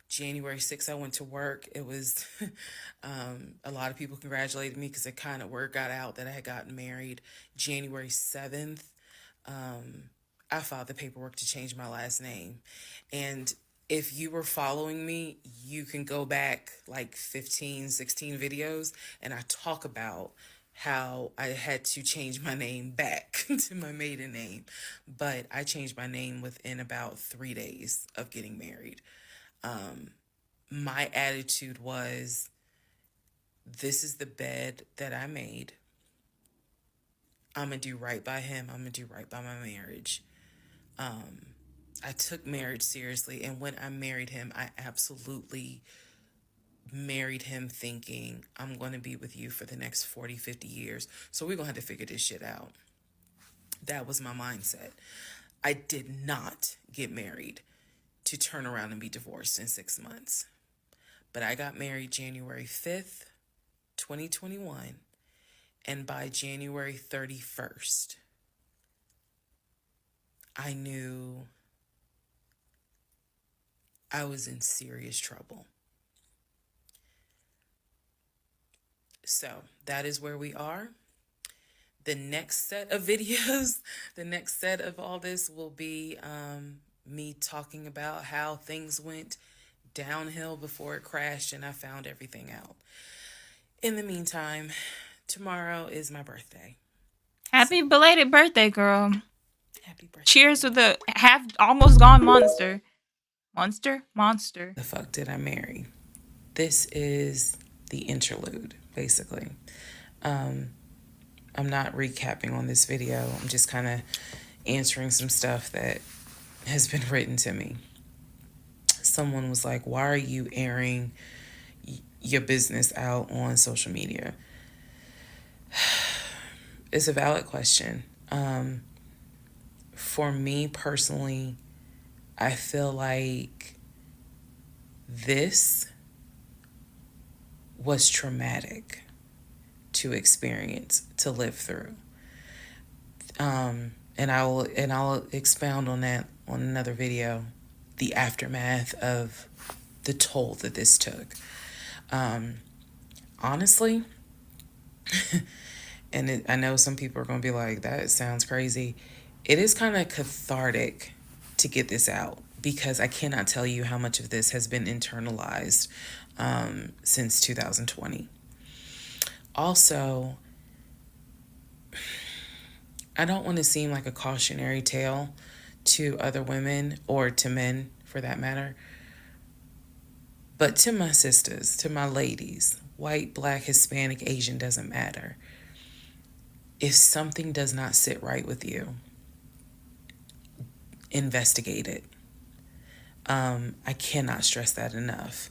Speaker 1: January 6th, I went to work. It was, a lot of people congratulated me because it kind of word got out that I had gotten married. January 7th, I filed the paperwork to change my last name. And if you were following me, you can go back like 15, 16 videos, and I talk about how I had to change my name back to my maiden name. But I changed my name within about 3 days of getting married. My attitude was, this is the bed that I made. I'm going to do right by him. I'm going to do right by my marriage. I took marriage seriously. And when I married him, I absolutely married him thinking, I'm going to be with you for the next 40, 50 years. So we're going to have to figure this shit out. That was my mindset. I did not get married to turn around and be divorced in 6 months. But I got married January 5th, 2021. And by January 31st, I knew I was in serious trouble. So that is where we are. The next set of videos, the next set of all this will be me talking about how things went downhill before it crashed and I found everything out. In the meantime, tomorrow is my birthday.
Speaker 2: Happy belated birthday, girl.
Speaker 1: Happy birthday.
Speaker 2: Cheers to the half almost gone monster. Monster?
Speaker 1: The fuck did I marry? This is the interlude, basically. I'm not recapping on this video. I'm just kind of answering some stuff that has been written to me. Someone was like, why are you airing your business out on social media? It's a valid question. For me personally, I feel like this was traumatic to experience, to live through. And I'll expound on that on another video, the aftermath of
Speaker 3: the toll that this took. Honestly, and I know some people are going to be like, that sounds crazy. It is kind of cathartic to get this out because I cannot tell you how much of this has been internalized since 2020. Also, I don't want to seem like a cautionary tale to other women or to men for that matter. But to my sisters, to my ladies, white, black, Hispanic, Asian, doesn't matter. If something does not sit right with you, investigate it. I cannot stress that enough.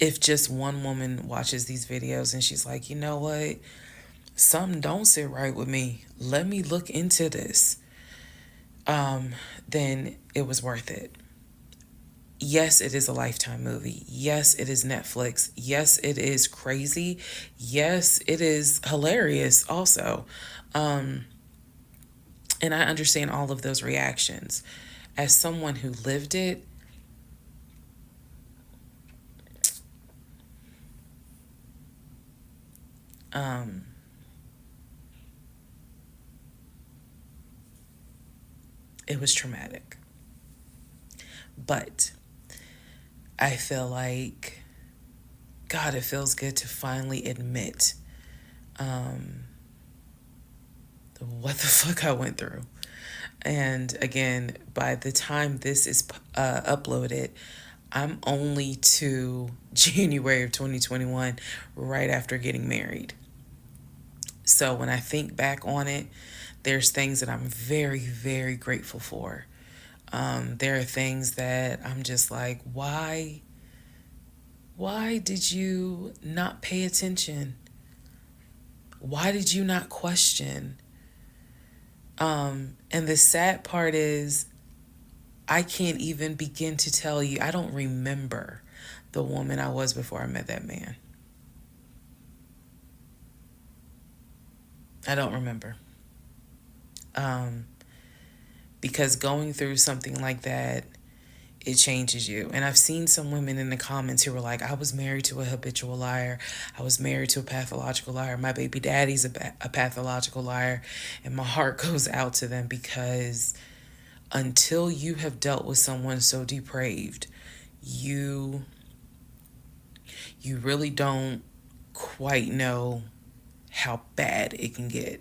Speaker 3: If just one woman watches these videos and she's like, you know what, something don't sit right with me, let me look into this, then it was worth it. Yes, it is a Lifetime movie. Yes, it is Netflix. Yes, it is crazy. Yes, it is hilarious also. And I understand all of those reactions. As someone who lived it, it was traumatic. But I feel like, God, it feels good to finally admit what the fuck I went through. And again, by the time this is uploaded, I'm only to January of 2021, right after getting married. So when I think back on it, there's things that I'm very, very grateful for. There are things that I'm just like, why did you not pay attention? Why did you not question? And the sad part is, I can't even begin to tell you, I don't remember the woman I was before I met that man. I don't remember. Because going through something like that, it changes you. And I've seen some women in the comments who were like, I was married to a habitual liar. I was married to a pathological liar. My baby daddy's a pathological liar. And my heart goes out to them because until you have dealt with someone so depraved, you really don't quite know how bad it can get.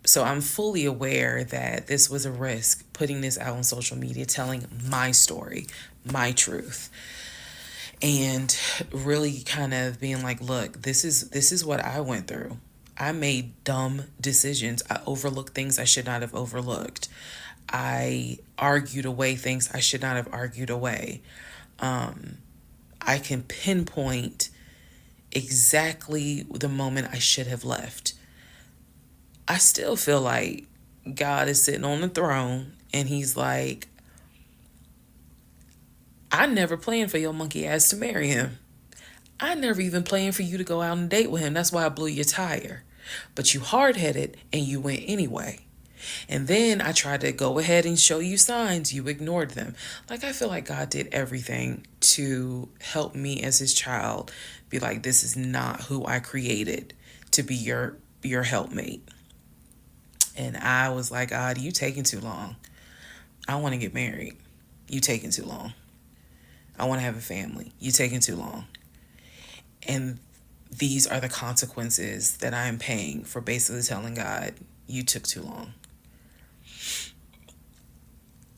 Speaker 3: So I'm fully aware that this was a risk, putting this out on social media, telling my story, my truth, and really kind of being like, look, this is what I went through. I made dumb decisions. I overlooked things I should not have overlooked. I argued away things I should not have argued away. I can pinpoint exactly the moment I should have left. I still feel like God is sitting on the throne and he's like, I never planned for your monkey ass to marry him. I never even planned for you to go out and date with him. That's why I blew your tire. But you hard-headed and you went anyway. And then I tried to go ahead and show you signs. You ignored them. Like, I feel like God did everything to help me as his child be like, this is not who I created to be your helpmate. And I was like, God, you taking too long. I want to get married. You taking too long. I want to have a family. You taking too long. And these are the consequences that I am paying for basically telling God, you took too long.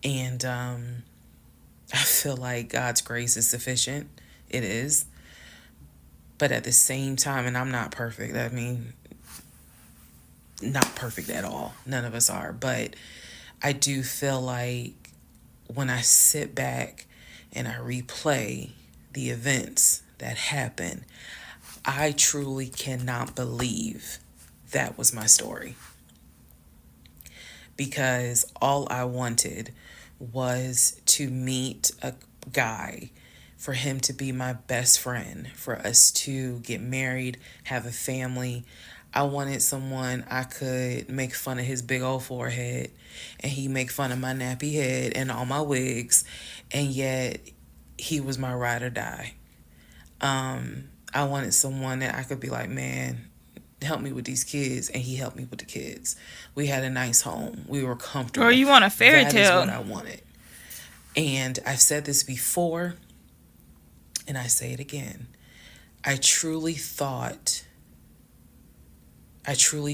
Speaker 3: And I feel like God's grace is sufficient. It is. But at the same time, and I'm not perfect. I mean, not perfect at all. None of us are. But I do feel like when I sit back and I replay the events that happened, I truly cannot believe that was my story. Because all I wanted was to meet a guy, for him to be my best friend, for us to get married, have a family.
Speaker 1: I wanted someone I could make fun of his big old forehead, and he make fun of my nappy head and all my wigs, and yet he was my ride or die. I wanted someone that I could be like, man, help me with these kids, and he helped me with the kids. We had a nice home. We were comfortable.
Speaker 2: Or you want a fairy
Speaker 1: That is
Speaker 2: tale.
Speaker 1: what I wanted. And I've said this before, and I say it again. I truly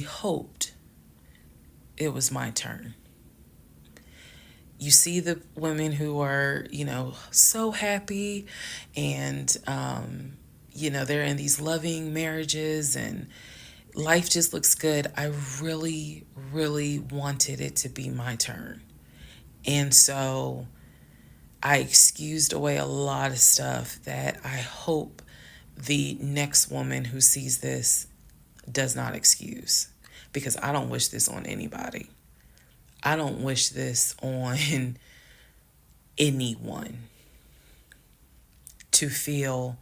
Speaker 1: hoped it was my turn. You see the women who are, so happy, and, they're in these loving marriages and life just looks good. I really, really wanted it to be my turn. And so I excused away a lot of stuff that I hope the next woman who sees this does not excuse, because I don't wish this on anybody. I don't wish this on anyone, to feel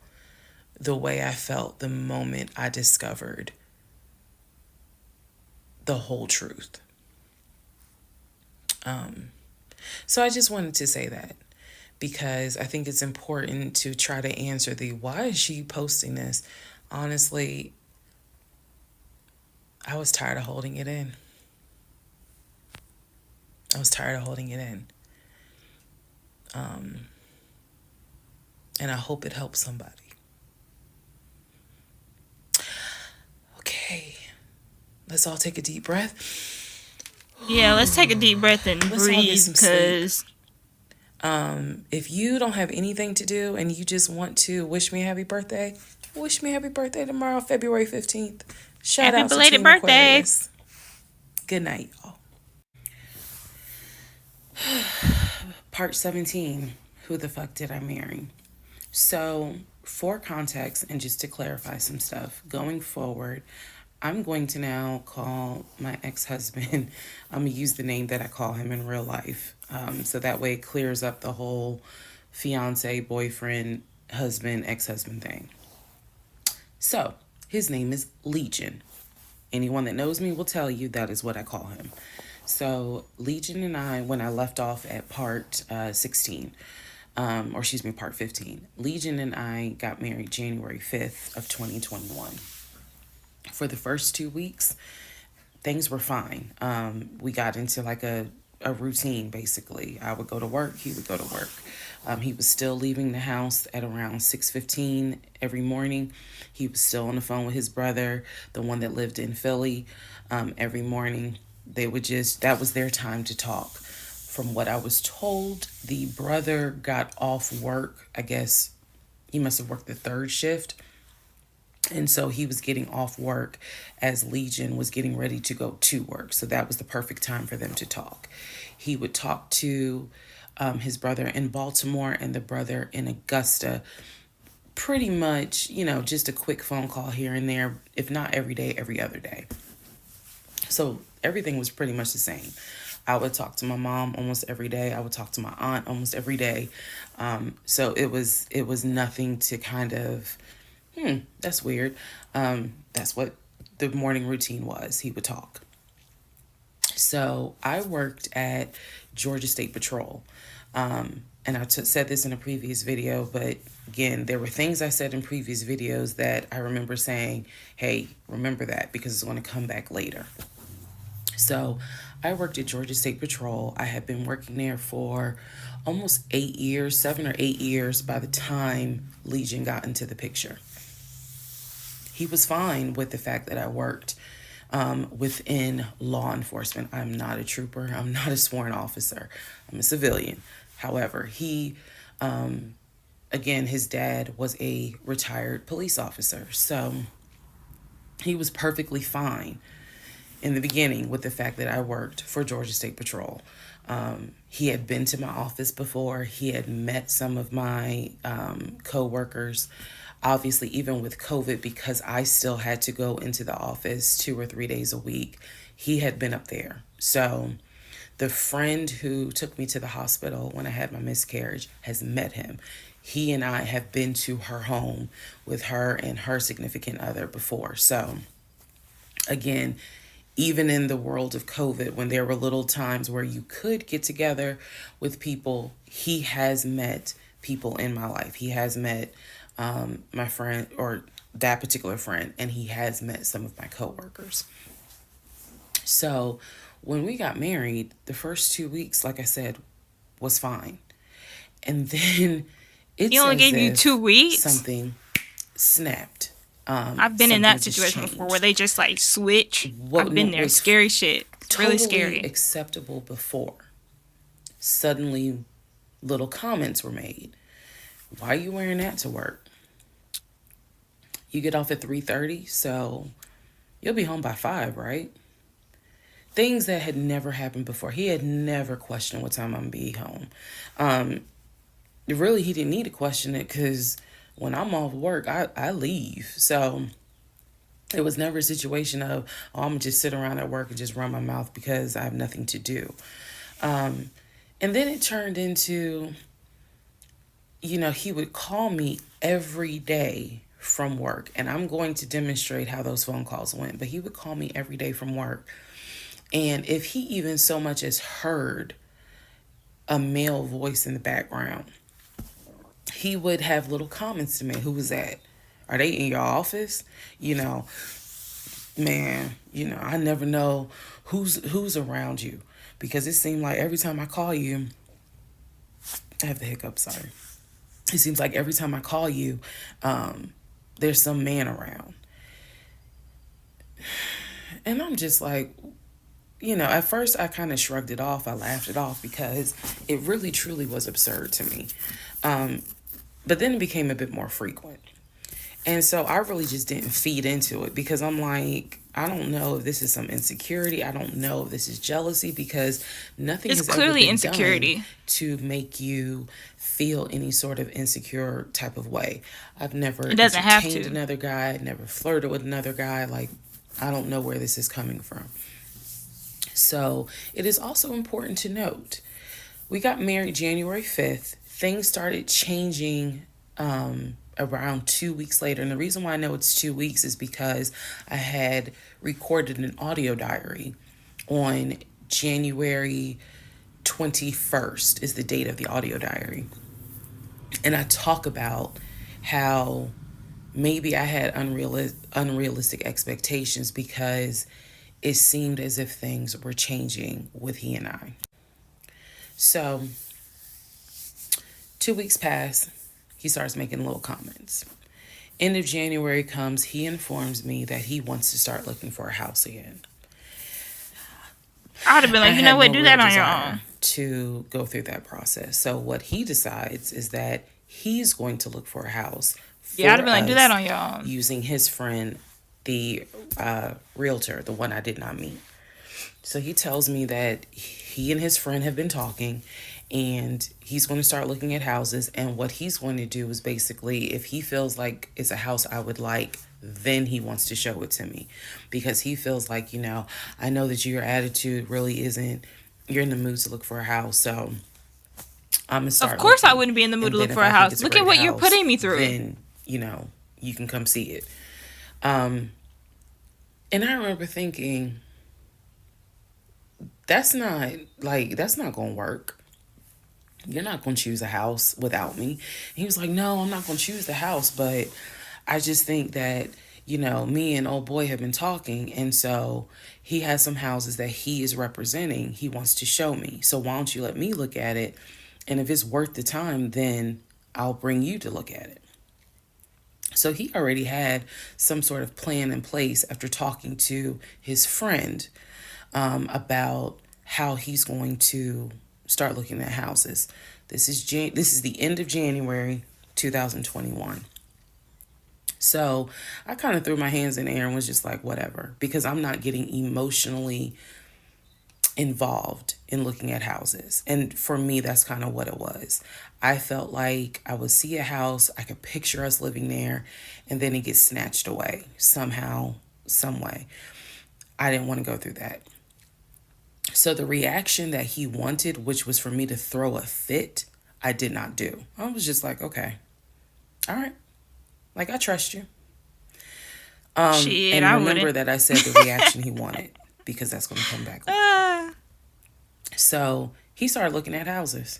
Speaker 1: the way I felt the moment I discovered the whole truth. So I just wanted to say that, because I think it's important to try to answer the why is she posting this. Honestly, I was tired of holding it in. And I hope it helps somebody. Okay, let's all take a deep breath.
Speaker 2: Yeah, let's take a deep breath and breathe, because
Speaker 1: if you don't have anything to do and you just want to wish me a happy birthday, wish me a happy birthday tomorrow, February 15th. Shout
Speaker 2: happy
Speaker 1: out to
Speaker 2: belated
Speaker 1: Team
Speaker 2: birthday.
Speaker 1: Aquarius. Good night, y'all. Part 17, who the fuck did I marry? So, for context and just to clarify some stuff, going forward, I'm going to now call my ex-husband, I'm going to use the name that I call him in real life. So that way it clears up the whole fiance, boyfriend, husband, ex-husband thing. So, his name is Legion. Anyone that knows me will tell you that is what I call him. So, Legion and I, when I left off at part 16, part 15, Legion and I got married January 5th of 2021. For the first 2 weeks, things were fine. We got into like a routine, basically. I would go to work, he would go to work. He was still leaving the house at around 6:15 every morning. He was still on the phone with his brother, the one that lived in Philly, every morning. That was their time to talk. From what I was told, the brother got off work. I guess he must have worked the third shift. And so he was getting off work as Legion was getting ready to go to work. So that was the perfect time for them to talk. He would talk to his brother in Baltimore and the brother in Augusta. Pretty much, just a quick phone call here and there, if not every day, every other day. So everything was pretty much the same. I would talk to my mom almost every day. I would talk to my aunt almost every day. So it was nothing to kind of, that's weird. That's what the morning routine was. He would talk. So I worked at Georgia State Patrol. And I said this in a previous video, but again, there were things I said in previous videos that I remember saying, hey, remember that, because it's going to come back later. So I worked at Georgia State Patrol. I had been working there for almost 8 years, 7 or 8 years by the time Legion got into the picture. He was fine with the fact that I worked within law enforcement. I'm not a trooper. I'm not a sworn officer. I'm a civilian. However, he, again, his dad was a retired police officer. So he was perfectly fine in the beginning with the fact that I worked for Georgia State Patrol. He had been to my office before. He had met some of my co-workers. Obviously, even with COVID, because I still had to go into the office 2 or 3 days a week, he had been up there. So the friend who took me to the hospital when I had my miscarriage has met him. He and I have been to her home with her and her significant other before. So Again, even in the world of COVID, when there were little times where you could get together with people, he has met people in my life. He has met my friend, or that particular friend, and he has met some of my coworkers. So when we got married, the first 2 weeks, like I said, was fine. And then
Speaker 2: He
Speaker 1: it's
Speaker 2: only
Speaker 1: as
Speaker 2: gave you
Speaker 1: if
Speaker 2: 2 weeks.
Speaker 1: something snapped.
Speaker 2: I've been in
Speaker 1: Something
Speaker 2: that
Speaker 1: just
Speaker 2: situation before where
Speaker 1: changed.
Speaker 2: they just like switch.
Speaker 1: What
Speaker 2: I've been there.
Speaker 1: was
Speaker 2: Scary shit. Really
Speaker 1: totally
Speaker 2: scary.
Speaker 1: acceptable before, suddenly little comments were made. Why are you wearing that to work? You get off at 3:30, so you'll be home by 5, right? Things that had never happened before. He had never questioned what time I'm gonna be home. Really, he didn't need to question it because when I'm off work, I leave. So it was never a situation of, oh, I'm gonna just sit around at work and just run my mouth because I have nothing to do. And then it turned into, he would call me every day from work. And I'm going to demonstrate how those phone calls went. But he would call me every day from work. And if he even so much as heard a male voice in the background, he would have little comments to me. Who was that? Are they in your office? Man, I never know who's around you, because it seemed like every time I call you, I have the hiccup, sorry. It seems like every time I call you, there's some man around. And I'm just like, at first I kind of shrugged it off. I laughed it off because it really truly was absurd to me. But then it became a bit more frequent. And so I really just didn't feed into it, because I'm like, I don't know if this is some insecurity. I don't know if this is jealousy, because nothing
Speaker 2: It's
Speaker 1: has ever
Speaker 2: clearly
Speaker 1: been
Speaker 2: insecurity.
Speaker 1: done to make you feel any sort of insecure type of way. I've never
Speaker 2: It doesn't have
Speaker 1: entertained
Speaker 2: to.
Speaker 1: another guy, never flirted with another guy. Like, I don't know where this is coming from. So it is also important to note, we got married January 5th. Things started changing around 2 weeks later. And the reason why I know it's 2 weeks is because I had recorded an audio diary on January 21st is the date of the audio diary. And I talk about how maybe I had unrealistic expectations, because it seemed as if things were changing with he and I. So 2 weeks pass. He starts making little comments. End of January comes. He informs me that he wants to start looking for a house again.
Speaker 2: I would have been
Speaker 1: I
Speaker 2: like, you
Speaker 1: had
Speaker 2: know what,
Speaker 1: no
Speaker 2: do
Speaker 1: real
Speaker 2: that on your
Speaker 1: desire
Speaker 2: own.
Speaker 1: to go through that process. So what he decides is that he's going to look for a house
Speaker 2: Yeah, I'd
Speaker 1: for
Speaker 2: have been like, do that
Speaker 1: us
Speaker 2: on your own.
Speaker 1: using his friend, the realtor, the one I did not meet. So he tells me that he and his friend have been talking, and he's going to start looking at houses. And what he's going to do is basically, if he feels like it's a house I would like, then he wants to show it to me, because he feels like, I know that your attitude really isn't, you're in the mood to look for a house. So I'm going to start
Speaker 2: Of course I
Speaker 1: looking.
Speaker 2: wouldn't be in the mood
Speaker 1: And
Speaker 2: to
Speaker 1: then
Speaker 2: look
Speaker 1: if
Speaker 2: for a
Speaker 1: I think
Speaker 2: house.
Speaker 1: it's
Speaker 2: Look at
Speaker 1: great
Speaker 2: what you're
Speaker 1: house,
Speaker 2: putting me through.
Speaker 1: then, you can come see it. And I remember thinking, that's not going to work. You're not going to choose a house without me. And he was like, no, I'm not going to choose the house, but I just think that, me and old boy have been talking. And so he has some houses that he is representing. He wants to show me. So why don't you let me look at it? And if it's worth the time, then I'll bring you to look at it. So he already had some sort of plan in place after talking to his friend about how he's going to start looking at houses. This is the end of January 2021. So I kind of threw my hands in the air and was just like, whatever, because I'm not getting emotionally involved in looking at houses. And for me, that's kind of what it was. I felt like I would see a house, I could picture us living there, and then it gets snatched away somehow, some way. I didn't want to go through that. So the reaction that he wanted, which was for me to throw a fit, I did not do. I was just like, okay, all right. Like, I trust you.
Speaker 2: Shit,
Speaker 1: And
Speaker 2: I
Speaker 1: remember
Speaker 2: wouldn't.
Speaker 1: that I said the reaction he wanted, because that's going to come back.
Speaker 2: Ah.
Speaker 1: So he started looking at houses.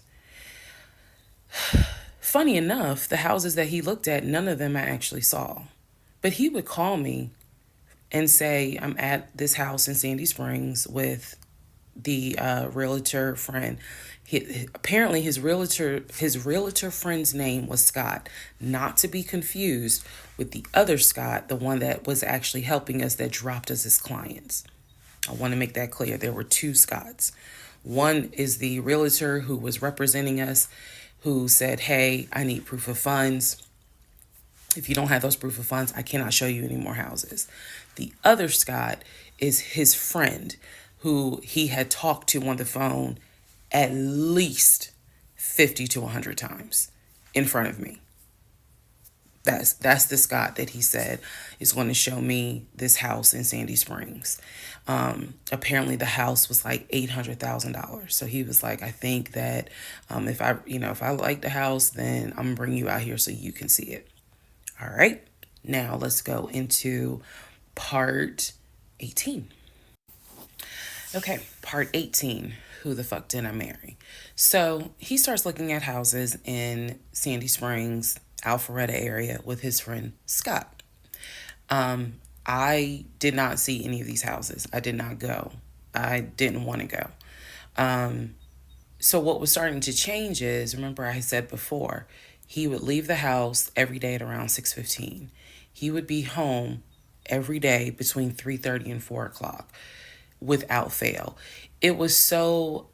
Speaker 1: Funny enough, the houses that he looked at, none of them I actually saw. But he would call me and say, I'm at this house in Sandy Springs with the realtor friend. Apparently his realtor friend's name was Scott, not to be confused with the other Scott, the one that was actually helping us, that dropped us as clients. I want to make that clear. There were two Scotts. One is the realtor who was representing us, who said, hey, I need proof of funds. If you don't have those proof of funds, I cannot show you any more houses. The other Scott is his friend, who he had talked to on the phone at least 50 to 100 times in front of me. That's the Scott that he said is going to show me this house in Sandy Springs. Apparently the house was like $800,000. So he was like, I think that if I like the house, then I'm gonna bring you out here so you can see it. All right. Now let's go into part 18. Okay, part 18. Who the fuck did I marry? So he starts looking at houses in Sandy Springs, Alpharetta area with his friend Scott. I did not see any of these houses. I did not go. I didn't want to go. So what was starting to change is, remember I said before, he would leave the house every day at around 6:15. He would be home every day between 3:30 and 4 o'clock without fail. It was so,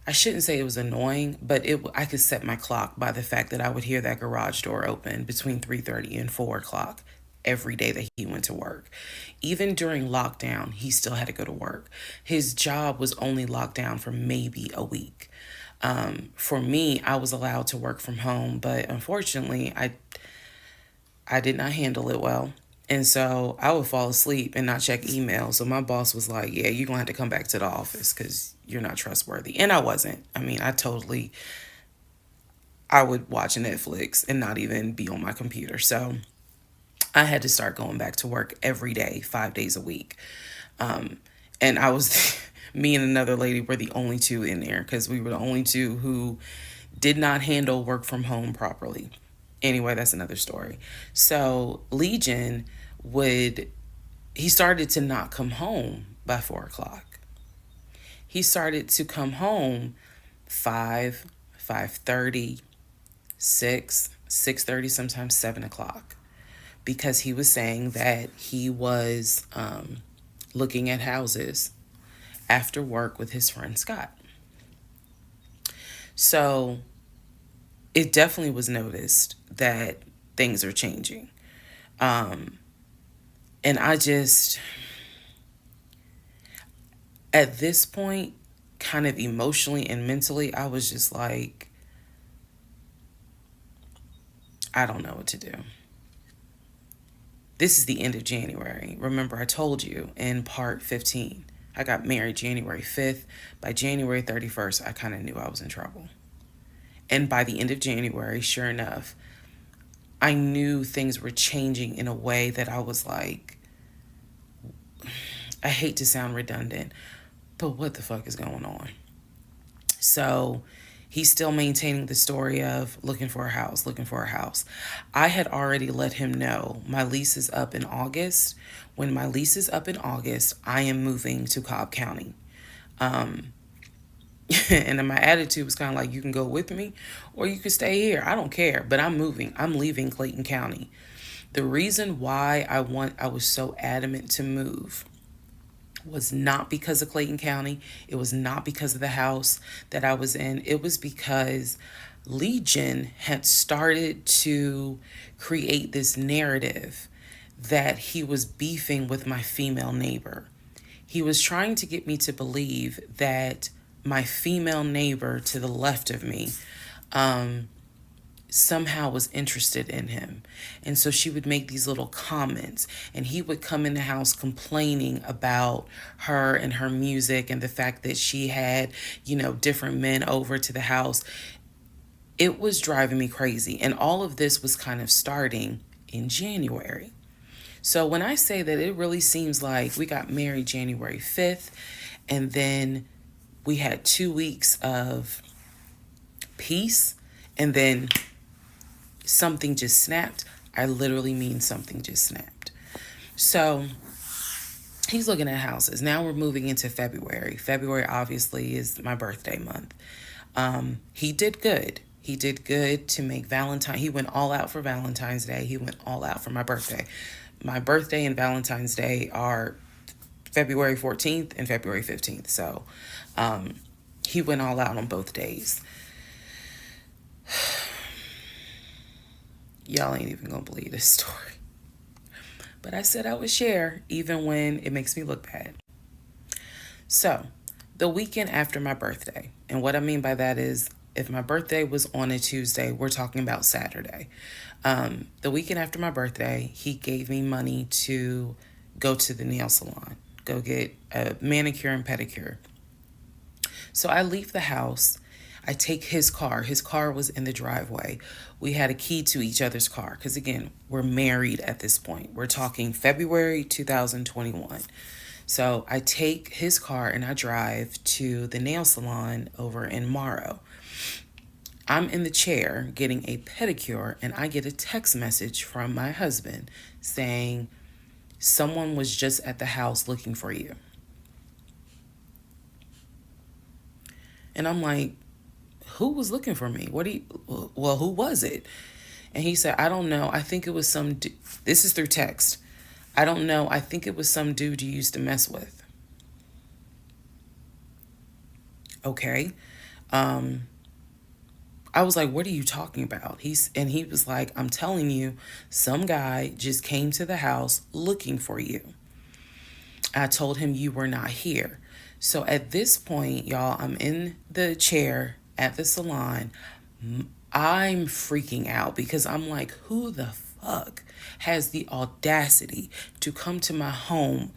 Speaker 1: I shouldn't say it was annoying, but I could set my clock by the fact that I would hear that garage door open between 3:30 and 4 o'clock every day that he went to work. Even during lockdown, he still had to go to work. His job was only locked down for maybe a week. For me, I was allowed to work from home, but unfortunately, I did not handle it well. And so I would fall asleep and not check email. So my boss was like, yeah, you're going to have to come back to the office because you're not trustworthy. And I wasn't. I mean, I would watch Netflix and not even be on my computer. So I had to start going back to work every day, 5 days a week. And I was, me and another lady were the only two in there because we were the only two who did not handle work from home properly. Anyway, that's another story. So Legion he started to not come home by 4 o'clock. He started to come home 5, 5:30, 6, 6:30, sometimes 7 o'clock. Because he was saying that he was looking at houses after work with his friend Scott. So it definitely was noticed that things are changing. And at this point, kind of emotionally and mentally, I was just like, I don't know what to do. This is the end of January. Remember, I told you in part 15, I got married January 5th. By January 31st, I kind of knew I was in trouble. And by the end of January, sure enough, I knew things were changing in a way that I was like, I hate to sound redundant, but what the fuck is going on? So he's still maintaining the story of looking for a house, looking for a house. I had already let him know my lease is up in August. When my lease is up in August, I am moving to Cobb County. And then my attitude was kind of like, you can go with me or you can stay here. I don't care, but I'm moving. I'm leaving Clayton County. The reason why I was so adamant to move was not because of Clayton County. It was not because of the house that I was in. It was because Legion had started to create this narrative that he was beefing with my female neighbor. He was trying to get me to believe that my female neighbor to the left of me somehow was interested in him. And so she would make these little comments and he would come in the house complaining about her and her music and the fact that she had, different men over to the house. It was driving me crazy. And all of this was kind of starting in January. So when I say that, it really seems like we got married January 5th, and then we had 2 weeks of peace, and then something just snapped. I literally mean something just snapped. So he's looking at houses. Now we're moving into February. February obviously is my birthday month. He did good. He did good to make Valentine. He went all out for Valentine's Day. He went all out for my birthday. My birthday and Valentine's Day are February 14th and February 15th. So he went all out on both days. Y'all ain't even gonna believe this story. But I said I would share even when it makes me look bad. So, the weekend after my birthday, and what I mean by that is if my birthday was on a Tuesday, we're talking about Saturday. The weekend after my birthday, he gave me money to go to the nail salon, go get a manicure and pedicure. So I leave the house. I take his car. His car was in the driveway. We had a key to each other's car because, again, we're married at this point. We're talking February 2021. So I take his car and I drive to the nail salon over in Morrow. I'm in the chair getting a pedicure, and I get a text message from my husband saying, someone was just at the house looking for you. And I'm like, who was looking for me? Who was it? And he said, I don't know. I think it was some, this is through text. I don't know. I think it was some dude you used to mess with. Okay. I was like, what are you talking about? He was like, I'm telling you, some guy just came to the house looking for you. I told him you were not here. So at this point, y'all, I'm in the chair at the salon. I'm freaking out because I'm like, who the fuck has the audacity to come to my home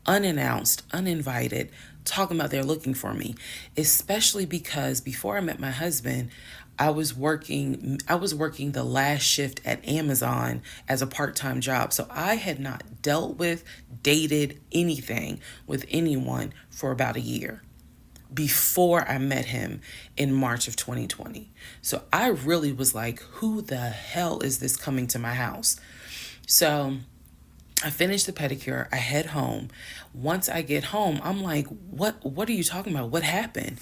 Speaker 1: unannounced, uninvited, talking about they're looking for me? Especially because before I met my husband, I was working the last shift at Amazon as a part-time job. So I had not dealt with, dated anything with anyone for about a year before I met him in March of 2020. So I really was like, who the hell is this coming to my house? So I finished the pedicure. I head home. Once I get home, I'm like, what are you talking about? What happened?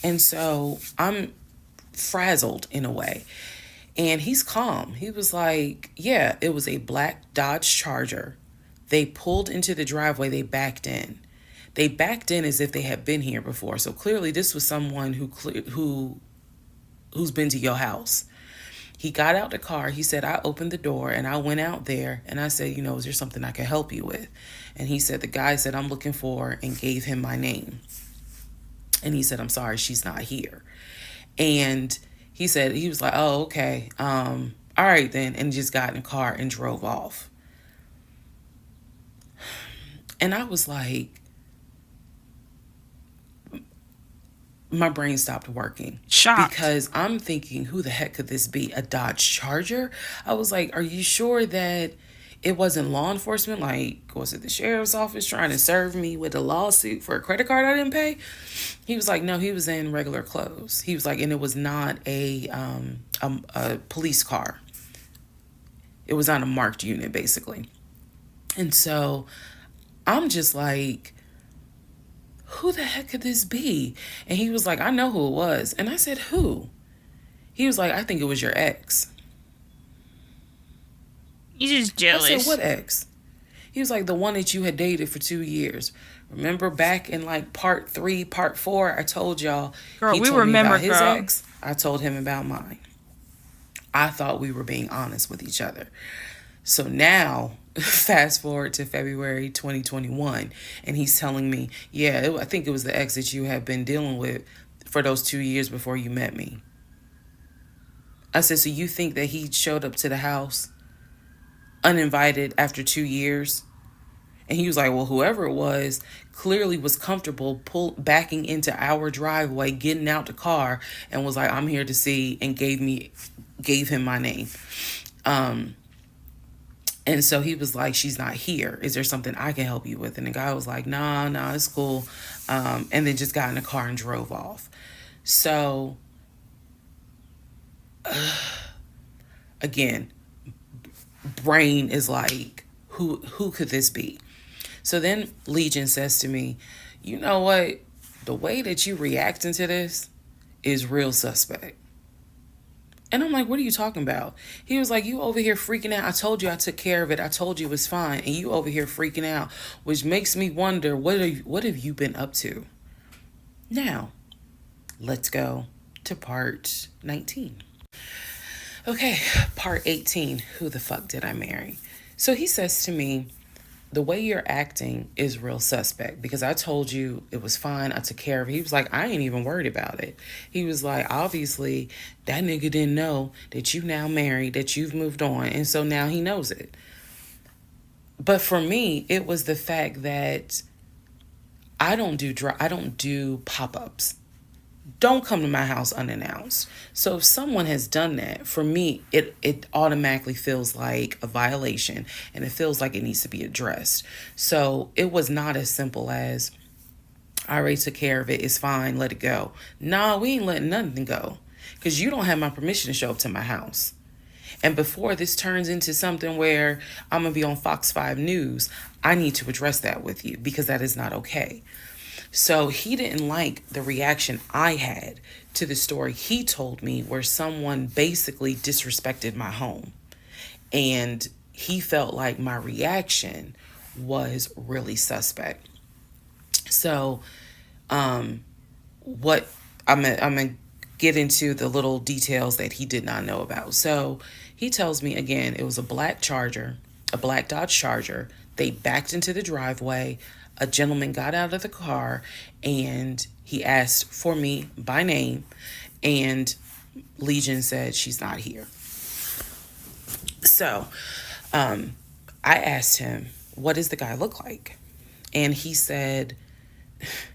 Speaker 1: And so I'm frazzled in a way. And he's calm. He was like, yeah, it was a black Dodge Charger. They pulled into the driveway. They backed in. They backed in as if they had been here before. So clearly this was someone who's been to your house. He got out the car. He said, I opened the door and I went out there and I said, is there something I can help you with? And he said, the guy said, I'm looking for, and gave him my name. And he said, I'm sorry, she's not here. And he said, he was like, oh, okay. All right then. And just got in the car and drove off. And I was like, my brain stopped working.
Speaker 2: Shocked.
Speaker 1: Because I'm thinking, who the heck could this be? A Dodge Charger? I was like, are you sure that it wasn't law enforcement? Like, was it the sheriff's office trying to serve me with a lawsuit for a credit card I didn't pay? He was like, no, he was in regular clothes. He was like, and it was not a police car. It was on a marked unit, basically. And so I'm just like, who the heck could this be? And he was like, I know who it was. And I said, who? He was like, I think it was your ex.
Speaker 2: You're just jealous.
Speaker 1: I said, what ex? He was like, the one that you had dated for 2 years. Remember back in like part 3, part 4, I told y'all.
Speaker 2: Girl,
Speaker 1: he
Speaker 2: we
Speaker 1: told
Speaker 2: remember,
Speaker 1: me about
Speaker 2: girl.
Speaker 1: his ex. I told him about mine. I thought we were being honest with each other. So now, fast forward to February 2021, and he's telling me, yeah, I think it was the ex that you had been dealing with for those 2 years before you met me. I said, so you think that he showed up to the house uninvited after 2 years? And he was like, well, whoever it was clearly was comfortable backing into our driveway, getting out the car, and was like, I'm here to see, and gave him my name. And so he was like, she's not here. Is there something I can help you with? And the guy was like, nah, it's cool. And then just got in the car and drove off. So, again, brain is like, who could this be? So then Legion says to me, you know what? The way that you reacting to this is real suspect. And I'm like, what are you talking about? He was like, you over here freaking out. I told you I took care of it. I told you it was fine. And you over here freaking out, which makes me wonder, what have you been up to? Now, let's go to part 19. Okay, part 18. Who the fuck did I marry? So he says to me, the way you're acting is real suspect because I told you it was fine. I took care of it. He was like, I ain't even worried about it. He was like, obviously, that nigga didn't know that you now married, that you've moved on. And so now he knows it. But for me, it was the fact that I don't do pop-ups. Don't come to my house unannounced. So if someone has done that, for me, it automatically feels like a violation and it feels like it needs to be addressed. So it was not as simple as, I already took care of it, it's fine, let it go. Nah, we ain't letting nothing go because you don't have my permission to show up to my house. And before this turns into something where I'm going to be on Fox 5 News, I need to address that with you because that is not okay. So he didn't like the reaction I had to the story he told me where someone basically disrespected my home. And he felt like my reaction was really suspect. So what I'm gonna get into the little details that he did not know about. So he tells me again, it was a black Dodge Charger. They backed into the driveway. A gentleman got out of the car and he asked for me by name, and Legion said she's not here. So I asked him, what does the guy look like? And he said,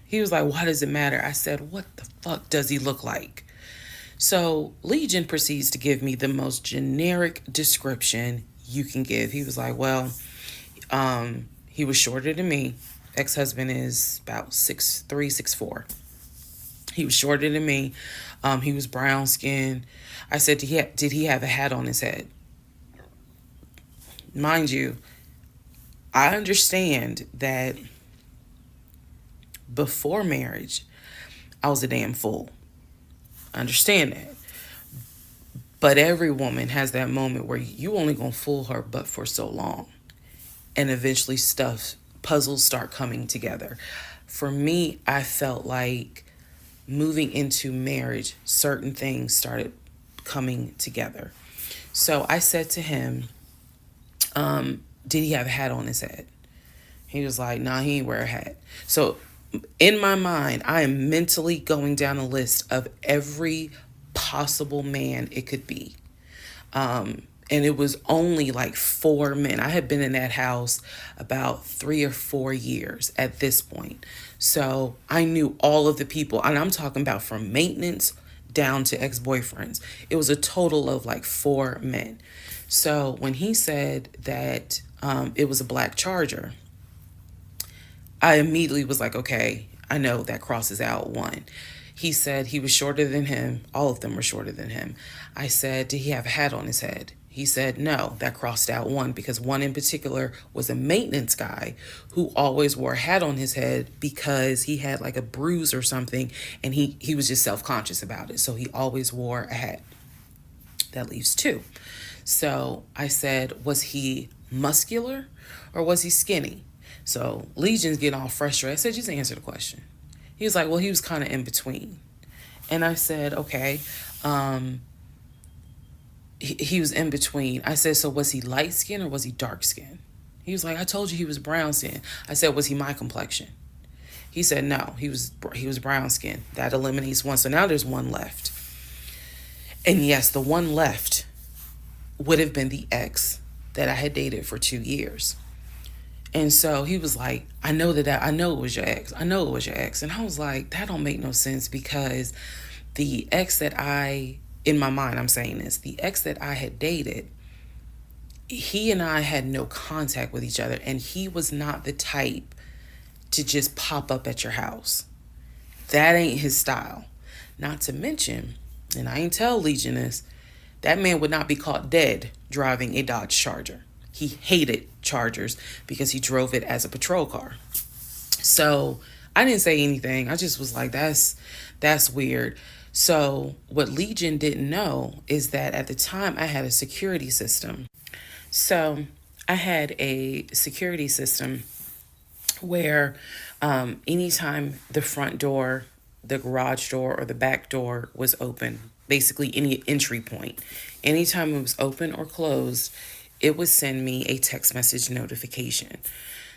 Speaker 1: he was like, why does it matter? I said, what the fuck does he look like? So Legion proceeds to give me the most generic description you can give. He was like, well, he was shorter than me. Ex-husband is about 6'3", 6'4". He was shorter than me. He was brown skinned. I said, did he have a hat on his head? Mind you, I understand that before marriage, I was a damn fool. I understand that. But every woman has that moment where you only gonna fool her but for so long. And eventually puzzles start coming together. For me, I felt like moving into marriage, certain things started coming together. So I said to him, did he have a hat on his head? He was like, nah, he ain't wear a hat. So in my mind, I am mentally going down a list of every possible man it could be. And it was only like 4 men. I had been in that house about 3 or 4 years at this point. So I knew all of the people, and I'm talking about from maintenance down to ex-boyfriends. It was a total of like 4 men. So when he said that it was a black Charger, I immediately was like, okay, I know that crosses out one. He said he was shorter than him. All of them were shorter than him. I said, did he have a hat on his head? He said, no, that crossed out one because one in particular was a maintenance guy who always wore a hat on his head because he had like a bruise or something and he was just self-conscious about it. So he always wore a hat. That leaves 2. So I said, was he muscular or was he skinny? So Legion's getting all frustrated. I said, just answer the question. He was like, well, he was kind of in between. And I said, okay. He was in between. I said, so was he light skinned or was he dark skinned? He was like, I told you he was brown skinned. I said, was he my complexion? He said, no, he was brown skinned. That eliminates one. So now there's one left. And yes, the one left would have been the ex that I had dated for 2 years. And so he was like, I know it was your ex. I know it was your ex. And I was like, that don't make no sense because the ex that in my mind, I'm saying this, the ex that I had dated, he and I had no contact with each other, and he was not the type to just pop up at your house. That ain't his style. Not to mention, and I ain't tell Legion this, that man would not be caught dead driving a Dodge Charger. He hated Chargers because he drove it as a patrol car. So I didn't say anything. I just was like, that's weird. So what Legion didn't know is that at the time I had a security system. So I had a security system where anytime the front door, the garage door, or the back door was open, basically any entry point, anytime it was open or closed, it would send me a text message notification.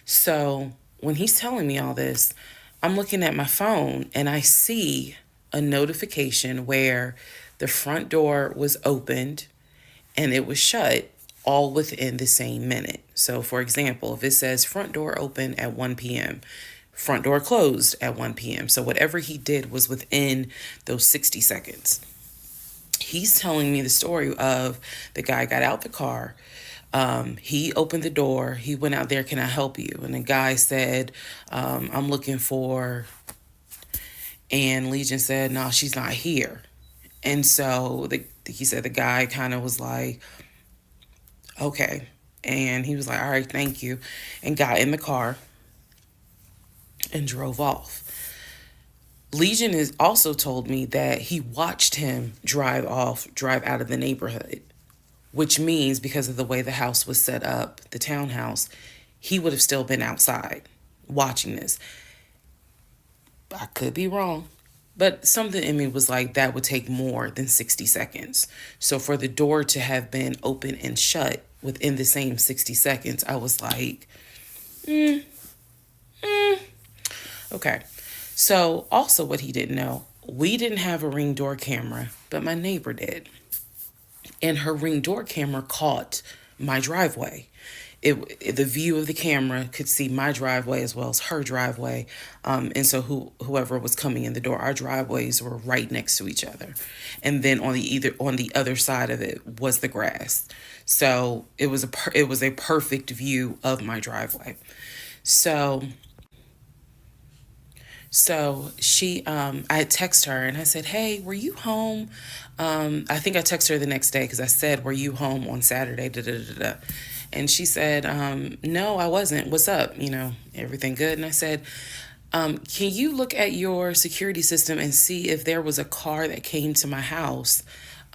Speaker 1: So when he's telling me all this, I'm looking at my phone and I see a notification where the front door was opened and it was shut all within the same minute. So for example, if it says front door open at 1 p.m., front door closed at 1 p.m. So whatever he did was within those 60 seconds. He's telling me the story of the guy got out the car. He opened the door. He went out there, can I help you? And the guy said, I'm looking for, and Legion said, no, she's not here. And so he said the guy kind of was like, okay. And he was like, all right, thank you. And got in the car and drove off. Legion has also told me that he watched him drive out of the neighborhood, which means because of the way the house was set up, the townhouse, he would have still been outside watching this. I could be wrong, but something in me was like, that would take more than 60 seconds. So for the door to have been open and shut within the same 60 seconds, I was like, okay. So also what he didn't know, we didn't have a Ring door camera, but my neighbor did. And her Ring door camera caught my driveway. The view of the camera could see my driveway as well as her driveway. And so whoever was coming in the door, our driveways were right next to each other. And then on the other side of it was the grass. So it was a perfect view of my driveway. So she, I had texted her and I said, hey, were you home? I think I texted her the next day because I said, were you home on Saturday? Da, da, da, da. And she said, no, I wasn't. What's up? Everything good? And I said, can you look at your security system and see if there was a car that came to my house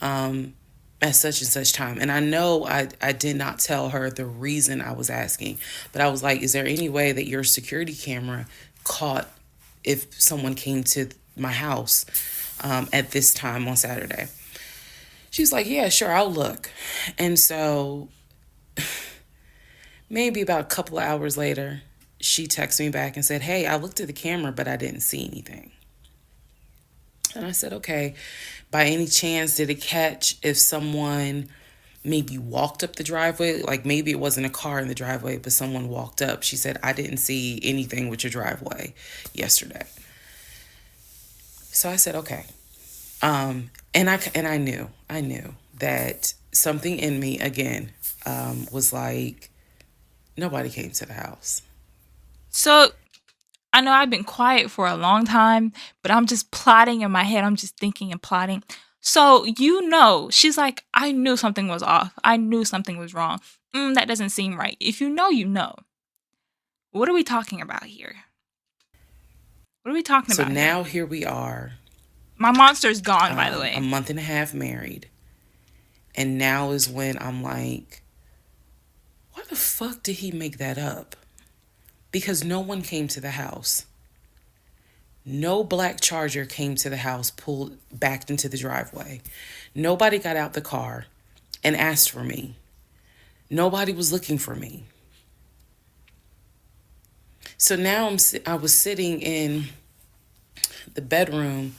Speaker 1: at such and such time? And I know I did not tell her the reason I was asking, but I was like, is there any way that your security camera caught if someone came to my house at this time on Saturday? She's like, yeah, sure, I'll look. And so maybe about a couple of hours later, she texted me back and said, hey, I looked at the camera, but I didn't see anything. And I said, okay, by any chance, did it catch if someone maybe walked up the driveway? Like maybe it wasn't a car in the driveway, but someone walked up. She said, I didn't see anything with your driveway yesterday. So I said, okay. And I knew that something in me again was like, nobody came to the house.
Speaker 2: So I know I've been quiet for a long time, but I'm just plotting in my head. I'm just thinking and plotting. So, she's like, I knew something was off. I knew something was wrong. That doesn't seem right. If you know, you know. What are we talking about here? What are we talking about?
Speaker 1: So now here we are.
Speaker 2: My monster's gone, by the way.
Speaker 1: A month and a half married. And now is when I'm like, why the fuck did he make that up? Because no one came to the house. No black Charger came to the house, backed into the driveway. Nobody got out the car and asked for me. Nobody was looking for me. So now I was sitting in the bedroom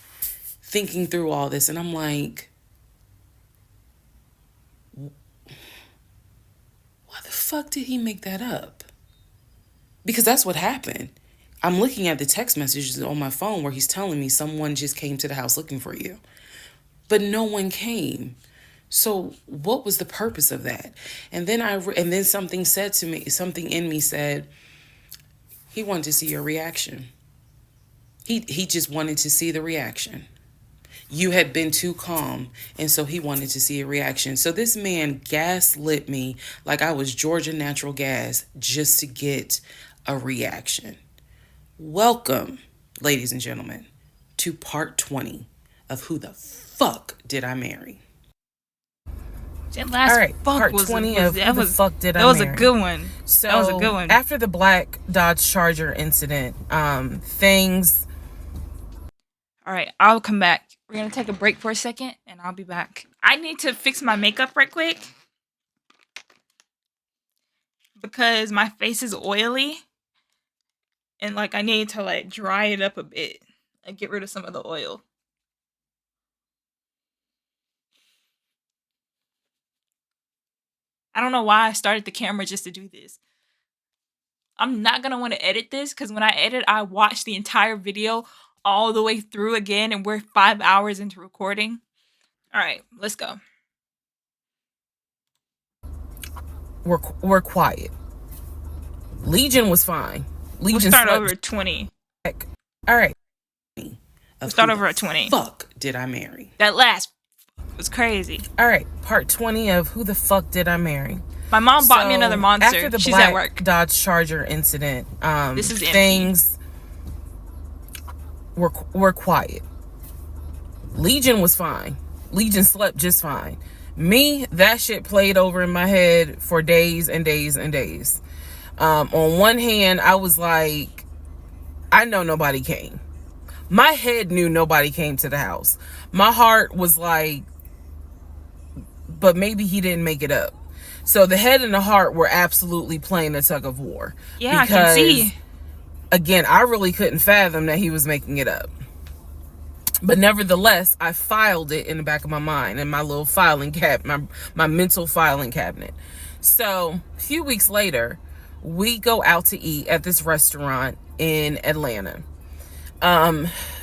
Speaker 1: thinking through all this, and I'm like, why the fuck did he make that up? Because that's what happened. I'm looking at the text messages on my phone where he's telling me someone just came to the house looking for you. But no one came. So what was the purpose of that? And then something said to me, something in me said, he wanted to see your reaction. He just wanted to see the reaction. You had been too calm, and so he wanted to see a reaction. So this man gaslit me like I was Georgia Natural Gas just to get a reaction. Welcome, ladies and gentlemen, to part 20 of Who the Fuck Did I Marry?
Speaker 2: That last
Speaker 3: All right,
Speaker 2: fuck
Speaker 3: part
Speaker 2: was,
Speaker 3: 20
Speaker 2: was,
Speaker 3: of
Speaker 2: that
Speaker 3: Who the
Speaker 2: was,
Speaker 3: Fuck Did I
Speaker 2: That was
Speaker 3: Marry?
Speaker 2: a good one.
Speaker 3: So
Speaker 2: that was a good one.
Speaker 3: After the black Dodge Charger incident, things...
Speaker 2: All right, I'll come back. We're going to take a break for a second, and I'll be back. I need to fix my makeup right quick because my face is oily, and, like, I need to, like, dry it up a bit and get rid of some of the oil. I don't know why I started the camera just to do this. I'm not going to want to edit this because when I edit, I watch the entire video all the way through again, and we're 5 hours into recording. All right, let's go.
Speaker 3: We're quiet. Legion was fine.
Speaker 2: We'll start over at 20.
Speaker 3: All right.
Speaker 2: We'll start over at 20.
Speaker 1: Fuck did I marry?
Speaker 2: That last was crazy.
Speaker 3: All right, part 20 of Who the Fuck Did I Marry?
Speaker 2: My mom bought me another monster.
Speaker 3: After the
Speaker 2: She's
Speaker 3: black
Speaker 2: at work.
Speaker 3: Dodge Charger incident,
Speaker 2: This is empty.
Speaker 3: things were quiet. Legion was fine. Legion slept just fine. Me, that shit played over in my head for days and days and days. On one hand, I was like, I know nobody came. My head knew nobody came to the house. My heart was like, but maybe he didn't make it up. So the head and the heart were absolutely playing a tug of war.
Speaker 2: Yeah, because, I can see.
Speaker 3: Again, I really couldn't fathom that he was making it up. But nevertheless, I filed it in the back of my mind in my little filing cabinet, my mental filing cabinet. So a few weeks later, we go out to eat at this restaurant in Atlanta.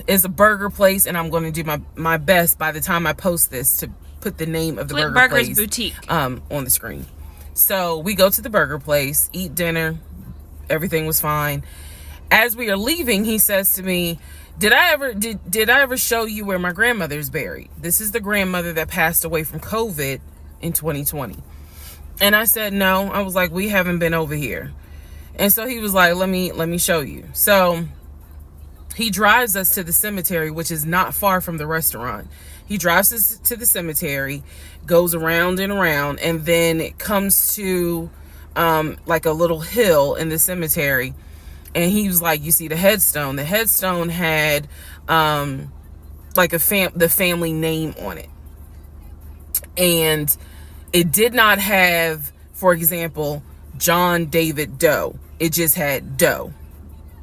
Speaker 3: It's a burger place, and I'm going to do my best by the time I post this to put the name of the burger place
Speaker 2: Boutique
Speaker 3: on the screen. So we go to the burger place, eat dinner, everything was fine. As we are leaving, he says to me, did I ever show you where my grandmother's buried? This is the grandmother that passed away from COVID in 2020. And I said, no. I was like, we haven't been over here. And so he was like, let me show you. So he drives us to the cemetery, which is not far from the restaurant. He drives us to the cemetery, goes around and around, and then it comes to like a little hill in the cemetery. And he was like, you see the headstone. The headstone had like the family name on it. And it did not have, for example, John David Doe. It just had Doe.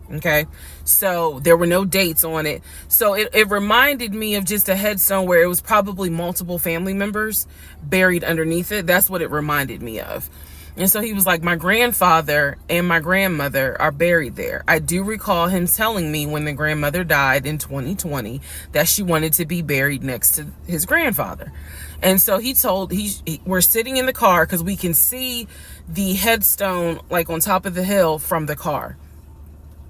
Speaker 3: Okay, so there were no dates on it. So it reminded me of just a headstone where it was probably multiple family members buried underneath it. That's what it reminded me of. And so he was like, my grandfather and my grandmother are buried there. I do recall him telling me when the grandmother died in 2020 that she wanted to be buried next to his grandfather. And so we're sitting in the car because we can see the headstone like on top of the hill from the car.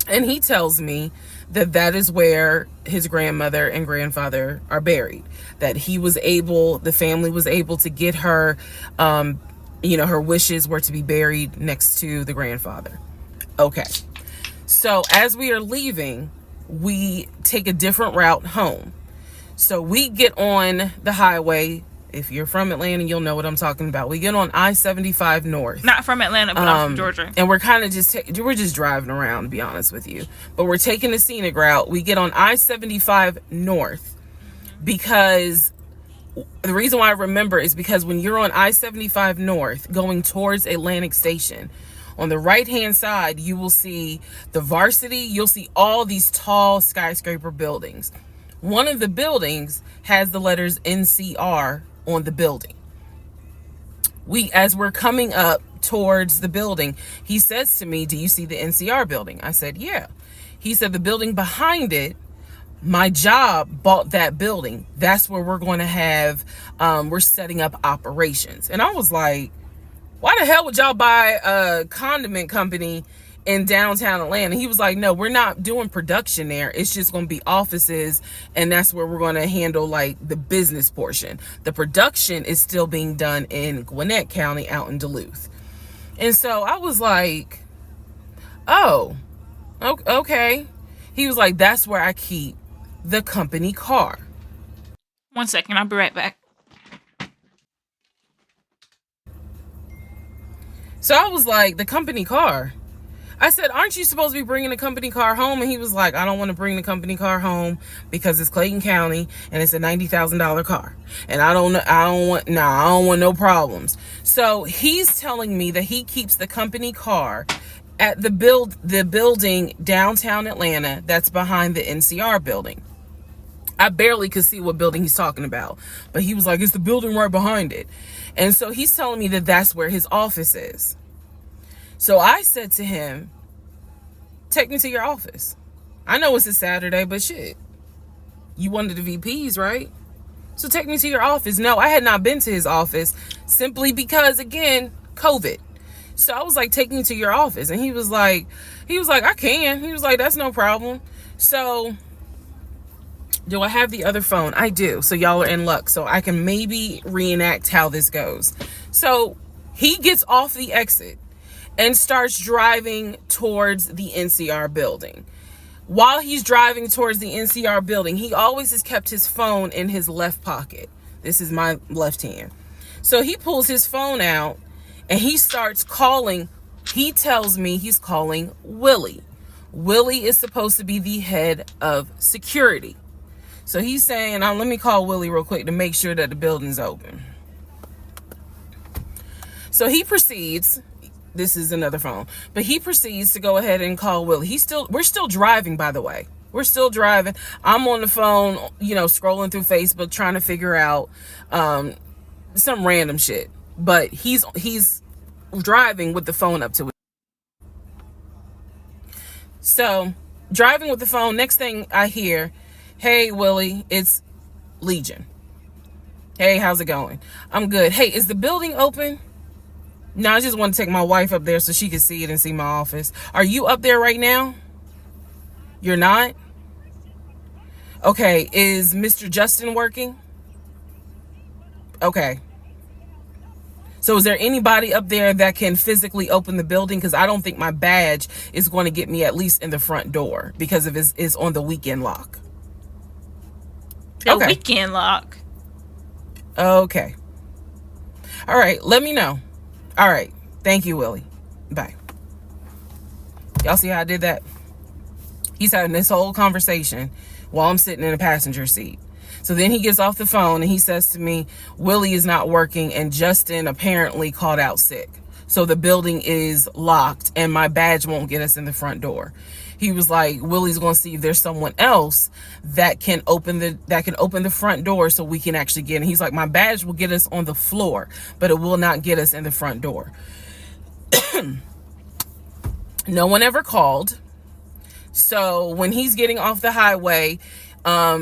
Speaker 3: And he tells me that is where his grandmother and grandfather are buried. That the family was able to get her, her wishes were to be buried next to the grandfather. Okay. So as we are leaving, we take a different route home. So we get on the highway. If you're from Atlanta, you'll know what I'm talking about. We get on I-75 North.
Speaker 2: Not from Atlanta, but I'm from Georgia.
Speaker 3: And we're kind of we're just driving around, to be honest with you. But we're taking the scenic route. We get on I-75 North because the reason why I remember is because when you're on I-75 North going towards Atlantic Station, on the right-hand side, you will see the Varsity. You'll see all these tall skyscraper buildings. One of the buildings has the letters NCR on the building. As we're coming up towards the building, he says to me, do you see the NCR building? I said, yeah. He said the building behind it My job bought that building. That's where we're going to have, we're setting up operations. And I was like, why the hell would y'all buy a condiment company in downtown Atlanta? He was like, no, we're not doing production there. It's just going to be offices, and that's where we're going to handle like the business portion. The production is still being done in Gwinnett County out in Duluth. And so I was like, oh, okay. He was like, that's where I keep the company car.
Speaker 2: 1 second, I'll be right back.
Speaker 3: So I was like, the company car? I said, aren't you supposed to be bringing the company car home? And he was like, I don't want to bring the company car home because it's Clayton County and it's a $90,000 car. And I don't want no problems. So he's telling me that he keeps the company car at the building downtown Atlanta that's behind the NCR building. I barely could see what building he's talking about, but he was like, it's the building right behind it. And so he's telling me that that's where his office is. So I said to him, take me to your office. I know it's a Saturday, but shit, you one of the VPs, right? So take me to your office. No, I had not been to his office simply because, again, COVID. So I was like, take me to your office. And he was like, I can. He was like, that's no problem. So do I have the other phone? I do. So y'all are in luck. So I can maybe reenact how this goes. So he gets off the exit and starts driving towards the NCR building. While he's driving towards the NCR building, he always has kept his phone in his left pocket. This is my left hand. So he pulls his phone out and he starts calling. He tells me he's calling Willie. Willie is supposed to be the head of security. So he's saying, let me call Willie real quick to make sure that the building's open. So he proceeds. This is another phone, but he proceeds to go ahead and call Willie. We're still driving, by the way. We're still driving. I'm on the phone, scrolling through Facebook, trying to figure out some random shit. But he's driving with the phone up to it. So driving with the phone. Next thing I hear, hey Willie, it's Legion. Hey, how's it going? I'm good. Hey, is the building open? No, I just want to take my wife up there so she can see it and see my office. Are you up there right now? You're not? Okay, is Mr. Justin working? Okay. So is there anybody up there that can physically open the building? Because I don't think my badge is going to get me at least in the front door because of it's on the weekend lock.
Speaker 2: The weekend lock?
Speaker 3: Okay. All right, let me know. All right. Thank you, Willie. Bye. Y'all see how I did that? He's having this whole conversation while I'm sitting in a passenger seat. So then he gets off the phone and he says to me, Willie is not working and Justin apparently called out sick. So the building is locked and my badge won't get us in the front door. He was like, Willie's going to see if there's someone else that can open the front door so we can actually get in. He's like, my badge will get us on the floor, but it will not get us in the front door. No one ever called. So when he's getting off the highway,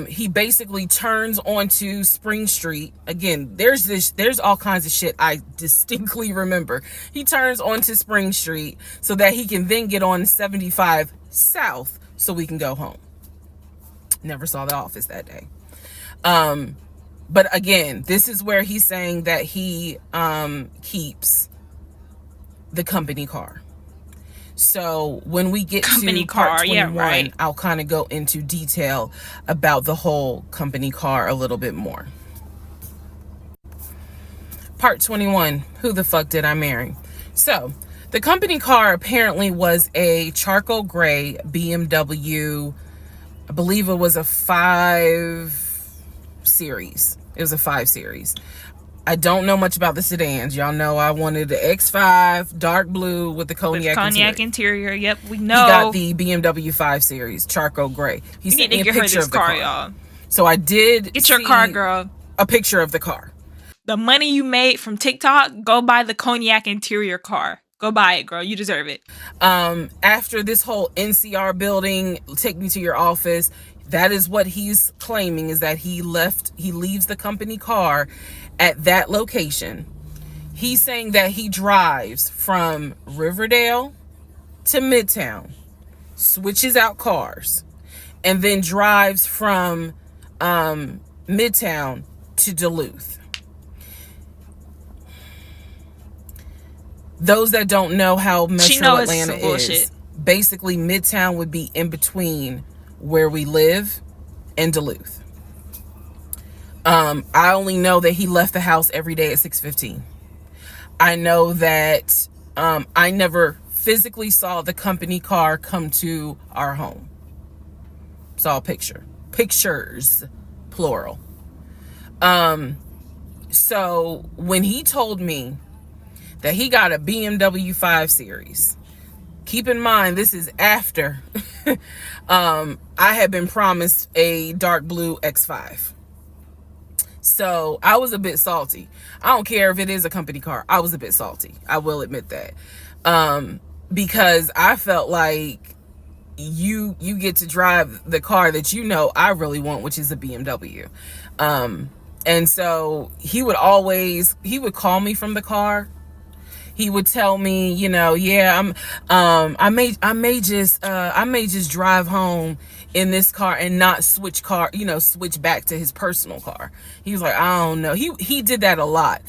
Speaker 3: he basically turns onto Spring Street. Again, there's all kinds of shit I distinctly remember. He turns onto Spring Street so that he can then get on 75 South so we can go home. Never saw the office that day. But again, this is where he's saying that he keeps the company car. So when we get to part 21, I'll kind of go into detail about the whole company car a little bit more. Part 21, who the fuck did I marry? So the company car apparently was a charcoal gray BMW. I believe it was a 5 Series. It was a 5 Series. I don't know much about the sedans. Y'all know I wanted the X5, dark blue with the cognac
Speaker 2: interior. Yep, we know.
Speaker 3: He got the BMW 5 Series, charcoal gray. He sent me a picture of the car, y'all. So I did
Speaker 2: get your car, girl.
Speaker 3: A picture of the car.
Speaker 2: The money you made from TikTok, go buy the cognac interior car. Go buy it, girl. You deserve it.
Speaker 3: After this whole NCR building, take me to your office. That is what he's claiming, is that he leaves the company car at that location. He's saying that he drives from Riverdale to Midtown, switches out cars, and then drives from Midtown to Duluth. Those that don't know how Metro Atlanta is, basically Midtown would be in between where we live and Duluth. I only know that he left the house every day at 6:15. I know that I never physically saw the company car come to our home. Saw a pictures, plural. So when he told me that he got a BMW 5 Series, keep in mind, this is after I had been promised a dark blue X5. So I was a bit salty. I don't care if it is a company car. I was a bit salty. I will admit that. Because I felt like you get to drive the car that you know I really want, which is a BMW. And so he would call me from the car. He would tell me, yeah, I may just drive home in this car and not switch back to his personal car. He was like, I don't know. He did that a lot.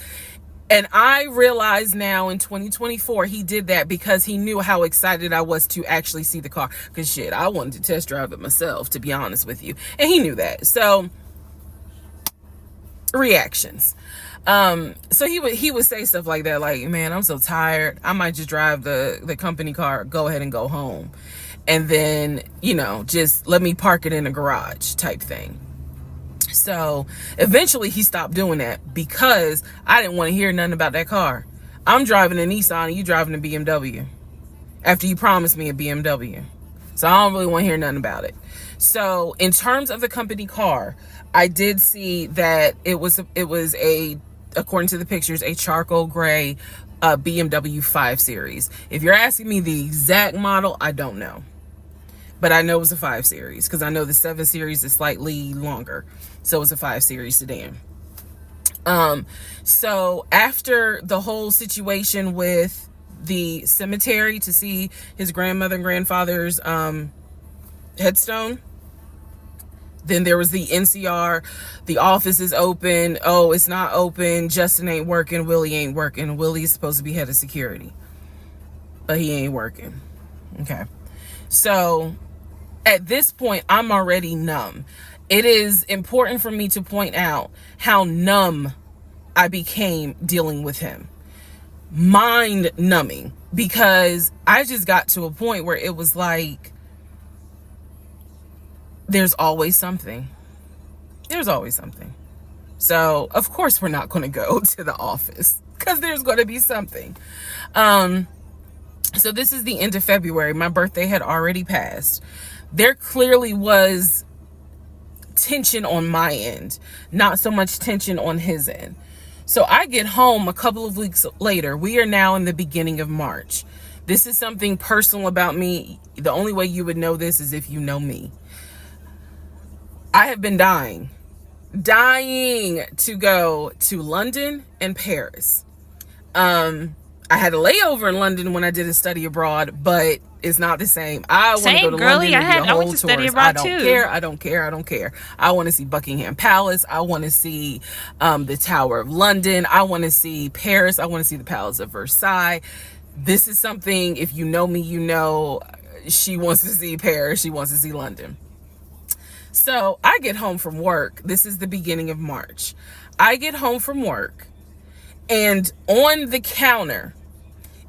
Speaker 3: And I realize now in 2024, he did that because he knew how excited I was to actually see the car. Because shit, I wanted to test drive it myself, to be honest with you. And he knew that. So, reactions. So he would say stuff like that, like, man, I'm so tired. I might just drive the company car, go ahead and go home. And then, just let me park it in a garage type thing. So eventually he stopped doing that because I didn't want to hear nothing about that car. I'm driving a Nissan and you driving a BMW after you promised me a BMW. So I don't really want to hear nothing about it. So in terms of the company car, I did see that it was according to the pictures, a charcoal gray BMW 5 Series. If you're asking me the exact model, I don't know. But I know it was a 5 Series because I know the 7 Series is slightly longer. So it's a 5 Series sedan. So after the whole situation with the cemetery to see his grandmother and grandfather's headstone, then there was the NCR, the office is open. Oh, it's not open. Justin ain't working. Willie ain't working. Willie is supposed to be head of security, but he ain't working. Okay. So at this point, I'm already numb. It is important for me to point out how numb I became dealing with him. Mind numbing, because I just got to a point where it was like, there's always something. There's always something. So, of course, we're not going to go to the office because there's going to be something. So this is the end of February. My birthday had already passed. There clearly was tension on my end, not so much tension on his end. So I get home a couple of weeks later. We are now in the beginning of March. This is something personal about me. The only way you would know this is if you know me. I have been dying to go to London and Paris. I had a layover in London when I did a study abroad, but it's not the same. I want to go to London and be a whole tourist. I don't care. I want to see Buckingham Palace. I want to see the Tower of London. I want to see Paris. I want to see the Palace of Versailles. This is something, if you know me, you know she wants to see Paris. She wants to see London. So I get home from work. This is the beginning of March. I get home from work, and on the counter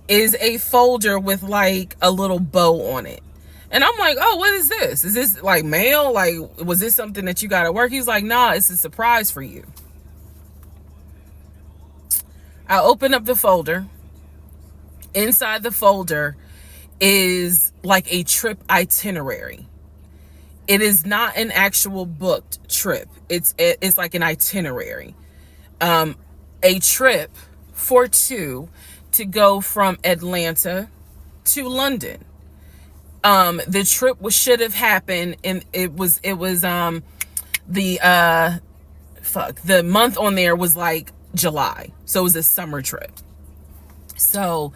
Speaker 3: is a folder with like a little bow on it. And I'm like, oh, what is this? Is this like mail? Like, was this something that you got at work? He's like, nah, it's a surprise for you. I open up the folder. Inside the folder is like a trip itinerary. It is not an actual booked trip. It's like an itinerary. A trip for two to go from Atlanta to London. The trip should have happened, and the month on there was like July, so it was a summer trip. So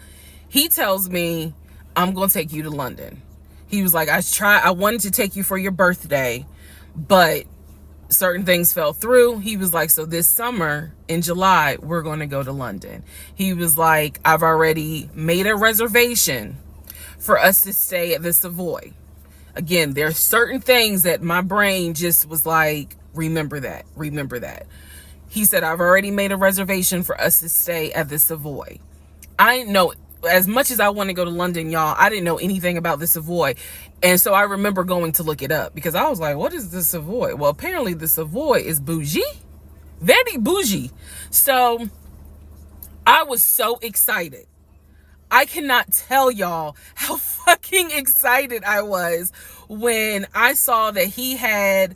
Speaker 3: he tells me, I'm gonna take you to London. He was like, I wanted to take you for your birthday, but certain things fell through. He was like, so this summer in July, we're going to go to London. He was like, I've already made a reservation for us to stay at the Savoy. Again, there's certain things that my brain just was like, remember that. He said, I've already made a reservation for us to stay at the Savoy. I didn't know, as much as I want to go to London, y'all, I didn't know anything about the Savoy. And so I remember going to look it up because I was like, what is the Savoy? Well, apparently the Savoy is bougie, very bougie. So I was so excited. I cannot tell y'all how fucking excited I was when I saw that he had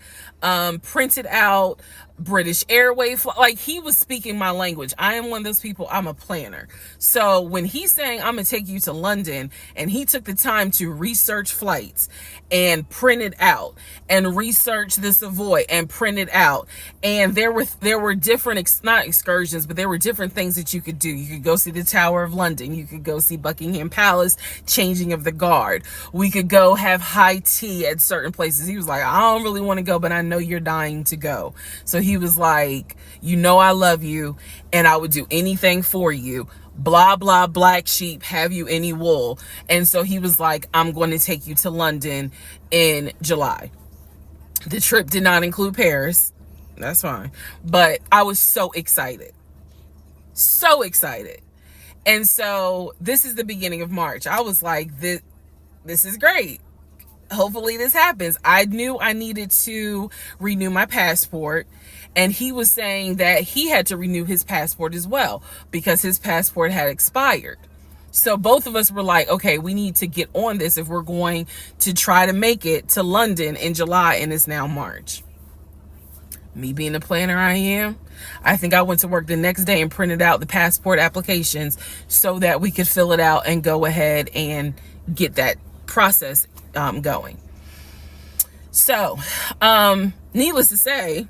Speaker 3: printed out British Airways. Like, he was speaking my language. I am one of those people, I'm a planner. So when he's saying, I'm gonna take you to London, and he took the time to research flights and print it out, and research the Savoy and print it out, and there were different not excursions, but there were different things that you could do. You could go see the Tower of London, you could go see Buckingham Palace, changing of the guard, we could go have high tea at certain places. He was like, I don't really want to go, but I know you're dying to go. So he was like, you know I love you, and I would do anything for you. Blah, blah, black sheep, have you any wool? And so he was like, I'm going to take you to London in July. The trip did not include Paris. That's fine. But I was so excited. So excited. And so this is the beginning of March. I was like, this is great. Hopefully this happens. I knew I needed to renew my passport, and he was saying that he had to renew his passport as well because his passport had expired. So both of us were like, okay, we need to get on this if we're going to try to make it to London in July, and it's now March. Me being the planner I am, I think I went to work the next day and printed out the passport applications so that we could fill it out and go ahead and get that process going. So, needless to say,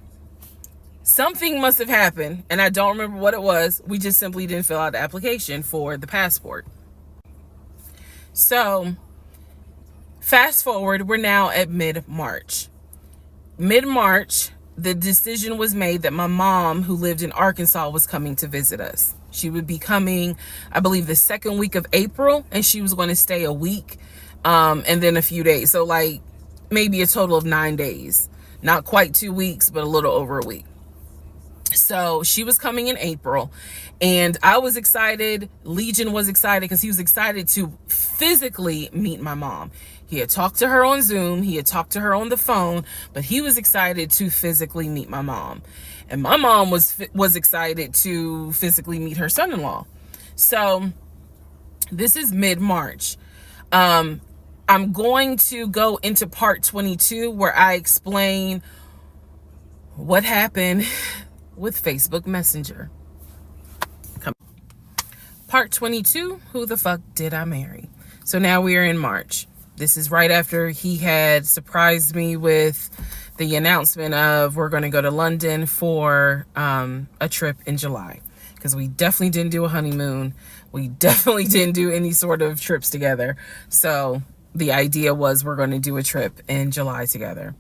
Speaker 3: something must have happened, and I don't remember what it was. We just simply didn't fill out the application for the passport. So, fast forward, we're now at mid-March. Mid-March, the decision was made that my mom, who lived in Arkansas, was coming to visit us. She would be coming, I believe, the second week of April, and she was going to stay a week, and then a few days. So like maybe a total of 9 days. Not quite 2 weeks, but a little over a week. So she was coming in April, and I was excited. Legion was excited because he was excited to physically meet my mom. He had talked to her on Zoom. He had talked to her on the phone, but he was excited to physically meet my mom. And my mom was excited to physically meet her son-in-law. So this is mid-March. I'm going to go into part 22 where I explain what happened with Facebook Messenger. Part 22, who the fuck did I marry? So now we are in March. This is right after he had surprised me with the announcement of we're going to go to London for a trip in July. Because we definitely didn't do a honeymoon. We definitely didn't do any sort of trips together. So the idea was we're going to do a trip in July together.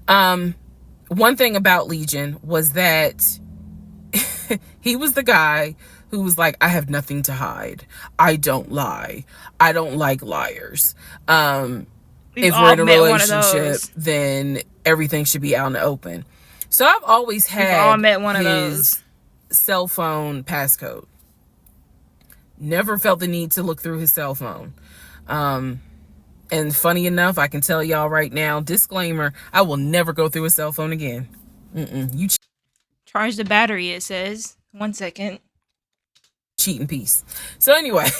Speaker 3: One thing about Legion was that he was the guy who was like, I have nothing to hide. I don't lie. I don't like liars. If we're in a relationship, then everything should be out in the open. So I've always had his cell phone passcode. Never felt the need to look through his cell phone. And funny enough, I can tell y'all right now, disclaimer, I will never go through a cell phone again. You
Speaker 2: charge the battery, it says. 1 second.
Speaker 3: Cheating piece. So anyway,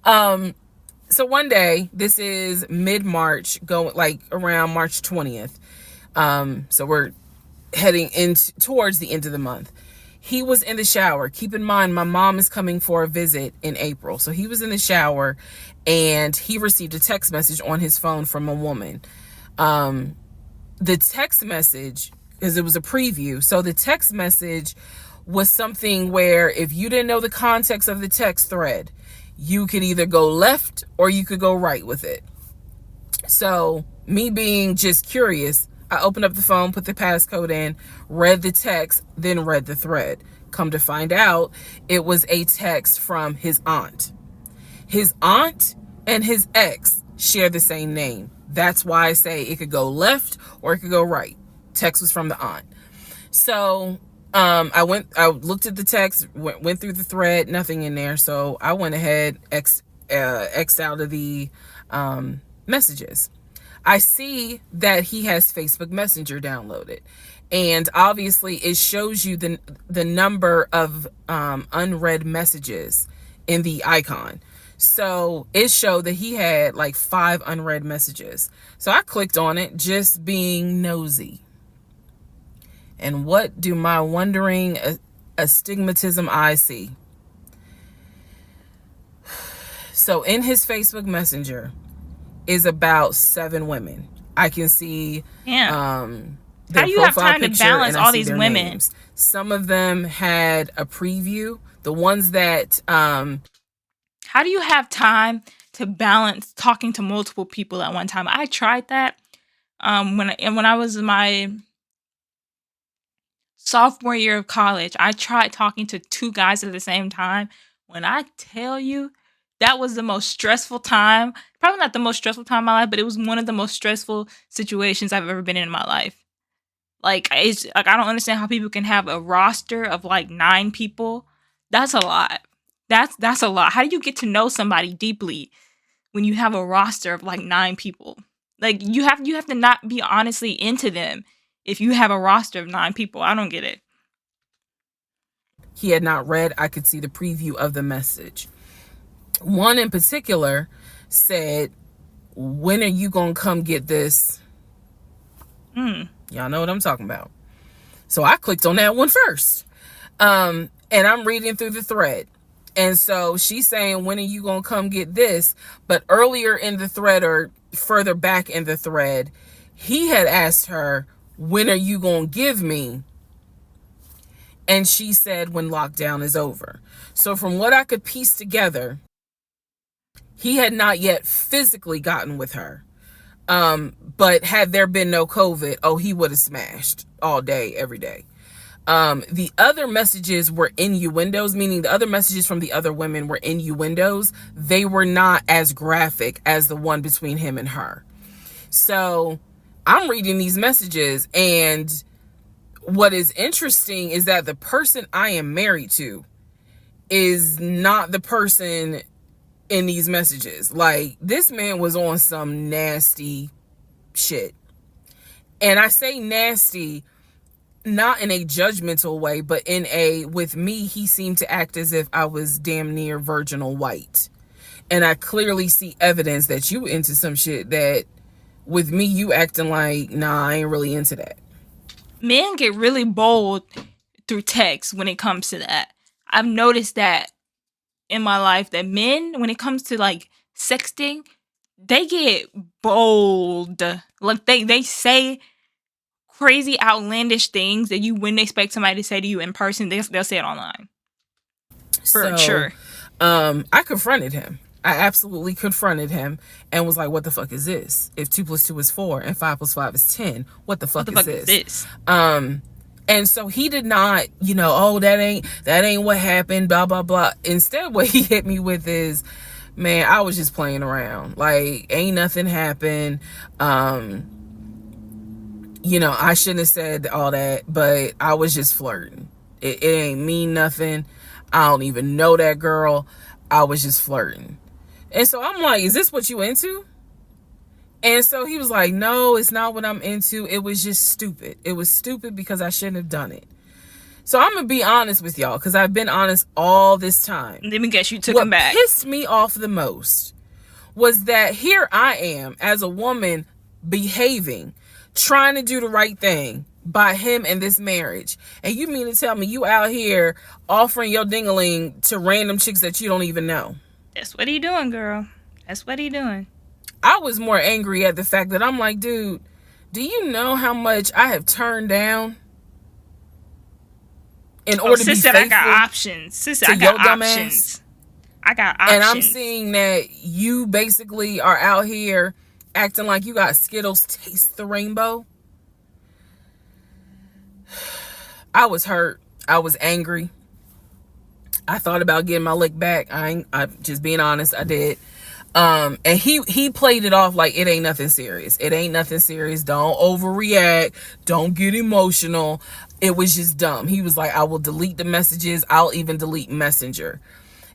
Speaker 3: so one day, this is mid-March, going like around March 20th. So we're heading towards the end of the month. He was in the shower. Keep in mind, my mom is coming for a visit in April. So he was in the shower and he received a text message on his phone from a woman. The text message, because it was a preview, so the text message was something where if you didn't know the context of the text thread, you could either go left or you could go right with it. So me being just curious, I opened up the phone, put the passcode in, read the text, then read the thread. Come to find out, it was a text from his aunt. His aunt and his ex share the same name. That's why I say it could go left or it could go right. Text was from the aunt. So I looked at the text, went through the thread, nothing in there. So I went ahead, X'd out of the messages. I see that he has Facebook Messenger downloaded, and obviously it shows you the number of unread messages in the icon. So it showed that he had like 5 unread messages. So I clicked on it, just being nosy. And what do my wondering astigmatism eyes see? So in his Facebook Messenger is about 7 women. I can see their
Speaker 2: How do you have time to balance all these women?
Speaker 3: Names. Some of them had a preview. The ones that
Speaker 2: how do you have time to balance talking to multiple people at one time? I tried that when I was in my sophomore year of college. I tried talking to 2 guys at the same time. When I tell you, that was the most stressful time. Probably not the most stressful time in my life, but it was one of the most stressful situations I've ever been in my life. Like, it's like I don't understand how people can have a roster of like 9 people. That's a lot. That's a lot. How do you get to know somebody deeply when you have a roster of like 9 people? Like you have to not be honestly into them if you have a roster of 9 people. I don't get it.
Speaker 3: He had not read. I could see the preview of the message. One in particular said, "When are you gonna come get this?" Y'all know what I'm talking about. So I clicked on that one first. And I'm reading through the thread. And so she's saying, "When are you gonna come get this?" But earlier in the thread, or further back in the thread, he had asked her, "When are you gonna give me?" And she said, "When lockdown is over." So from what I could piece together, he had not yet physically gotten with her. But had there been no COVID, he would have smashed all day, every day. The other messages were innuendos, meaning the other messages from the other women were innuendos. They were not as graphic as the one between him and her. So I'm reading these messages, and what is interesting is that the person I am married to is not the person in these messages. Like, this man was on some nasty shit. And I say nasty not in a judgmental way, but with me, he seemed to act as if I was damn near virginal white. And I clearly see evidence that you into some shit that with me, you acting like, nah, I ain't really into that.
Speaker 2: Men get really bold through text when it comes to that. I've noticed that in my life, that men, when it comes to like sexting, they get bold. Like they say crazy outlandish things that you wouldn't expect somebody to say to you in person. They'll say it online. For sure.
Speaker 3: I confronted him. I absolutely confronted him and was like, "What the fuck is this? If 2 + 2 is 4 and 5 + 5 is 10, what the fuck is this?" And so he did not, that ain't what happened, blah, blah, blah. Instead, what he hit me with is, "Man, I was just playing around. Like, ain't nothing happened. I shouldn't have said all that, but I was just flirting. It ain't mean nothing. I don't even know that girl. I was just flirting." And so I'm like, "Is this what you into?" And so he was like, "No, it's not what I'm into. It was just stupid. It was stupid because I shouldn't have done it." So I'm going to be honest with y'all, because I've been honest all this time.
Speaker 2: Let me guess, you took him back.
Speaker 3: What pissed me off the most was that here I am as a woman behaving, trying to do the right thing, by him and this marriage. And you mean to tell me you out here offering your dingaling to random chicks that you don't even know?
Speaker 2: That's what he doing, girl. That's what he doing.
Speaker 3: I was more angry at the fact that I'm like, dude, do you know how much I have turned down in order to be
Speaker 2: said I
Speaker 3: faithful
Speaker 2: got options. Sis said
Speaker 3: to
Speaker 2: I got
Speaker 3: your dumb
Speaker 2: options.
Speaker 3: ass?
Speaker 2: I got options.
Speaker 3: And I'm seeing that you basically are out here acting like you got Skittles taste the rainbow. I was hurt. I was angry. I thought about getting my lick back. I'm just being honest. I did. And he played it off like it ain't nothing serious. It ain't nothing serious. Don't overreact. Don't get emotional. It was just dumb. He was like, I will delete the messages. I'll even delete Messenger.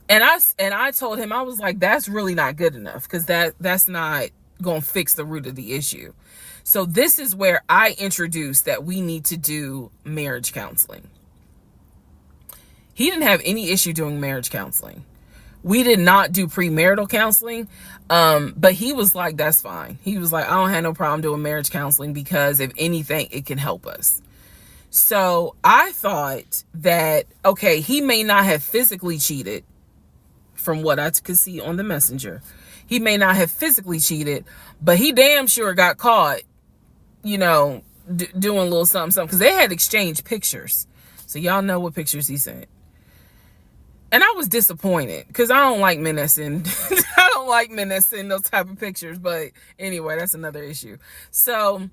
Speaker 3: And I told him, I was like, that's really not good enough, because that's not gonna fix the root of the issue. So this is where I introduced that we need to do marriage counseling. He didn't have any issue doing marriage counseling. We did not do premarital counseling, but he was like, that's fine. He was like, I don't have no problem doing marriage counseling, because if anything, it can help us. So I thought that, okay, he may not have physically cheated, from what I could see on the messenger. He may not have physically cheated, but he damn sure got caught, doing a little something, because they had exchanged pictures. So y'all know what pictures he sent. And I was disappointed, because I don't like men that send those type of pictures. But anyway, that's another issue. So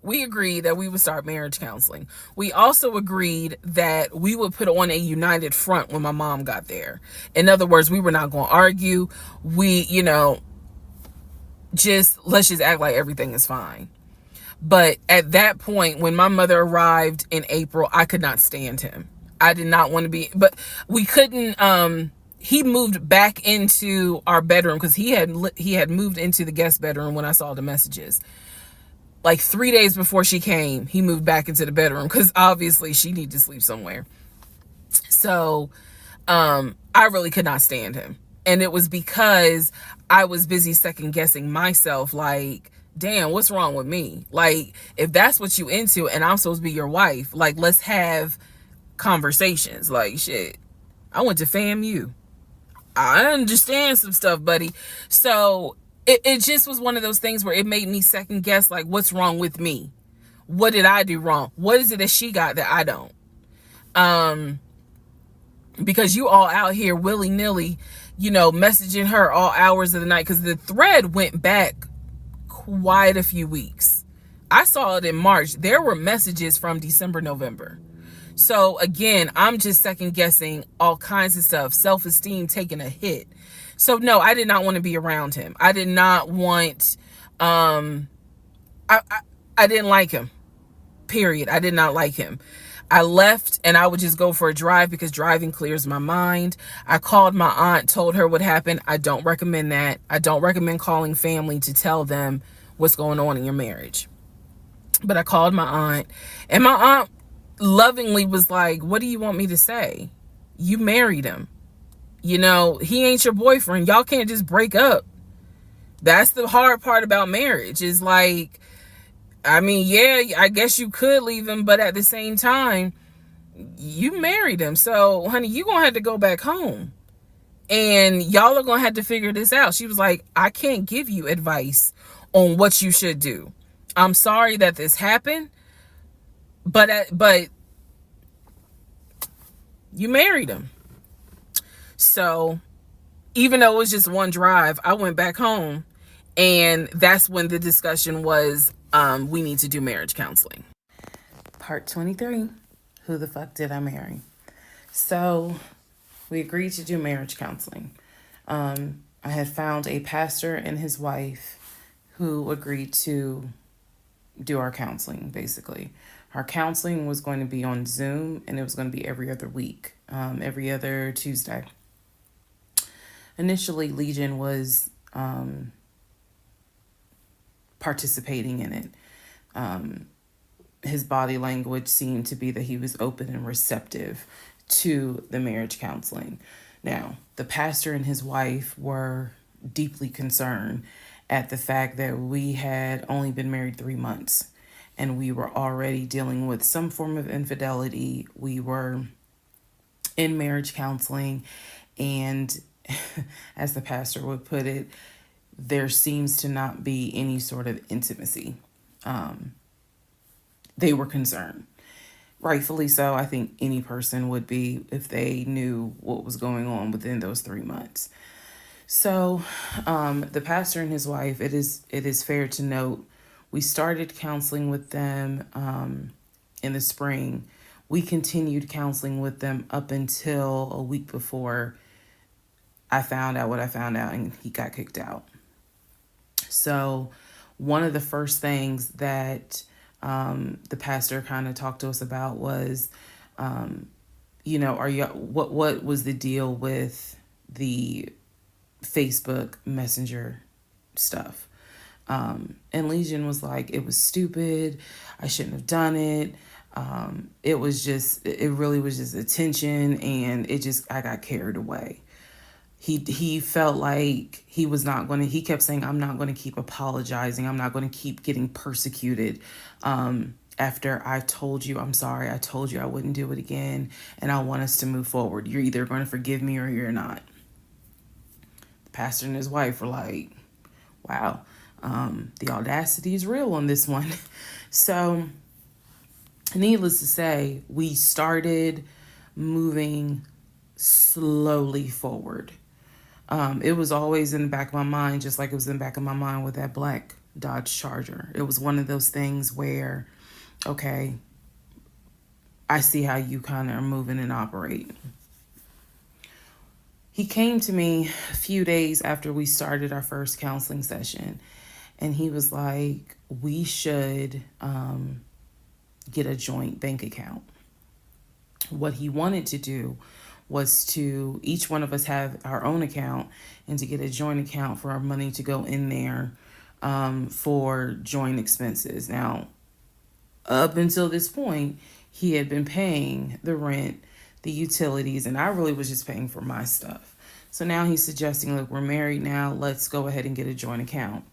Speaker 3: we agreed that we would start marriage counseling. We also agreed that we would put on a united front when my mom got there. In other words, we were not going to argue. We, let's just act like everything is fine. But at that point, when my mother arrived in April, I could not stand him. I did not want to be, but we couldn't, he moved back into our bedroom, because he had moved into the guest bedroom when I saw the messages. Like 3 days before she came, he moved back into the bedroom, because obviously she needed to sleep somewhere. So I really could not stand him. And it was because I was busy second guessing myself, like, damn, what's wrong with me? Like, if that's what you into and I'm supposed to be your wife, like, let's have conversations. Like, shit, I went to FAMU. I understand some stuff, buddy. So it just was one of those things where it made me second guess, like, what's wrong with me? What did I do wrong? What is it that she got that I don't? Because you all out here willy-nilly, messaging her all hours of the night, because the thread went back quite a few weeks. I saw it in March. There were messages from December, November. So again, I'm just second guessing all kinds of stuff, self-esteem taking a hit. So no, I did not want to be around him. I did not want, I didn't like him, period. I did not like him. I left, and I would just go for a drive, because driving clears my mind. I called my aunt, told her what happened. I don't recommend that. I don't recommend calling family to tell them what's going on in your marriage. But I called my aunt, and my aunt lovingly was like, what do you want me to say? You married him. He ain't your boyfriend. Y'all can't just break up. That's the hard part about marriage, is like, I mean, yeah, I guess you could leave him, but at the same time, you married him. So, honey, you gonna have to go back home, and y'all are gonna have to figure this out. She was like, I can't give you advice on what you should do. I'm sorry that this happened, but you married him. So even though it was just one drive, I went back home, and that's when the discussion was, we need to do marriage counseling.
Speaker 1: Part 23, who the fuck did I marry? So we agreed to do marriage counseling. I had found a pastor and his wife who agreed to do our counseling, basically. Our counseling was going to be on Zoom, and it was going to be every other week, every other Tuesday. Initially, Legion was participating in it. His body language seemed to be that he was open and receptive to the marriage counseling. Now, the pastor and his wife were deeply concerned at the fact that we had only been married 3 months, and we were already dealing with some form of infidelity. We were in marriage counseling, and as the pastor would put it, there seems to not be any sort of intimacy. They were concerned. Rightfully so. I think any person would be if they knew what was going on within those 3 months. So, the pastor and his wife, it is fair to note, we started counseling with them in the spring. We continued counseling with them up until a week before I found out what I found out, and he got kicked out. So, one of the first things that the pastor kind of talked to us about was, are you what was the deal with the Facebook Messenger stuff? And Legion was like, it was stupid. I shouldn't have done it. It really was just attention, and I got carried away. He felt like he was not going to, he kept saying, I'm not going to keep apologizing. I'm not going to keep getting persecuted. After I told you, I'm sorry, I told you I wouldn't do it again, and I want us to move forward. You're either going to forgive me or you're not. The pastor and his wife were like, wow, the audacity is real on this one. So, needless to say, we started moving slowly forward. It was always in the back of my mind, just like it was in the back of my mind with that black Dodge Charger. It was one of those things where, okay, I see how you kind of are moving and operating. He came to me a few days after we started our first counseling session, and he was like, we should get a joint bank account. What he wanted to do was to each one of us have our own account, and to get a joint account for our money to go in there for joint expenses. Now, up until this point, he had been paying the rent, the utilities, and I really was just paying for my stuff. So now he's suggesting, look, we're married now, let's go ahead and get a joint account.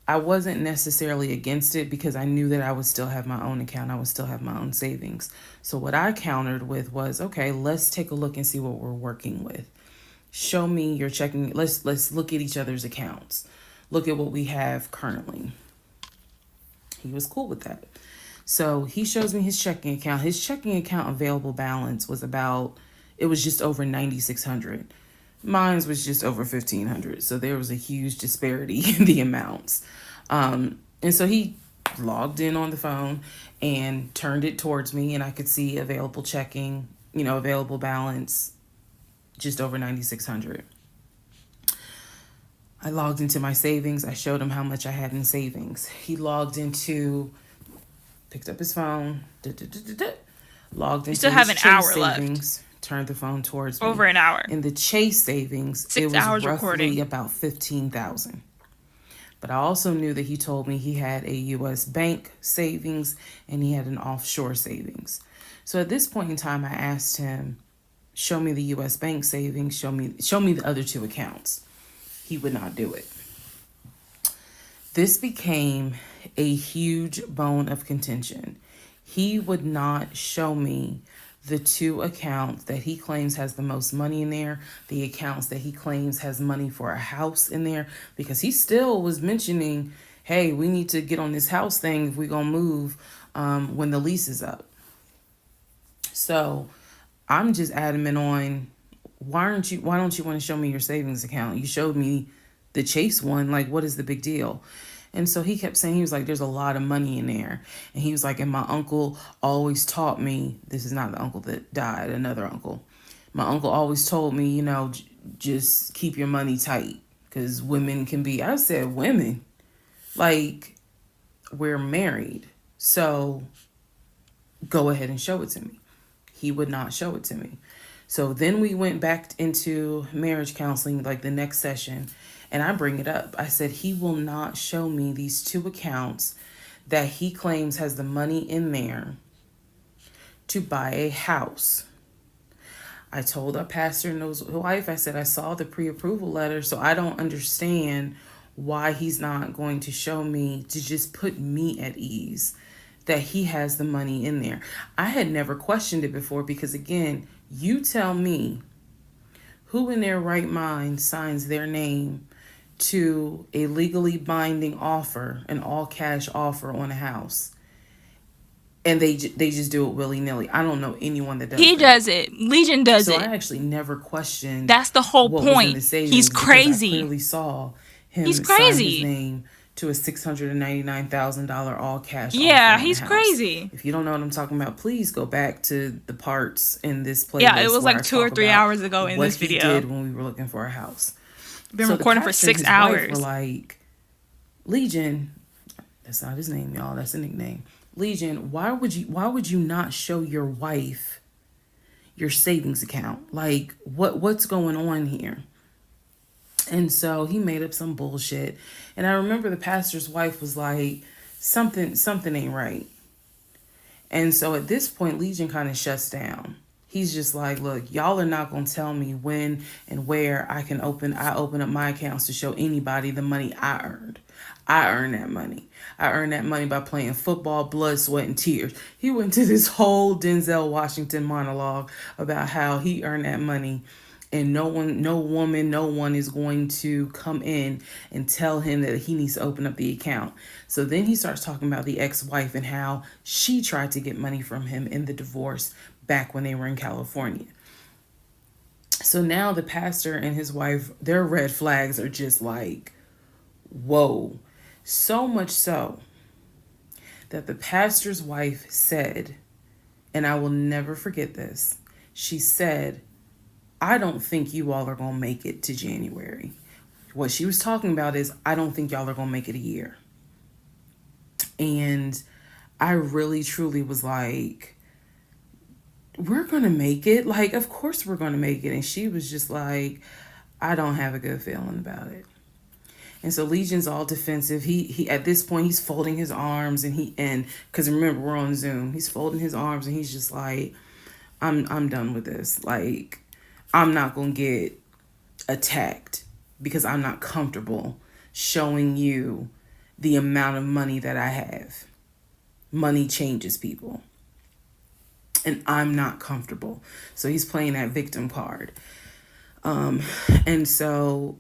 Speaker 1: I wasn't necessarily against it because I knew that I would still have my own account. I would still have my own savings. So what I countered with was, okay, let's take a look and see what we're working with. Show me your checking. Let's look at each other's accounts. Look at what we have currently. He was cool with that. So he shows me his checking account. His checking account available balance was it was just over $9,600. Mine was just over $1,500. So there was a huge disparity in the amounts. And so he logged in on the phone and turned it towards me, and I could see available checking, available balance, just over $9,600. I logged into my savings. I showed him how much I had in savings. He picked up his phone, logged into
Speaker 2: you still have an hour
Speaker 1: savings,
Speaker 2: left.
Speaker 1: Turned the phone towards me.
Speaker 2: Over an hour.
Speaker 1: In the Chase savings,
Speaker 2: 6
Speaker 1: it was
Speaker 2: hours
Speaker 1: roughly
Speaker 2: recording.
Speaker 1: about $15,000. But I also knew that he told me he had a U.S. bank savings and he had an offshore savings. So at this point in time, I asked him, show me the U.S. bank savings, show me the other two accounts. He would not do it. This became a huge bone of contention. He would not show me the two accounts that he claims has the most money in there, the accounts that he claims has money for a house in there, because he still was mentioning, hey, we need to get on this house thing if we're going to move when the lease is up. So I'm just adamant on, why don't you want to show me your savings account? You showed me the Chase one, like, what is the big deal? And so he kept saying, he was like, there's a lot of money in there. And he was like, and my uncle always taught me, this is not the uncle that died, another uncle. My uncle always told me, just keep your money tight, because women can be, I said, women, like, we're married. So go ahead and show it to me. He would not show it to me. So then we went back into marriage counseling, like the next session. And I bring it up. I said, he will not show me these two accounts that he claims has the money in there to buy a house. I told our pastor and his wife, I said, I saw the pre-approval letter, so I don't understand why he's not going to show me, to just put me at ease, that he has the money in there. I had never questioned it before because, again, you tell me who in their right mind signs their name to a legally binding offer, an all cash offer on a house, and they just do it willy nilly. I don't know anyone that does
Speaker 2: He
Speaker 1: that.
Speaker 2: does it. Legion does
Speaker 1: So
Speaker 2: it.
Speaker 1: I actually never questioned
Speaker 2: That's the whole
Speaker 1: what was in
Speaker 2: point.
Speaker 1: the savings
Speaker 2: He's
Speaker 1: because
Speaker 2: crazy.
Speaker 1: I clearly saw him
Speaker 2: He's
Speaker 1: sign his
Speaker 2: crazy.
Speaker 1: name to a $699,000 all cash
Speaker 2: Yeah,
Speaker 1: offer on
Speaker 2: he's
Speaker 1: a house.
Speaker 2: crazy.
Speaker 1: If you don't know what I'm talking about, please go back to the parts in this playlist.
Speaker 2: Yeah, it was
Speaker 1: where
Speaker 2: like
Speaker 1: I
Speaker 2: 2 or
Speaker 1: talk
Speaker 2: 3
Speaker 1: about
Speaker 2: hours ago in
Speaker 1: what
Speaker 2: this
Speaker 1: he
Speaker 2: video.
Speaker 1: did when we were looking for a house.
Speaker 2: Been
Speaker 1: So
Speaker 2: recording for
Speaker 1: the pastor and
Speaker 2: 6
Speaker 1: his
Speaker 2: hours.
Speaker 1: wife were like, Legion, that's not his name, y'all. That's a nickname. Legion, why would you not show your wife your savings account? Like, what's going on here? And so he made up some bullshit. And I remember the pastor's wife was like, something ain't right. And so at this point, Legion kind of shuts down. He's just like, look, y'all are not going to tell me when and where I open up my accounts to show anybody the money I earned. I earned that money. I earned that money by playing football, blood, sweat, and tears. He went to this whole Denzel Washington monologue about how he earned that money, and no one is going to come in and tell him that he needs to open up the account. So then he starts talking about the ex-wife and how she tried to get money from him in the divorce back when they were in California. So now the pastor and his wife, their red flags are just like, whoa. So much so that the pastor's wife said, and I will never forget this, she said, I don't think you all are going to make it to January. What she was talking about is, I don't think y'all are going to make it a year. And I really, truly was like, we're going to make it. Like, of course we're going to make it. And she was just like, I don't have a good feeling about it. And so Legion's all defensive. He at this point, he's folding his arms and because remember, we're on Zoom. He's folding his arms and he's just like, I'm done with this. Like, I'm not going to get attacked because I'm not comfortable showing you the amount of money that I have. Money changes people. And I'm not comfortable. So he's playing that victim card. And so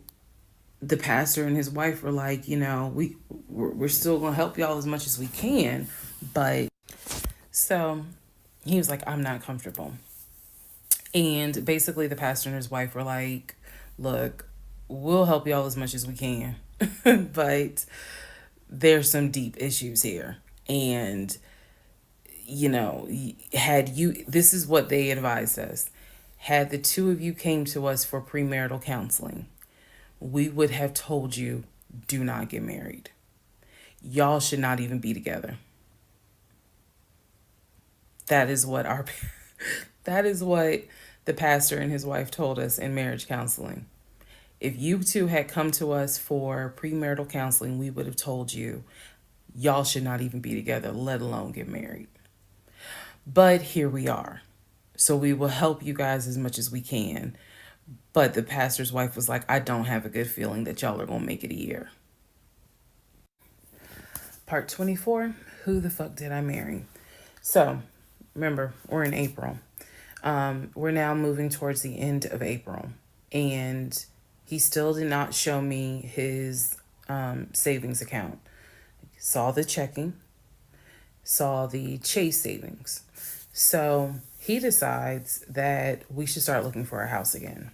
Speaker 1: the pastor and his wife were like, we're still going to help y'all as much as we can. But so he was like, I'm not comfortable. And basically the pastor and his wife were like, look, we'll help y'all as much as we can. But there's some deep issues here. And, this is what they advised us. Had the two of you came to us for premarital counseling, we would have told you, do not get married. Y'all should not even be together. That is what the pastor and his wife told us in marriage counseling. If you two had come to us for premarital counseling, we would have told you, y'all should not even be together, let alone get married. But here we are. So we will help you guys as much as we can. But the pastor's wife was like, I don't have a good feeling that y'all are going to make it a year. Part 24, who the fuck did I marry? So, remember, we're in April. We're now moving towards the end of April. And he still did not show me his savings account. Saw the checking. Saw the Chase savings. So he decides that we should start looking for a house again.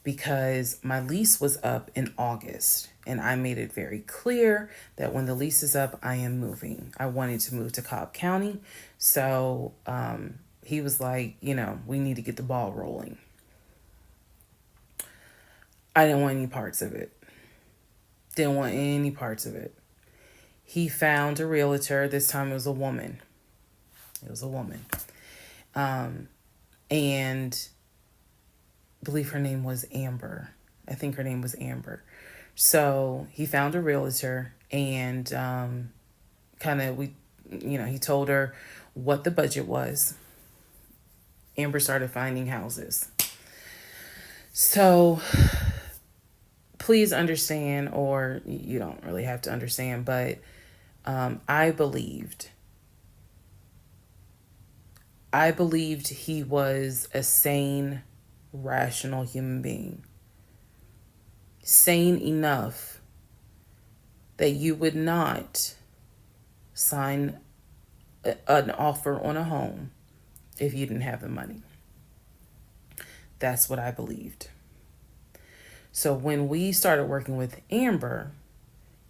Speaker 1: Because my lease was up in August. And I made it very clear that when the lease is up, I am moving. I wanted to move to Cobb County. So he was like, we need to get the ball rolling. I didn't want any parts of it. Didn't want any parts of it. He found a realtor. This time it was a woman. And I believe her name was Amber. I think her name was Amber. So he found a realtor and he told her what the budget was. Amber started finding houses. So please understand, or you don't really have to understand, but I believed I believed he was a sane, rational human being. Sane enough that you would not sign an offer on a home if you didn't have the money. That's what I believed. So when we started working with Amber,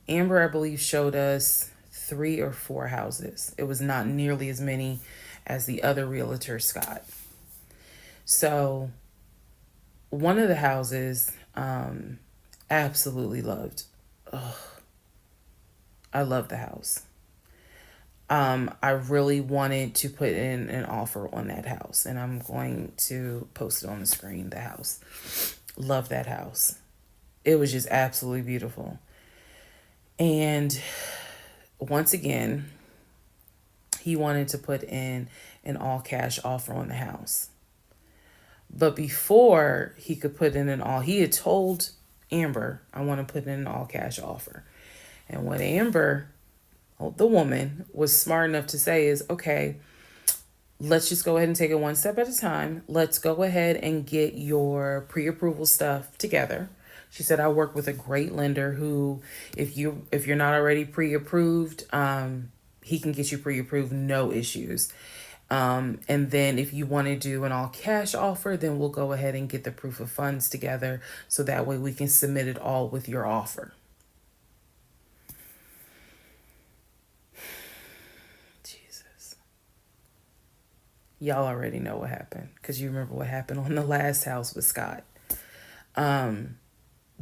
Speaker 1: I believe, showed us 3 or 4 houses. It was not nearly as many as the other realtor, Scott. So one of the houses, absolutely loved. Ugh, I love the house. I really wanted to put in an offer on that house, and I'm going to post it on the screen. The house. Love that house. It was just absolutely beautiful. And once again, he wanted to put in an all cash offer on the house. But before he could put in he had told Amber, I want to put in an all cash offer. And what Amber, the woman, was smart enough to say is, okay, let's just go ahead and take it one step at a time. Let's go ahead and get your pre-approval stuff together. She said, I work with a great lender who, if you're not already pre-approved, he can get you pre-approved, no issues. And then if you want to do an all cash offer, then we'll go ahead and get the proof of funds together so that way we can submit it all with your offer. Jesus. Y'all already know what happened because you remember what happened on the last house with Scott.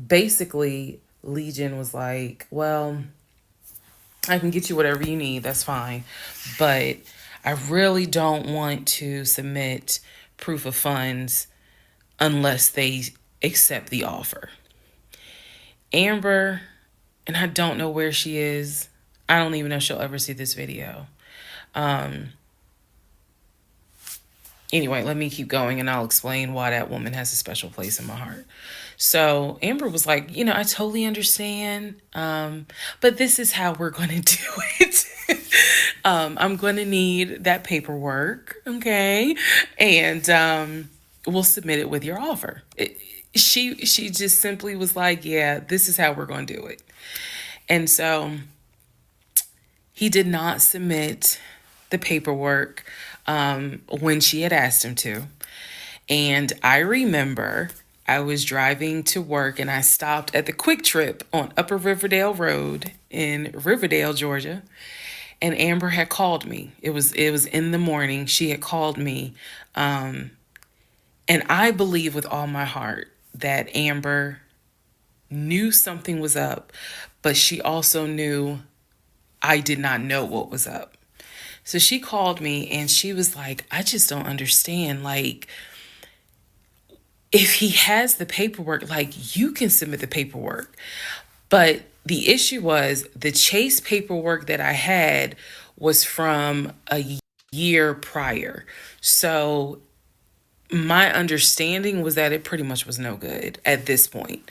Speaker 1: Basically, Legion was like, well, I can get you whatever you need. That's fine. But I really don't want to submit proof of funds unless they accept the offer. Amber, and I don't know where she is. I don't even know if she'll ever see this video. Anyway, let me keep going and I'll explain why that woman has a special place in my heart. So Amber was like, I totally understand, but this is how we're going to do it. I'm going to need that paperwork, okay? And we'll submit it with your offer. She just simply was like, yeah, this is how we're going to do it. And so he did not submit the paperwork when she had asked him to. And I remember I was driving to work and I stopped at the Quick Trip on Upper Riverdale Road in Riverdale, Georgia. And Amber had called me. It was in the morning. She had called me. And I believe with all my heart that Amber knew something was up, but she also knew I did not know what was up. So she called me and she was like, I just don't understand. Like, if he has the paperwork, like, you can submit the paperwork. But the issue was the Chase paperwork that I had was from a year prior. So my understanding was that it pretty much was no good at this point.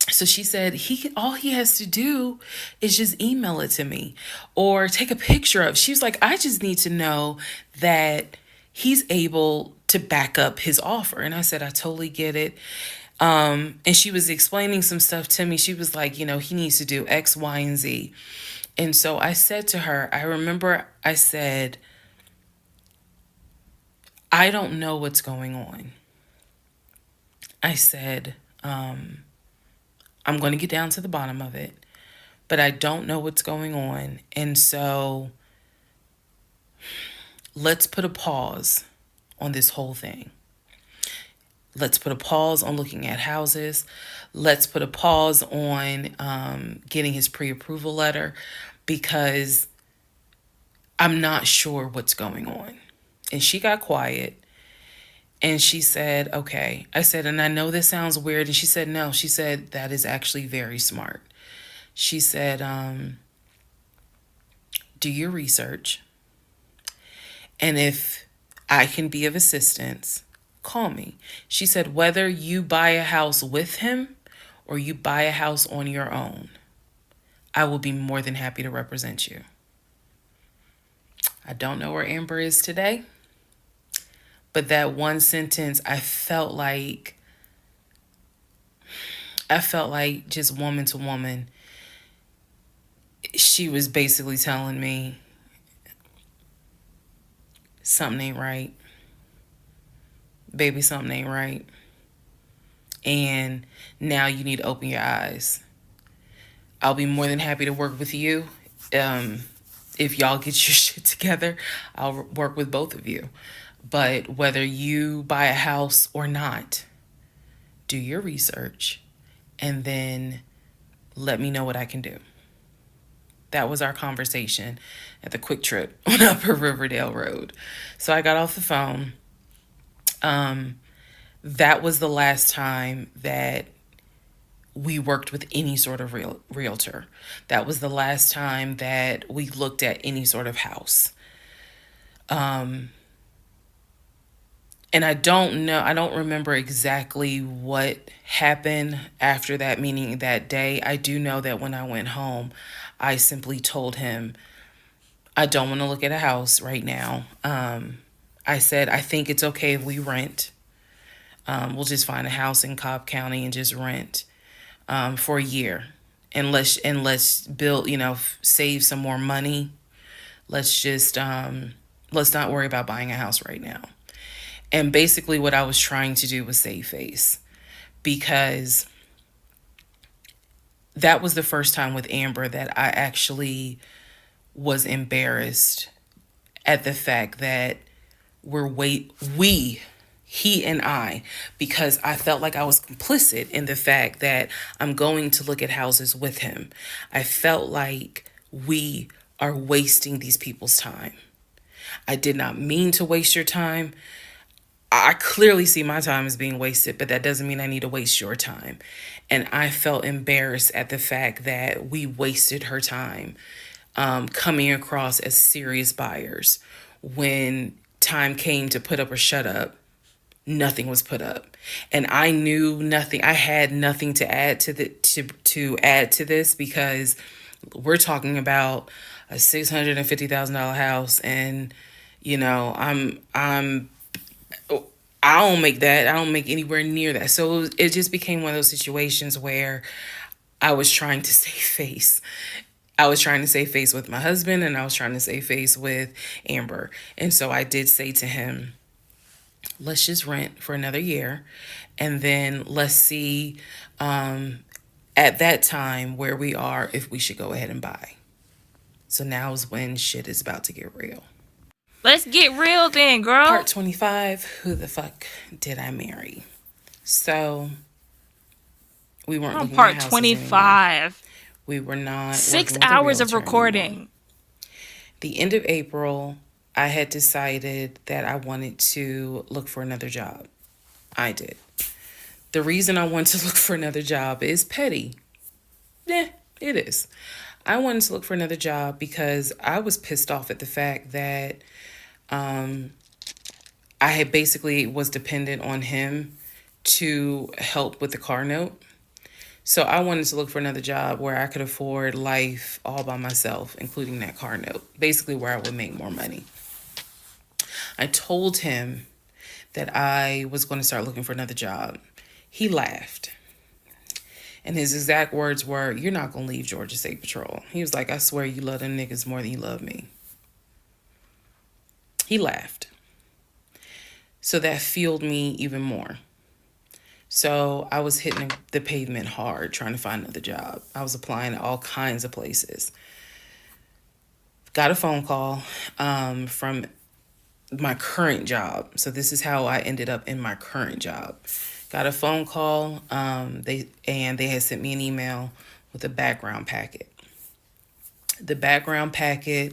Speaker 1: So she said all he has to do is just email it to me or take a picture of. She was like, I just need to know that he's able to back up his offer. And I said, I totally get it. And she was explaining some stuff to me. She was like, he needs to do X, Y, and Z. And so I said to her, I remember I said, I don't know what's going on. I said, I'm going to get down to the bottom of it, but I don't know what's going on. And so let's put a pause on this whole thing. Let's put a pause on looking at houses. Let's put a pause on getting his pre-approval letter because I'm not sure what's going on. And she got quiet. And she said, okay. I said, and I know this sounds weird. And she said, no. She said, that is actually very smart. She said, do your research. And if I can be of assistance, call me. She said, whether you buy a house with him or you buy a house on your own, I will be more than happy to represent you. I don't know where Amber is today, but that one sentence, I felt like just woman to woman, she was basically telling me something ain't right. Baby, something ain't right. And now you need to open your eyes. I'll be more than happy to work with you. Um, if y'all get your shit together, I'll work with both of you. But whether you buy a house or not, do your research and then let me know what I can do. That was our conversation at the Quick Trip on Upper Riverdale Road. So I got off the phone. That was the last time that we worked with any sort of realtor. That was the last time that we looked at any sort of house. And I don't remember exactly what happened after that meeting that day. I do know that when I went home, I simply told him, I don't want to look at a house right now. I said, I think it's okay if we rent. We'll just find a house in Cobb County and just rent for a year. And let's build, save some more money. Let's not worry about buying a house right now. And basically what I was trying to do was save face, because that was the first time with Amber that I actually was embarrassed at the fact that he and I, because I felt like I was complicit in the fact that I'm going to look at houses with him. I felt like we are wasting these people's time. I did not mean to waste your time. I clearly see my time as being wasted, but that doesn't mean I need to waste your time. And I felt embarrassed at the fact that we wasted her time coming across as serious buyers. When time came to put up or shut up, nothing was put up. And I knew nothing. I had nothing to add to add to this, because we're talking about a $650,000 house, and I don't make that. I don't make anywhere near that. So it just became one of those situations where I was trying to save face. I was trying to save face with my husband, and I was trying to save face with Amber. And so I did say to him, let's just rent for another year, and then let's see at that time where we are, if we should go ahead and buy. So now is when shit is about to get real.
Speaker 2: Let's get real then, girl.
Speaker 1: Part 25, who the fuck did I marry? So we weren't
Speaker 2: on
Speaker 1: looking
Speaker 2: part
Speaker 1: at houses
Speaker 2: 25.
Speaker 1: anymore. We were not
Speaker 2: 6
Speaker 1: working with a
Speaker 2: hours of
Speaker 1: realtor
Speaker 2: recording.
Speaker 1: anymore. The end of April, I had decided that I wanted to look for another job. I did. The reason I wanted to look for another job is petty. It is. I wanted to look for another job because I was pissed off at the fact that I had basically was dependent on him to help with the car note. So I wanted to look for another job where I could afford life all by myself, including that car note. Basically where I would make more money. I told him that I was going to start looking for another job. He laughed. And his exact words were, "You're not going to leave Georgia State Patrol." He was like, "I swear you love them niggas more than you love me." He laughed. So that fueled me even more. So I was hitting the pavement hard trying to find another job. I was applying to all kinds of places. Got a phone call from my current job. So this is how I ended up in my current job. Got a phone call. They had sent me an email with a background packet. The background packet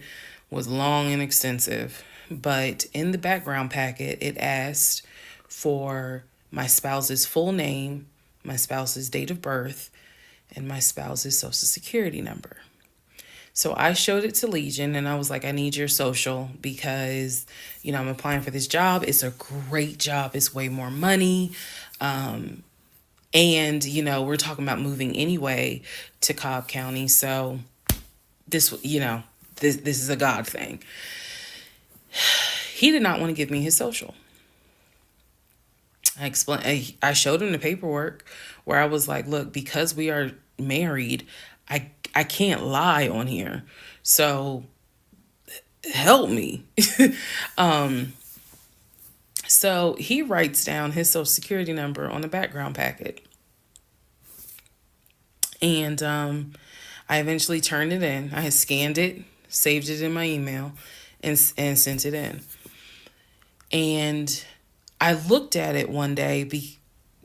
Speaker 1: was long and extensive, but in the background packet, it asked for my spouse's full name, my spouse's date of birth, and my spouse's social security number. So I showed it to Legion, and I was like, I need your social because, I'm applying for this job. It's a great job. It's way more money. And, we're talking about moving anyway to Cobb County. So this is a God thing. He did not want to give me his social. I showed him the paperwork where I was like, look, because we are married, I can't lie on here. So help me. So he writes down his social security number on the background packet. And I eventually turned it in. I had scanned it, saved it in my email, and sent it in. And I looked at it one day,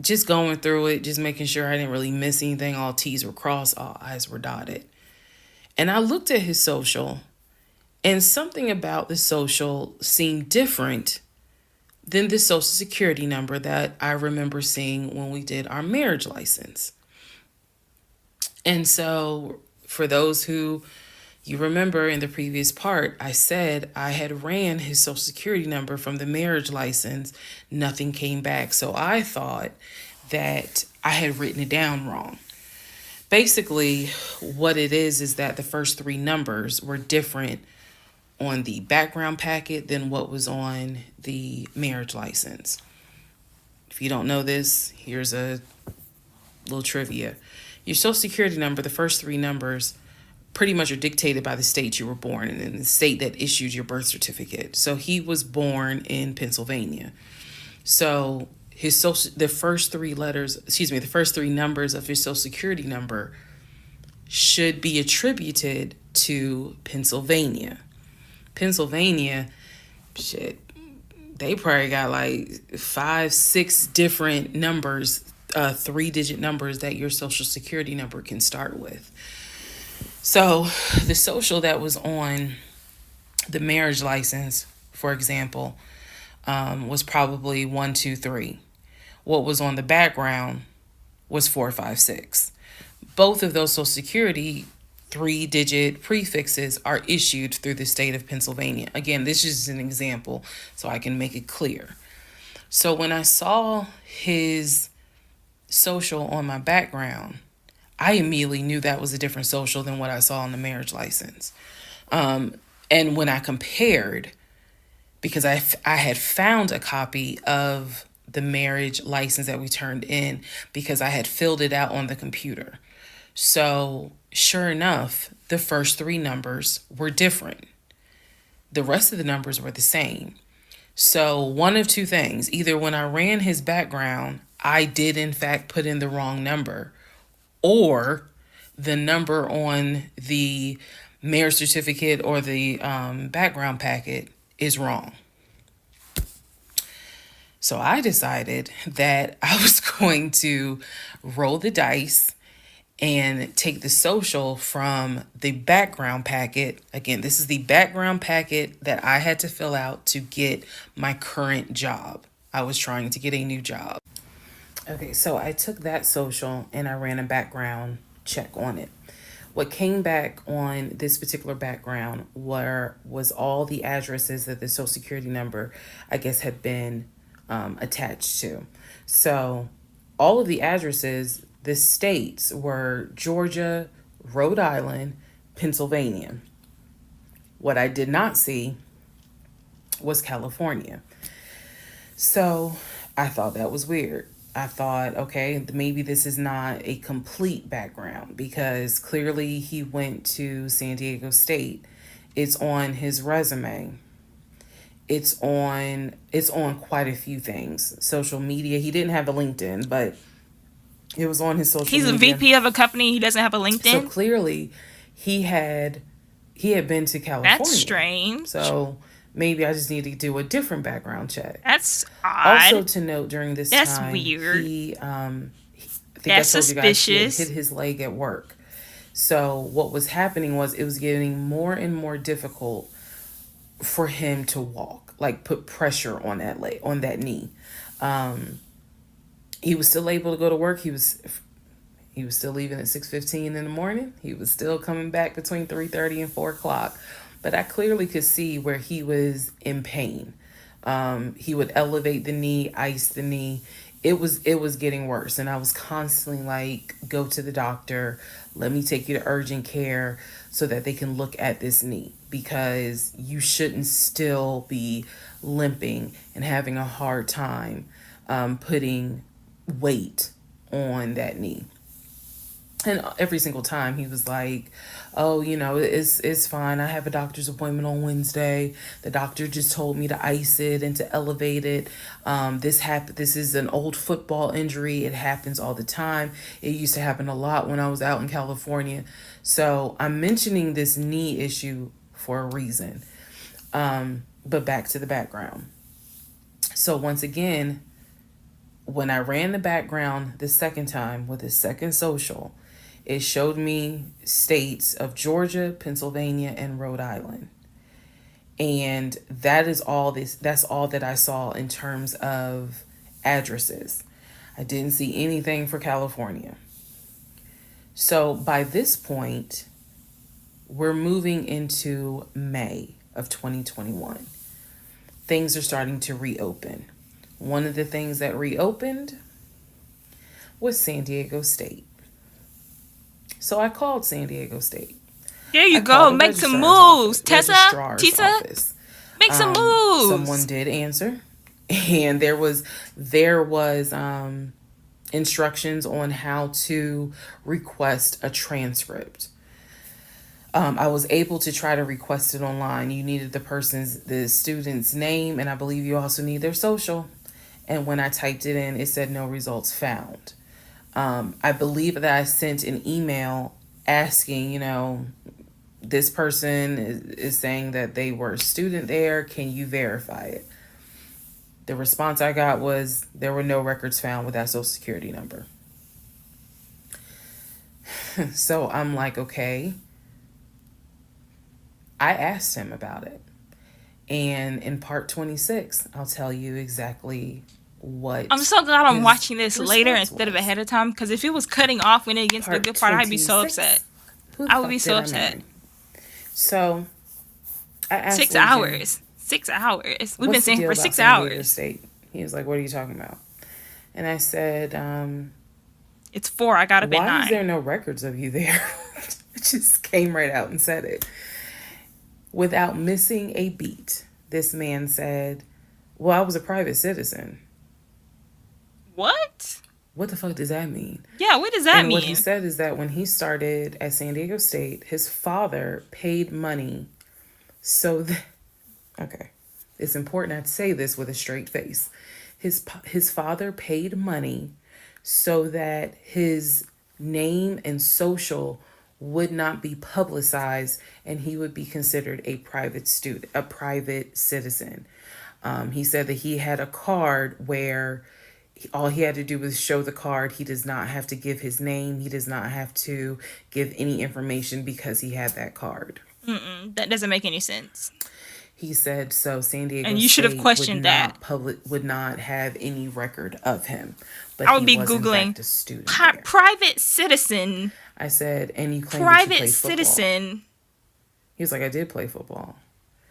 Speaker 1: just going through it, just making sure I didn't really miss anything. All T's were crossed, all I's were dotted. And I looked at his social, and something about the social seemed different than the social security number that I remember seeing when we did our marriage license. And so, for those who you remember in the previous part, I said I had ran his social security number from the marriage license. Nothing came back. So I thought that I had written it down wrong. Basically, what it is that the first three numbers were different on the background packet than what was on the marriage license. If you don't know this, here's a little trivia. Your social security number, the first three numbers, pretty much are dictated by the state you were born in and the state that issued your birth certificate. So he was born in Pennsylvania. So the first three numbers of his social security number should be attributed to Pennsylvania. Pennsylvania, shit, they probably got like 5-6 different numbers, 3-digit numbers that your social security number can start with. So the social that was on the marriage license, for example, was probably 123. What was on the background was 456. Both of those social security 3-digit prefixes are issued through the state of Pennsylvania. Again, this is an example so I can make it clear. So when I saw his social on my background, I immediately knew that was a different social than what I saw on the marriage license. And when I compared, because I had found a copy of the marriage license that we turned in because I had filled it out on the computer. So sure enough, the first three numbers were different. The rest of the numbers were the same. So one of two things: either when I ran his background, I did in fact put in the wrong number, or the number on the marriage certificate or the background packet is wrong. So I decided that I was going to roll the dice and take the social from the background packet. Again, this is the background packet that I had to fill out to get my current job. I was trying to get a new job. Okay, so I took that social and I ran a background check on it. What came back on this particular background was all the addresses that the social security number, I guess, had been attached to. So all of the addresses, the states were Georgia, Rhode Island, Pennsylvania. What I did not see was California. So I thought that was weird. I thought, okay, maybe this is not a complete background because clearly he went to San Diego State. It's on his resume. It's on quite a few things. Social media. He didn't have a LinkedIn, but it was on his social media.
Speaker 2: He's a VP of a company. He doesn't have a LinkedIn.
Speaker 1: So clearly he had been to California.
Speaker 2: That's strange.
Speaker 1: So maybe I just need to do a different background check.
Speaker 2: That's odd.
Speaker 1: Also to note, during this
Speaker 2: That's
Speaker 1: time,
Speaker 2: weird.
Speaker 1: I think
Speaker 2: That's
Speaker 1: I told you guys he had
Speaker 2: suspicious.
Speaker 1: hit his leg at work. So what was happening was it was getting more and more difficult for him to walk, like put pressure on that leg, on that knee. He was still able to go to work. He was still leaving at 6:15 in the morning. He was still coming back between 3:30 and 4 o'clock. But I clearly could see where he was in pain. He would elevate the knee, ice the knee. it was getting worse, and I was constantly like, go to the doctor, let me take you to urgent care so that they can look at this knee, because you shouldn't still be limping and having a hard time putting weight on that knee. And every single time he was like, oh, it's fine. I have a doctor's appointment on Wednesday. The doctor just told me to ice it and to elevate it. This is an old football injury. It happens all the time. It used to happen a lot when I was out in California. So I'm mentioning this knee issue for a reason. But back to the background. So once again, when I ran the background the second time with the second social, it showed me states of Georgia, Pennsylvania, and Rhode Island. And that's all that I saw in terms of addresses. I didn't see anything for California. So by this point, we're moving into May of 2021. Things are starting to reopen. One of the things that reopened was San Diego State. So I called San Diego State.
Speaker 2: There you go. Make some moves, Teesa. Make some moves.
Speaker 1: Someone did answer, and there was instructions on how to request a transcript. I was able to try to request it online. You needed the student's name, and I believe you also need their social. And when I typed it in, it said no results found. I believe that I sent an email asking, this person is saying that they were a student there. Can you verify it? The response I got was there were no records found with that social security number. So I'm like, okay. I asked him about it. And in part 26, I'll tell you exactly what.
Speaker 2: I'm so glad I'm watching this later instead of ahead of time, because if it was cutting off when it gets to the good part, I'd be so upset. I would be so upset.
Speaker 1: So I asked
Speaker 2: 6 hours. 6 hours. We've been saying for 6 hours.
Speaker 1: State? He was like, what are you talking about? And I said,
Speaker 2: it's 4. I got up at 9.
Speaker 1: Why is there no records of you there? It just came right out and said it. Without missing a beat, this man said, well, I was a private citizen.
Speaker 2: What?
Speaker 1: What the fuck does that mean?
Speaker 2: Yeah, what does that mean?
Speaker 1: What he said is that when he started at San Diego State, his father paid money so that... Okay, it's important I say this with a straight face. His father paid money so that his name and social would not be publicized, and he would be considered a private citizen. He said that he had a card where all he had to do was show the card. He does not have to give his name. He does not have to give any information because he had that card.
Speaker 2: That doesn't make any sense.
Speaker 1: He said so. San Diego
Speaker 2: and you should have questioned that.
Speaker 1: Would not have any record of him. But
Speaker 2: I would be Googling private citizen.
Speaker 1: I said, and you claim
Speaker 2: private
Speaker 1: that you play
Speaker 2: citizen.
Speaker 1: He was like, I did play football.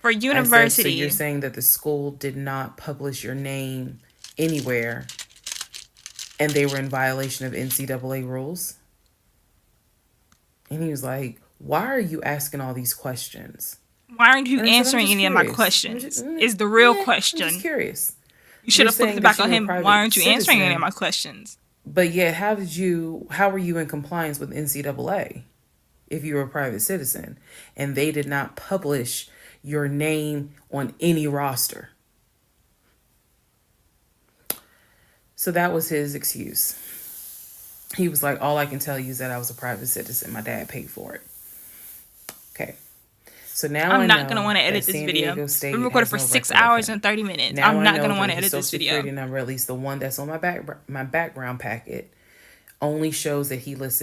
Speaker 2: For university.
Speaker 1: I said, so you're saying that the school did not publish your name anywhere and they were in violation of NCAA rules? And he was like, why are you asking all these questions?
Speaker 2: Why aren't you answering any of my questions? Is the real question.
Speaker 1: I'm just curious.
Speaker 2: You should have flipped it back on him. Why aren't you answering any of my questions?
Speaker 1: But yet, how were you in compliance with NCAA if you were a private citizen and they did not publish your name on any roster? So that was his excuse. He was like, all I can tell you is that I was a private citizen. My dad paid for it. Okay. So now
Speaker 2: I'm not going to want to edit this video. We recorded for 6 hours and 30 minutes. I'm not going to want to edit this video.
Speaker 1: Security number, at least the one that's on my background packet, only shows that he lived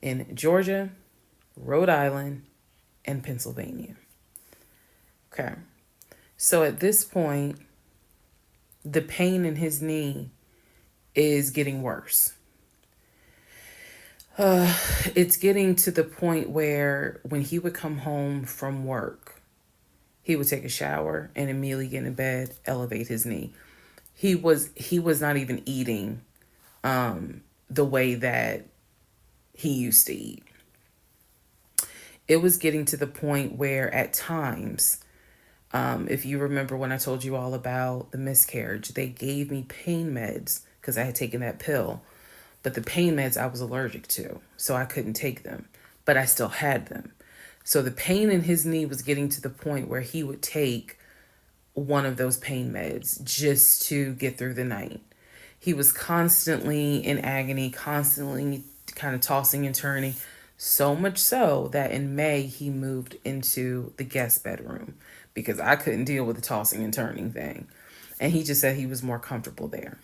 Speaker 1: in Georgia, Rhode Island, and Pennsylvania. Okay. So at this point, the pain in his knee is getting worse. It's getting to the point where when he would come home from work, he would take a shower and immediately get in bed, elevate his knee.
Speaker 3: he was not even eating the way that he used to eat. It was getting to the point where at times, if you remember when I told you all about the miscarriage, they gave me pain meds because I had taken that pill. But the pain meds I was allergic to, so I couldn't take them. But I still had them. So the pain in his knee was getting to the point where he would take one of those pain meds just to get through the night. He was constantly in agony, constantly kind of tossing and turning. So much so that in May, he moved into the guest bedroom because I couldn't deal with the tossing and turning thing. And he just said he was more comfortable there.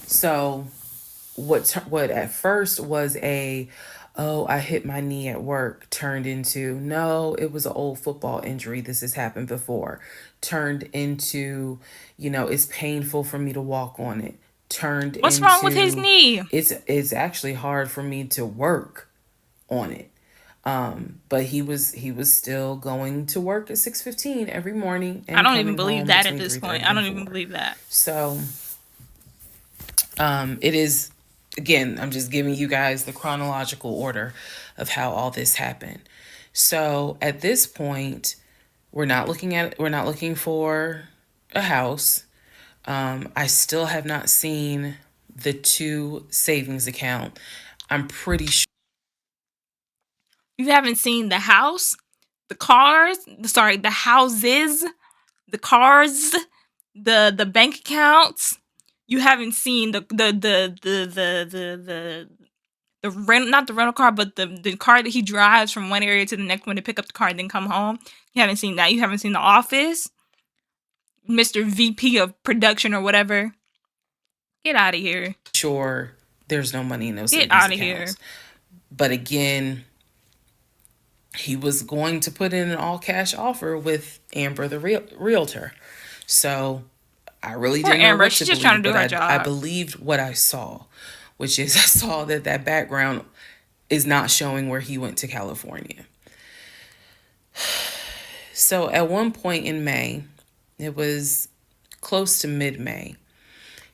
Speaker 3: So what at first was a, oh, I hit my knee at work, turned into, no, it was an old football injury, this has happened before, turned into, it's painful for me to walk on it, turned
Speaker 2: What's wrong with his
Speaker 3: into,
Speaker 2: knee?
Speaker 3: it's actually hard for me to work on it. But he was still going to work at 6:15 every morning and
Speaker 2: I don't even
Speaker 3: coming
Speaker 2: believe
Speaker 3: home
Speaker 2: that at
Speaker 3: between
Speaker 2: this
Speaker 3: 3:30
Speaker 2: point. I
Speaker 3: and
Speaker 2: don't even
Speaker 3: 4.
Speaker 2: believe that.
Speaker 3: So it is, again, I'm just giving you guys the chronological order of how all this happened. So at this point, we're not looking for a house. I still have not seen the 2 savings account. I'm pretty sure.
Speaker 2: You haven't seen the house, the cars, the houses, the cars, the bank accounts. You haven't seen the rent, not the rental car, but the car that he drives from one area to the next one to pick up the car and then come home. You haven't seen that. You haven't seen the office, Mr. VP of production or whatever. Get out of here.
Speaker 3: Sure, there's no money in those
Speaker 2: Get
Speaker 3: savings
Speaker 2: out of here.
Speaker 3: accounts. But again, he was going to put in an all cash offer with Amber, the realtor. So I really
Speaker 2: Poor
Speaker 3: didn't know
Speaker 2: Amber.
Speaker 3: what
Speaker 2: She's
Speaker 3: to
Speaker 2: just trying
Speaker 3: believe,
Speaker 2: to do
Speaker 3: but
Speaker 2: her
Speaker 3: I
Speaker 2: job.
Speaker 3: believed what I saw, which is I saw that background is not showing where he went to California. So at one point in May, it was close to mid-May,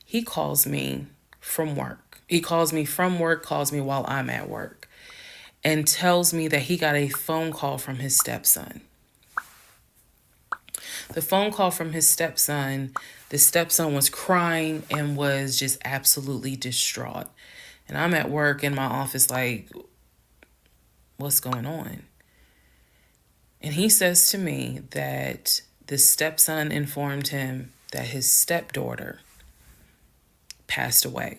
Speaker 3: he calls me from work. He calls me from work, calls me while I'm at work, and tells me that he got a phone call from his stepson. The phone call from his stepson, the stepson was crying and was just absolutely distraught. And I'm at work in my office like, what's going on? And he says to me that the stepson informed him that his stepdaughter passed away,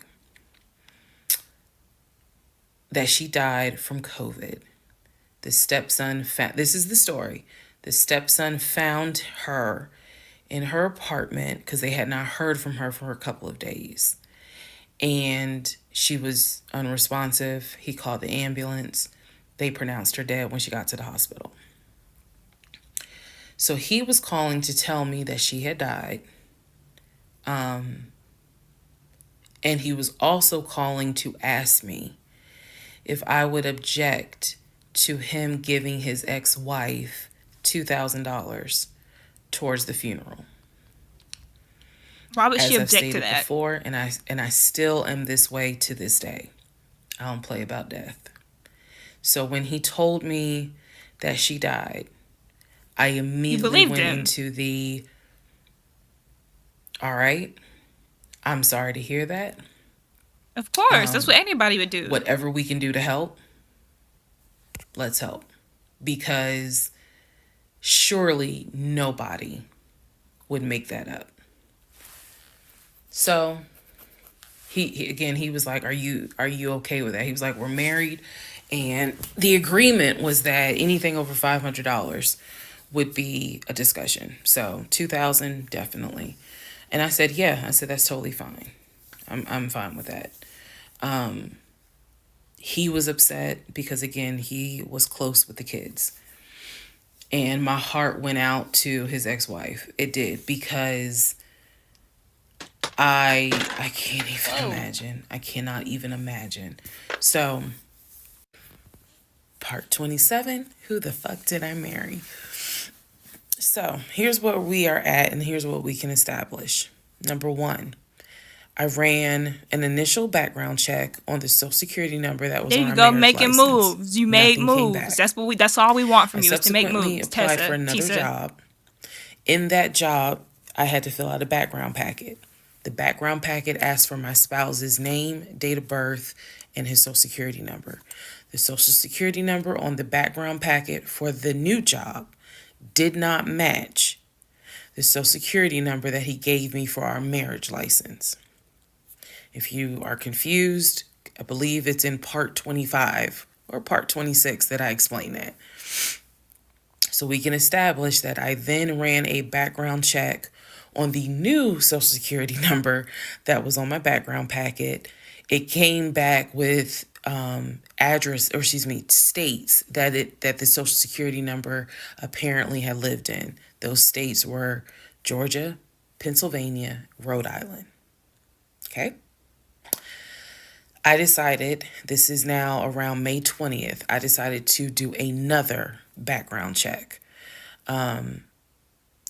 Speaker 3: that she died from COVID. The stepson this is the story. The stepson found her in her apartment because they had not heard from her for a couple of days. And she was unresponsive. He called the ambulance. They pronounced her dead when she got to the hospital. So he was calling to tell me that she had died. And he was also calling to ask me if I would object to him giving his ex-wife $2,000 towards the funeral.
Speaker 2: Why would she
Speaker 3: As I've
Speaker 2: object to
Speaker 3: stated
Speaker 2: that?
Speaker 3: before, and I still am this way to this day. I don't play about death. So when he told me that she died, I immediately went into the, all right, I'm sorry to hear that.
Speaker 2: Of course, that's what anybody would do.
Speaker 3: Whatever we can do to help, let's help. Because surely nobody would make that up. So he was like, are you okay with that? He was like, we're married, and the agreement was that anything over $500 would be a discussion. So $2,000 definitely. And I said, yeah. I said, that's totally fine. I'm fine with that. He was upset because, again, he was close with the kids. And my heart went out to his ex-wife. It did, because I can't even imagine. I cannot even imagine. So, part 27, who the fuck did I marry? So, here's where we are at, and here's what we can establish.
Speaker 1: Number one, I ran an initial background check on the social security number that was
Speaker 2: There
Speaker 1: on
Speaker 2: you
Speaker 1: our
Speaker 2: go,
Speaker 1: marriage
Speaker 2: making
Speaker 1: license.
Speaker 2: moves. You made
Speaker 1: Nothing came
Speaker 2: moves.
Speaker 1: back.
Speaker 2: That's all we want
Speaker 1: I
Speaker 2: from you is to make
Speaker 1: subsequently
Speaker 2: moves.
Speaker 1: applied for
Speaker 2: Tessa,
Speaker 1: another
Speaker 2: Teesa.
Speaker 1: job. In that job, I had to fill out a background packet. The background packet asked for my spouse's name, date of birth, and his social security number. The social security number on the background packet for the new job did not match the social security number that he gave me for our marriage license. If you are confused, I believe it's in part 25 or part 26 that I explain that. So we can establish that I then ran a background check on the new social security number that was on my background packet. It came back with states that the social security number apparently had lived in. Those states were Georgia, Pennsylvania, Rhode Island. Okay. I decided, this is now around May 20th, I decided to do another background check. And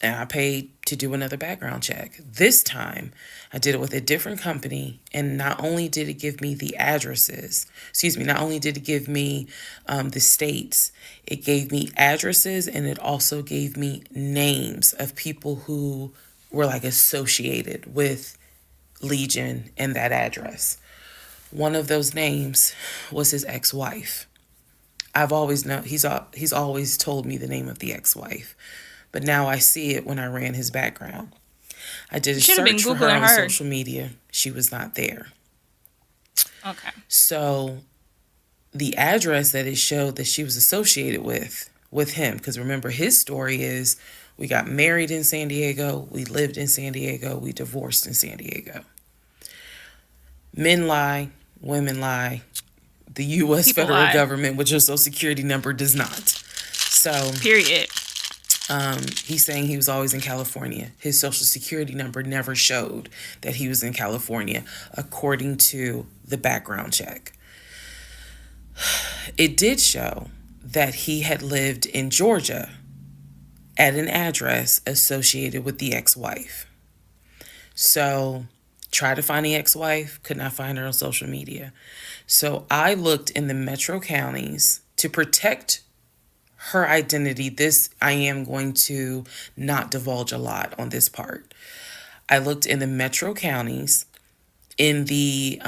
Speaker 1: I paid to do another background check. This time, I did it with a different company, and not only did it give me the addresses, not only did it give me the states, it gave me addresses, and it also gave me names of people who were like associated with Legion and that address. One of those names was his ex-wife. I've always known, he's always told me the name of the ex-wife, but now I see it when I ran his background. I did a search for her on social media. She was not there.
Speaker 2: Okay.
Speaker 1: So the address that it showed that she was associated with him, because remember, his story is we got married in San Diego, we lived in San Diego, we divorced in San Diego. Men lie, women lie. The U.S. federal government with your social security number does not. So,
Speaker 2: period.
Speaker 1: He's saying he was always in California. His social security number never showed that he was in California, according to the background check. It did show that he had lived in Georgia at an address associated with the ex-wife. So, tried to find the ex-wife, could not find her on social media. So I looked in the metro counties to protect her identity. This, I am going to not divulge a lot on this part. I looked in the metro counties in the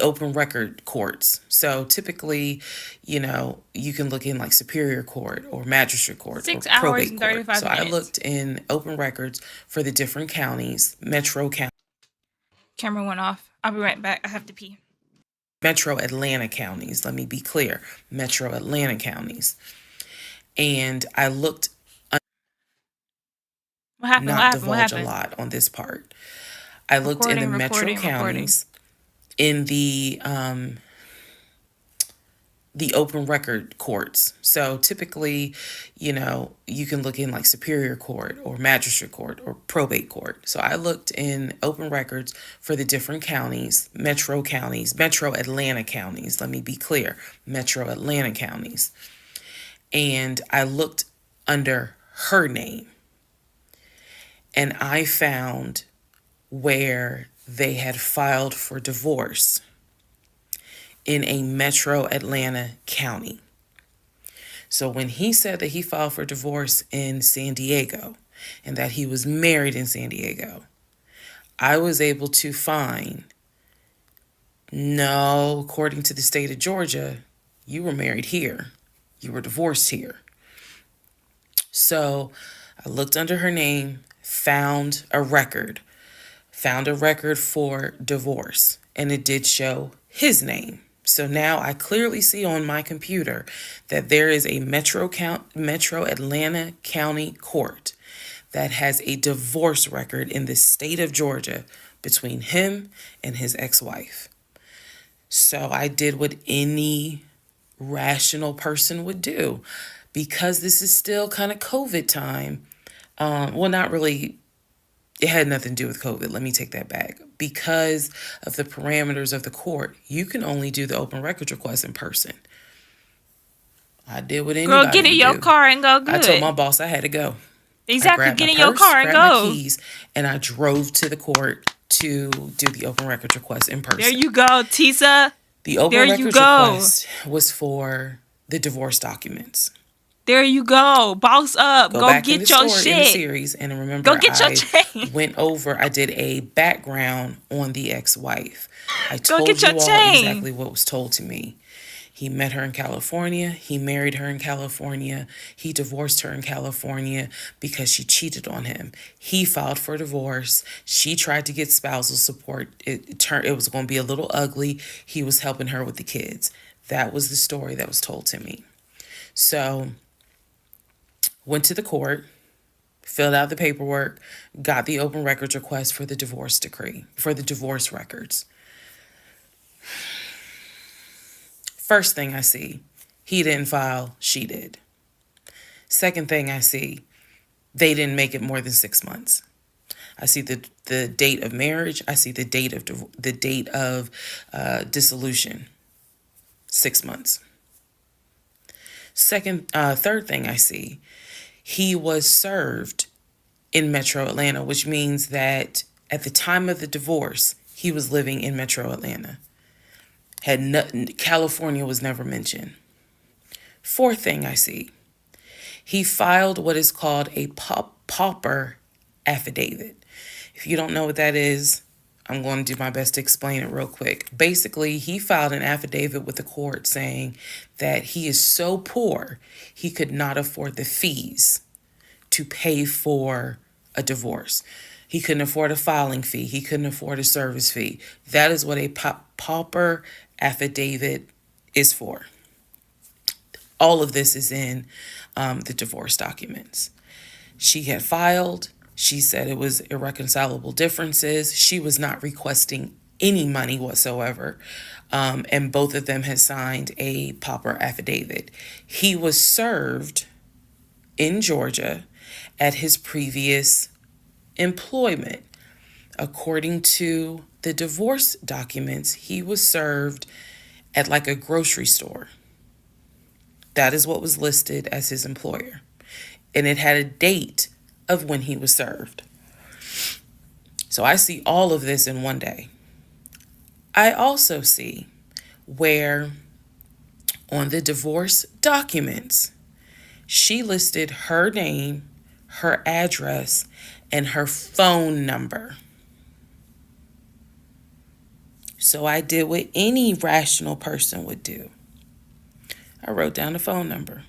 Speaker 1: open record courts. So typically, you can look in like Superior Court or Magistrate Court
Speaker 2: 6
Speaker 1: or
Speaker 2: hours
Speaker 1: Probate
Speaker 2: and
Speaker 1: Court.
Speaker 2: 35
Speaker 1: So
Speaker 2: minutes.
Speaker 1: I looked in open records for the different counties, metro counties.
Speaker 2: Camera went off. I'll be right back. I have to pee.
Speaker 1: Metro Atlanta counties, let me be clear. Metro Atlanta counties. And I looked.
Speaker 2: What happened?
Speaker 1: Not divulge a lot on this part. I looked in the metro counties in the open record courts. So typically, you can look in like Superior Court or Magistrate Court or Probate Court. So I looked in open records for the different counties, Metro Atlanta counties. Let me be clear, Metro Atlanta counties. And I looked under her name. And I found where they had filed for divorce in a Metro Atlanta county. So when he said that he filed for divorce in San Diego and that he was married in San Diego, I was able to find, no, according to the state of Georgia, you were married here. You were divorced here. So I looked under her name, found a record for divorce, and it did show his name. So now I clearly see on my computer that there is a Metro Atlanta County Court that has a divorce record in the state of Georgia between him and his ex-wife. So I did what any rational person would do. Because this is still kind of COVID time. Well, not really. It had nothing to do with COVID. Let me take that back. Because of the parameters of the court, you can only do the open records request in person. I did what anybody
Speaker 2: Girl, get in your car and go good.
Speaker 1: I told my boss I had to go. I
Speaker 2: Exactly.
Speaker 1: grabbed my
Speaker 2: Get in your
Speaker 1: purse,
Speaker 2: car and
Speaker 1: grabbed my
Speaker 2: go.
Speaker 1: keys, and I drove to the court to do the open records request in
Speaker 2: There
Speaker 1: person.
Speaker 2: you go, Teesa.
Speaker 1: The open
Speaker 2: There you
Speaker 1: records
Speaker 2: go.
Speaker 1: request was for the divorce documents.
Speaker 2: There you go. Boss up.
Speaker 1: Go
Speaker 2: Go
Speaker 1: back in the
Speaker 2: get your
Speaker 1: story in the
Speaker 2: shit.
Speaker 1: series, and
Speaker 2: Go
Speaker 1: remember
Speaker 2: get your
Speaker 1: I
Speaker 2: chain.
Speaker 1: I did a background on the ex-wife. I
Speaker 2: Go
Speaker 1: told
Speaker 2: get your
Speaker 1: you all
Speaker 2: chain.
Speaker 1: exactly what was told to me. He met her in California. He married her in California. He divorced her in California because she cheated on him. He filed for divorce. She tried to get spousal support. It was going to be a little ugly. He was helping her with the kids. That was the story that was told to me. So, went to the court, filled out the paperwork, got the open records request for the divorce decree, for the divorce records. First thing I see, he didn't file, she did. Second thing I see, they didn't make it more than 6 months. I see the date of marriage. I see the date of dissolution. 6 months. Third thing I see, he was served in Metro Atlanta, which means that at the time of the divorce, he was living in Metro Atlanta. California was never mentioned. Fourth thing I see, he filed what is called a pauper affidavit. If you don't know what that is, I'm going to do my best to explain it real quick. Basically, he filed an affidavit with the court saying that he is so poor, he could not afford the fees to pay for a divorce. He couldn't afford a filing fee. He couldn't afford a service fee. That is what a pauper affidavit is for. All of this is in the divorce documents. She had filed. She said it was irreconcilable differences. She was not requesting any money whatsoever. And both of them had signed a pauper affidavit. He was served in Georgia at his previous employment. According to the divorce documents, he was served at like a grocery store. That is what was listed as his employer. And it had a date of when he was served. So I see all of this in one day. I also see where on the divorce documents, she listed her name, her address, and her phone number. So I did what any rational person would do. I wrote down the phone number.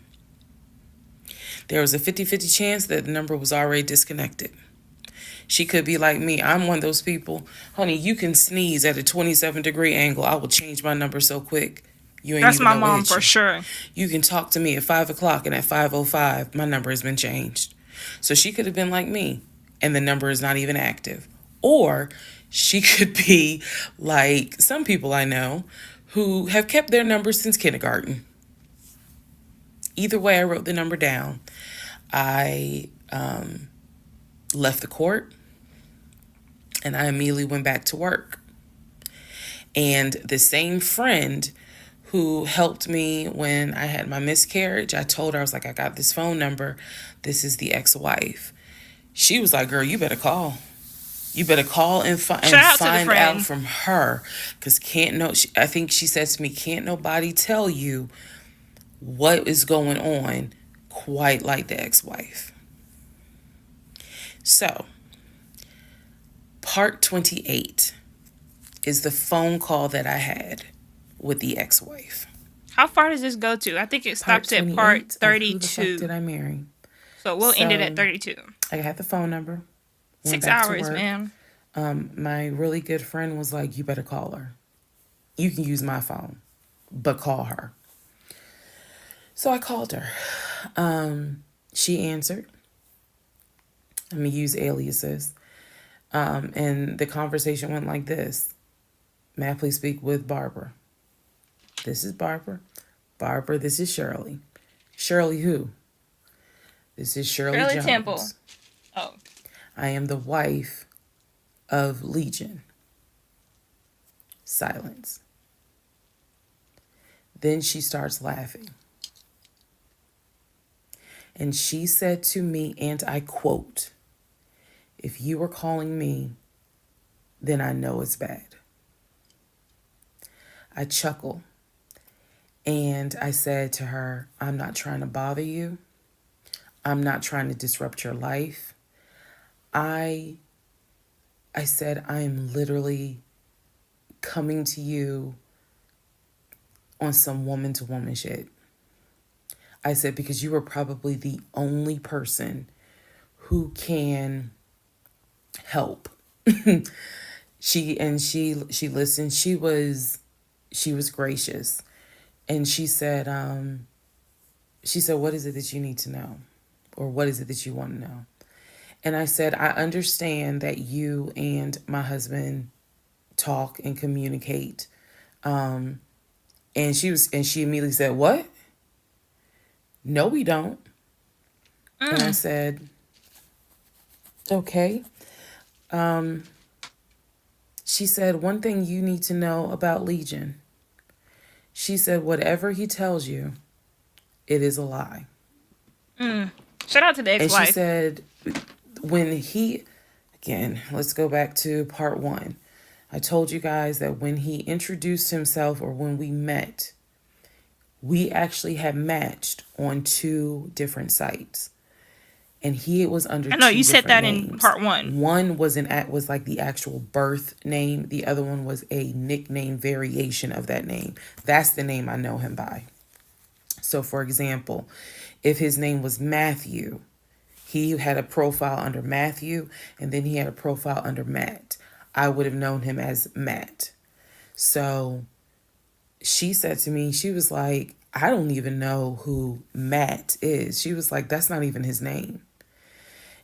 Speaker 1: There was a 50-50 chance that the number was already disconnected. She could be like me. I'm one of those people. Honey, you can sneeze at a 27-degree angle. I will change my number so quick. You ain't
Speaker 2: That's
Speaker 1: even
Speaker 2: my
Speaker 1: know what
Speaker 2: mom
Speaker 1: hit
Speaker 2: for
Speaker 1: you.
Speaker 2: sure.
Speaker 1: You can talk to me at 5 o'clock, and at 5:05, my number has been changed. So she could have been like me, and the number is not even active. Or she could be like some people I know who have kept their number since kindergarten. Either way, I wrote the number down. I left the court, and I immediately went back to work. And the same friend who helped me when I had my miscarriage, I told her, I was like, I got this phone number. This is the ex-wife. She was like, girl, you better call. You better call and find out from her. Because I think she said to me, can't nobody tell you what is going on quite like the ex-wife. So, part 28 is the phone call that I had with the ex-wife.
Speaker 2: How far does this go to? I think it stops at part 32.
Speaker 1: Who the fuck did I marry?
Speaker 2: So we'll end it at 32.
Speaker 1: I had the phone number.
Speaker 2: 6 hours, man.
Speaker 1: My really good friend was like, you better call her. You can use my phone, but call her. So I called her. She answered. I'm going to use aliases. And the conversation went like this. May I please speak with Barbara? This is Barbara. Barbara, this is Shirley. Shirley who? This is Shirley Jones.
Speaker 2: Temple. Oh.
Speaker 1: I am the wife of Legion. Silence. Then she starts laughing. And she said to me, and I quote, "If you are calling me, then I know it's bad." I chuckle and I said to her, "I'm not trying to bother you. I'm not trying to disrupt your life. I I said I am literally coming to you on some woman to woman shit." I said, because you are probably the only person who can help. She listened. She was gracious. And she said, "What is it that you need to know? Or what is it that you want to know?" And I said, "I understand that you and my husband talk and communicate." And she immediately said, "What? No, we don't." And I said, "Okay." She said, "One thing you need to know about Legion." She said, "Whatever he tells you, it is a lie."
Speaker 2: Shout out to the
Speaker 1: And she
Speaker 2: ex-wife.
Speaker 1: said, again, let's go back to part one. I told you guys that when he introduced himself, or when we met, we actually had matched on 2 different sites. And he was under
Speaker 2: I know
Speaker 1: 2
Speaker 2: you said
Speaker 1: different
Speaker 2: that in
Speaker 1: names.
Speaker 2: part 1.
Speaker 1: One was like the actual birth name. The other one was a nickname variation of that name. That's the name I know him by. So for example, if his name was Matthew, he had a profile under Matthew, and then he had a profile under Matt. I would have known him as Matt. So she said to me, she was like, "I don't even know who Matt is." She was like, "That's not even his name."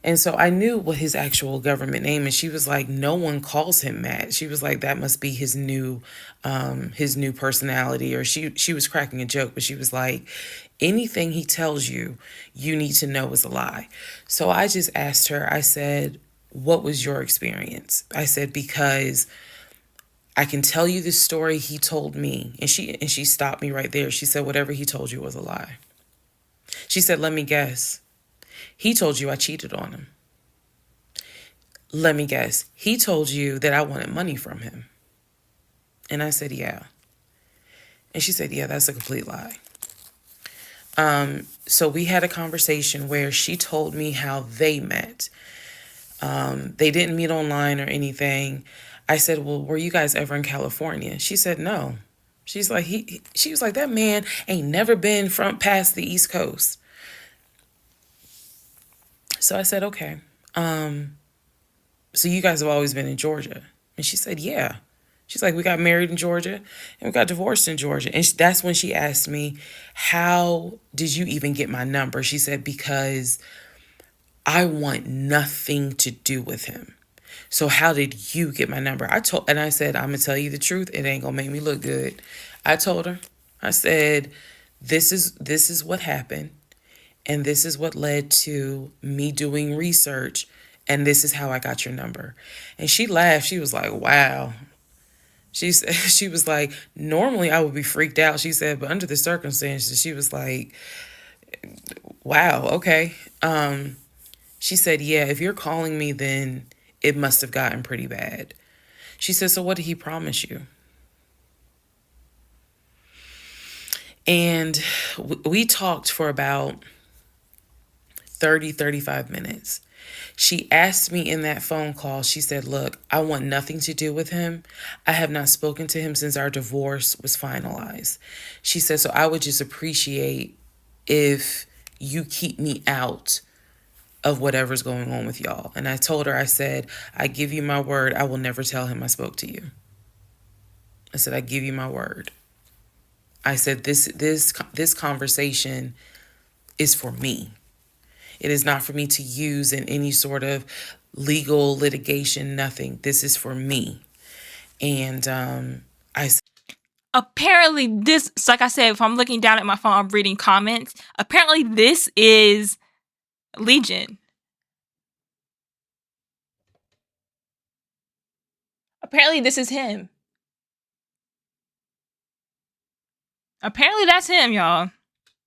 Speaker 1: And so I knew what his actual government name, and she was like, "No one calls him Matt." She was like, "That must be his new personality." Or she was cracking a joke, but she was like, "Anything he tells you, you need to know is a lie." So I just asked her, I said, "What was your experience?" I said, "Because I can tell you the story he told me." And she stopped me right there. She said, "Whatever he told you was a lie." She said, "Let me guess. He told you I cheated on him. Let me guess. He told you that I wanted money from him." And I said, "Yeah." And she said, "Yeah, that's a complete lie." So we had a conversation where she told me how they met. They didn't meet online or anything. I said, "Well, were you guys ever in California?" She said, "No." She's like, she was like, "That man ain't never been from past the East Coast." So I said, "Okay. So you guys have always been in Georgia?" And she said, "Yeah." She's like, "We got married in Georgia and we got divorced in Georgia." And that's when she asked me, "How did you even get my number?" She said, "Because I want nothing to do with him. So how did you get my number?" I said, "I'm going to tell you the truth. It ain't going to make me look good." I told her, I said, this is what happened. And this is what led to me doing research. And this is how I got your number." And she laughed. She was like, "Wow." She was like, "Normally I would be freaked out." She said, "But under the circumstances," she was like, "Wow, okay." She said, "Yeah, if you're calling me, then it must have gotten pretty bad." She said, "So what did he promise you?" And we talked for about 35 minutes. She asked me in that phone call, she said, "Look, I want nothing to do with him. I have not spoken to him since our divorce was finalized." She said, "So I would just appreciate if you keep me out of whatever's going on with y'all." And I told her, I said, "I give you my word, I will never tell him I spoke to you." I said, "I give you my word." I said, this conversation is for me. It is not for me to use in any sort of legal litigation, nothing. This is for me." And
Speaker 2: Apparently this, like I said, if I'm looking down at my phone, I'm reading comments. Apparently this is Legion. Apparently this is him. Apparently that's him, y'all.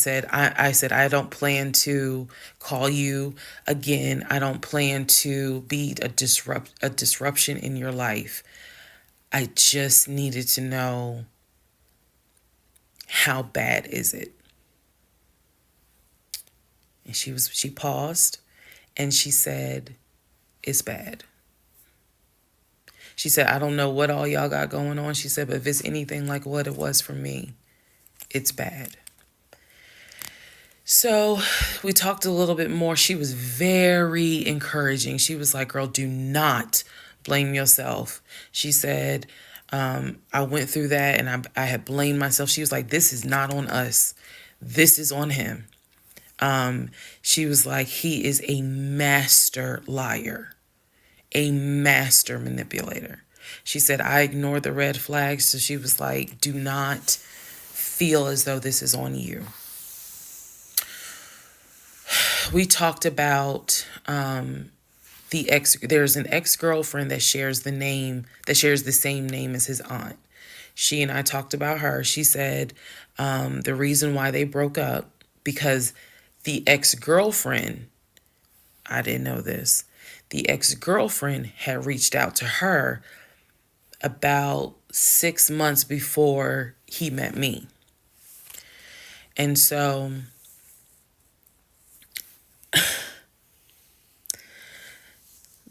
Speaker 1: I said, I don't plan to call you again. I don't plan to be a disruption in your life. I just needed to know, how bad is it? And she paused and she said, it's bad. She said, I don't know what all y'all got going on. She said, but if it's anything like what it was for me, it's bad. So we talked a little bit more. She was very encouraging. She was like, girl, do not blame yourself. She said, I went through that and I had blamed myself. She was like, this is not on us. This is on him. She was like, he is a master liar, a master manipulator. She said, I ignored the red flags. So she was like, do not feel as though this is on you. We talked about there's an ex-girlfriend that shares the same name as his aunt. She and I talked about her. She said the reason why they broke up, because the ex-girlfriend, I didn't know this, the ex-girlfriend had reached out to her about 6 months before he met me. And so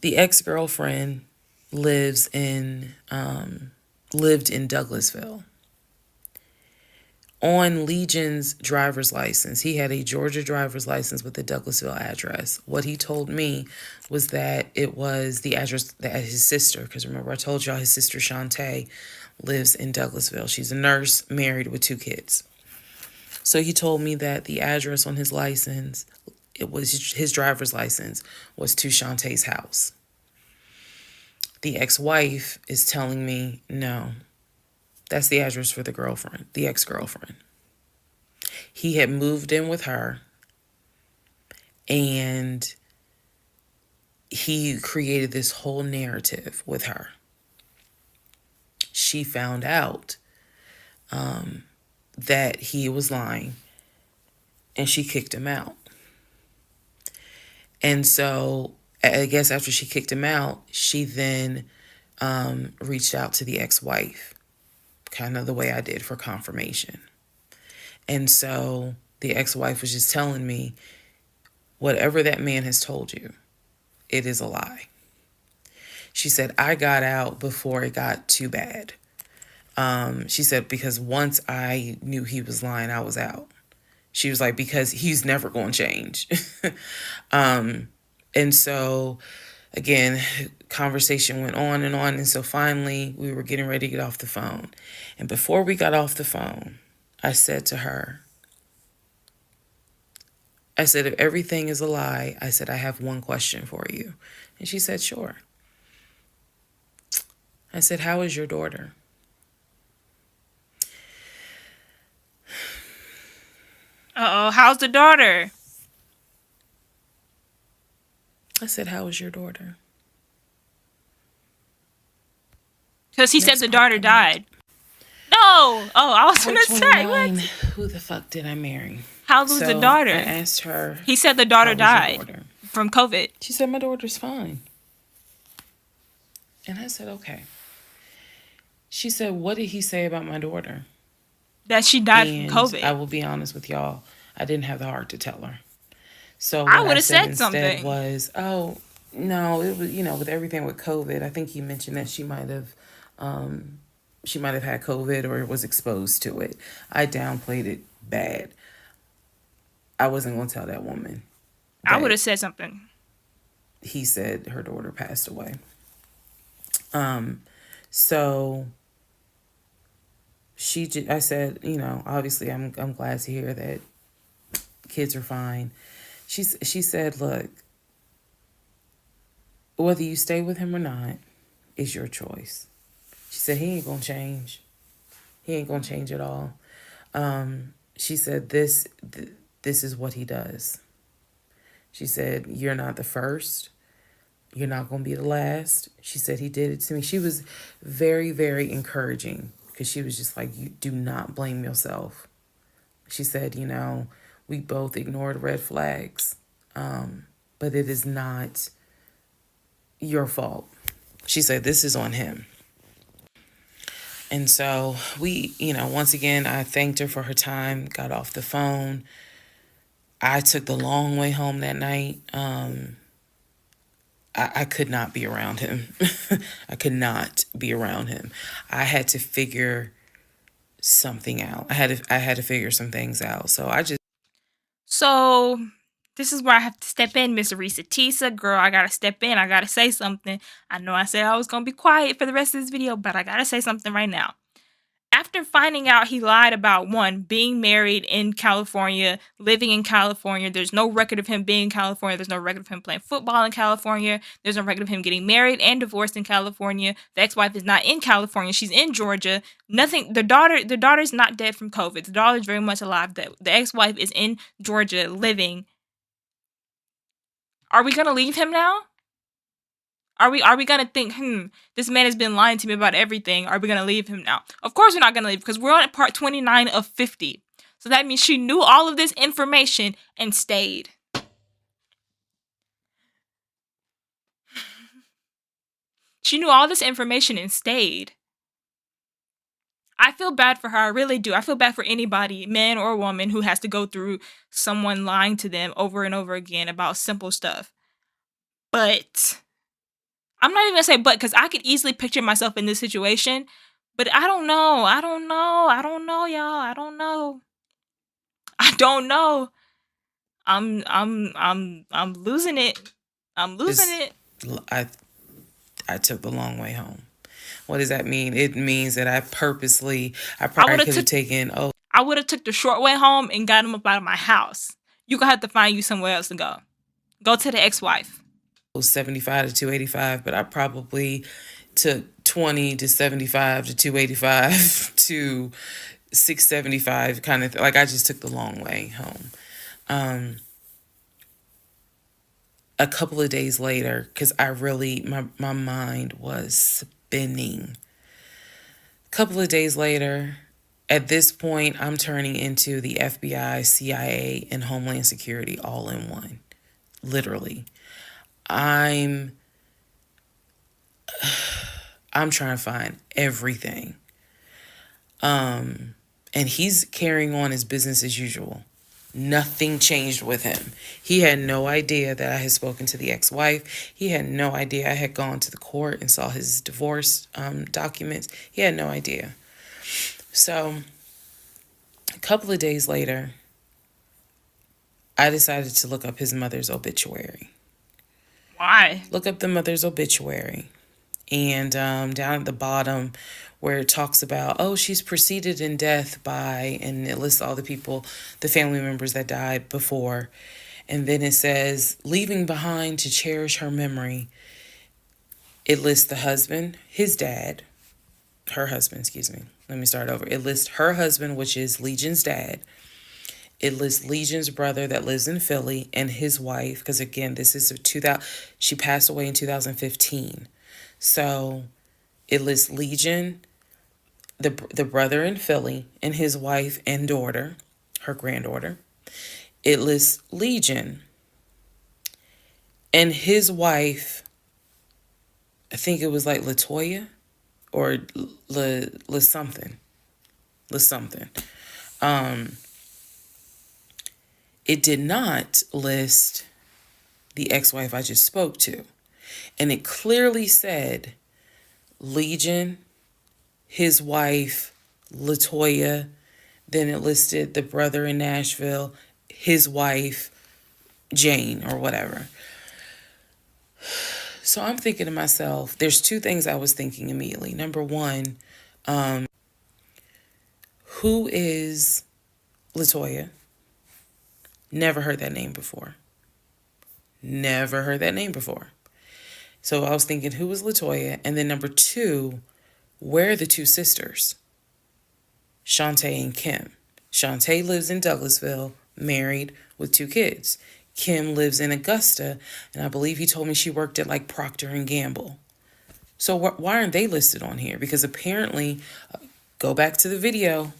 Speaker 1: the ex-girlfriend lived in Douglasville. On Legion's driver's license, he had a Georgia driver's license with the Douglasville address. What he told me was that it was the address that his sister, because remember I told y'all his sister Shantae lives in Douglasville. She's a nurse, married with 2 kids. So he told me that the address on his license, it was his driver's license, was to Shantae's house. The ex-wife is telling me, no, that's the address for the ex-girlfriend. He had moved in with her and he created this whole narrative with her. She found out that he was lying and she kicked him out. And so I guess after she kicked him out, she then reached out to the ex-wife, kind of the way I did, for confirmation. And so the ex-wife was just telling me, whatever that man has told you, it is a lie. She said, I got out before it got too bad. She said, because once I knew he was lying, I was out. She was like, because he's never going to change. And so, again, conversation went on. And so finally, we were getting ready to get off the phone. And before we got off the phone, I said to her, I said, if everything is a lie, I said, I have one question for you. And she said, sure. I said, how is your daughter?
Speaker 2: Uh-oh, how's the daughter?
Speaker 1: I said, how is your daughter?
Speaker 2: Because he said the daughter died. No! Oh, I was going to say, what?
Speaker 1: Who the fuck did I marry?
Speaker 2: How was the daughter?
Speaker 1: I asked her.
Speaker 2: He said the daughter died from COVID.
Speaker 1: She said, my daughter's fine. And I said, okay. She said, what did he say about my daughter?
Speaker 2: That she died from COVID.
Speaker 1: I will be honest with y'all. I didn't have the heart to tell her. So
Speaker 2: I would have said something.
Speaker 1: Instead was, oh, no, it was, with everything with COVID, I think he mentioned that she might have had COVID or was exposed to it. I downplayed it bad. I wasn't going to tell that woman.
Speaker 2: I would have said something.
Speaker 1: He said her daughter passed away. So I said, obviously I'm glad to hear that kids are fine. She said, look, whether you stay with him or not is your choice. She said, he ain't going to change. He ain't going to change at all. She said, this is what he does. She said, you're not the first. You're not going to be the last. She said, he did it to me. She was very, very encouraging because she was just like, you do not blame yourself. She said, We both ignored red flags. But it is not your fault. She said, this is on him. And so we, once again, I thanked her for her time, got off the phone. I took the long way home that night. I could not be around him. I could not be around him. I had to figure something out. I had to figure some things out.
Speaker 2: So this is where I have to step in, Miss Reesa Teesa. Girl, I gotta step in. I gotta say something. I know I said I was gonna be quiet for the rest of this video, but I gotta say something right now. After finding out he lied about, one, being married in California, living in California, there's no record of him being in California, there's no record of him playing football in California, there's no record of him getting married and divorced in California, the ex-wife is not in California, she's in Georgia, nothing, the daughter's not dead from COVID, the daughter's very much alive, the ex-wife is in Georgia living. Are we gonna leave him now? Are we gonna think, this man has been lying to me about everything. Are we gonna leave him now? Of course we're not gonna leave, because we're on part 29 of 50. So that means she knew all of this information and stayed. She knew all this information and stayed. I feel bad for her, I really do. I feel bad for anybody, man or woman, who has to go through someone lying to them over and over again about simple stuff. But I'm not even gonna say but, because I could easily picture myself in this situation. But I don't know, y'all. I don't know. I'm losing it.
Speaker 1: I took the long way home. What does that mean? It means that I probably could have taken.
Speaker 2: I would have took the short way home and got him up out of my house. You gonna have to find you somewhere else to go. Go to the ex-wife.
Speaker 1: 75 to 285, but I probably took 20 to 75 to 285 to 675 kind of like I just took the long way home. A couple of days later, because my mind was spinning. A couple of days later, at this point, I'm turning into the FBI, CIA, and Homeland Security all in one. Literally. I'm trying to find everything. And he's carrying on his business as usual. Nothing changed with him. He had no idea that I had spoken to the ex-wife. He had no idea I had gone to the court and saw his divorce documents. He had no idea. So a couple of days later, I decided to look up his mother's obituary.
Speaker 2: Why?
Speaker 1: Look up the mother's obituary. And down at the bottom where it talks about, she's preceded in death by, and it lists all the people, the family members that died before. And then it says, leaving behind to cherish her memory. It lists the husband, her husband, excuse me. Let me start over. It lists her husband, which is Legion's dad. It lists Legion's brother that lives in Philly and his wife, because again, this is she passed away in 2015. So it lists Legion, the brother in Philly, and his wife and daughter, her granddaughter. It lists Legion and his wife, I think it was like Latoya or La something. It did not list the ex-wife I just spoke to. And it clearly said Legion, his wife, Latoya. Then it listed the brother in Nashville, his wife, Jane, or whatever. So I'm thinking to myself, there's two things I was thinking immediately. Number one, who is Latoya? Never heard that name before. So I was thinking, who was Latoya? And then number two, where are the two sisters? Shantae and Kim. Shantae lives in Douglasville, married with 2 kids. Kim lives in Augusta, and I believe he told me she worked at like Procter and Gamble. So why aren't they listed on here? Because apparently, go back to the video.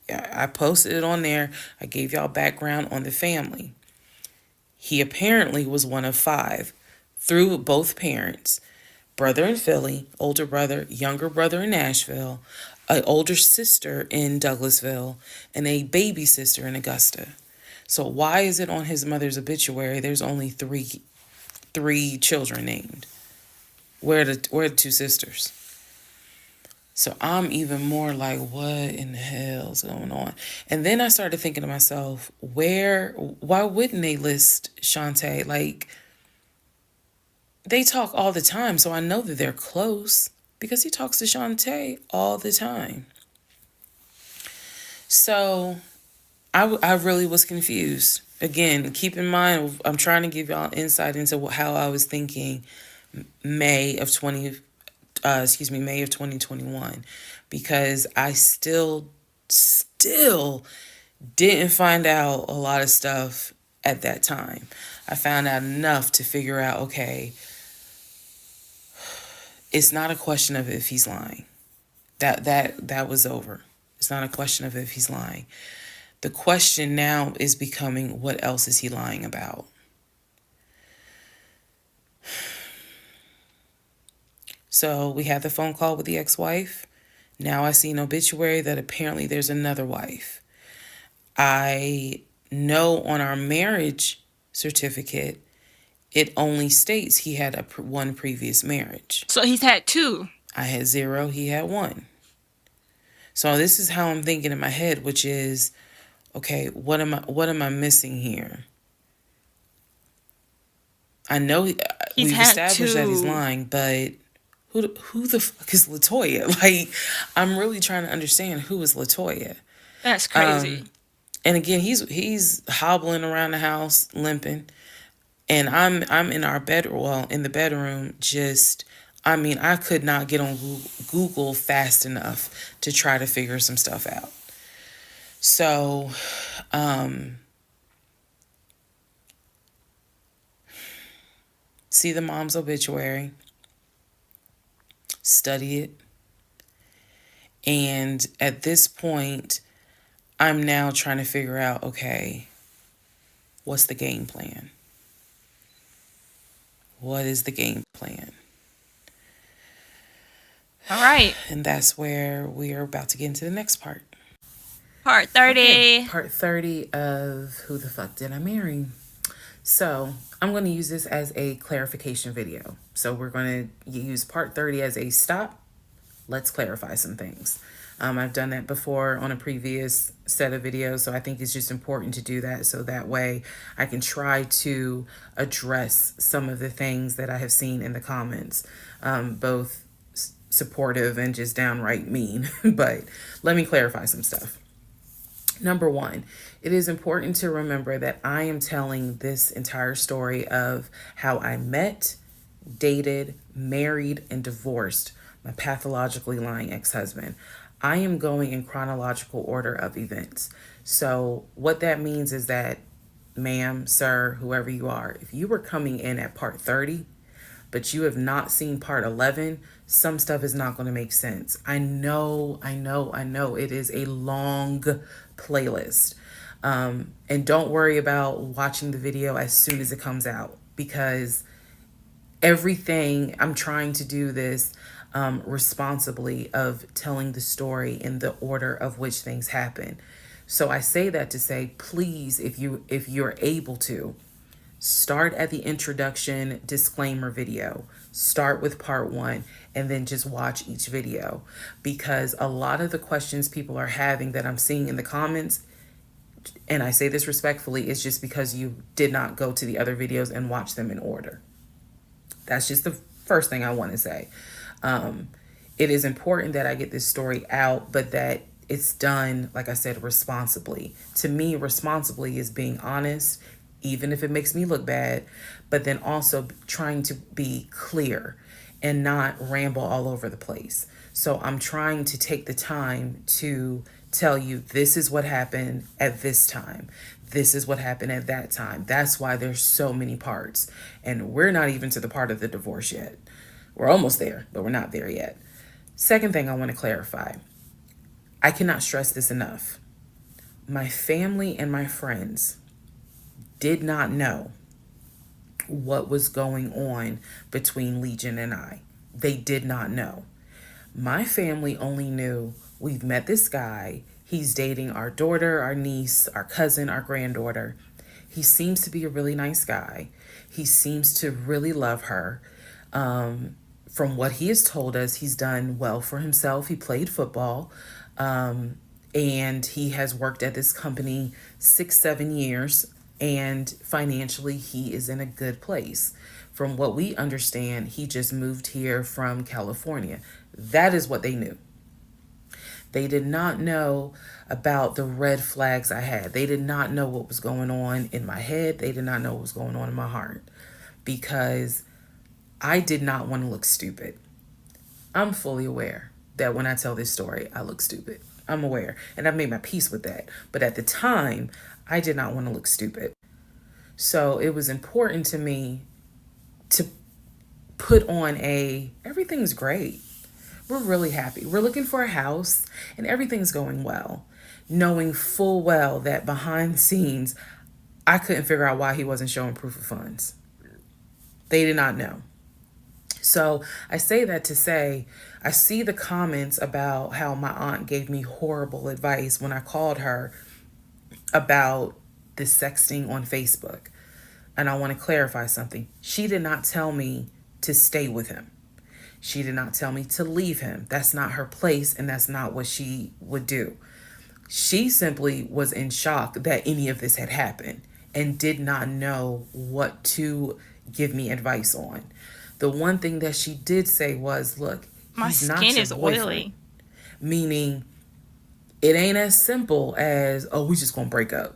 Speaker 1: I posted it on there. I gave y'all background on the family. He apparently was one of 5 through both parents. Brother in Philly, older brother, younger brother in Nashville, an older sister in Douglasville, and a baby sister in Augusta. So why is it on his mother's obituary there's only three children named? Where are the 2 sisters? So I'm even more like, what in the hell's going on? And then I started thinking to myself, why wouldn't they list Shantae? Like, they talk all the time, so I know that they're close because he talks to Shantae all the time. So I really was confused. Again, keep in mind, I'm trying to give y'all insight into how I was thinking May of 2021, because I still didn't find out a lot of stuff at that time. I found out enough to figure out, okay, it's not a question of if he's lying. That was over. It's not a question of if he's lying. The question now is becoming, what else is he lying about? So we had the phone call with the ex-wife. Now I see an obituary that apparently there's another wife. I know on our marriage certificate, it only states he had one previous marriage.
Speaker 2: So he's had 2.
Speaker 1: I had 0, he had 1. So this is how I'm thinking in my head, which is, okay, what am I missing here? I know we've established that he's lying, but who the fuck is LaToya? Like, I'm really trying to understand who is LaToya.
Speaker 2: That's crazy.
Speaker 1: And again, he's hobbling around the house, limping, and I'm in our bedroom, well, in the bedroom, just, I mean, I could not get on Google fast enough to try to figure some stuff out. So, see the mom's obituary, study it, and at this point, I'm now trying to figure out, okay, what's the game plan? What is the game plan?
Speaker 2: All right.
Speaker 1: And that's where we are about to get into the next part.
Speaker 2: Part 30.
Speaker 1: Okay, part 30 of Who the Fuck Did I Marry? So I'm going to use this as a clarification video. So we're going to use part 30 as a stop. Let's clarify some things. I've done that before on a previous set of videos, so I think it's just important to do that so that way I can try to address some of the things that I have seen in the comments, both supportive and just downright mean. But let me clarify some stuff. Number 1, it is important to remember that I am telling this entire story of how I met, dated, married, and divorced my pathologically lying ex-husband. I am going in chronological order of events. So what that means is that, ma'am, sir, whoever you are, if you were coming in at part 30, but you have not seen part 11, some stuff is not going to make sense. I know. It is a long playlist. And don't worry about watching the video as soon as it comes out, because everything, I'm trying to do this responsibly, of telling the story in the order of which things happen. So I say that to say, please, if you're able to, start at the introduction disclaimer video. Start with part 1 and then just watch each video, because a lot of the questions people are having that I'm seeing in the comments, and I say this respectfully, is just because you did not go to the other videos and watch them in order. That's just the first thing I want to say. It is important that I get this story out, but that it's done, like I said, responsibly. To me, responsibly is being honest, even if it makes me look bad, but then also trying to be clear and not ramble all over the place. So I'm trying to take the time to tell you, this is what happened at this time. This is what happened at that time. That's why there's so many parts. And we're not even to the part of the divorce yet. We're almost there, but we're not there yet. Second thing I want to clarify. I cannot stress this enough. My family and my friends did not know what was going on between Legion and I. They did not know. My family only knew we've met this guy. He's dating our daughter, our niece, our cousin, our granddaughter. He seems to be a really nice guy. He seems to really love her. From what he has told us, he's done well for himself. He played football. And he has worked at this company 6-7 years, and financially he is in a good place. From what we understand, he just moved here from California. That is what they knew. They did not know about the red flags I had. They did not know what was going on in my head. They did not know what was going on in my heart, because I did not want to look stupid. I'm fully aware that when I tell this story, I look stupid. I'm aware, and I've made my peace with that. But at the time, I did not want to look stupid. So it was important to me to put on everything's great. We're really happy. We're looking for a house and everything's going well. Knowing full well that behind the scenes, I couldn't figure out why he wasn't showing proof of funds. They did not know. So I say that to say, I see the comments about how my aunt gave me horrible advice when I called her about the sexting on Facebook. And I want to clarify something. She did not tell me to stay with him. She did not tell me to leave him. That's not her place, and that's not what she would do. She simply was in shock that any of this had happened and did not know what to give me advice on. The one thing that she did say was, look,
Speaker 2: My
Speaker 1: he's not
Speaker 2: skin
Speaker 1: your
Speaker 2: is
Speaker 1: boyfriend.
Speaker 2: oily.
Speaker 1: Meaning, it ain't as simple as, oh, we just gonna break up.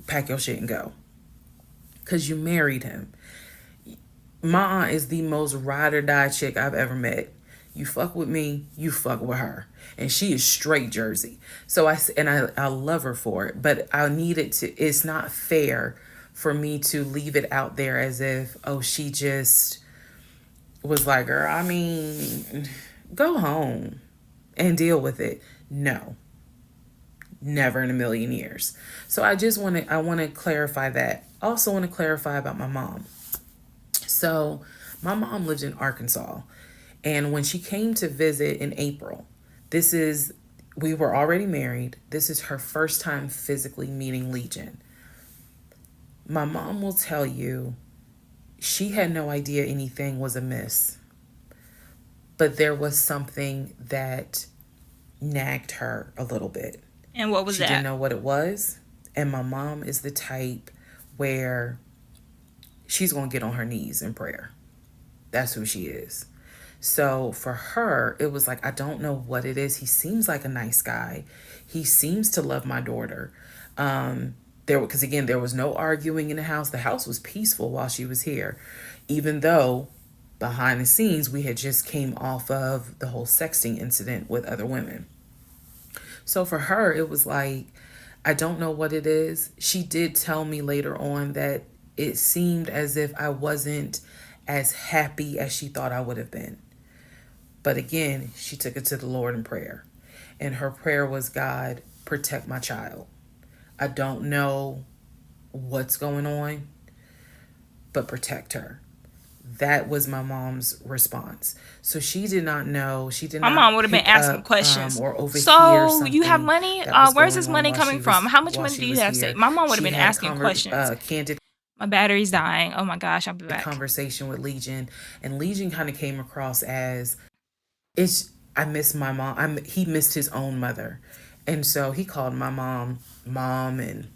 Speaker 1: Pack your shit and go. Because you married him. My aunt is the most ride or die chick I've ever met. You fuck with me, you fuck with her. And she is straight Jersey. So I love her for it. But I needed to, it's not fair for me to leave it out there as if, oh, she just was like, girl, I mean, go home and deal with it. No. Never in a million years. So I want to clarify that. Also want to clarify about my mom. So my mom lives in Arkansas, and when she came to visit in April, we were already married. This is her first time physically meeting Legion. My mom will tell you she had no idea anything was amiss, but there was something that nagged her a little bit.
Speaker 2: And what was that?
Speaker 1: She didn't know what it was. And my mom is the type where she's going to get on her knees in prayer. That's who she is. So for her, it was like, I don't know what it is. He seems like a nice guy. He seems to love my daughter. Because again, there was no arguing in the house. The house was peaceful while she was here, even though behind the scenes, we had just came off of the whole sexting incident with other women. So for her, it was like, I don't know what it is. She did tell me later on that it seemed as if I wasn't as happy as she thought I would have been. But again, she took it to the Lord in prayer. And her prayer was, God, protect my child. I don't know what's going on, but protect her. That was my mom's response. So she did not know. She did
Speaker 2: My
Speaker 1: not.
Speaker 2: mom would have been asking
Speaker 1: up,
Speaker 2: questions.
Speaker 1: or overhear
Speaker 2: So you have
Speaker 1: something
Speaker 2: money?
Speaker 1: that was
Speaker 2: Where's this
Speaker 1: going on
Speaker 2: money
Speaker 1: while
Speaker 2: coming
Speaker 1: she
Speaker 2: from?
Speaker 1: was-
Speaker 2: How much
Speaker 1: while
Speaker 2: money
Speaker 1: she
Speaker 2: do you
Speaker 1: was
Speaker 2: have
Speaker 1: here.
Speaker 2: saved? My mom would have
Speaker 1: She
Speaker 2: been
Speaker 1: had
Speaker 2: asking questions.
Speaker 1: Candid
Speaker 2: My battery's dying. Oh my gosh, I'll be back.
Speaker 1: conversation with Legion, and Legion kind of came across as, I miss my mom. He missed his own mother, and so he called my mom, and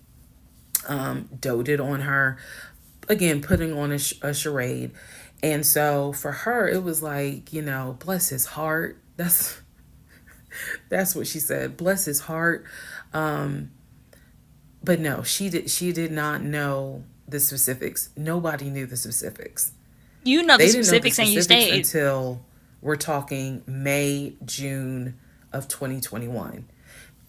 Speaker 1: doted on her, again putting on a charade. And so for her, it was like, bless his heart. That's what she said. Bless his heart. But no, she did not know the specifics. Nobody knew the specifics.
Speaker 2: You know the
Speaker 1: They didn't know the
Speaker 2: specifics and you
Speaker 1: specifics
Speaker 2: stayed.
Speaker 1: until we're talking May, June of 2021.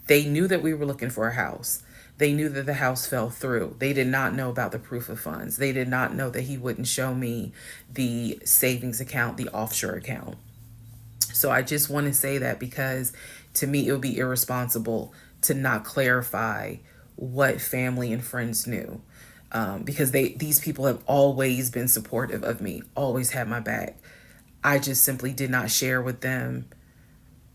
Speaker 1: They knew that we were looking for a house. They knew that the house fell through. They did not know about the proof of funds. They did not know that he wouldn't show me the savings account, the offshore account. So I just want to say that, because to me, it would be irresponsible to not clarify what family and friends knew. Because these people have always been supportive of me, always had my back. I just simply did not share with them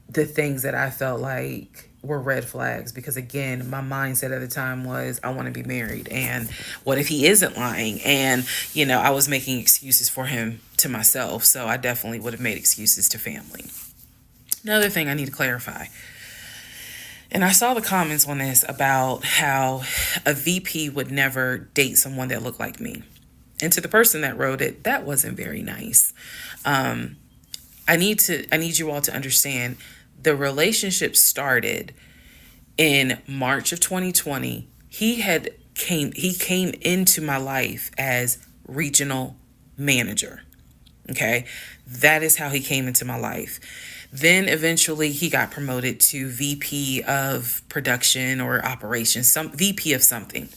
Speaker 1: the things that I felt like were red flags, because again, my mindset at the time was I want to be married, and what if he isn't lying? And I was making excuses for him to myself, so I definitely would have made excuses to family. Another thing I need to clarify, and I saw the comments on this about how a VP would never date someone that looked like me. And to the person that wrote it, that wasn't very nice. I need you all to understand the relationship started in March of 2020. He came into my life as regional manager. Okay? That is how he came into my life. Then eventually he got promoted to VP of production or operations, some VP of something.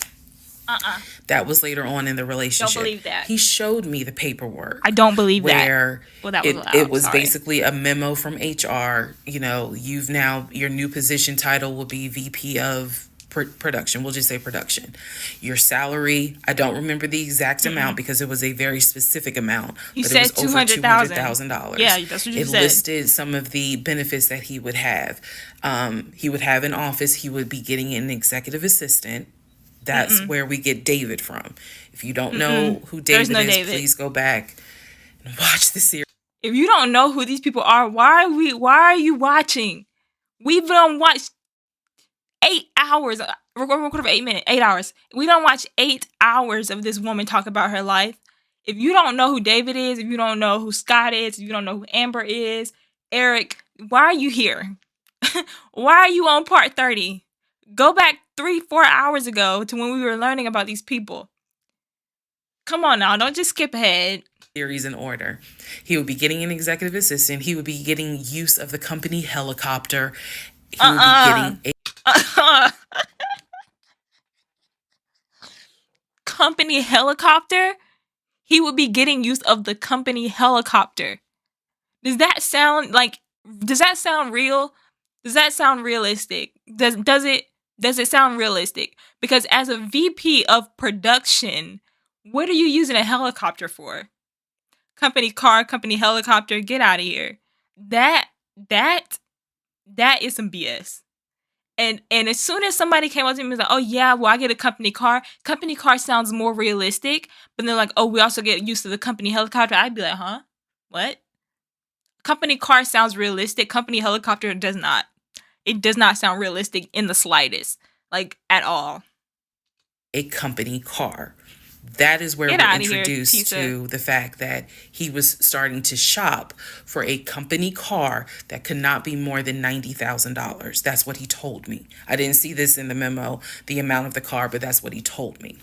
Speaker 1: That was later on in the relationship.
Speaker 2: Don't believe that.
Speaker 1: He showed me the paperwork.
Speaker 2: I don't believe that.
Speaker 1: Where
Speaker 2: Well, that was
Speaker 1: it was basically a memo from HR. Your new position title will be VP of production. We'll just say production. Your salary, I don't remember the exact amount because it was a very specific amount.
Speaker 2: You
Speaker 1: but
Speaker 2: said
Speaker 1: it was over $200,000.
Speaker 2: Yeah, that's what you said.
Speaker 1: It listed some of the benefits that he would have. He would have an office. He would be getting an executive assistant. That's where we get David from. If you don't know who David is, please go back and watch the series.
Speaker 2: If you don't know who these people are, why are you watching? We've done watched 8 hours. We're going to record for 8 minutes, 8 hours. We don't watch 8 hours of this woman talk about her life. If you don't know who David is, if you don't know who Scott is, if you don't know who Amber is, Eric, why are you here? Why are you on part 30? Go back 3-4 hours ago to when we were learning about these people. Come on now, don't just skip ahead.
Speaker 1: Series in order. He would be getting an executive assistant. He would be getting use of the company helicopter. He would be getting
Speaker 2: company helicopter? He would be getting use of the company helicopter. Does that sound real? Does that sound realistic? Does it sound realistic? Because as a VP of production, what are you using a helicopter for? Company car, company helicopter, get out of here. That is some BS. And as soon as somebody came up to me and was like, oh yeah, well I get a company car. Company car sounds more realistic. But they're like, oh, we also get used to the company helicopter. I'd be like, huh? What? Company car sounds realistic. Company helicopter does not. It does not sound realistic in the slightest. Like, at all.
Speaker 1: A company car. That is where we're introduced to the fact that he was starting to shop for a company car that could not be more than $90,000. That's what he told me. I didn't see this in the memo, the amount of the car, but that's what he told me.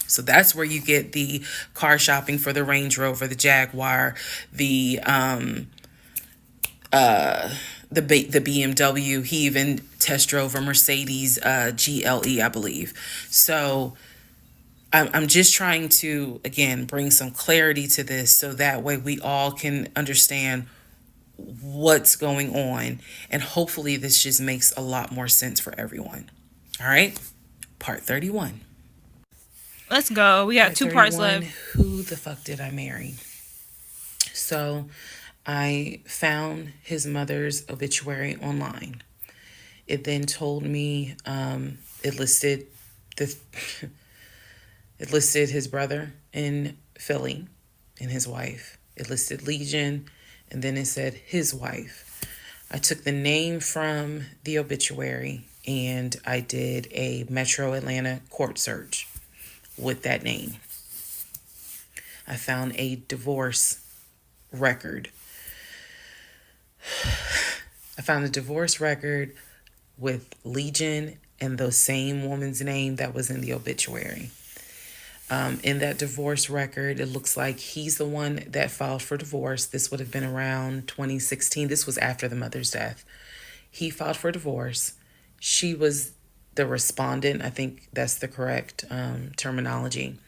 Speaker 1: So that's where you get the car shopping for the Range Rover, the Jaguar, the BMW. He even test drove a Mercedes GLE, I believe. So I'm just trying to, again, bring some clarity to this so that way we all can understand what's going on. And hopefully this just makes a lot more sense for everyone. All right. Part 31.
Speaker 2: Let's go. We got 2 parts left.
Speaker 1: Who the fuck did I marry? So I found his mother's obituary online. It then told me it listed his brother in Philly and his wife. It listed Legion, and then it said his wife. I took the name from the obituary and I did a Metro Atlanta court search with that name. I found a divorce record. I found a divorce record with Legion and the same woman's name that was in the obituary. In that divorce record, it looks like he's the one that filed for divorce. This would have been around 2016. This was after the mother's death. He filed for divorce. She was the respondent. I think that's the correct terminology.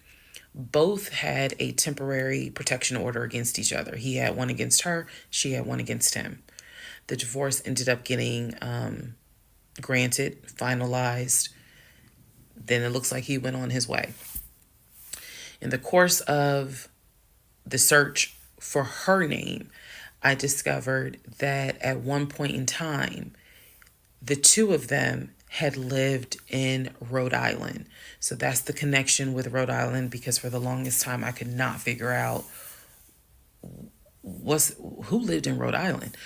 Speaker 1: Both had a temporary protection order against each other. He had one against her. She had one against him. The divorce ended up getting granted, finalized. Then it looks like he went on his way. In the course of the search for her name, I discovered that at one point in time, the two of them had lived in Rhode Island. So that's the connection with Rhode Island, because for the longest time I could not figure out who lived in Rhode Island.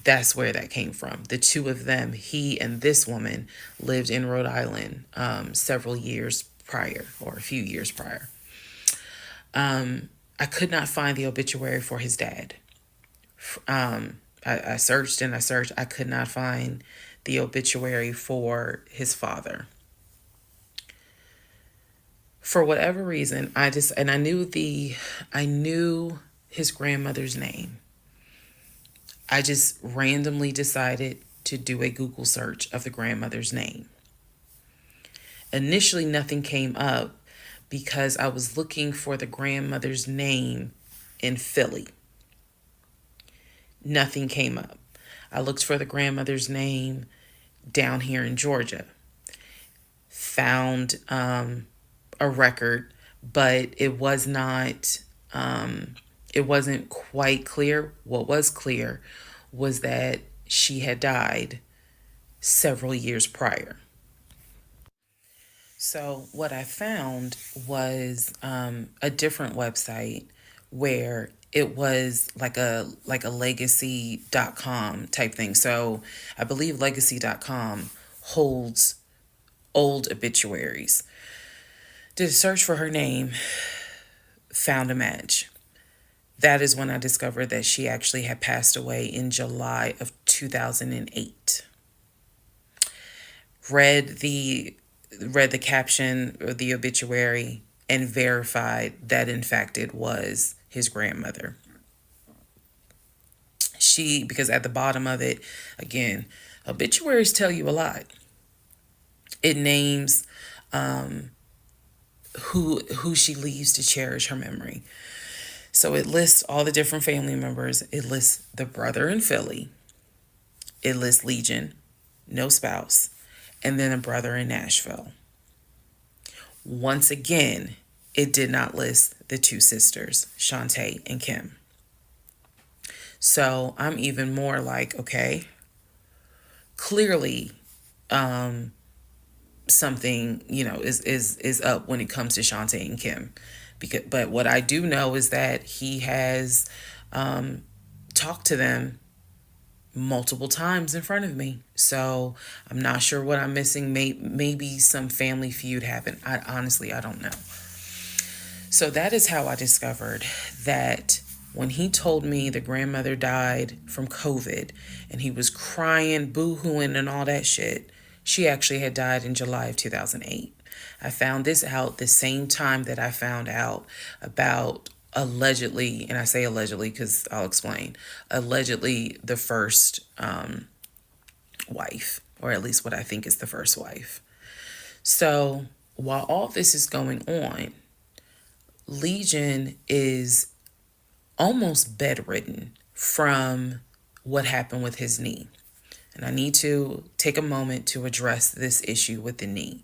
Speaker 1: That's where that came from. The two of them, he and this woman, lived in Rhode Island several years prior, or a few years prior. I could not find the obituary for his dad. I searched and I searched. I could not find the obituary for his father. For whatever reason, I knew his grandmother's name. I just randomly decided to do a Google search of the grandmother's name. Initially, nothing came up because I was looking for the grandmother's name in Philly. Nothing came up. I looked for the grandmother's name down here in Georgia. Found a record, but it wasn't quite clear. What was clear was that she had died several years prior. So what I found was a different website where it was like a legacy.com type thing. So I believe legacy.com holds old obituaries. Did a search for her name, found a match. That is when I discovered that she actually had passed away in July of 2008. Read the caption of the obituary and verified that in fact it was his grandmother. Because at the bottom of it, again, obituaries tell you a lot. It names who she leaves to cherish her memory. So it lists all the different family members. It lists the brother in Philly. It lists Legion, no spouse, and then a brother in Nashville. Once again, it did not list the two sisters, Shantae and Kim. So I'm even more like, okay, clearly something, is up when it comes to Shantae and Kim. But what I do know is that he has talked to them multiple times in front of me. So I'm not sure what I'm missing. Maybe some family feud happened. I don't know. So that is how I discovered that when he told me the grandmother died from COVID and he was crying, boo-hooing and all that shit, she actually had died in July of 2008. I found this out the same time that I found out about allegedly, and I say allegedly because I'll explain, allegedly the first wife, or at least what I think is the first wife. So while all this is going on, Legion is almost bedridden from what happened with his knee. And I need to take a moment to address this issue with the knee.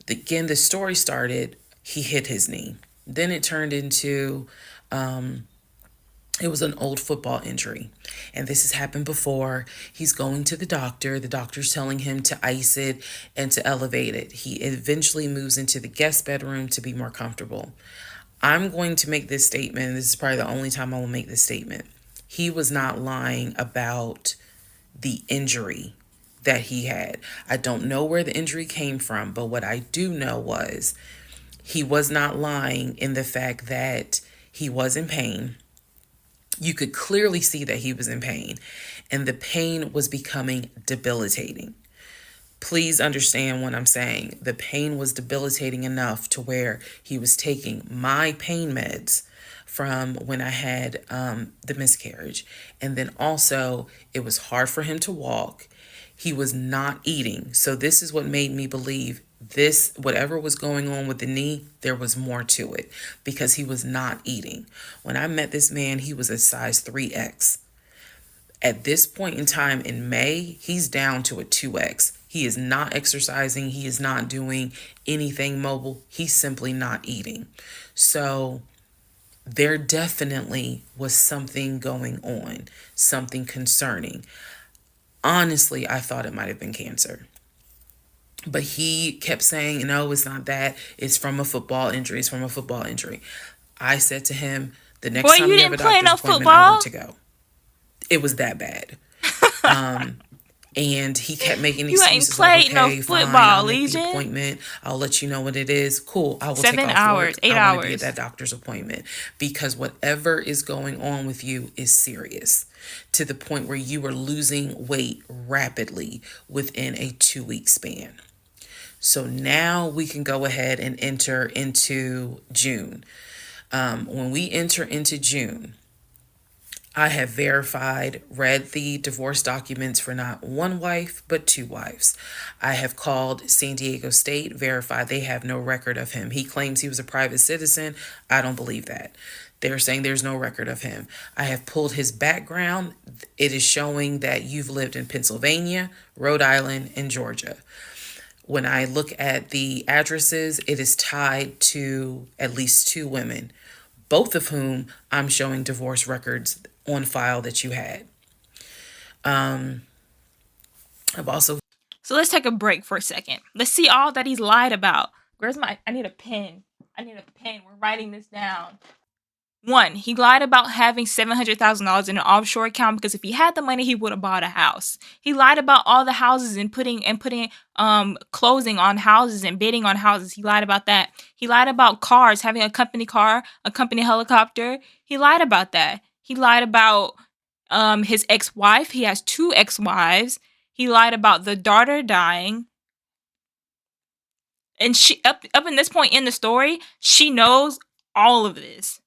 Speaker 1: Again, the story started, he hit his knee. Then it turned into, it was an old football injury. And this has happened before. He's going to the doctor. The doctor's telling him to ice it and to elevate it. He eventually moves into the guest bedroom to be more comfortable. I'm going to make this statement. This is probably the only time I will make this statement. He was not lying about the injury that he had. I don't know where the injury came from, but what I do know was he was not lying in the fact that he was in pain. You could clearly see that he was in pain, and the pain was becoming debilitating. Please understand what I'm saying. The pain was debilitating enough to where he was taking my pain meds from when I had the miscarriage. And then also it was hard for him to walk. He was not eating. So this is what made me believe this, whatever was going on with the knee, there was more to it because he was not eating. When I met this man, he was a size 3X. At this point in time in May, he's down to a 2X. He is not exercising. He is not doing anything mobile. He's simply not eating. So there definitely was something going on, something concerning. Honestly, I thought it might have been cancer. But he kept saying, no, it's not that. It's from a football injury. It's from a football injury. I said to him, the next
Speaker 2: Boy,
Speaker 1: time
Speaker 2: you
Speaker 1: you have a
Speaker 2: didn't play
Speaker 1: doctor's
Speaker 2: no
Speaker 1: appointment, I want
Speaker 2: football.
Speaker 1: to go. It was that bad. And he kept making
Speaker 2: You ain't
Speaker 1: excuses like,
Speaker 2: played no
Speaker 1: okay, fine,
Speaker 2: football,
Speaker 1: I'll make the
Speaker 2: Legion.
Speaker 1: appointment. I'll let you know what it is. Cool. I will
Speaker 2: 7
Speaker 1: take off
Speaker 2: hours,
Speaker 1: work.
Speaker 2: 8
Speaker 1: I want to be at
Speaker 2: hours.
Speaker 1: that doctor's appointment because whatever is going on with you is serious to the point where you are losing weight rapidly within a 2-week span. So now we can go ahead and enter into June. When we enter into June, I have verified, read the divorce documents for not one wife, but 2 wives. I have called San Diego State, verified they have no record of him. He claims he was a private citizen. I don't believe that. They're saying there's no record of him. I have pulled his background. It is showing that you've lived in Pennsylvania, Rhode Island, and Georgia. When I look at the addresses, it is tied to at least 2 women, both of whom I'm showing divorce records on file that you had. I've also...
Speaker 2: So let's take a break for a second. Let's see all that he's lied about. Where's my... I need a pen. We're writing this down. 1, he lied about having $700,000 in an offshore account because if he had the money, he would have bought a house. He lied about all the houses and putting closing on houses and bidding on houses. He lied about that. He lied about cars, having a company car, a company helicopter. He lied about that. He lied about his ex-wife. He has 2 ex-wives. He lied about the daughter dying. And she up in this point in the story, she knows all of this.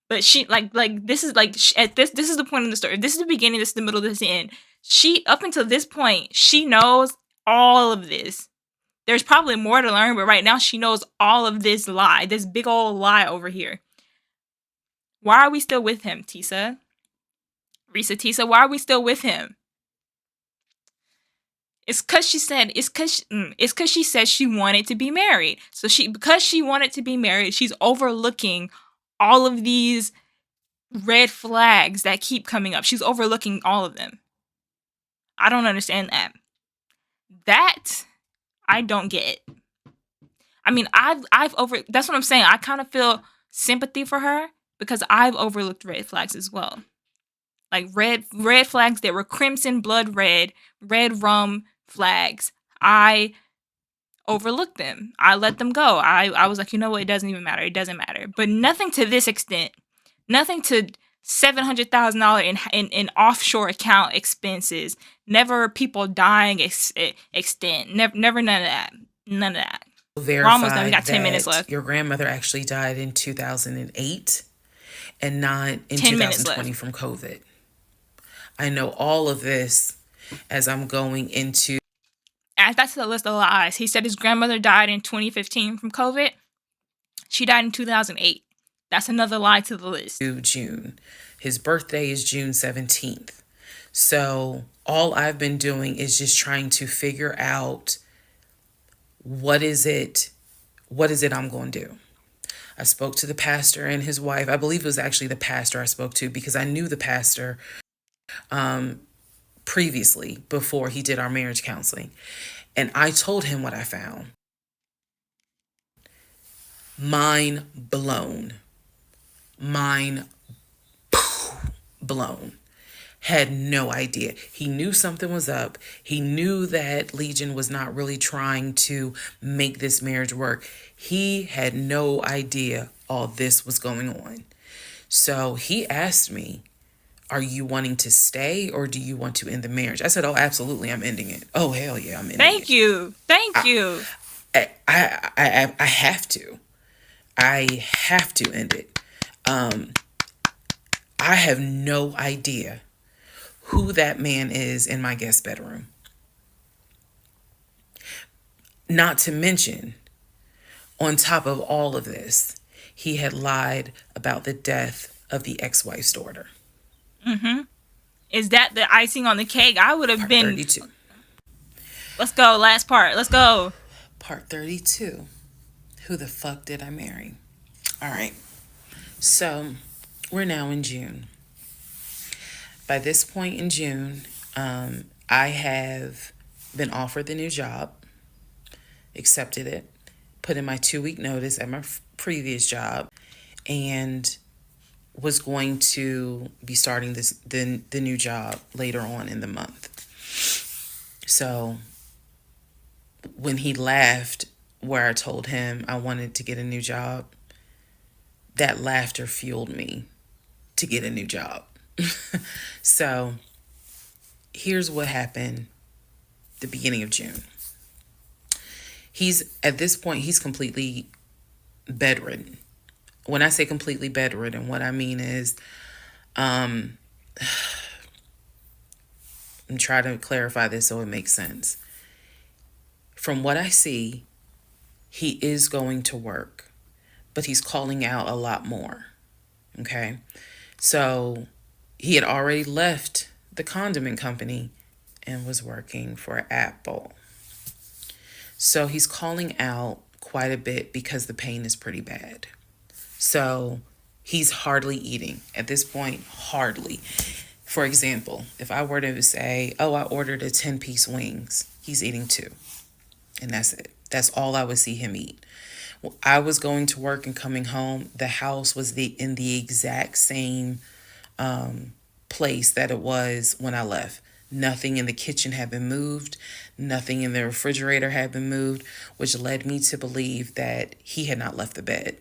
Speaker 2: But she like this is like at this is the point in the story. This is the beginning, this is the middle, this is the end. She up until this point, she knows all of this. There's probably more to learn, but right now she knows all of this lie, this big old lie over here. Why are we still with him, Teesa? Reesa Teesa, why are we still with him? It's cause she said she said she wanted to be married. So because she wanted to be married, she's overlooking all of these red flags that keep coming up. She's overlooking all of them. I don't understand that. That I don't get. I mean, that's what I'm saying. I kind of feel sympathy for her because I've overlooked red flags as well. Like red flags that were crimson blood red rum flags. I overlooked them. I let them go. I was like, you know what? It doesn't even matter. It doesn't matter. But nothing to this extent. Nothing to $700,000 in offshore account expenses. Never people dying extent. Never none of that. None of that. We're almost done. We got 10 minutes left.
Speaker 1: Your grandmother actually died in 2008 and not in 2020 from COVID. I know all of this as I'm going into...
Speaker 2: That's the list of lies. He said his grandmother died in 2015 from COVID. She died in 2008. That's another lie to the list.
Speaker 1: June. His birthday is June 17th. So all I've been doing is just trying to figure out what is it I'm going to do. I spoke to the pastor and his wife. I believe it was actually the pastor I spoke to because I knew the pastor previously before he did our marriage counseling. And I told him what I found. Mind blown. Had no idea. He knew something was up. He knew that Legion was not really trying to make this marriage work. He had no idea all this was going on. So he asked me, are you wanting to stay or do you want to end the marriage? I said, oh, absolutely, I'm ending it. Oh, hell yeah, I'm ending it.
Speaker 2: Thank you.
Speaker 1: I have to. I have to end it. I have no idea who that man is in my guest bedroom. Not to mention, on top of all of this, he had lied about the death of the ex-wife's daughter.
Speaker 2: Mm-hmm. Is that the icing on the cake? I would have been...
Speaker 1: 32.
Speaker 2: Let's go. Last part. Let's go.
Speaker 3: Part 32. Who the fuck did I marry? All right. So we're now in June. By this point in June, I have been offered the new job, accepted it, put in my 2 week notice at my previous job, and was going to be starting the new job later on in the month. So when he laughed, where I told him I wanted to get a new job, that laughter fueled me to get a new job. So here's what happened the beginning of June. At this point, he's completely bedridden. When I say completely bedridden, what I mean is, I'm trying to clarify this so it makes sense. From what I see, he is going to work, but he's calling out a lot more. Okay? So he had already left the condiment company and was working for Apple. So he's calling out quite a bit because the pain is pretty bad. So he's hardly eating. At this point, hardly. For example, if I were to say, oh, I ordered a 10-piece wings, he's eating 2. And that's it. That's all I would see him eat. I was going to work and coming home. The house was in the exact same place that it was when I left. Nothing in the kitchen had been moved. Nothing in the refrigerator had been moved, which led me to believe that he had not left the bed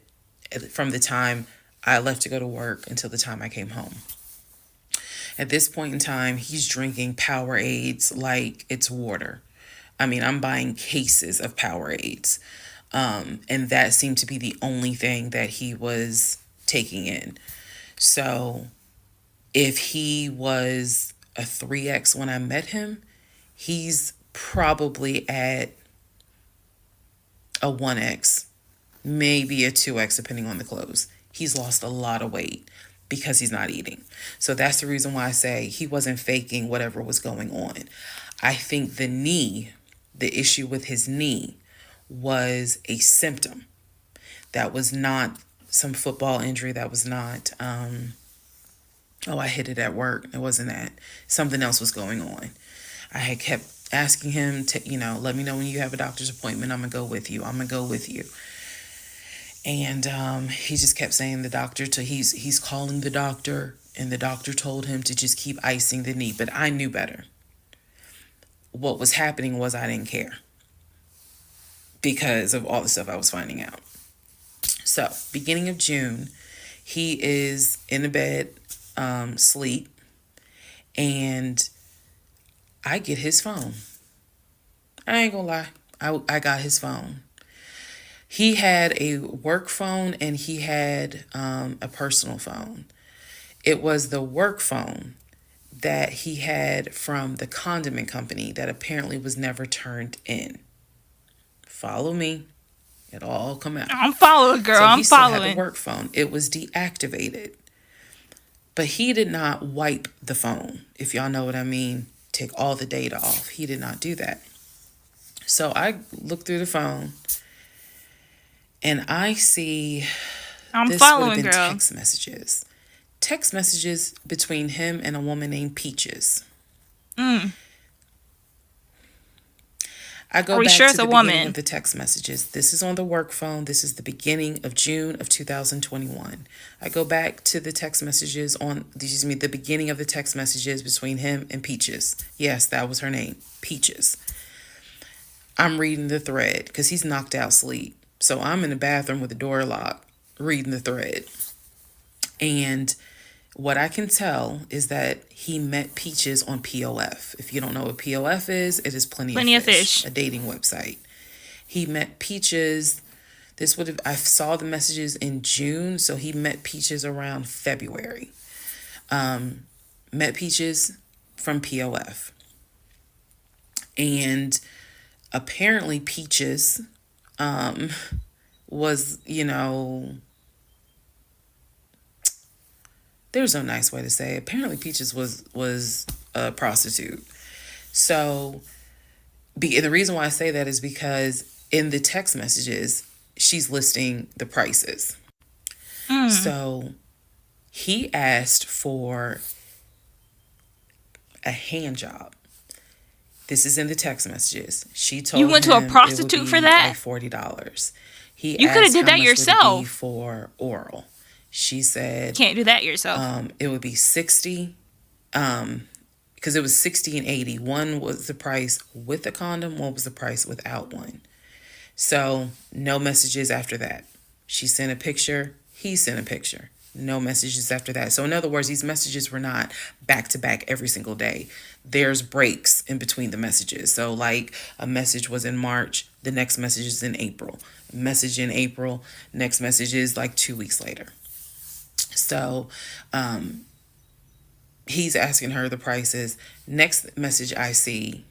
Speaker 3: from the time I left to go to work until the time I came home. At this point in time, he's drinking Powerades like it's water. I mean, I'm buying cases of Powerades. And that seemed to be the only thing that he was taking in. So if he was a 3X when I met him, he's probably at a 1X, maybe a 2X, depending on the clothes. He's lost a lot of weight because he's not eating. So that's the reason why I say he wasn't faking whatever was going on. I think the issue with his knee was a symptom. That was not some football injury. That was not, I hit it at work. It wasn't that. Something else was going on. I had kept asking him to, let me know when you have a doctor's appointment. I'm going to go with you. I'm going to go with you. And he just kept saying he's calling the doctor, and the doctor told him to just keep icing the knee. But I knew better. What was happening was I didn't care because of all the stuff I was finding out. So, beginning of June, he is in the bed, sleep, and I get his phone. I ain't gonna lie. I got his phone. He had a work phone and he had a personal phone. It was the work phone that he had from the condiment company that apparently was never turned in. Follow me. It'll all come out.
Speaker 2: I'm following, girl.
Speaker 3: So
Speaker 2: I'm
Speaker 3: he still
Speaker 2: following.
Speaker 3: had the work phone. It was deactivated. But he did not wipe the phone, if y'all know what I mean. Take all the data off. He did not do that. So I look through the phone and I see
Speaker 2: this following, would have been
Speaker 3: girl. Text messages between him and a woman named Peaches. I go back to the beginning of the text messages. This is on the work phone. This is the beginning of June of 2021. I go back to the text messages the beginning of the text messages between him and Peaches. Yes, that was her name, Peaches. I'm reading the thread because he's knocked out sleep. So I'm in the bathroom with the door locked, reading the thread. And what I can tell is that he met Peaches on POF. If you don't know what POF is, it is Plenty of Fish, a dating website. He met Peaches. I saw the messages in June, so he met Peaches around February. Met Peaches from POF. And apparently Peaches was, there's no nice way to say it. Apparently Peaches was a prostitute. So
Speaker 1: The reason why I say that is because in the text messages, she's listing the prices. So he asked for a hand job. This is in the text messages. She told
Speaker 2: You went to a
Speaker 1: him it would
Speaker 2: prostitute
Speaker 1: be
Speaker 2: for that?
Speaker 1: like $40. He
Speaker 2: You could have
Speaker 1: asked
Speaker 2: did
Speaker 1: how
Speaker 2: that
Speaker 1: much would it be
Speaker 2: yourself.
Speaker 1: for oral. She said
Speaker 2: Can't do that yourself.
Speaker 1: it would be 60. Because it was 60 and 80. One was the price with a condom, one was the price without one. So no messages after that. She sent a picture, he sent a picture. No messages after that. So in other words, these messages were not back to back every single day. There's breaks in between the messages. So like a message was in March, the next message is in April. Message in April, next message is like 2 weeks later. So he's asking her the prices. Next message I see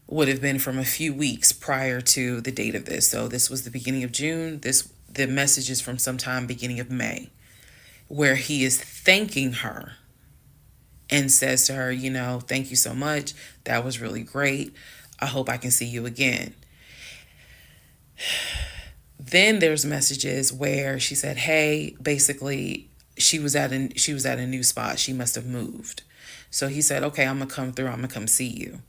Speaker 1: would have been from a few weeks prior to the date of this. So this was the beginning of June. The message is from sometime beginning of May, where he is thanking her and says to her, you know, thank you so much. That was really great. I hope I can see you again. Then there's messages where she said, hey, basically she was at a new spot. She must have moved. So he said, okay, I'm going to come through. I'm going to come see you.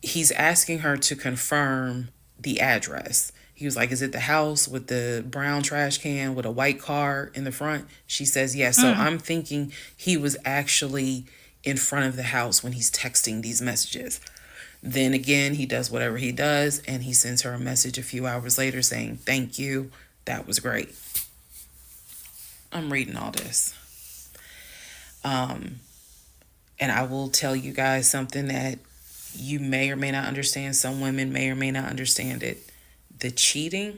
Speaker 1: He's asking her to confirm the address. He was like, is it the house with the brown trash can with a white car in the front? She says, yes. So I'm thinking he was actually in front of the house when he's texting these messages. Then again, he does whatever he does, and he sends her a message a few hours later saying, thank you. That was great. I'm reading all this. And I will tell you guys something that you may or may not understand. Some women may or may not understand it. The cheating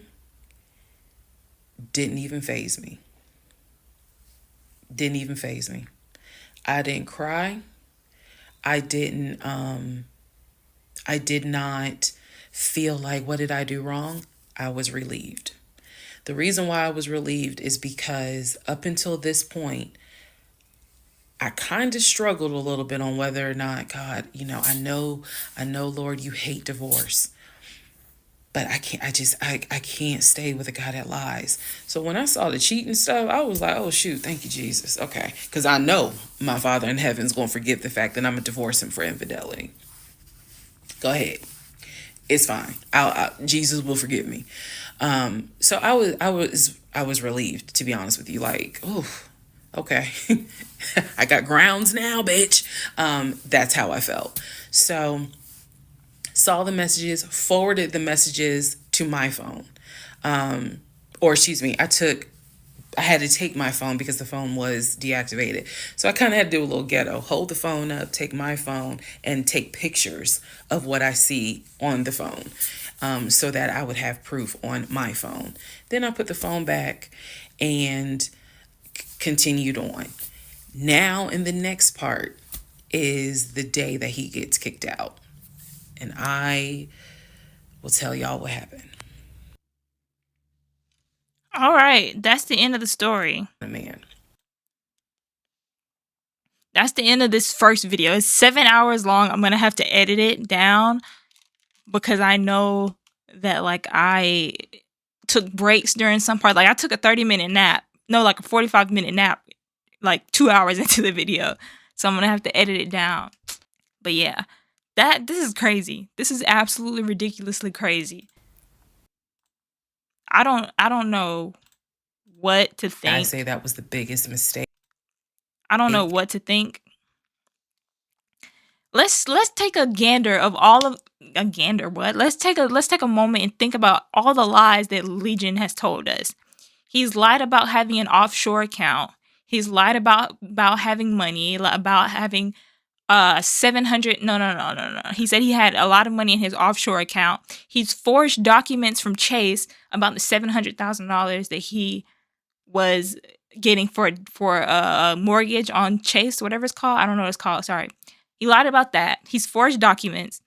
Speaker 1: didn't even faze me. Didn't even faze me. I didn't cry. I did not feel like, what did I do wrong? I was relieved. The reason why I was relieved is because up until this point, I kind of struggled a little bit on whether or not, God, you know, I know, Lord, you hate divorce. But I can't stay with a guy that lies. So when I saw the cheating stuff, I was like, oh, shoot, thank you, Jesus. Okay. Because I know my Father in heaven is going to forgive the fact that I'm going to divorce him for infidelity. Go ahead. It's fine. Jesus will forgive me. So I was relieved, to be honest with you. Like, oh, okay. I got grounds now, bitch. That's how I felt. So saw the messages, forwarded the messages to my phone. Or excuse me, I had to take my phone because the phone was deactivated. So I kind of had to do a little ghetto. Hold the phone up, take my phone, and take pictures of what I see on the phone, so that I would have proof on my phone. Then I put the phone back and continued on. Now in the next part is the day that he gets kicked out. And I will tell y'all what happened.
Speaker 2: All right. That's the end of the story.
Speaker 1: Man.
Speaker 2: That's the end of this first video. It's 7 hours long. I'm going to have to edit it down because I know that like I took breaks during some part. Like I took a 30-minute nap. No, like a 45-minute nap, like 2 hours into the video. So I'm going to have to edit it down. But yeah, this is crazy. This is absolutely ridiculously crazy. I don't know what to think.
Speaker 1: I say that was the biggest mistake.
Speaker 2: I don't know what to think. Let's take a gander of all of a gander. What? Let's take a moment and think about all the lies that Legion has told us. He's lied about having an offshore account. He's lied about having money, about having 700. No. He said he had a lot of money in his offshore account. He's forged documents from Chase about the $700,000 that he was getting for a mortgage on Chase, whatever it's called. I don't know what it's called. Sorry. He lied about that. He's forged documents.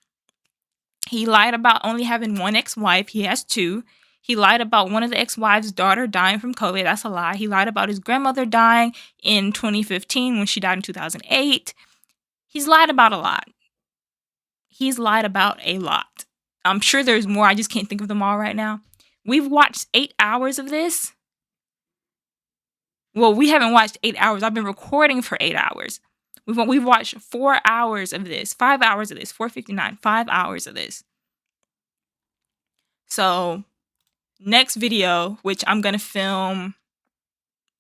Speaker 2: He lied about only having one ex-wife. He has two. He lied about one of the ex-wives' daughter dying from COVID. That's a lie. He lied about his grandmother dying in 2015 when she died in 2008. He's lied about a lot. he's lied about a lot. I'm sure there's more. I just can't think of them all right now. We've watched 8 hours of this. Well, we haven't watched 8 hours. I've been recording for 8 hours. We've watched 4 hours of this, 5 hours of this, 4:59, 5 hours of this. So, next video, which I'm gonna film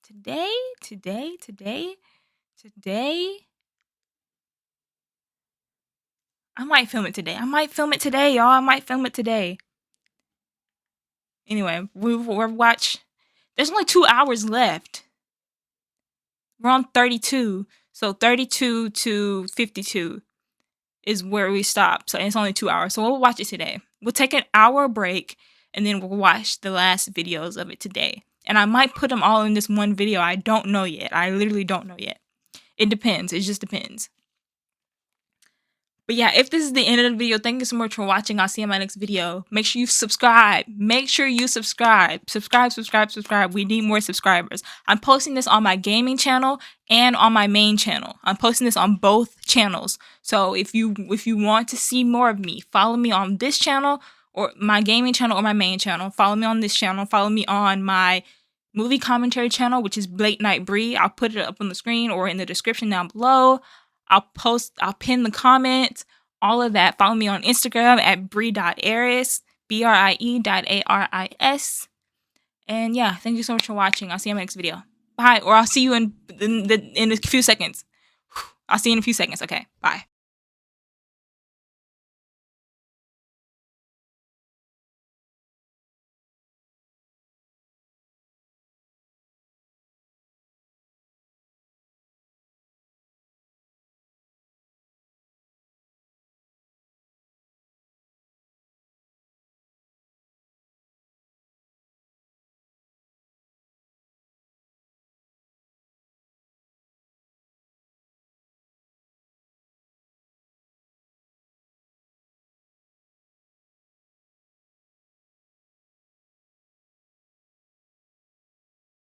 Speaker 2: today. I might film it today. Y'all. I might film it today. Anyway, we're watch. There's only 2 hours left. We're on 32. So 32 to 52 is where we stop. So it's only 2 hours. So we'll watch it today. We'll take an hour break and then we'll watch the last videos of it today. And I might put them all in this one video. I don't know yet. I literally don't know yet. It depends. It just depends. But yeah, if this is the end of the video, thank you so much for watching. I'll see you in my next video. Make sure you subscribe. Subscribe. We need more subscribers. I'm posting this on my gaming channel and on my main channel. I'm posting this on both channels. So if you want to see more of me, follow me on this channel or my gaming channel or my main channel. Follow me on this channel. Follow me on my movie commentary channel, which is Late Night Brie. I'll put it up on the screen or in the description down below. I'll pin the comment, all of that. Follow me on Instagram at Briearis, Brie.aris. And yeah, thank you so much for watching. I'll see you in my next video. Bye. Or I'll see you in a few seconds. I'll see you in a few seconds. Okay, bye.